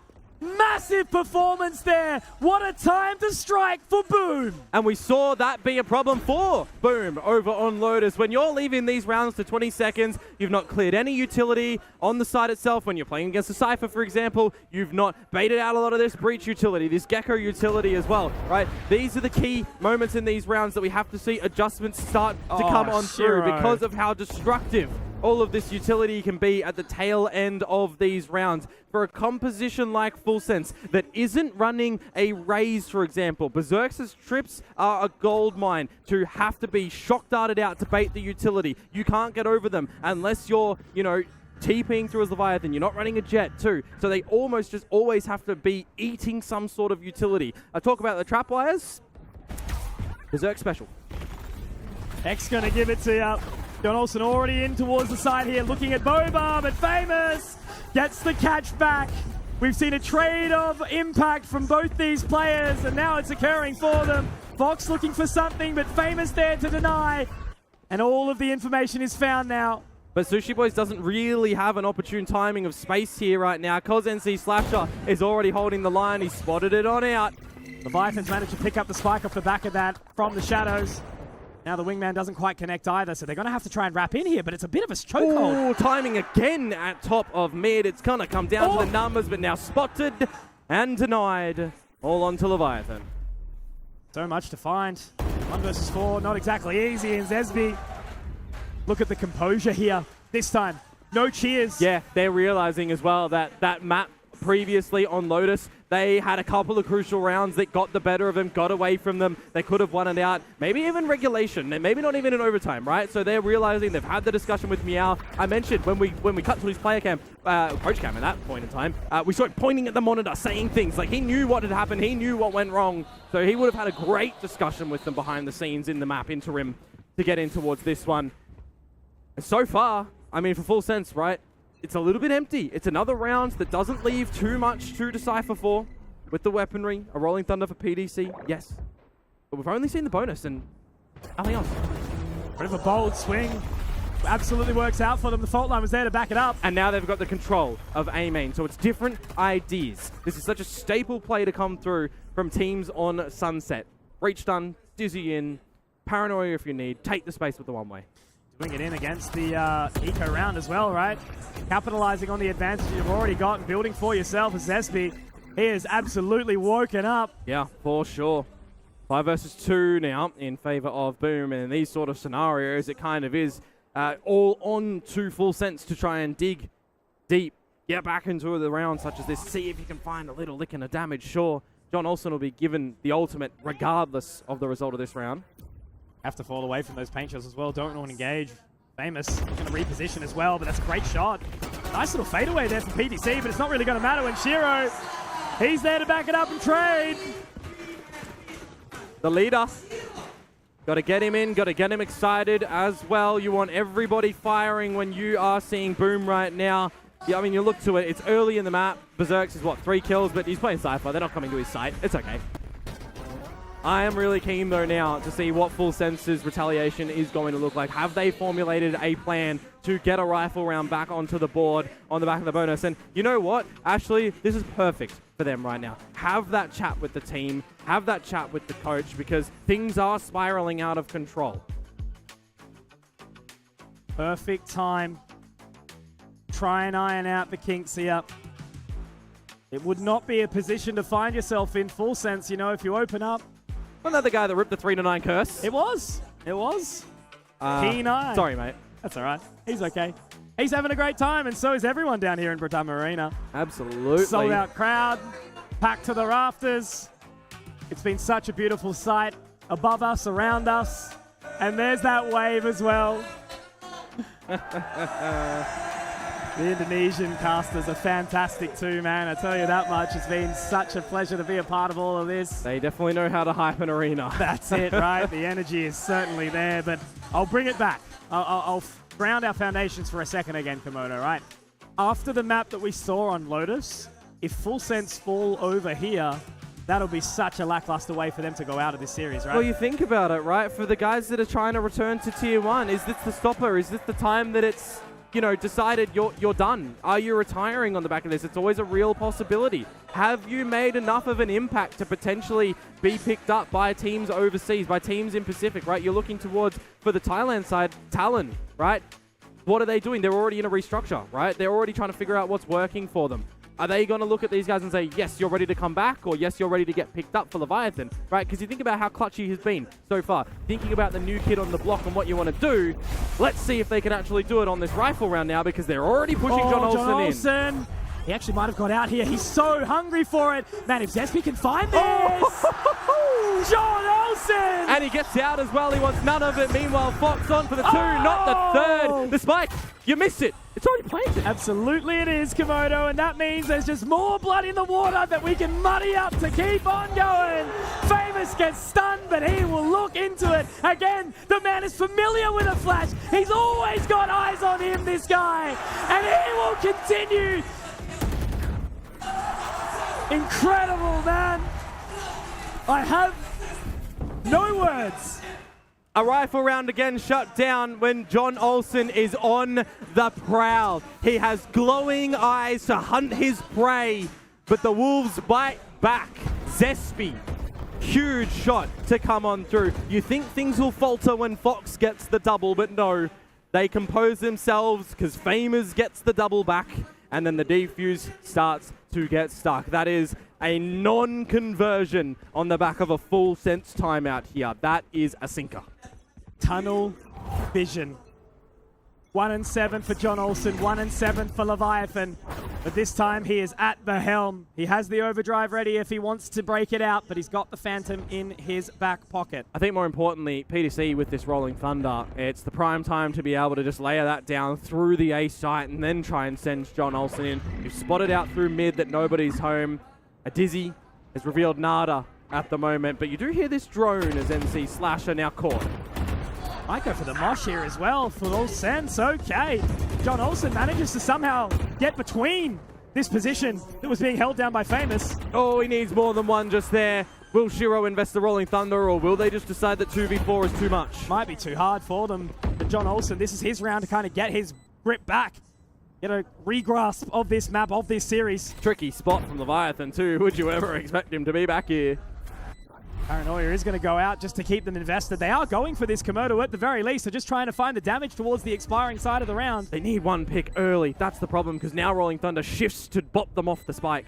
Massive performance there. What a time to strike for Boom. And we saw that be a problem for Boom over on Lotus. When you're leaving these rounds to 20 seconds, you've not cleared any utility on the side itself. When you're playing against a Cypher, for example, you've not baited out a lot of this Breach utility, this Gecko utility as well, right? These are the key moments in these rounds that we have to see adjustments start to come on through because of how destructive all of this utility can be at the tail end of these rounds. For a composition like Full Sense that isn't running a raise, for example, Berserk's trips are a gold mine to have to be shock darted out to bait the utility. You can't get over them unless you're, TPing through as Leviathan. You're not running a jet too. So they almost just always have to be eating some sort of utility. I talk about the trap wires. Berserk special. X gonna give it to you. John Olsen already in towards the side here, looking at Boba, but Famous gets the catch back. We've seen a trade of impact from both these players, and now it's occurring for them. Fox looking for something, but Famous there to deny. And all of the information is found now. But Sushi Boys doesn't really have an opportune timing of space here right now. Cos NC Slasher is already holding the line. He spotted it on out. Leviathan's managed to pick up the spike off the back of that from the shadows. Now the wingman doesn't quite connect either, so they're going to have to try and wrap in here, but it's a bit of a chokehold. Oh, timing again at top of mid. It's going to come down to the numbers, but now spotted and denied. All on to Leviathan. So much to find. 1 versus 4, not exactly easy. And Zesby, look at the composure here. This time, no cheers. Yeah, they're realizing as well that that map previously on Lotus, they had a couple of crucial rounds that got the better of them, got away from them. They could have won it out, maybe even regulation, maybe not even in overtime, right? So they're realizing they've had the discussion with Meow. I mentioned when we cut to his player cam, coach cam at that point in time, we saw it pointing at the monitor, saying things like he knew what had happened, he knew what went wrong. So he would have had a great discussion with them behind the scenes in the map interim to get in towards this one. And so far, I mean, for full sense, right? It's a little bit empty. It's another round that doesn't leave too much to decipher for. With the weaponry, a Rolling Thunder for PDC, yes. But we've only seen the bonus and nothing else. Bit of a bold swing. Absolutely works out for them. The fault line was there to back it up. And now they've got the control of A main, so it's different ideas. This is such a staple play to come through from teams on Sunset. Reach done, dizzy in, paranoia if you need, take the space with the one-way. Doing it in against the eco round as well, right? Capitalizing on the advantage you've already got and building for yourself as Zesby. He is absolutely woken up. Yeah, for sure. 5 versus 2 now in favor of Boom, and in these sort of scenarios, it kind of is all on to full sense to try and dig deep, get back into the round such as this, see if you can find a little lick and a damage. Sure, John Olsen will be given the ultimate regardless of the result of this round. Have to fall away from those paint shots as well. Don't want to engage. Famous going to reposition as well, but that's a great shot. Nice little fadeaway there from PDC, but it's not really going to matter when Shiro, he's there to back it up and trade. The leader. Got to get him in, got to get him excited as well. You want everybody firing when you are seeing Boom right now. Yeah, I mean, you look to it, it's early in the map. Berserk's is, 3 kills, but he's playing Cypher. They're not coming to his site. It's okay. I am really keen, though, now to see what Full Sense's retaliation is going to look like. Have they formulated a plan to get a rifle round back onto the board on the back of the bonus? And you know what? Actually, this is perfect for them right now. Have that chat with the team. Have that chat with the coach, because things are spiraling out of control. Perfect time. Try and iron out the kinks here. It would not be a position to find yourself in, Full Sense, you know, if you open up. Another guy that ripped the 3-9 curse. It was. It was. Keen eye. Sorry, mate. That's all right. He's okay. He's having a great time, and so is everyone down here in Britama Arena. Absolutely. Sold out crowd, packed to the rafters. It's been such a beautiful sight above us, around us, and there's that wave as well. The Indonesian casters are fantastic too, man. I tell you that much. It's been such a pleasure to be a part of all of this. They definitely know how to hype an arena. That's it, right? The energy is certainly there, but I'll bring it back. I'll ground our foundations for a second again, Komodo, right? After the map that we saw on Lotus, if Full Sense fall over here, that'll be such a lackluster way for them to go out of this series, right? Well, you think about it, right? For the guys that are trying to return to Tier 1, is this the stopper? Is this the time that it's, you know, decided you're done? Are you retiring on the back of this? It's always a real possibility. Have you made enough of an impact to potentially be picked up by teams overseas, by teams in Pacific, right? You're looking towards, for the Thailand side, Talon, right? What are they doing? They're already in a restructure, right? They're already trying to figure out what's working for them. Are they going to look at these guys and say, yes, you're ready to come back, or yes, you're ready to get picked up for Leviathan, right? Because you think about how clutch he has been so far. Thinking about the new kid on the block and what you want to do, let's see if they can actually do it on this rifle round now, because they're already pushing John Olsen in. He actually might have got out here. He's so hungry for it. Man, if Zesby can find this! John Olsen! And he gets out as well. He wants none of it. Meanwhile, Fox on for the 2, not the 3rd. The spike, you missed it. It's already planted. Absolutely it is, Komodo, and that means there's just more blood in the water that we can muddy up to keep on going. Famous Famous gets stunned, but he will look into it. Again, the man is familiar with a flash. He's always got eyes on him, this guy. And he will continue. Incredible, man. I have no words. A rifle round again shut down when John Olsen is on the prowl. He has glowing eyes to hunt his prey, but the Wolves bite back. Zespy, huge shot to come on through. You think things will falter when Fox gets the double, but no. They compose themselves because Famous gets the double back, and then the defuse starts to get stuck. That is a non-conversion on the back of a full sense timeout here. That is a sinker. Tunnel vision. 1-7 for John Olsen, 1-7 for Leviathan. But this time he is at the helm. He has the overdrive ready if he wants to break it out, but he's got the Phantom in his back pocket. I think more importantly, PTC with this Rolling Thunder, it's the prime time to be able to just layer that down through the A site and then try and send John Olsen in. You've spotted out through mid that nobody's home. A Dizzy has revealed nada at the moment, but you do hear this drone as MC Slasher now caught. Might go for the mosh here as well, for all sense. Okay. John Olsen manages to somehow get between this position that was being held down by Famous. Oh, he needs more than one just there. Will Shiro invest the Rolling Thunder, or will they just decide that 2v4 is too much? Might be too hard for them. But John Olsen, this is his round to kind of get his grip back. Get a re-grasp of this map, of this series. Tricky spot from Leviathan too. Would you ever expect him to be back here? Paranoia is going to go out just to keep them invested. They are going for this Komodo at the very least. They're just trying to find the damage towards the expiring side of the round. They need one pick early. That's the problem, because now Rolling Thunder shifts to bop them off the spike.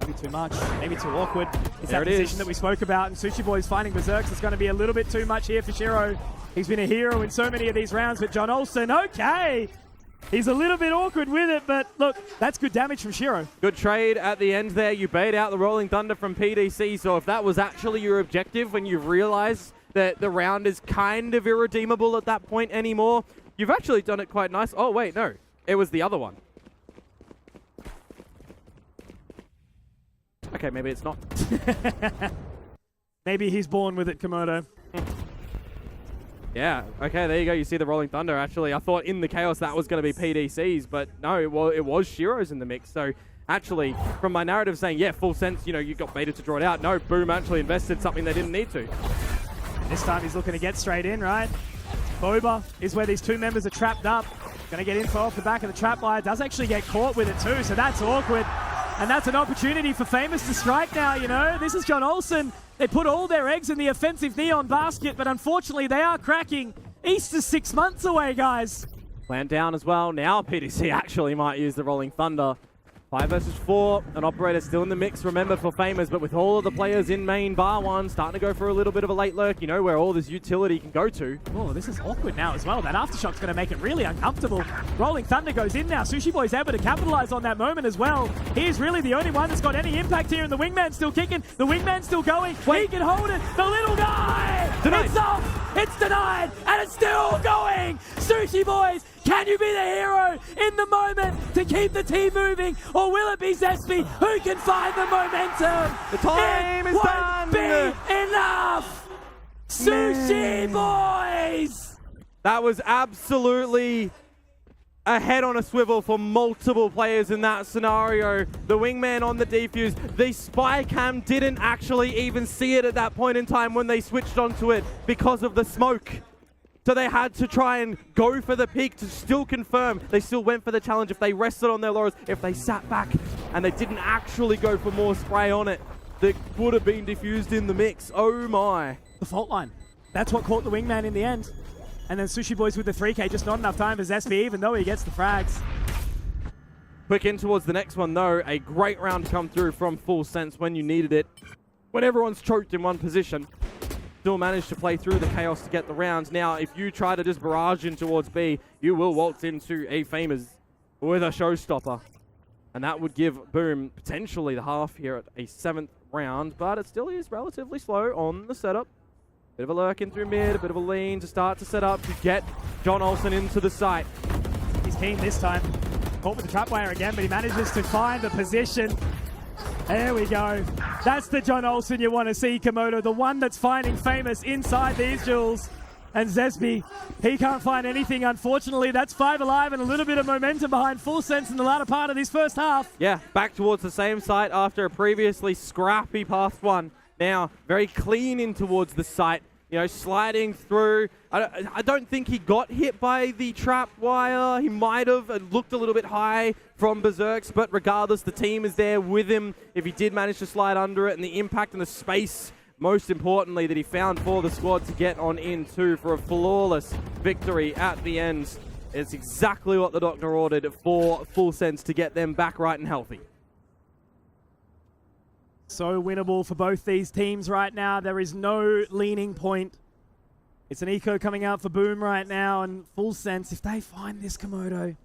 Maybe too much, maybe too awkward. It's that position that we spoke about, and Sushi Boy's finding Berserks. It's going to be a little bit too much here for Shiro. He's been a hero in so many of these rounds, but John Olsen, okay. He's a little bit awkward with it, but look, that's good damage from Shiro. Good trade at the end there. You bait out the Rolling Thunder from PDC, so if that was actually your objective when you've realized that the round is kind of irredeemable at that point anymore, you've actually done it quite nice. Oh, wait, no. It was the other one. Okay, maybe it's not. Maybe he's born with it, Komodo. Yeah, okay, there you go. You see the Rolling Thunder, actually. I thought in the chaos that was going to be PDC's, but no, it was Shiro's in the mix. So actually, from my narrative saying, yeah, full sense, you know, you got baited to draw it out. No, Boom actually invested something they didn't need to. This time he's looking to get straight in, right? Boba is where these two members are trapped up. Going to get info off the back of the trap wire. Does actually get caught with it too, so that's awkward. And that's an opportunity for Famous to strike now, you know. This is John Olsen. They put all their eggs in the offensive Neon basket, but unfortunately they are cracking. Easter's 6 months away, guys. Plant down as well. Now PDC actually might use the Rolling Thunder. 5 versus 4. An operator still in the mix, remember, for Famous, but with all of the players in main bar one, starting to go for a little bit of a late lurk, you know, where all this utility can go to. Oh, this is awkward now as well. That Aftershock's going to make it really uncomfortable. Rolling Thunder goes in now. Sushi Boy's able to capitalize on that moment as well. He is really the only one that's got any impact here, and the Wingman's still kicking. The Wingman's still going. Wait. He can hold it. The little guy! Denied. It's off! It's denied! And it's still going! Sushi Boys, can you be the hero in the moment to keep the team moving? Or will it be Zespy who can find the momentum? The time is done! Be enough! Sushi Boys! That was absolutely a head on a swivel for multiple players in that scenario. The Wingman on the defuse. The spy cam didn't actually even see it at that point in time when they switched onto it because of the smoke. So they had to try and go for the peak to still confirm. They still went for the challenge. If they rested on their laurels, if they sat back and they didn't actually go for more spray on it, that would have been diffused in the mix. Oh my. The fault line. That's what caught the Wingman in the end. And then Sushi Boys with the 3K, just not enough time for Zespy, even though he gets the frags. Quick in towards the next one though. A great round to come through from Full Sense when you needed it. When everyone's choked in one position. Still managed to play through the chaos to get the rounds. Now, if you try to just barrage in towards B, you will waltz into a Famous with a showstopper. And that would give Boom potentially the half here at a 7th round, but it still is relatively slow on the setup. Bit of a lurk in through mid, a bit of a lean to start to set up to get John Olsen into the site. He's keen this time. Caught with the trapwire again, but he manages to find the position. There we go. That's the John Olsen you want to see, Komodo. The one that's finding famous inside these duels. And Zesby, he can't find anything, unfortunately. That's 5 alive and a little bit of momentum behind Full Sense in the latter part of this first half. Yeah, back towards the same site after a previously scrappy past one. Now, very clean in towards the site. You know, sliding through. I don't think he got hit by the trap wire. He might have. It looked a little bit high from Berserks, but regardless, the team is there with him if he did manage to slide under it, and the impact and the space, most importantly, that he found for the squad to get on into for a flawless victory at the end. It's exactly what the doctor ordered for Full Sense to get them back right and healthy. So winnable for both these teams right now. There is no leaning point. It's an eco coming out for Boom right now, and Full Sense, if they find this Komodo.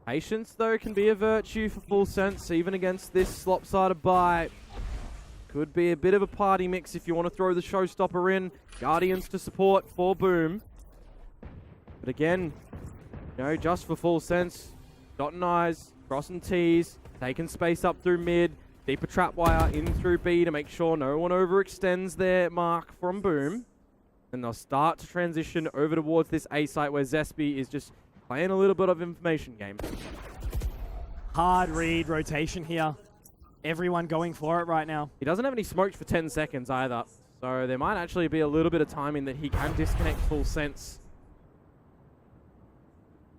Patience, though, can be a virtue for Full Sense, even against this lopsided bye. Could be a bit of a party mix if you want to throw the showstopper in. Guardians to support for Boom. But again, you know, just for Full Sense, dotting I's, crossing T's, taking space up through mid, deeper trap wire in through B to make sure no one overextends their mark from Boom. And they'll start to transition over towards this A site where Zesby is just playing a little bit of information game. Hard read rotation here. Everyone going for it right now. He doesn't have any smokes for 10 seconds either. So there might actually be a little bit of timing that he can disconnect Full Sense.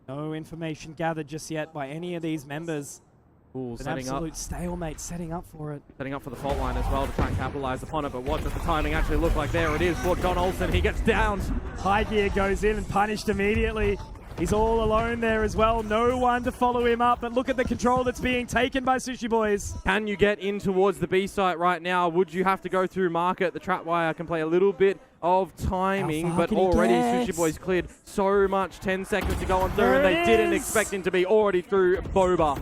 No information gathered just yet by any of these members. Ooh, An setting absolute up. stalemate, setting up for it. Setting up for the fault line as well to try and capitalize upon it, but what does the timing actually look like? There it is for John Olsen. He gets downed. High gear goes in and punished immediately. He's all alone there as well. No one to follow him up, but look at the control that's being taken by Sushi Boys. Can you get in towards the B site right now? Would you have to go through market? The trap wire can play a little bit of timing, but already Sushi Boys cleared so much. 10 seconds to go on through, and they didn't expect him to be already through Boba.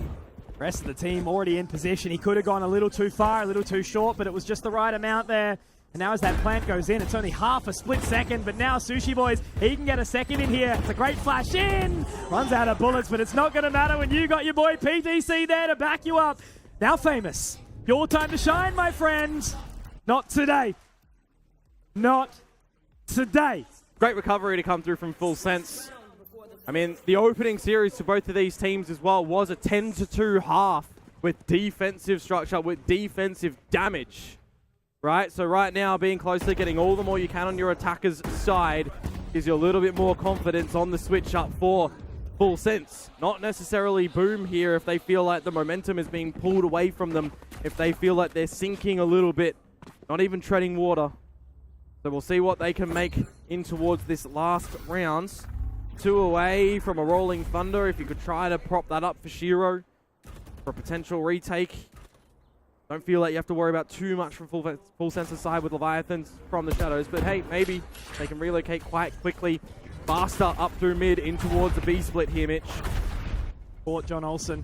Rest of the team already in position. He could have gone a little too far, a little too short, but it was just the right amount there. And now as that plant goes in, it's only half a split second, but now Sushi Boys, he can get a second in here. It's a great flash in. Runs out of bullets, but it's not going to matter when you got your boy PTC there to back you up. Now Famous, your time to shine, my friend. Not today. Not today. Great recovery to come through from Full Sense. I mean, the opening series for both of these teams as well was a 10-2 half with defensive structure, with defensive damage, right? So right now, being closer, getting all the more you can on your attacker's side gives you a little bit more confidence on the switch up for Full Sense. Not necessarily Boom here if they feel like the momentum is being pulled away from them, if they feel like they're sinking a little bit, not even treading water. So we'll see what they can make in towards this last round. 2 away from a Rolling Thunder. If you could try to prop that up for Shiro for a potential retake. Don't feel like you have to worry about too much from Full Sense's side with Leviathans from the shadows. But hey, maybe they can relocate quite quickly. Faster up through mid in towards the B split here, Mitch. Fought John Olsen.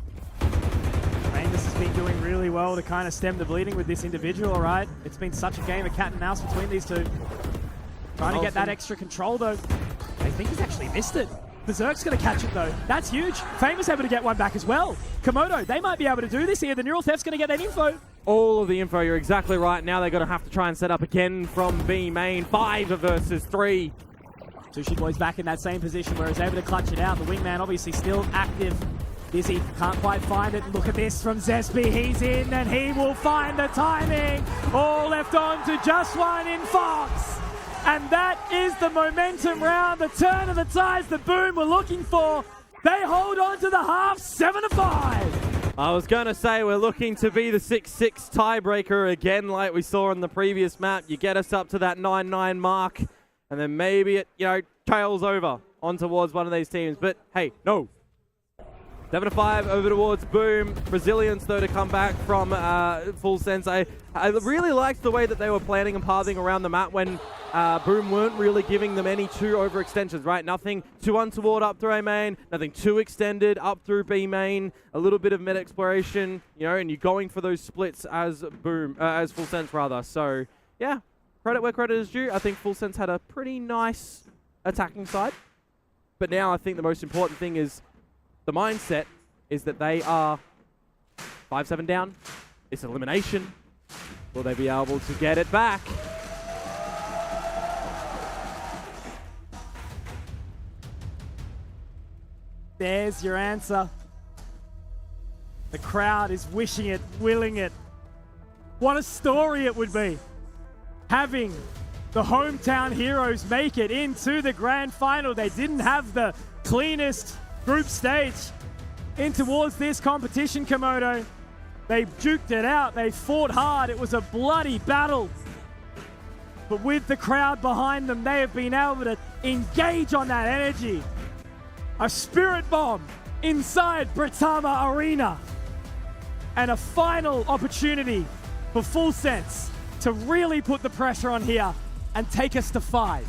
Famous has been doing really well to kind of stem the bleeding with this individual, right? It's been such a game of cat and mouse between these two. Trying to get that extra control though. I think he's actually missed it. Berserk's going to catch it though. That's huge. Famous able to get one back as well. Komodo, they might be able to do this here. The Neural Theft's going to get that info. All of the info, you're exactly right. Now they're going to have to try and set up again from B main. 5 versus 3. Sushi Boy's back in that same position where he's able to clutch it out. The wingman obviously still active. Dizzy can't quite find it. Look at this from Zesby. He's in and he will find the timing. All left on to just one in Fox. And that is the momentum round, the turn of the tides the Boom were looking for. They hold on to the half, 7-5. I was going to say we're looking to be the 6-6 tiebreaker again like we saw on the previous map. You get us up to that 9-9 mark, and then maybe it, you know, trails over on towards one of these teams. But hey, no. 7-5 over towards Boom. Brazilians, though, to come back from Full Sense. I really liked the way that they were planning and pathing around the map when Boom weren't really giving them any too overextensions, right? Nothing too untoward up through A main, nothing too extended up through B main, a little bit of mid exploration, you know, and you're going for those splits as as Full Sense rather. So yeah, credit where credit is due. I think Full Sense had a pretty nice attacking side, but now I think the most important thing is the mindset is that they are 5-7 down. It's elimination. Will they be able to get it back? There's your answer. The crowd is wishing it, willing it. What a story it would be. Having the hometown heroes make it into the grand final. They didn't have the cleanest group stage in towards this competition, Komodo. They duked it out. They fought hard. It was a bloody battle. But with the crowd behind them, they have been able to engage on that energy. A spirit bomb inside Britama Arena. And a final opportunity for Full Sense to really put the pressure on here and take us to 5.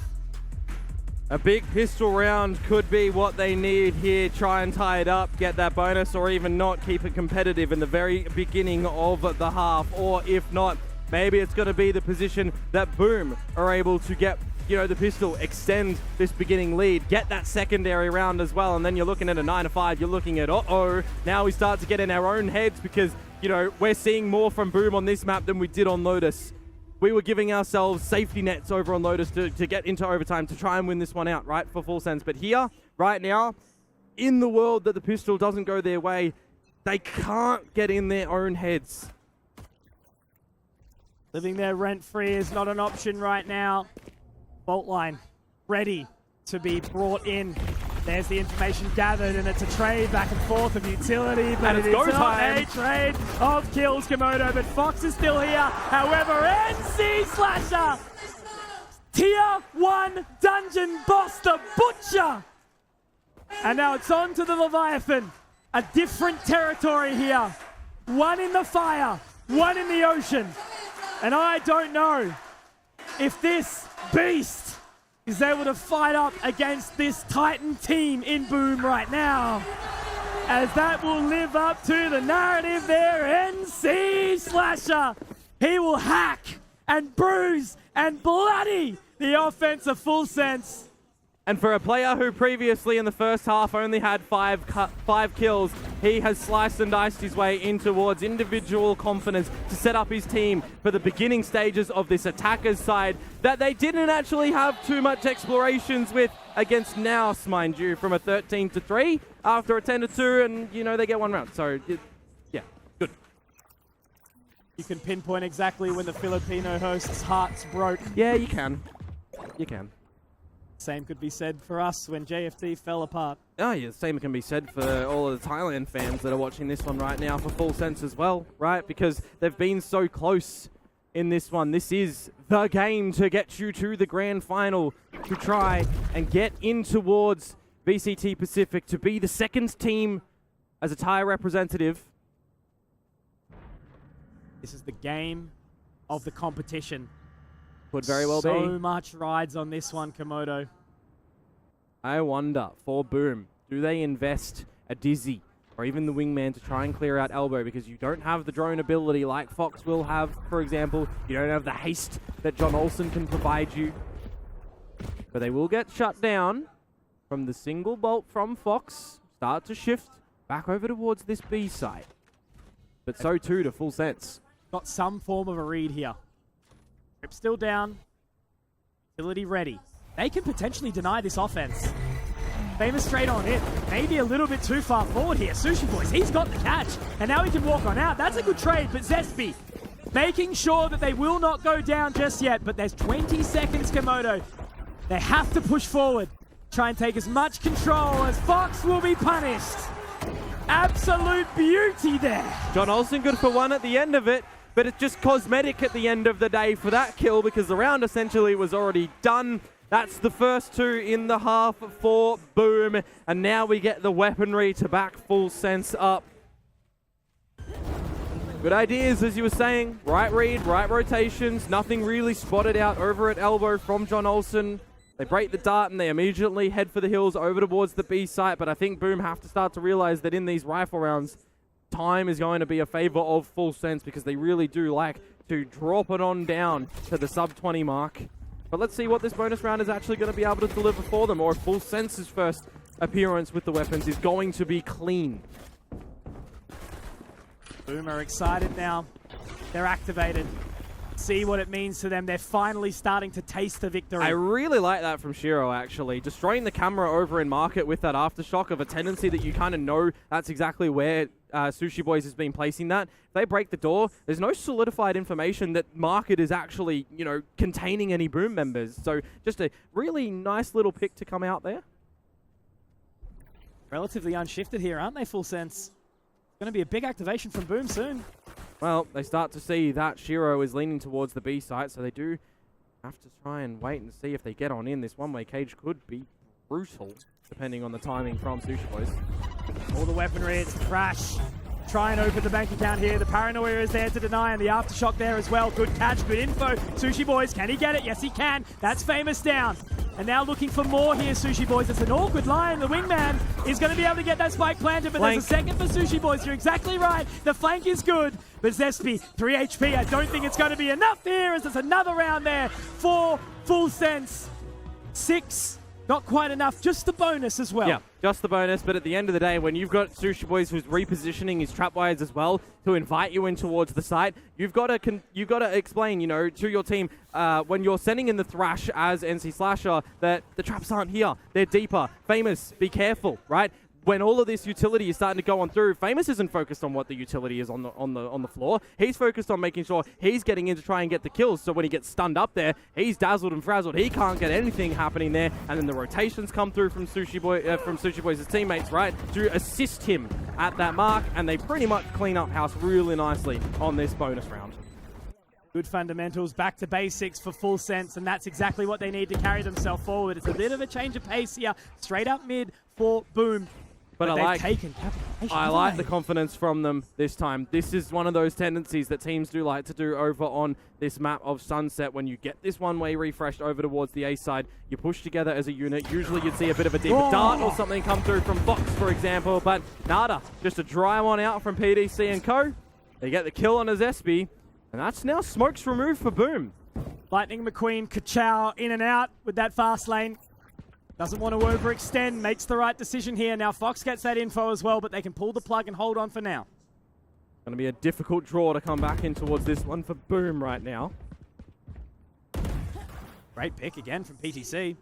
A big pistol round could be what they need here. Try and tie it up, get that bonus, or even not, keep it competitive in the very beginning of the half. Or if not, maybe it's going to be the position that Boom are able to get, you know, the pistol, extend this beginning lead, get that secondary round as well, and then you're looking at a 9-5. You're looking at, now we start to get in our own heads because, you know, we're seeing more from Boom on this map than we did on Lotus. We were giving ourselves safety nets over on Lotus to get into overtime to try and win this one out, right, for Full Sense. But here, right now, in the world that the pistol doesn't go their way, they can't get in their own heads. Living there rent-free is not an option right now. Bolt line ready to be brought in. There's the information gathered, and it's a trade back and forth of utility, but it is not a trade of kills, Komodo. But Fox is still here. However, NC Slasher, Tier 1 Dungeon Boss, the Butcher. And now it's on to the Leviathan. A different territory here. One in the fire, one in the ocean. And I don't know if this beast is able to fight up against this Titan team in Boom right now, as that will live up to the narrative there. NC Slasher, he will hack and bruise and bloody the offense of Full Sense. And for a player who previously in the first half only had five kills, he has sliced and diced his way in towards individual confidence to set up his team for the beginning stages of this attacker's side that they didn't actually have too much explorations with against Naus, mind you, from a 13-3 after a 10-2, and, you know, they get one round. So, yeah, good. You can pinpoint exactly when the Filipino hosts' hearts broke. Yeah, you can. You can. Same could be said for us when JFT fell apart. Oh, yeah, the same can be said for all of the Thailand fans that are watching this one right now for Full Sense as well, right? Because they've been so close in this one. This is the game to get you to the grand final, to try and get in towards VCT Pacific, to be the second team as a Thai representative. This is the game of the competition. Could very well be. So much rides on this one, Komodo. I wonder, for Boom, do they invest a Dizzy or even the Wingman to try and clear out Elbow, because you don't have the drone ability like Fox will have, for example. You don't have the haste that John Olsen can provide you. But they will get shut down from the single bolt from Fox. Start to shift back over towards this B side. But so too to Full Sense. Got some form of a read here. Grip still down. Utility ready. They can potentially deny this offense. Famous straight on it. Maybe a little bit too far forward here. Sushi Boys, he's got the catch. And now he can walk on out. That's a good trade, but Zesby making sure that they will not go down just yet. But there's 20 seconds, Komodo. They have to push forward. Try and take as much control as Fox will be punished. Absolute beauty there. John Olsen good for one at the end of it. But it's just cosmetic at the end of the day for that kill, because the round essentially was already done. That's the first two in the half for Boom. And now we get the weaponry to back Full Sense up. Good ideas, as you were saying. Right read, right rotations. Nothing really spotted out over at Elbow from John Olsen. They break the dart and they immediately head for the hills over towards the B site. But I think Boom have to start to realize that in these rifle rounds, time is going to be a favor of Full Sense, because they really do like to drop it on down to the sub-20 mark. But let's see what this bonus round is actually going to be able to deliver for them, or if Full Sense's first appearance with the weapons is going to be clean. Boom are excited now. They're activated. See what it means to them. They're finally starting to taste the victory. I really like that from Shiro, actually. Destroying the camera over in market with that aftershock of a tendency that you kind of know that's exactly where Sushi Boys has been placing that. If they break the door, there's no solidified information that market is actually, you know, containing any Boom members. So just a really nice little pick to come out there. Relatively unshifted here, aren't they, Full Sense? Going to be a big activation from Boom soon. Well, they start to see that Shiro is leaning towards the B site, so they do have to try and wait and see if they get on in. This one-way cage could be brutal, depending on the timing from Sushi Boys. All the weaponry, it's Crash. Try and open the bank account here. The paranoia is there to deny, and the aftershock there as well. Good catch, good info. Sushi Boys, can he get it? Yes, he can. That's Famous down. And now looking for more here, Sushi Boys. It's an awkward line. The wingman is going to be able to get that spike planted, but there's a second for Sushi Boys. You're exactly right. The flank is good, but Zespi, 3 HP. I don't think it's going to be enough here, as there's another round there for Full Sense. 6. Not quite enough, just the bonus as well. Yeah, just the bonus, but at the end of the day, when you've got Sushi Boys who's repositioning his trapwires as well to invite you in towards the site, you've got to explain, you know, to your team when you're sending in the Thrash as NC Slasher that the traps aren't here, they're deeper. Famous, be careful, right? When all of this utility is starting to go on through, Famous isn't focused on what the utility is on the floor. He's focused on making sure he's getting in to try and get the kills. So when he gets stunned up there, he's dazzled and frazzled. He can't get anything happening there. And then the rotations come through from Sushi Boys' teammates, right, to assist him at that mark. And they pretty much clean up house really nicely on this bonus round. Good fundamentals, back to basics for Full Sense, and that's exactly what they need to carry themselves forward. It's a bit of a change of pace here, straight up mid for Boom. But I like the confidence from them this time. This is one of those tendencies that teams do like to do over on this map of Sunset. When you get this one-way refreshed over towards the A side, you push together as a unit. Usually you'd see a bit of a deeper dart or something come through from Fox, for example, but nada. Just a dry one out from PDC and co. They get the kill on his SB, and that's now smokes removed for Boom. Lightning McQueen, Kachow in and out with that fast lane. Doesn't want to overextend, makes the right decision here. Now Fox gets that info as well, but they can pull the plug and hold on for now. Going to be a difficult draw to come back in towards this one for Boom right now. Great pick again from PTC.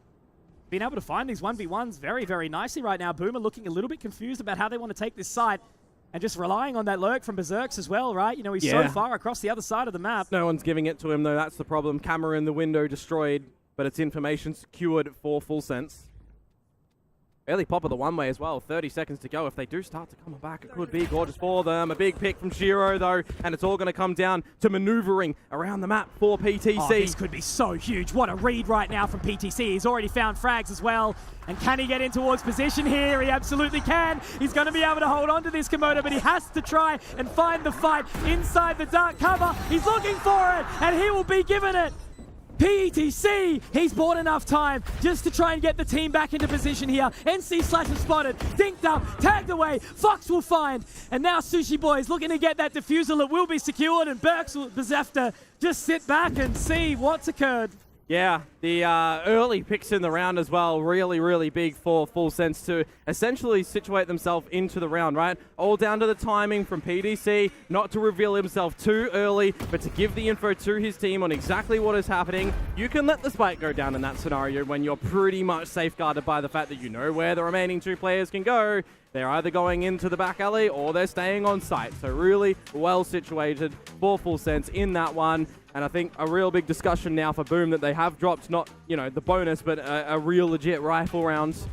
Being able to find these 1v1s very, very nicely right now. Boom are looking a little bit confused about how they want to take this side, and just relying on that lurk from Berserks as well, right? You know, he's so far across the other side of the map. No one's giving it to him, though. That's the problem. Camera in the window destroyed, but it's information secured for Full Sense. Early pop of the one-way as well. 30 seconds to go. If they do start to come back, it could be gorgeous for them. A big pick from Shiro, though, and it's all going to come down to maneuvering around the map for PTC. Oh, this could be so huge. What a read right now from PTC. He's already found frags as well. And can he get in towards position here? He absolutely can. He's going to be able to hold on to this Komodo, but he has to try and find the fight inside the dark cover. He's looking for it, and he will be given it. PTC, he's bought enough time just to try and get the team back into position here. NC Slasher spotted, dinked up, tagged away, Fox will find, and now Sushi Boys looking to get that diffusal that will be secured, and Berks will have to just sit back and see what's occurred. Yeah, the early picks in the round as well, really, really big for Full Sense to essentially situate themselves into the round, right? All down to the timing from PDC, not to reveal himself too early, but to give the info to his team on exactly what is happening. You can let the spike go down in that scenario when you're pretty much safeguarded by the fact that you know where the remaining two players can go. They're either going into the back alley or they're staying on site. So really well situated for Full Sense in that one. And I think a real big discussion now for Boom that they have dropped not, you know, the bonus, but a real legit rifle rounds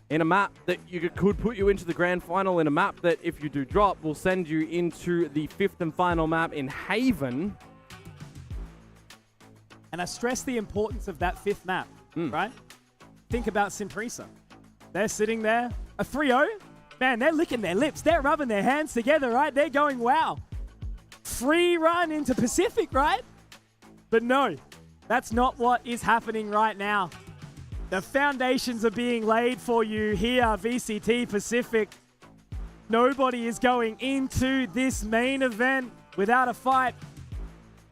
in a map that you could put you into the grand final, in a map that if you do drop will send you into the 5th and final map in Haven. And I stress the importance of that 5th map, right? Think about Simprisa. They're sitting there, a 3-0. Man, they're licking their lips. They're rubbing their hands together, right? They're going, wow. Free run into Pacific, right? But no, that's not what is happening right now. The foundations are being laid for you here, VCT Pacific. Nobody is going into this main event without a fight.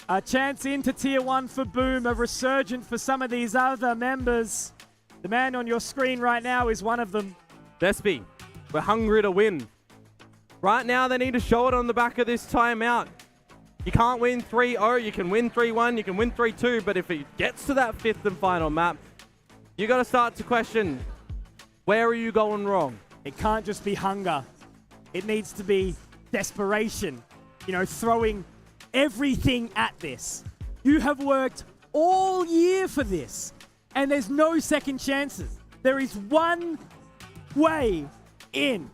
A chance into Tier 1 for Boom, a resurgent for some of these other members. The man on your screen right now is one of them. Despi, we're hungry to win. Right now, they need to show it on the back of this timeout. You can't win 3-0. You can win 3-1. You can win 3-2. But if it gets to that 5th and final map, you got to start to question, where are you going wrong? It can't just be hunger. It needs to be desperation. You know, throwing everything at this. You have worked all year for this, and there's no second chances. There is one way in,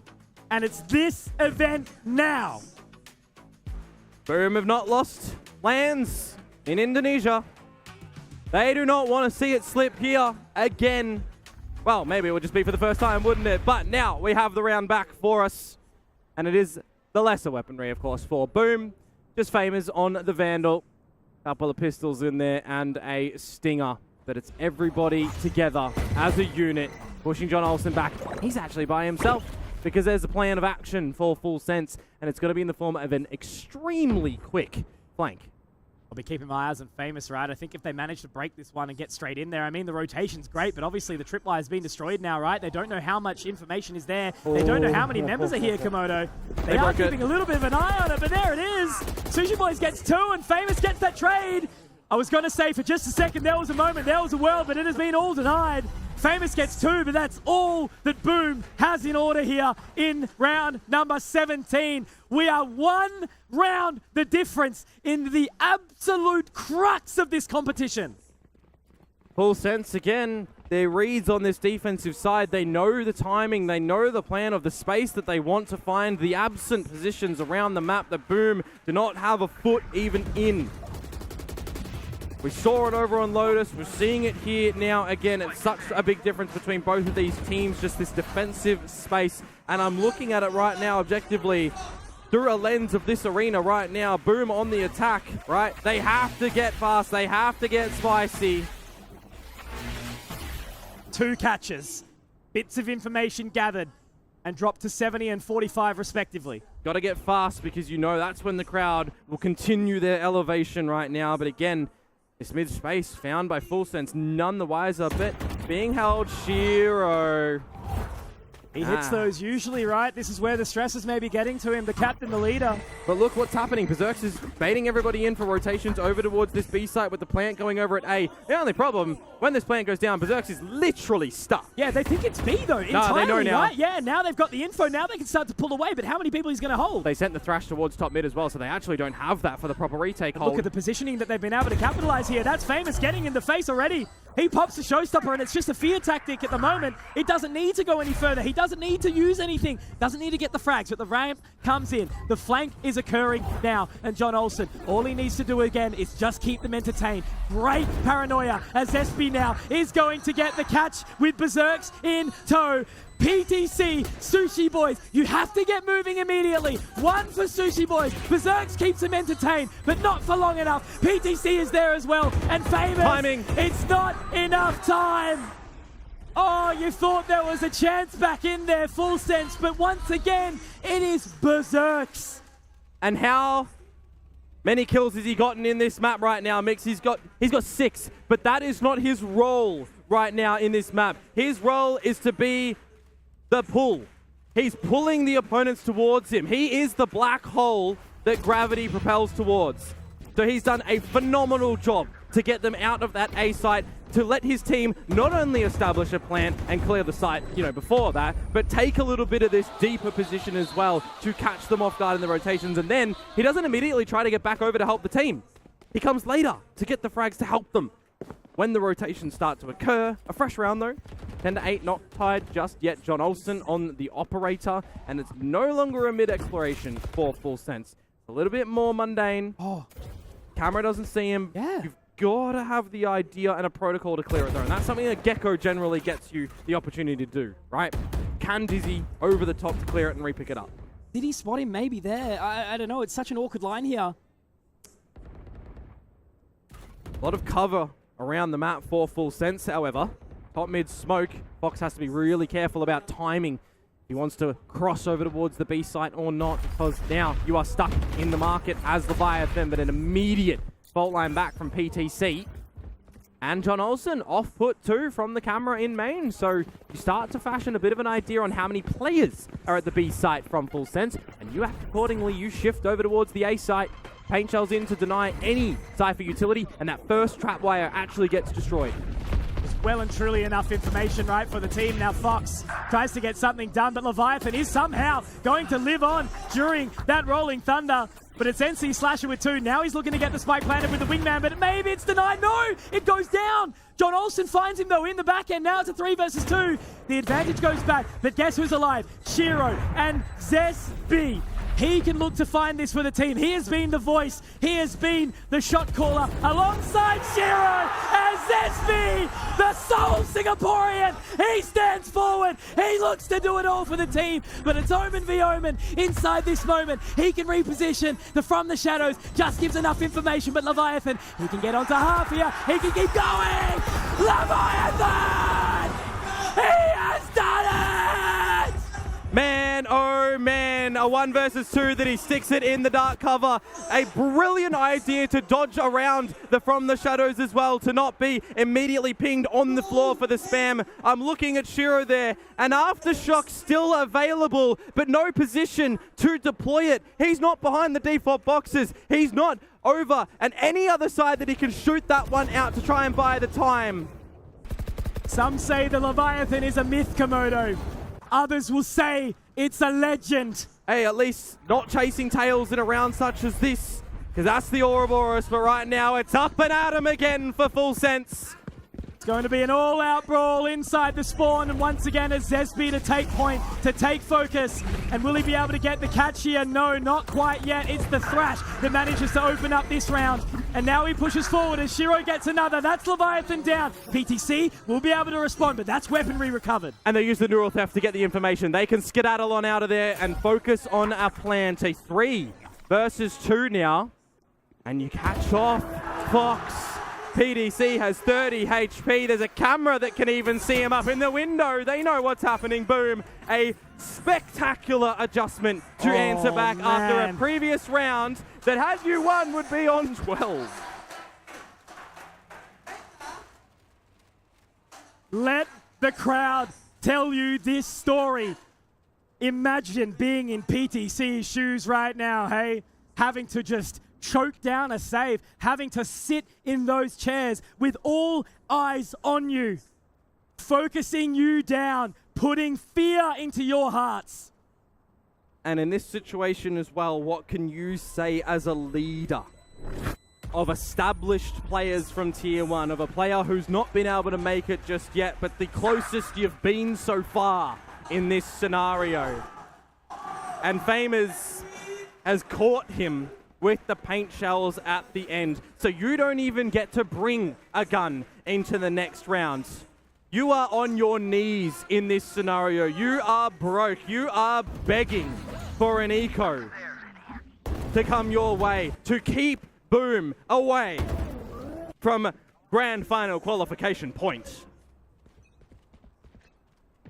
and it's this event now. Boom have not lost lands in Indonesia. They do not want to see it slip here again. Well, maybe it would just be for the first time, wouldn't it? But now we have the round back for us. And it is the lesser weaponry, of course, for Boom. Just famous on the Vandal. Couple of pistols in there and a Stinger. But it's everybody together as a unit, pushing John Olsen back. He's actually by himself because there's a plan of action for Full Sense, and it's going to be in the form of an extremely quick flank. I'll be keeping my eyes on Famous, right? I think if they manage to break this one and get straight in there, I mean, the rotation's great, but obviously the tripwire has been destroyed now, right? They don't know how much information is there. They don't know how many members are here, Komodo. They are keeping a little bit of an eye on it, but there it is. Sushi Boys gets 2, and Famous gets that trade. I was going to say for just a second, there was a moment, there was a world, but it has been all denied. Famous gets 2, but that's all that Boom has in order here in round number 17. We are 1 round the difference in the absolute crux of this competition. Full Sense again, their reads on this defensive side. They know the timing, they know the plan of the space that they want to find, the absent positions around the map that Boom do not have a foot even in. We saw it over on Lotus. We're seeing it here now. Again, it's such a big difference between both of these teams, just this defensive space. And I'm looking at it right now objectively through a lens of this arena right now. Boom on the attack, right? They have to get fast. They have to get spicy. 2 catches. Bits of information gathered and dropped to 70 and 45 respectively. Got to get fast because you know that's when the crowd will continue their elevation right now. But again, this mid space found by Full Sense, none the wiser, but being held, Shiro. He hits those usually, right? This is where the stress is maybe getting to him, the captain, the leader. But look what's happening. Berserks is baiting everybody in for rotations over towards this B site with the plant going over at A. The only problem, when this plant goes down, Berserks is literally stuck. Yeah, they think it's B though, entirely, they know now. right? Yeah, now they've got the info. Now they can start to pull away, but how many people he's going to hold? They sent the Thrash towards top mid as well, so they actually don't have that for the proper retake hold. Look at the positioning that they've been able to capitalize here. That's Famous getting in the face already. He pops the showstopper, and it's just a fear tactic at the moment. It doesn't need to go any further. He doesn't need to use anything. Doesn't need to get the frags, but the ramp comes in. The flank is occurring now, and John Olsen, all he needs to do again is just keep them entertained. Great paranoia as SB now is going to get the catch with Berserks in tow. PTC, Sushi Boys, you have to get moving immediately. 1 for Sushi Boys. Berserks keeps them entertained, but not for long enough. PTC is there as well, and Famous. Timing. It's not enough time. Oh, you thought there was a chance back in there, Full Sense, but once again, it is Berserks. And how many kills has he gotten in this map right now, Mix? He's got 6, but that is not his role right now in this map. His role is to be the pull. He's pulling the opponents towards him. He is the black hole that gravity propels towards. So he's done a phenomenal job to get them out of that A site, to let his team not only establish a plan and clear the site, before that, but take a little bit of this deeper position as well to catch them off guard in the rotations. And then he doesn't immediately try to get back over to help the team. He comes later to get the frags to help them. When the rotations start to occur, a fresh round though, 10-8, not tied just yet. John Olsen on the operator, and it's no longer a mid-exploration for Full Sense. A little bit more mundane. Oh, camera doesn't see him. Yeah. You've got to have the idea and a protocol to clear it though, and that's something that Gecko generally gets you the opportunity to do, right? Can Dizzy over the top to clear it and re-pick it up. Did he spot him maybe there? I don't know. It's such an awkward line here. A lot of cover around the map for Full Sense, however. Top mid smoke. Fox has to be really careful about timing. He wants to cross over towards the B site or not, because now you are stuck in the market as Leviathan, but an immediate fault line back from PTC. And John Olsen off foot too from the camera in main. So you start to fashion a bit of an idea on how many players are at the B site from Full Sense. And you act accordingly. You shift over towards the A site. Paint shells in to deny any Cypher utility. And that first trap wire actually gets destroyed. Well and truly enough information, right, for the team. Now Fox tries to get something done, but Leviathan is somehow going to live on during that Rolling Thunder. But it's NC Slasher with 2. Now he's looking to get the spike planted with the wingman, but maybe it's denied. No, it goes down. John Olsen finds him, though, in the back end. Now it's a 3 versus 2. The advantage goes back, but guess who's alive? Shiro and Zesby. He can look to find this for the team. He has been the voice. He has been the shot caller alongside Shiro as Zesby, the sole Singaporean. He stands forward. He looks to do it all for the team, but it's Omen v Omen inside this moment. He can reposition. The From the Shadows just gives enough information, but Leviathan, he can get onto half here. He can keep going. Leviathan! He has done it! Man, oh man, a 1 versus 2 that he sticks it in the dark cover. A brilliant idea to dodge around the From the Shadows as well, to not be immediately pinged on the floor for the spam. I'm looking at Shiro there, and Aftershock still available, but no position to deploy it. He's not behind the default boxes. He's not over and any other side that he can shoot that one out to try and buy the time. Some say the Leviathan is a myth, Komodo. Others will say it's a legend. Hey, at least not chasing tails in a round such as this, because that's the Ouroboros, but right now it's up and at 'em again for Full Sense. It's going to be an all-out brawl inside the spawn, and once again it's Zesby to take point, to take focus. And will he be able to get the catch here? No, not quite yet. It's the Thrash that manages to open up this round. And now he pushes forward as Shiro gets another. That's Leviathan down. PTC will be able to respond, but that's weaponry recovered. And they use the neural theft to get the information. They can skedaddle on out of there and focus on our plan to 3 versus 2 now. And you catch off Fox. PDC has 30 HP. There's a camera that can even see him up in the window. They know what's happening. Boom. A spectacular adjustment to answer back after a previous round that, had you won, would be on 12. Let the crowd tell you this story. Imagine being in PTC's shoes right now, hey? Having to just choke down a save, having to sit in those chairs with all eyes on you, focusing you down, putting fear into your hearts. And in this situation as well, what can you say as a leader of established players from Tier 1, of a player who's not been able to make it just yet, but the closest you've been so far in this scenario? And Famous has caught him with the paint shells at the end. So you don't even get to bring a gun into the next round. You are on your knees in this scenario. You are broke. You are begging for an eco to come your way, to keep Boom away from grand final qualification point.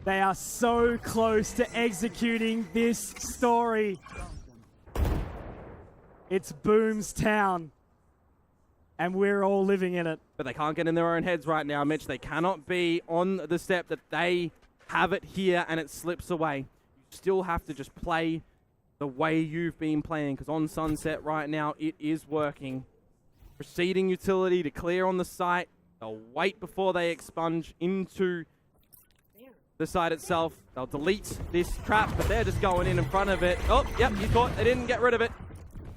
They are so close to executing this story. It's Boom's town, and we're all living in it. But they can't get in their own heads right now, Mitch. They cannot be on the step that they have it here and it slips away. You still have to just play the way you've been playing, because on Sunset right now, it is working. Proceeding utility to clear on the site. They'll wait before they expunge into the site itself. They'll delete this trap, but they're just going in front of it. Oh, yep, you caught. They didn't get rid of it.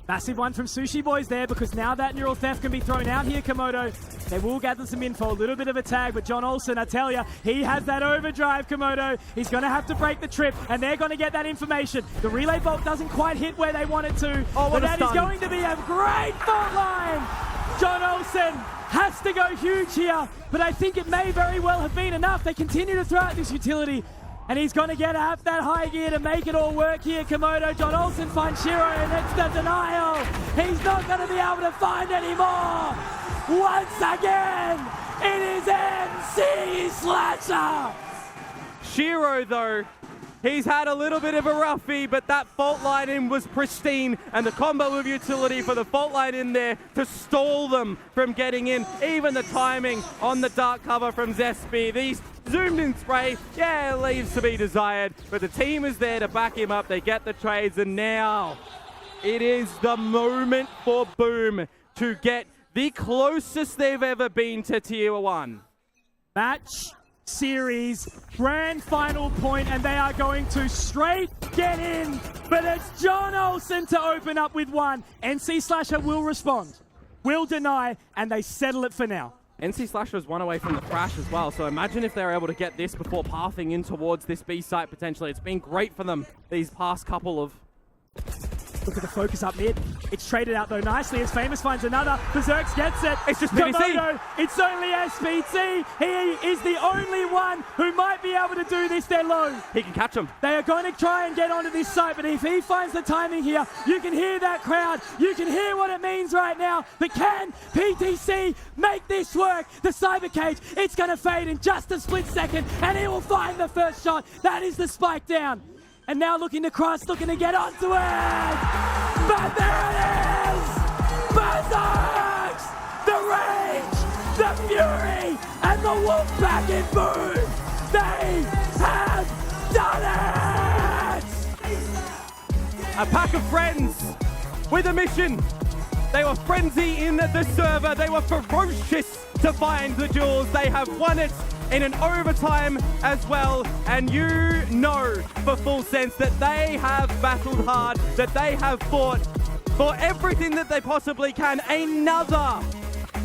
Massive one from Sushi Boys there, because now that neural theft can be thrown out here, Komodo. They will gather some info, a little bit of a tag, but John Olsen, I tell you, he has that overdrive, Komodo. He's going to have to break the trip, and they're going to get that information. The relay bolt doesn't quite hit where they want it to, but that is going to be a great fault line. John Olsen has to go huge here, but I think it may very well have been enough. They continue to throw out this utility, and he's going to get up that high gear to make it all work here, Komodo. John Olsen finds Shiro, and it's the denial. He's not going to be able to find any more. Once again, it is MC Slasher. Shiro, though, He's had a little bit of a roughie, but that fault line in was pristine, and the combo of utility for the fault line in there to stall them from getting in. Even the timing on the dark cover from Zespi. These zoomed in spray, yeah, it leaves to be desired, but the team is there to back him up. They get the trades, and now it is the moment for Boom to get the closest they've ever been to Tier 1. Match, series, grand final point, and they are going to straight get in. But it's John Olsen to open up with one. NC Slasher will respond, will deny, and they settle it for now. NC Slasher is one away from the crash as well, so imagine if they're able to get this before pathing in towards this B site potentially. It's been great for them these past couple of... Look at the focus up mid. It's traded out though nicely as Famous finds another. Berserks gets it. It's just Komodo. It's only SPT. He is the only one who might be able to do this. They're low. He can catch him. They are going to try and get onto this site, but if he finds the timing here, you can hear that crowd. You can hear what it means right now. But can PTC make this work? The Cyber Cage, it's going to fade in just a split second, and he will find the first shot. That is the spike down. And now looking to cross, looking to get onto it! But there it is! Berserks! The rage, the fury, and the wolf pack in Boom! They have done it! A pack of friends with a mission. They were frenzy in the server. They were ferocious to find the jewels. They have won it in an overtime as well, and you know for full sense that they have battled hard, that they have fought for everything that they possibly can. Another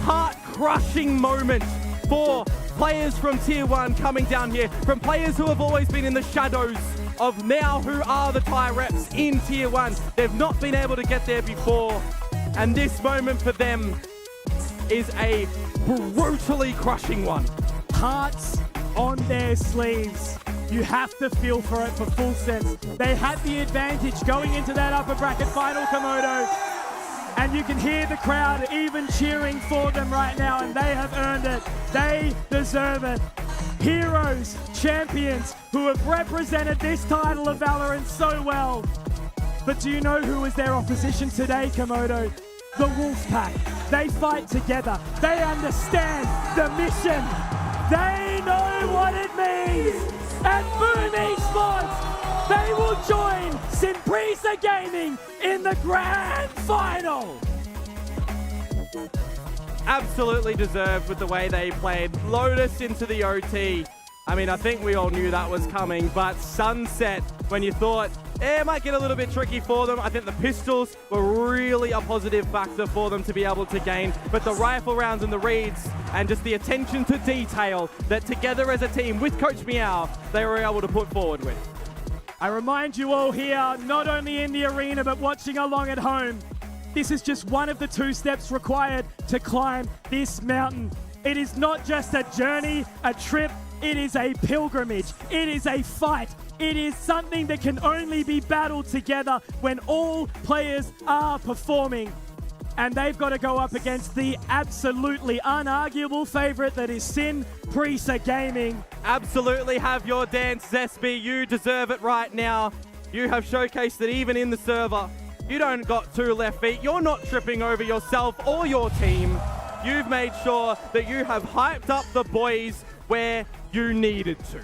heart-crushing moment for players from Tier 1 coming down here, from players who have always been in the shadows of now who are the tie reps in Tier 1. They've not been able to get there before, and this moment for them is a brutally crushing one. Hearts on their sleeves. You have to feel for it for full sense. They had the advantage going into that upper bracket final, Komodo. And you can hear the crowd even cheering for them right now, and they have earned it. They deserve it. Heroes, champions who have represented this title of Valorant so well. But do you know who was their opposition today, Komodo? The Wolfpack. They fight together. They understand the mission. They know what it means. And Boom Esports, they will join Simprisa Gaming in the grand final. Absolutely deserved with the way they played. Lotus into the OT. I mean, I think we all knew that was coming, but Sunset, when you thought, it might get a little bit tricky for them, I think the pistols were really a positive factor for them to be able to gain, but the rifle rounds and the reads and just the attention to detail that together as a team with Coach Meow, they were able to put forward with. I remind you all here, not only in the arena, but watching along at home, this is just one of the 2 steps required to climb this mountain. It is not just a journey, a trip, it is a pilgrimage. It is a fight. It is something that can only be battled together when all players are performing. And they've got to go up against the absolutely unarguable favorite that is Simprisa Gaming. Absolutely have your dance, Zespi. You deserve it right now. You have showcased that even in the server, you don't got 2 left feet. You're not tripping over yourself or your team. You've made sure that you have hyped up the boys where you needed to.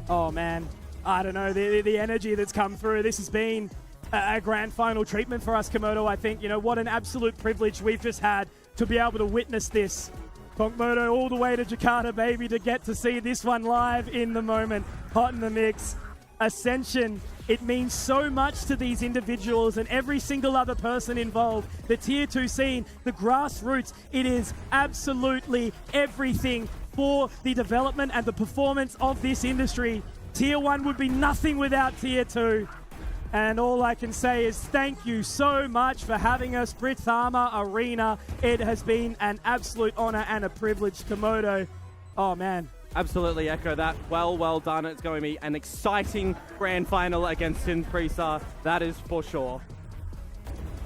Oh man, I don't know, the energy that's come through. This has been a grand final treatment for us, Komodo. I think, you know, what an absolute privilege we've just had to be able to witness this. Komodo all the way to Jakarta, baby, to get to see this one live in the moment. Hot in the mix. Ascension, it means so much to these individuals and every single other person involved. The Tier 2 scene, the grassroots, it is absolutely everything for the development and the performance of this industry. Tier 1 would be nothing without Tier 2. And all I can say is thank you so much for having us, Brithama Arena. It has been an absolute honor and a privilege, Komodo. Oh man. Absolutely echo that. Well done. It's going to be an exciting grand final against Simprisa. That is for sure.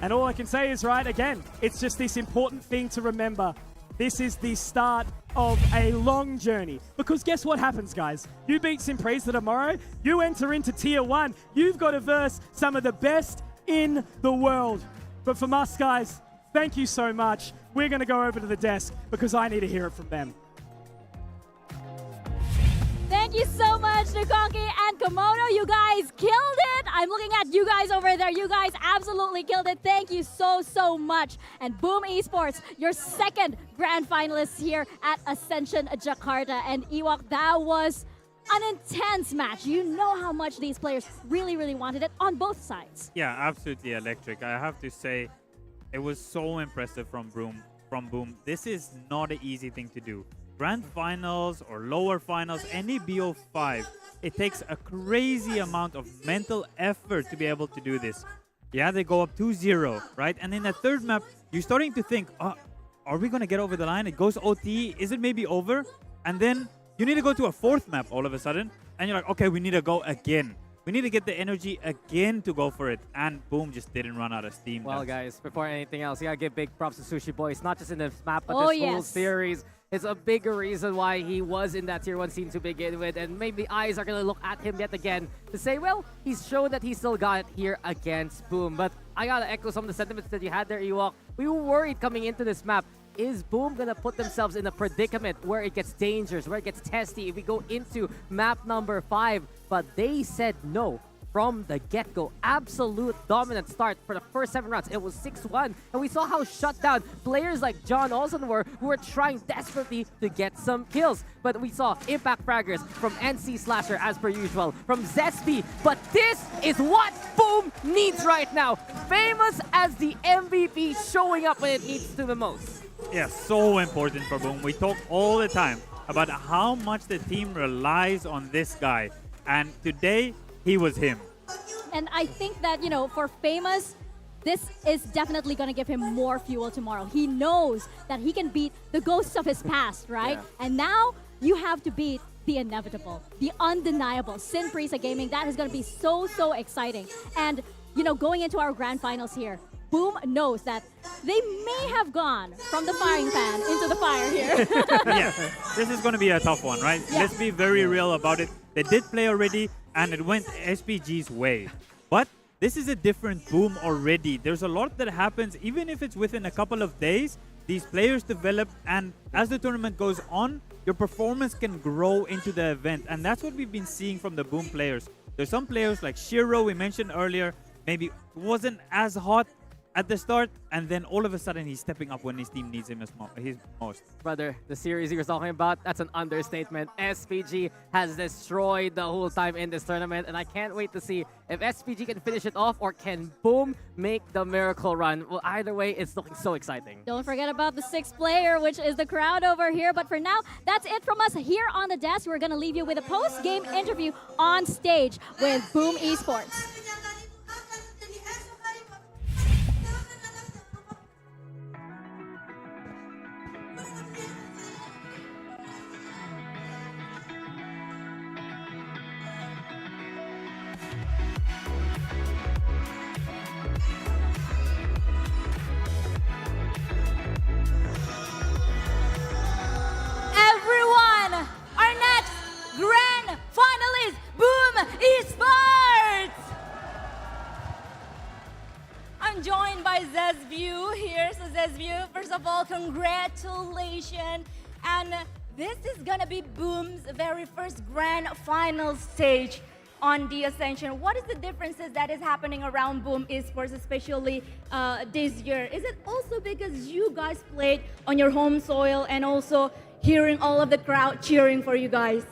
And all I can say is, right, again, it's just this important thing to remember. this is the start of a long journey. Because guess what happens, guys? You beat Simpresa tomorrow, you enter into Tier 1. You've got to verse some of the best in the world. But from us, guys, thank you so much. We're going to go over to the desk because I need to hear it from them. Thank you so much, Nukonki and Komodo. You guys killed it. I'm looking at you guys over there. You guys absolutely killed it. Thank you so much. And Boom Esports, your second grand finalist here at Ascension Jakarta. And Ewok, that was an intense match. You know how much these players really wanted it on both sides. Yeah, absolutely electric. I have to say, it was so impressive from Boom. This is not an easy thing to do. Grand finals or lower finals, any BO5, it takes a crazy amount of mental effort to be able to do this. Yeah, they go up 2-0, right? And in the third map, you're starting to think, are we going to get over the line? It goes OT. Is it maybe over? And then you need to go to a fourth map all of a sudden. And you're like, okay, we need to go again. We need to get the energy again to go for it. And Boom just didn't run out of steam. Well, guys, before anything else, you got to give big props to Sushi Boys, not just in this map, but Oh, this whole yes. series. It's a bigger reason why he was in that Tier 1 scene to begin with, and maybe eyes are going to look at him yet again to say, well, he's shown that he still got it here against Boom. But I got to echo some of the sentiments that you had there, Ewok. We were worried coming into this map. Is Boom going to put themselves in a predicament where it gets dangerous, where it gets testy if we go into map number 5? But they said no. From the get-go, absolute dominant start for the first 7 rounds. It was 6-1, and we saw how shut down players like John Olsen were, who were trying desperately to get some kills. But we saw impact fraggers from NC Slasher as per usual, from Zesby. But this is what Boom needs right now. Famous as the MVP showing up when it needs to the most. Yeah, so important for Boom. We talk all the time about how much the team relies on this guy. And today, he was him. And I think that, you know, for Famous, this is definitely going to give him more fuel tomorrow. He knows that he can beat the ghosts of his past, right? Yeah. And now you have to beat the inevitable, the undeniable. Simpresa Gaming, that is going to be so exciting. And, you know, going into our grand finals here, Boom knows that they may have gone from the firing pan into the fire here. Yeah, this is going to be a tough one, right? Yeah. Let's be very real about it. They did play already, and it went SPG's way. But this is a different Boom already. There's a lot that happens, even if it's within a couple of days. These players develop, and as the tournament goes on, your performance can grow into the event. And that's what we've been seeing from the Boom players. There's some players like Shiro, we mentioned earlier, maybe wasn't as hot at the start, and then all of a sudden he's stepping up when his team needs him most. Brother, the series you're talking about, that's an understatement. SPG has destroyed the whole time in this tournament, and I can't wait to see if SPG can finish it off or can Boom make the miracle run. Well, either way, it's looking so exciting. Don't forget about the 6th player, which is the crowd over here. But for now, that's it from us here on the desk. We're going to leave you with a post-game interview on stage with Boom Esports. Everyone, our next grand finalist, Boom Esports! I'm joined by Zesview here. So Zesview, first of all, congratulations. And this is gonna be Boom's very first grand final stage on the Ascension. What is the differences that is happening around Boom Esports, especially this year? Is it also because you guys played on your home soil and also hearing all of the crowd cheering for you guys?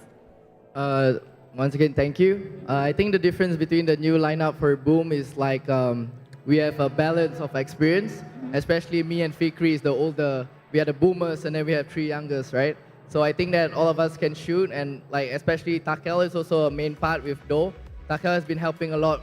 Once again, thank you. I think the difference between the new lineup for Boom is like we have a balance of experience, especially me and Fikri is the older. We are the boomers and then we have 3 youngers, right? So I think that all of us can shoot, and like especially Takel is also a main part with Do. Takel has been helping a lot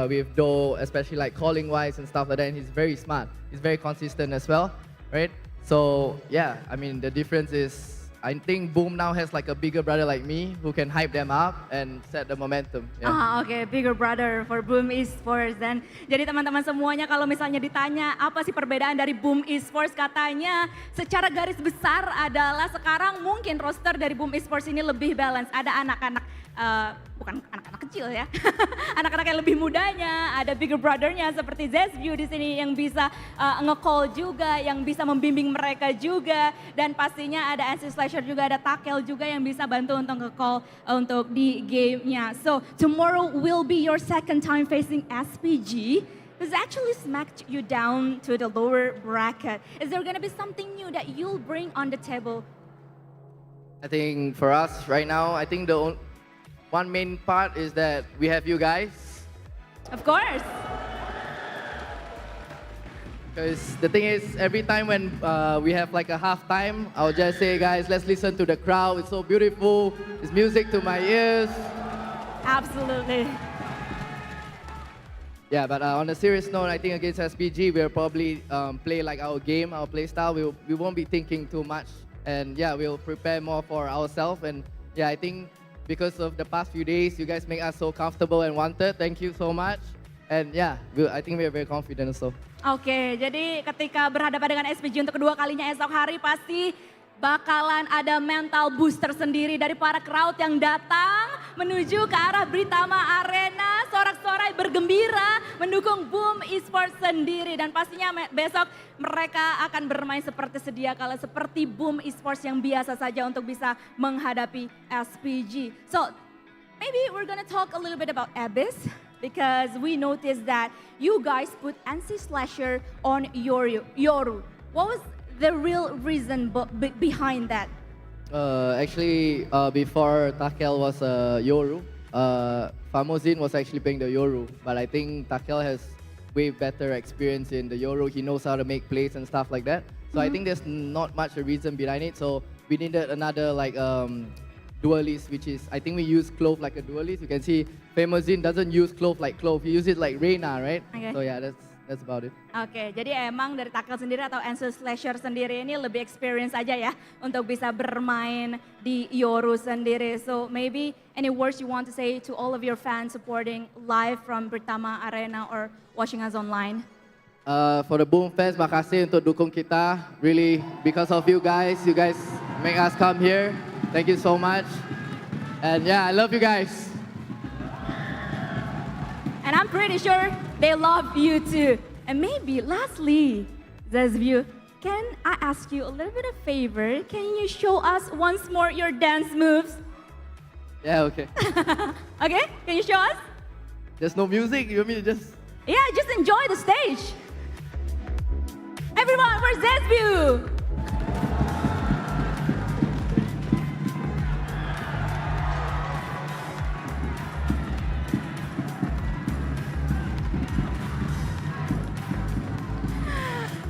with Do, especially like calling wise and stuff like that, and he's very smart. He's very consistent as well, right? So yeah, I mean the difference is I think Boom now has like a bigger brother like me who can hype them up and set the momentum. Yeah. Oke, bigger brother for Boom Esports. Dan jadi teman-teman semuanya kalau misalnya ditanya apa sih perbedaan dari Boom Esports, katanya secara garis besar adalah sekarang mungkin roster dari Boom Esports ini lebih balance. Ada anak-anak, bukan anak-anak kecil ya, anak-anak yang lebih mudanya, ada bigger brother-nya seperti Zesview di sini yang bisa nge-call juga, yang bisa membimbing mereka juga, dan pastinya ada Ansi Slasher juga, ada Takel juga yang bisa bantu untuk nge-call untuk di gamenya. So tomorrow will be your second time facing SPG. This actually smacked you down to the lower bracket. Is there gonna be something new that you'll bring on the table? I think for us right now, I think the one main part is that we have you guys. Of course. Because the thing is, every time when we have like a halftime, I'll just say, guys, let's listen to the crowd. It's so beautiful. It's music to my ears. Absolutely. Yeah, but on a serious note, I think against SPG, we'll probably play like our game, our play style. We won't be thinking too much. And yeah, we'll prepare more for ourselves. And yeah, I think because of the past few days, you guys make us so comfortable and wanted. Thank you so much. And yeah, I think we are very confident also. Oke, jadi ketika berhadapan dengan SPG untuk kedua kalinya esok hari pasti bakalan ada mental booster sendiri dari para crowd yang datang menuju ke arah Britama Arena, sorak-sorai bergembira mendukung Boom Esports sendiri, dan pastinya besok mereka akan bermain seperti sedia kala, seperti Boom Esports yang biasa saja untuk bisa menghadapi SPG. So maybe we're gonna talk a little bit about Abyss, because we noticed that you guys put Ansi Slasher on Yoru. What was the real reason behind that? Actually, before Takel was Yoru, Famozin was actually playing the Yoru. But I think Takel has way better experience in the Yoru. He knows how to make plays and stuff like that. So I think there's not much a reason behind it. So we needed another like duelist, which is, I think we use Clove like a duelist. You can see Famozin doesn't use Clove like Clove. He uses it like Reina, right? Okay. So yeah, that's about it. Oke, jadi emang dari Takel sendiri atau Ansel Slasher sendiri ini lebih experience aja ya untuk bisa bermain di Yoru sendiri. So maybe any words you want to say to all of your fans supporting live from Britama Arena or watching us online? For the Boom fans, makasih untuk dukung kita. Really, because of you guys make us come here. Thank you so much. And yeah, I love you guys. And I'm pretty sure they love you too. And maybe lastly, Zesview, can I ask you a little bit of favor? Can you show us once more your dance moves? Yeah, okay. Okay, can you show us? There's no music, you want me to just... Yeah, just enjoy the stage. Everyone, where's Zesview?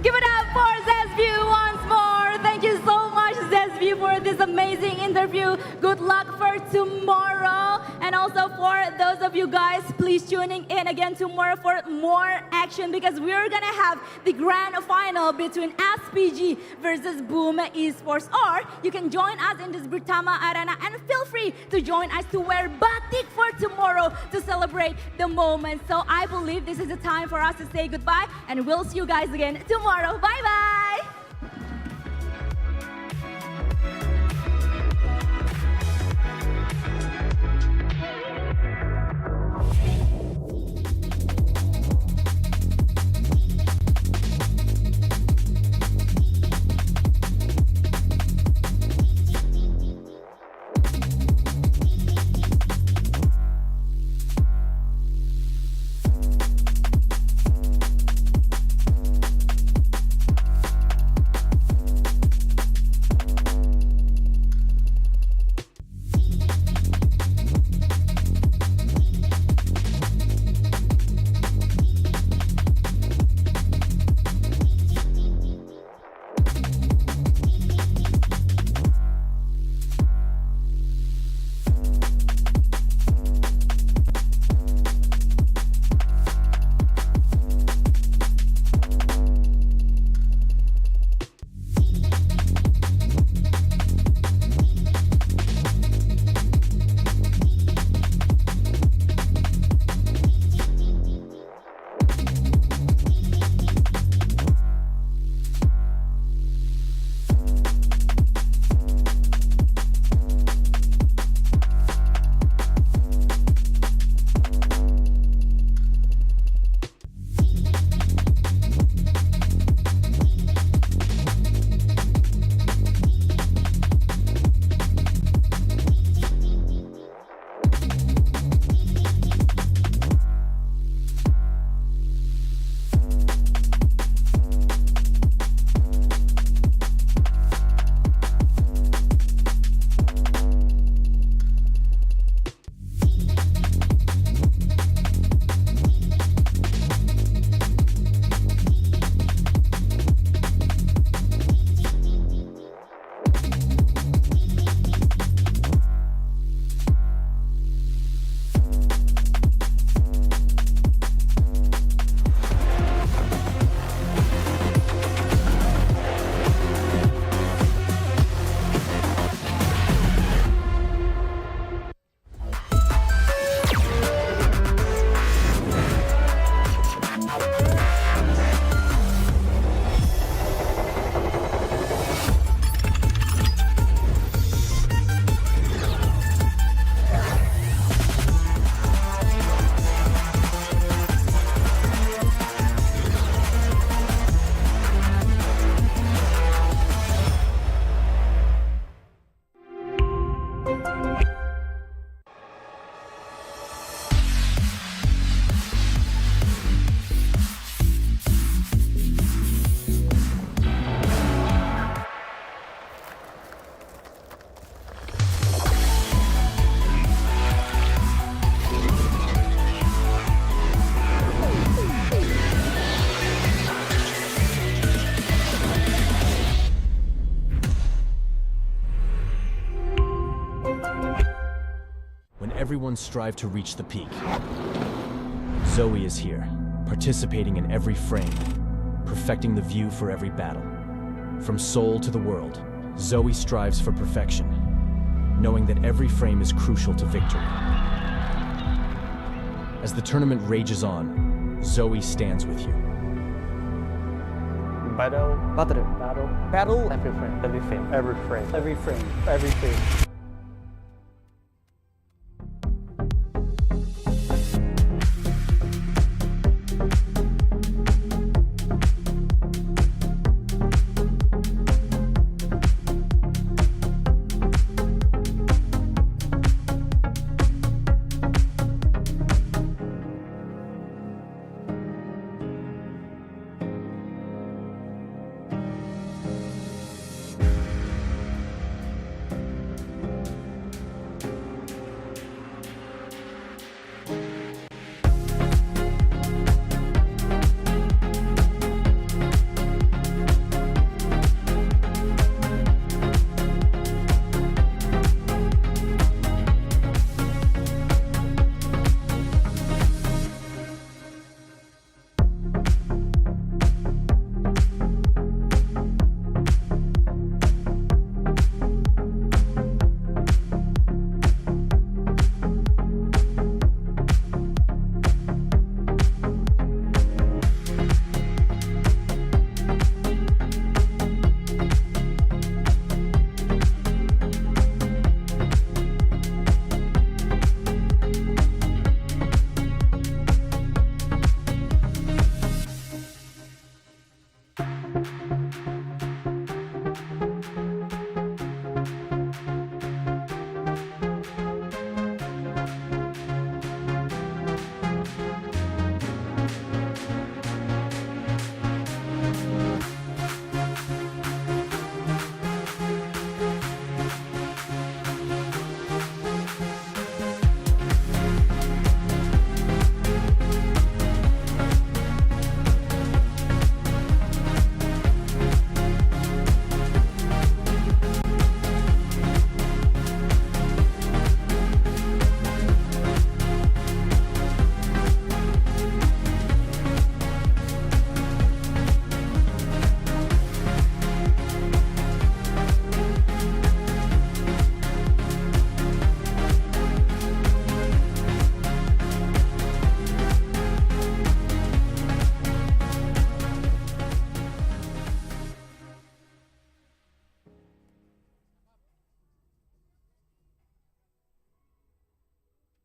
Give it up for Zesview once more. Thank you so much, Zesview, for this amazing interview. Good luck for tomorrow. And also for those of you guys, please tuning in again tomorrow for more action, because we're gonna have the grand final between SPG versus Boom Esports. Or you can join us in this Britama Arena, and feel free to join us to wear batik for tomorrow to celebrate the moment. So I believe this is the time for us to say goodbye, and we'll see you guys again tomorrow. Bye-bye. when everyone strive to reach the peak. Zoe is here, participating in every frame, perfecting the view for every battle. From Seoul to the world, Zoe strives for perfection, knowing that every frame is crucial to victory. As the tournament rages on, Zoe stands with you. Battle. Every frame. Every frame. Every frame. Every frame.